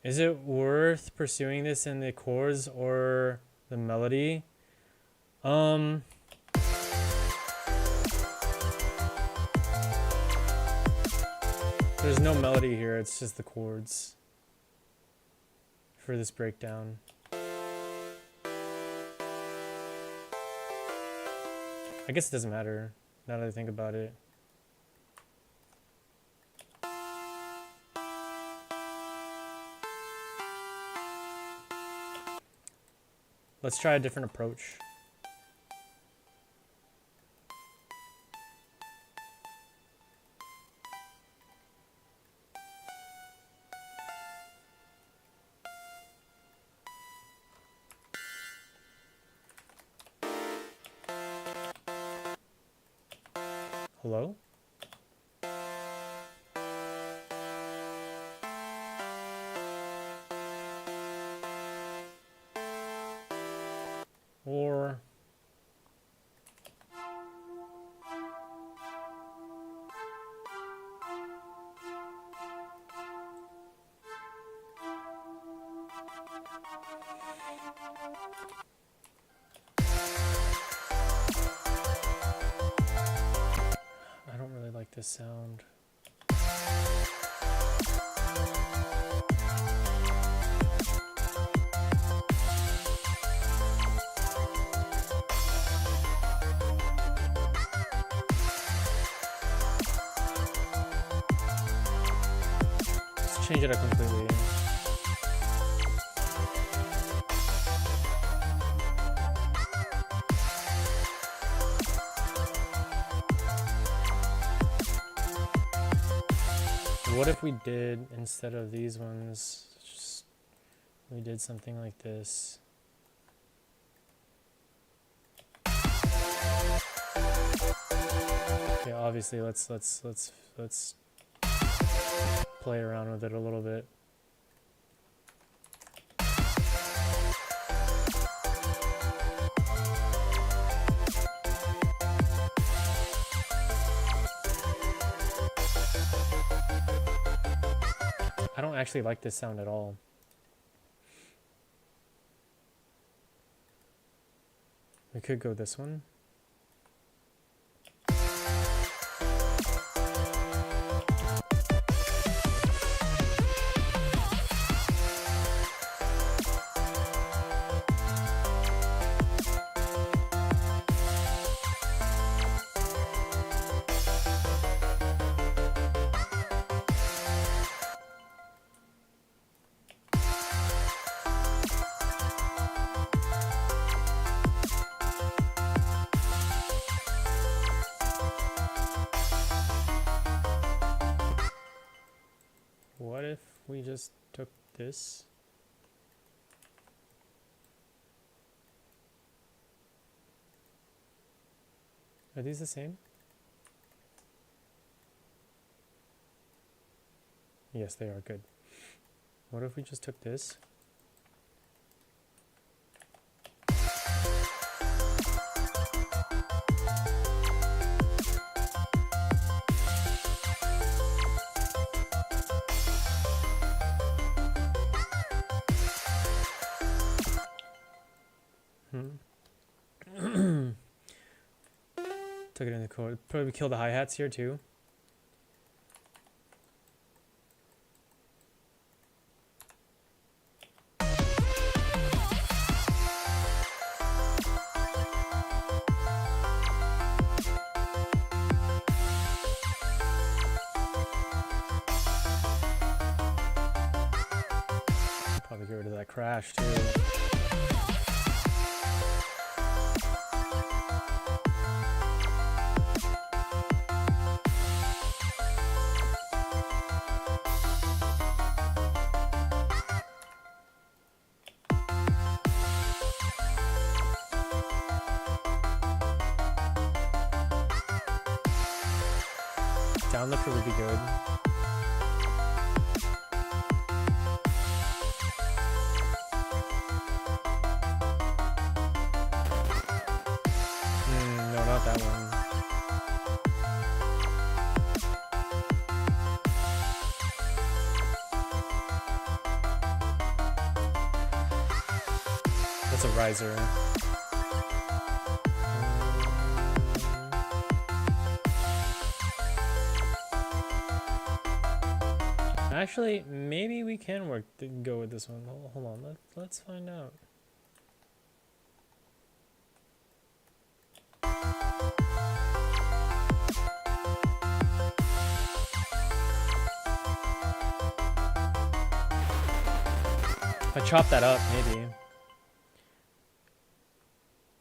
Is it worth pursuing this in the chords or the melody? There's no melody here, it's just the chords for this breakdown. I guess it doesn't matter now that I think about it. Let's try a different approach. Hello? Or I don't really like this sound. Let's change it up completely. What if we did, instead of these ones, just we did something like this? Okay, obviously let's play around with it a little bit. I don't actually like this sound at all. We could go this one. What if we just took this? Are these the same? Yes, they are. Good. What if we just took this? Took it in the chord. Probably kill the hi-hats here too. Probably get rid of that crash too. Downlifter would be good. No, not that one. That's a riser. Actually, maybe we can go with this one. Hold on, let's find out. If I chop that up, maybe.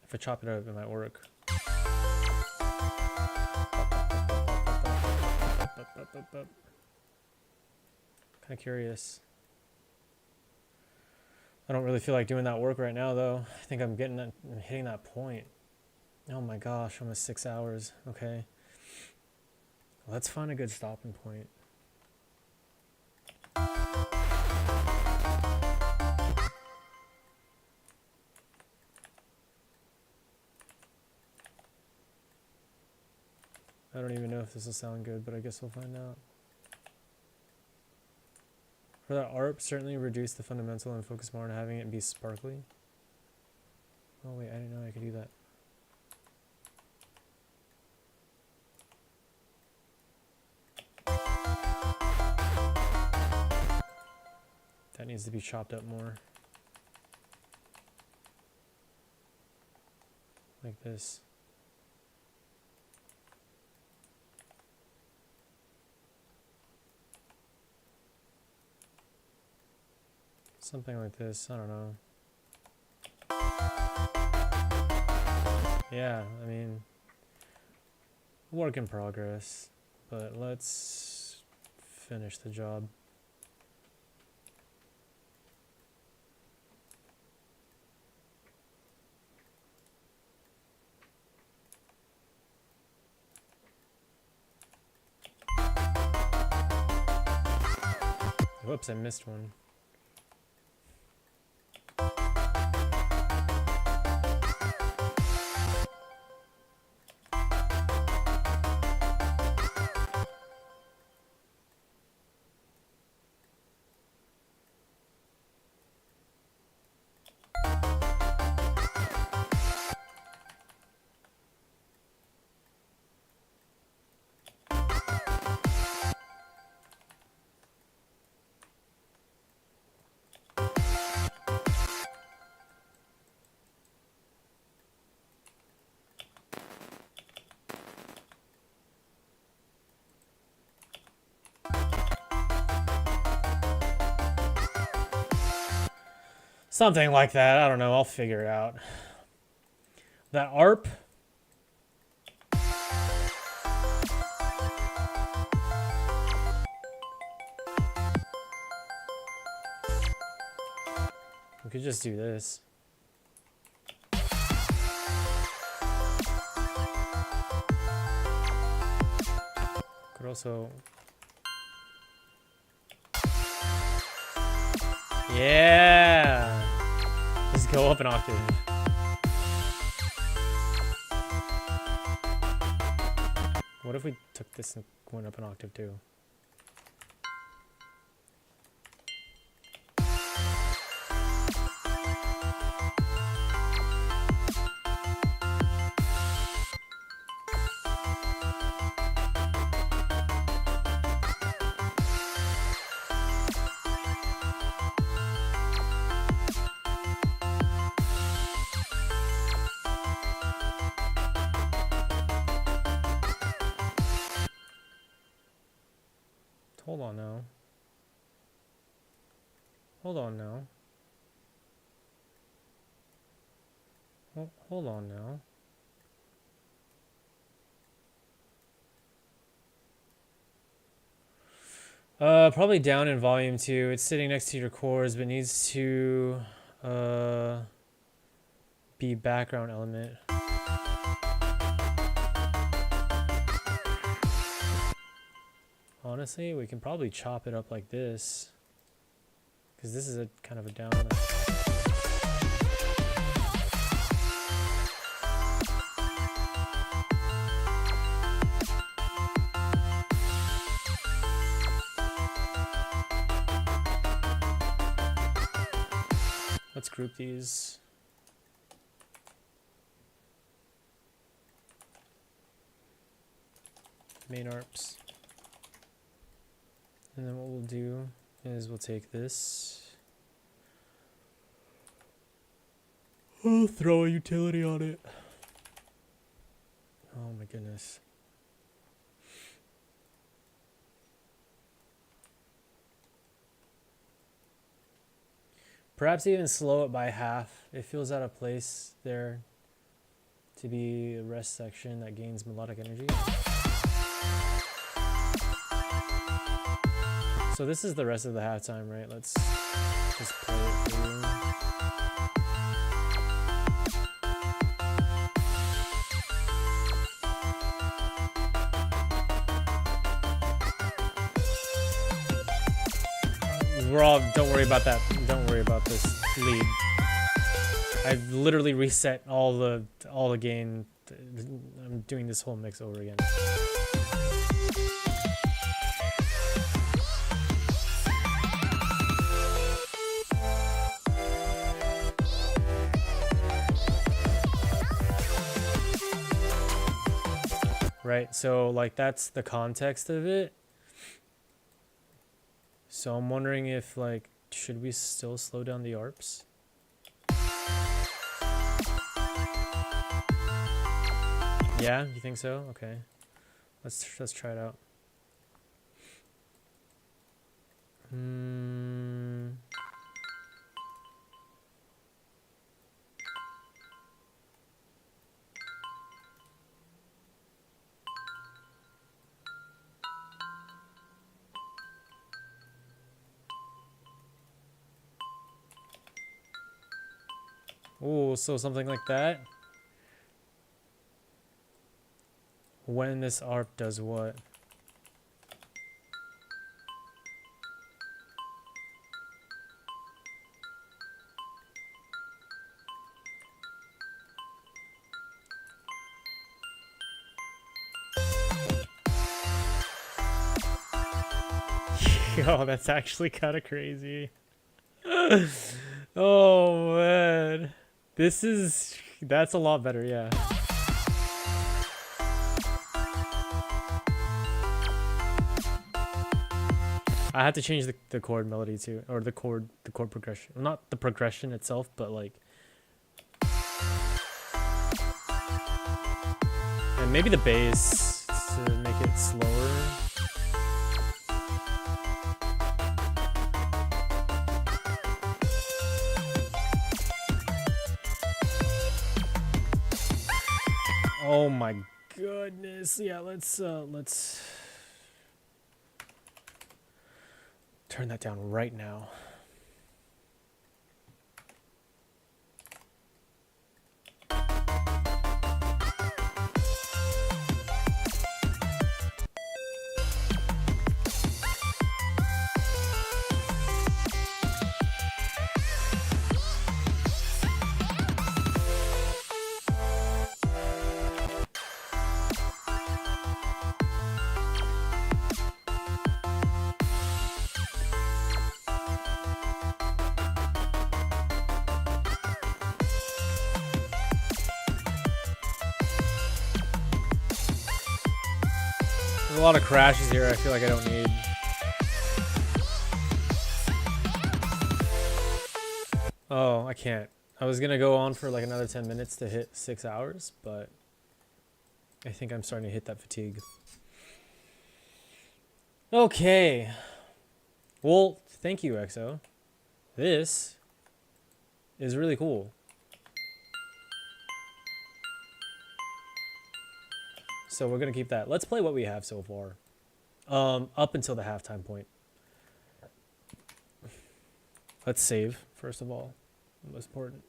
If I chop it up, it might work. Kind of curious. I don't really feel like doing that work right now, though. I think I'm hitting that point. Oh my gosh, almost 6 hours. Okay. Let's find a good stopping point. I don't even know if this will sound good, but I guess we'll find out. For that ARP, certainly reduce the fundamental and focus more on having it be sparkly. Oh wait, I didn't know I could do that. That needs to be chopped up more. Like this. Something like this, I don't know. Yeah, I mean, work in progress, but let's finish the job. Whoops, I missed one. Something like that. I don't know. I'll figure it out. That ARP. We could just do this. Could also... Yeah! Just go up an octave. What if we took this and went up an octave too? Hold on now. Hold on now. Hold on now. Probably down in volume too. It's sitting next to your chords, but needs to be background element. Honestly, we can probably chop it up like this, because this is a kind of a down. Let's group these. Main ARPs. And then what we'll do is we'll take this. Oh, throw a utility on it. Oh my goodness. Perhaps even slow it by half. It feels out of place there to be a rest section that gains melodic energy. So this is the rest of the halftime, right? Let's just play it through. we're all, don't worry about that. Don't worry about this lead. I've literally reset all the gain. I'm doing this whole mix over again. Right, so like that's the context of it. So I'm wondering if like, should we still slow down the ARPs? Yeah, you think so? Okay. Let's try it out. Oh, so something like that. When this ARP does what? Yo, that's actually kind of crazy. Oh man. That's a lot better, yeah. I had to change the chord melody too, or the chord progression. Well, not the progression itself, but like, and maybe the bass to make it slower. Oh my goodness. Yeah, let's turn that down right now. There's a lot of crashes here I feel like I don't need. Oh, I can't. I was gonna go on for like another 10 minutes to hit 6 hours, but I think I'm starting to hit that fatigue. Okay. Well, thank you, EXO. This is really cool. So we're gonna keep that. Let's play what we have so far. Up until the halftime point. Let's save, first of all. Most important.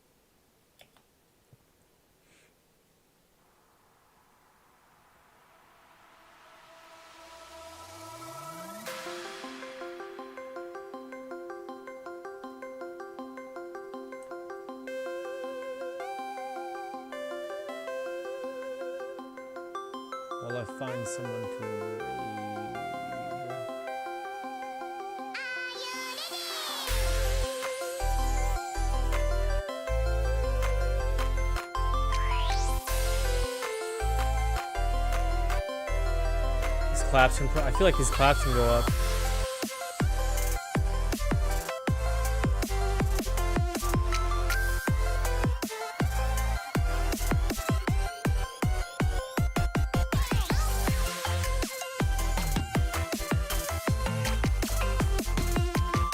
While I find someone to raid. These claps can I feel like these claps can go up.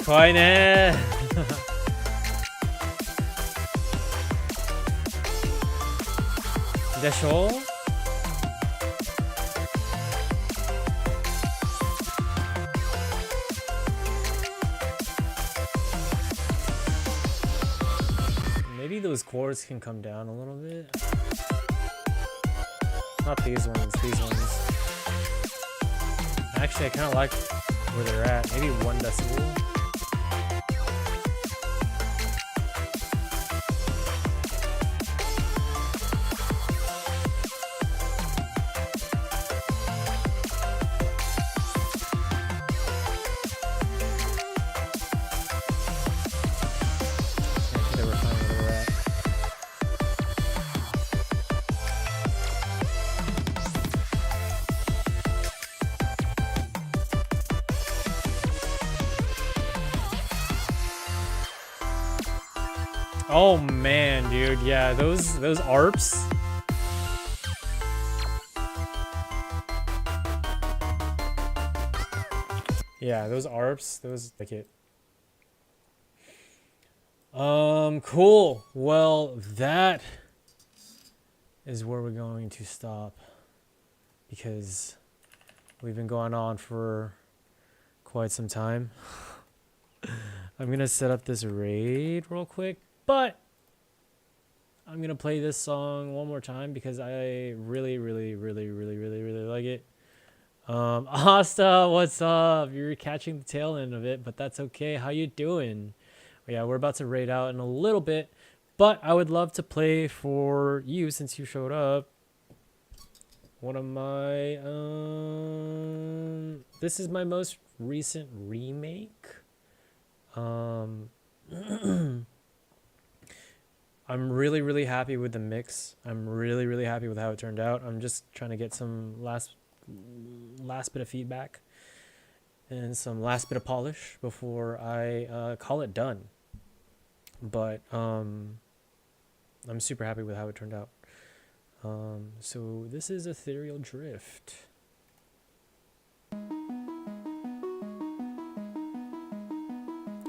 Kawaii ne. Desho? Maybe those chords can come down a little bit. Not these ones, these ones. Actually, I kind of like where they're at. Maybe 1 decibel. Oh man, dude, yeah, those ARPs. Yeah, those ARPs, those like it. Cool. Well, that is where we're going to stop because we've been going on for quite some time. I'm gonna set up this raid real quick, but I'm gonna play this song one more time because I really like it. Asta, what's up? You're catching the tail end of it, but that's okay. How you doing? Yeah, we're about to raid out in a little bit, but I would love to play for you since you showed up. One of my this is my most recent remake. I'm really happy with the mix. I'm really happy with how it turned out. I'm just trying to get some last bit of feedback and some last bit of polish before I call it done. But I'm super happy with how it turned out. So this is Ethereal Drift.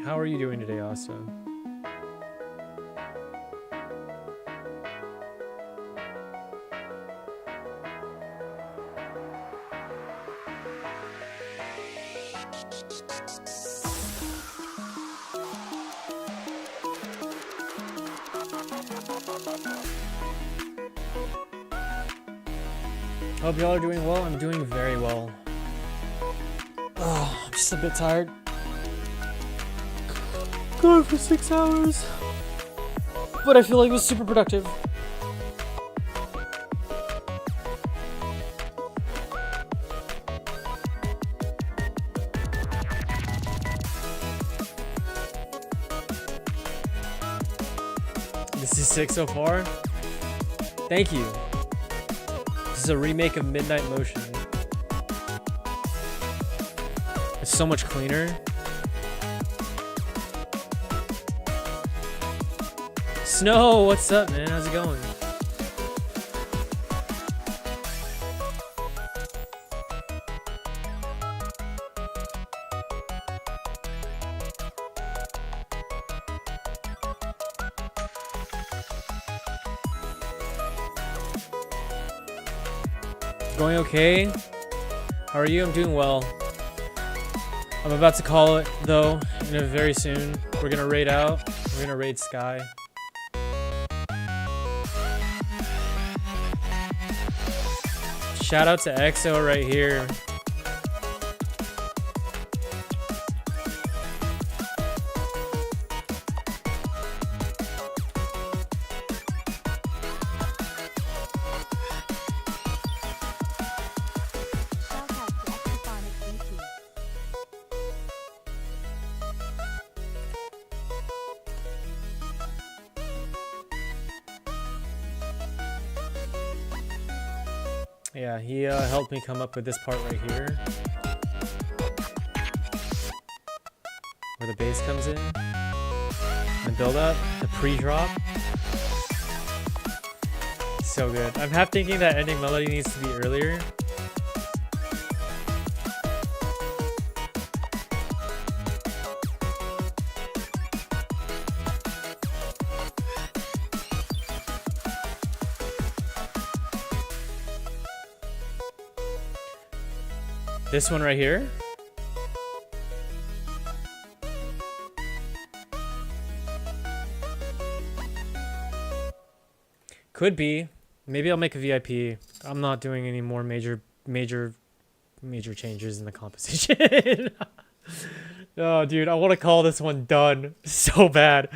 How are you doing today, Asta? Hope y'all are doing well. I'm doing very well. Oh, I'm just a bit tired. Going for 6 hours. But I feel like it was super productive. This is sick so far. Thank you. This is a remake of Midnight Motion. It's so much cleaner. Snow, what's up, man? How's it going? Going okay? How are you? I'm doing well. I'm about to call it though, very soon. We're gonna raid out. We're gonna raid Sky. Shout out to EXO right here. Yeah, he helped me come up with this part right here. Where the bass comes in. The build up, the pre-drop. So good. I'm half thinking that ending melody needs to be earlier. This one right here. Could be. Maybe I'll make a VIP. I'm not doing any more major changes in the composition. Oh, dude, I want to call this one done so bad.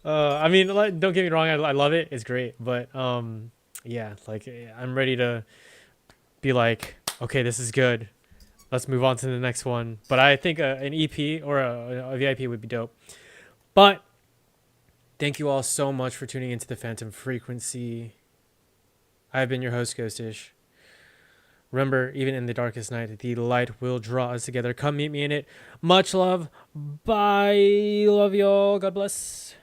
I mean, don't get me wrong. I love it. It's great. But yeah, like I'm ready to be like, okay, this is good. Let's move on to the next one. But I think an EP or a VIP would be dope. But thank you all so much for tuning into the Phantom Frequency. I've been your host, Ghostish. Remember, even in the darkest night, the light will draw us together. Come meet me in it. Much love. Bye. Love y'all. God bless.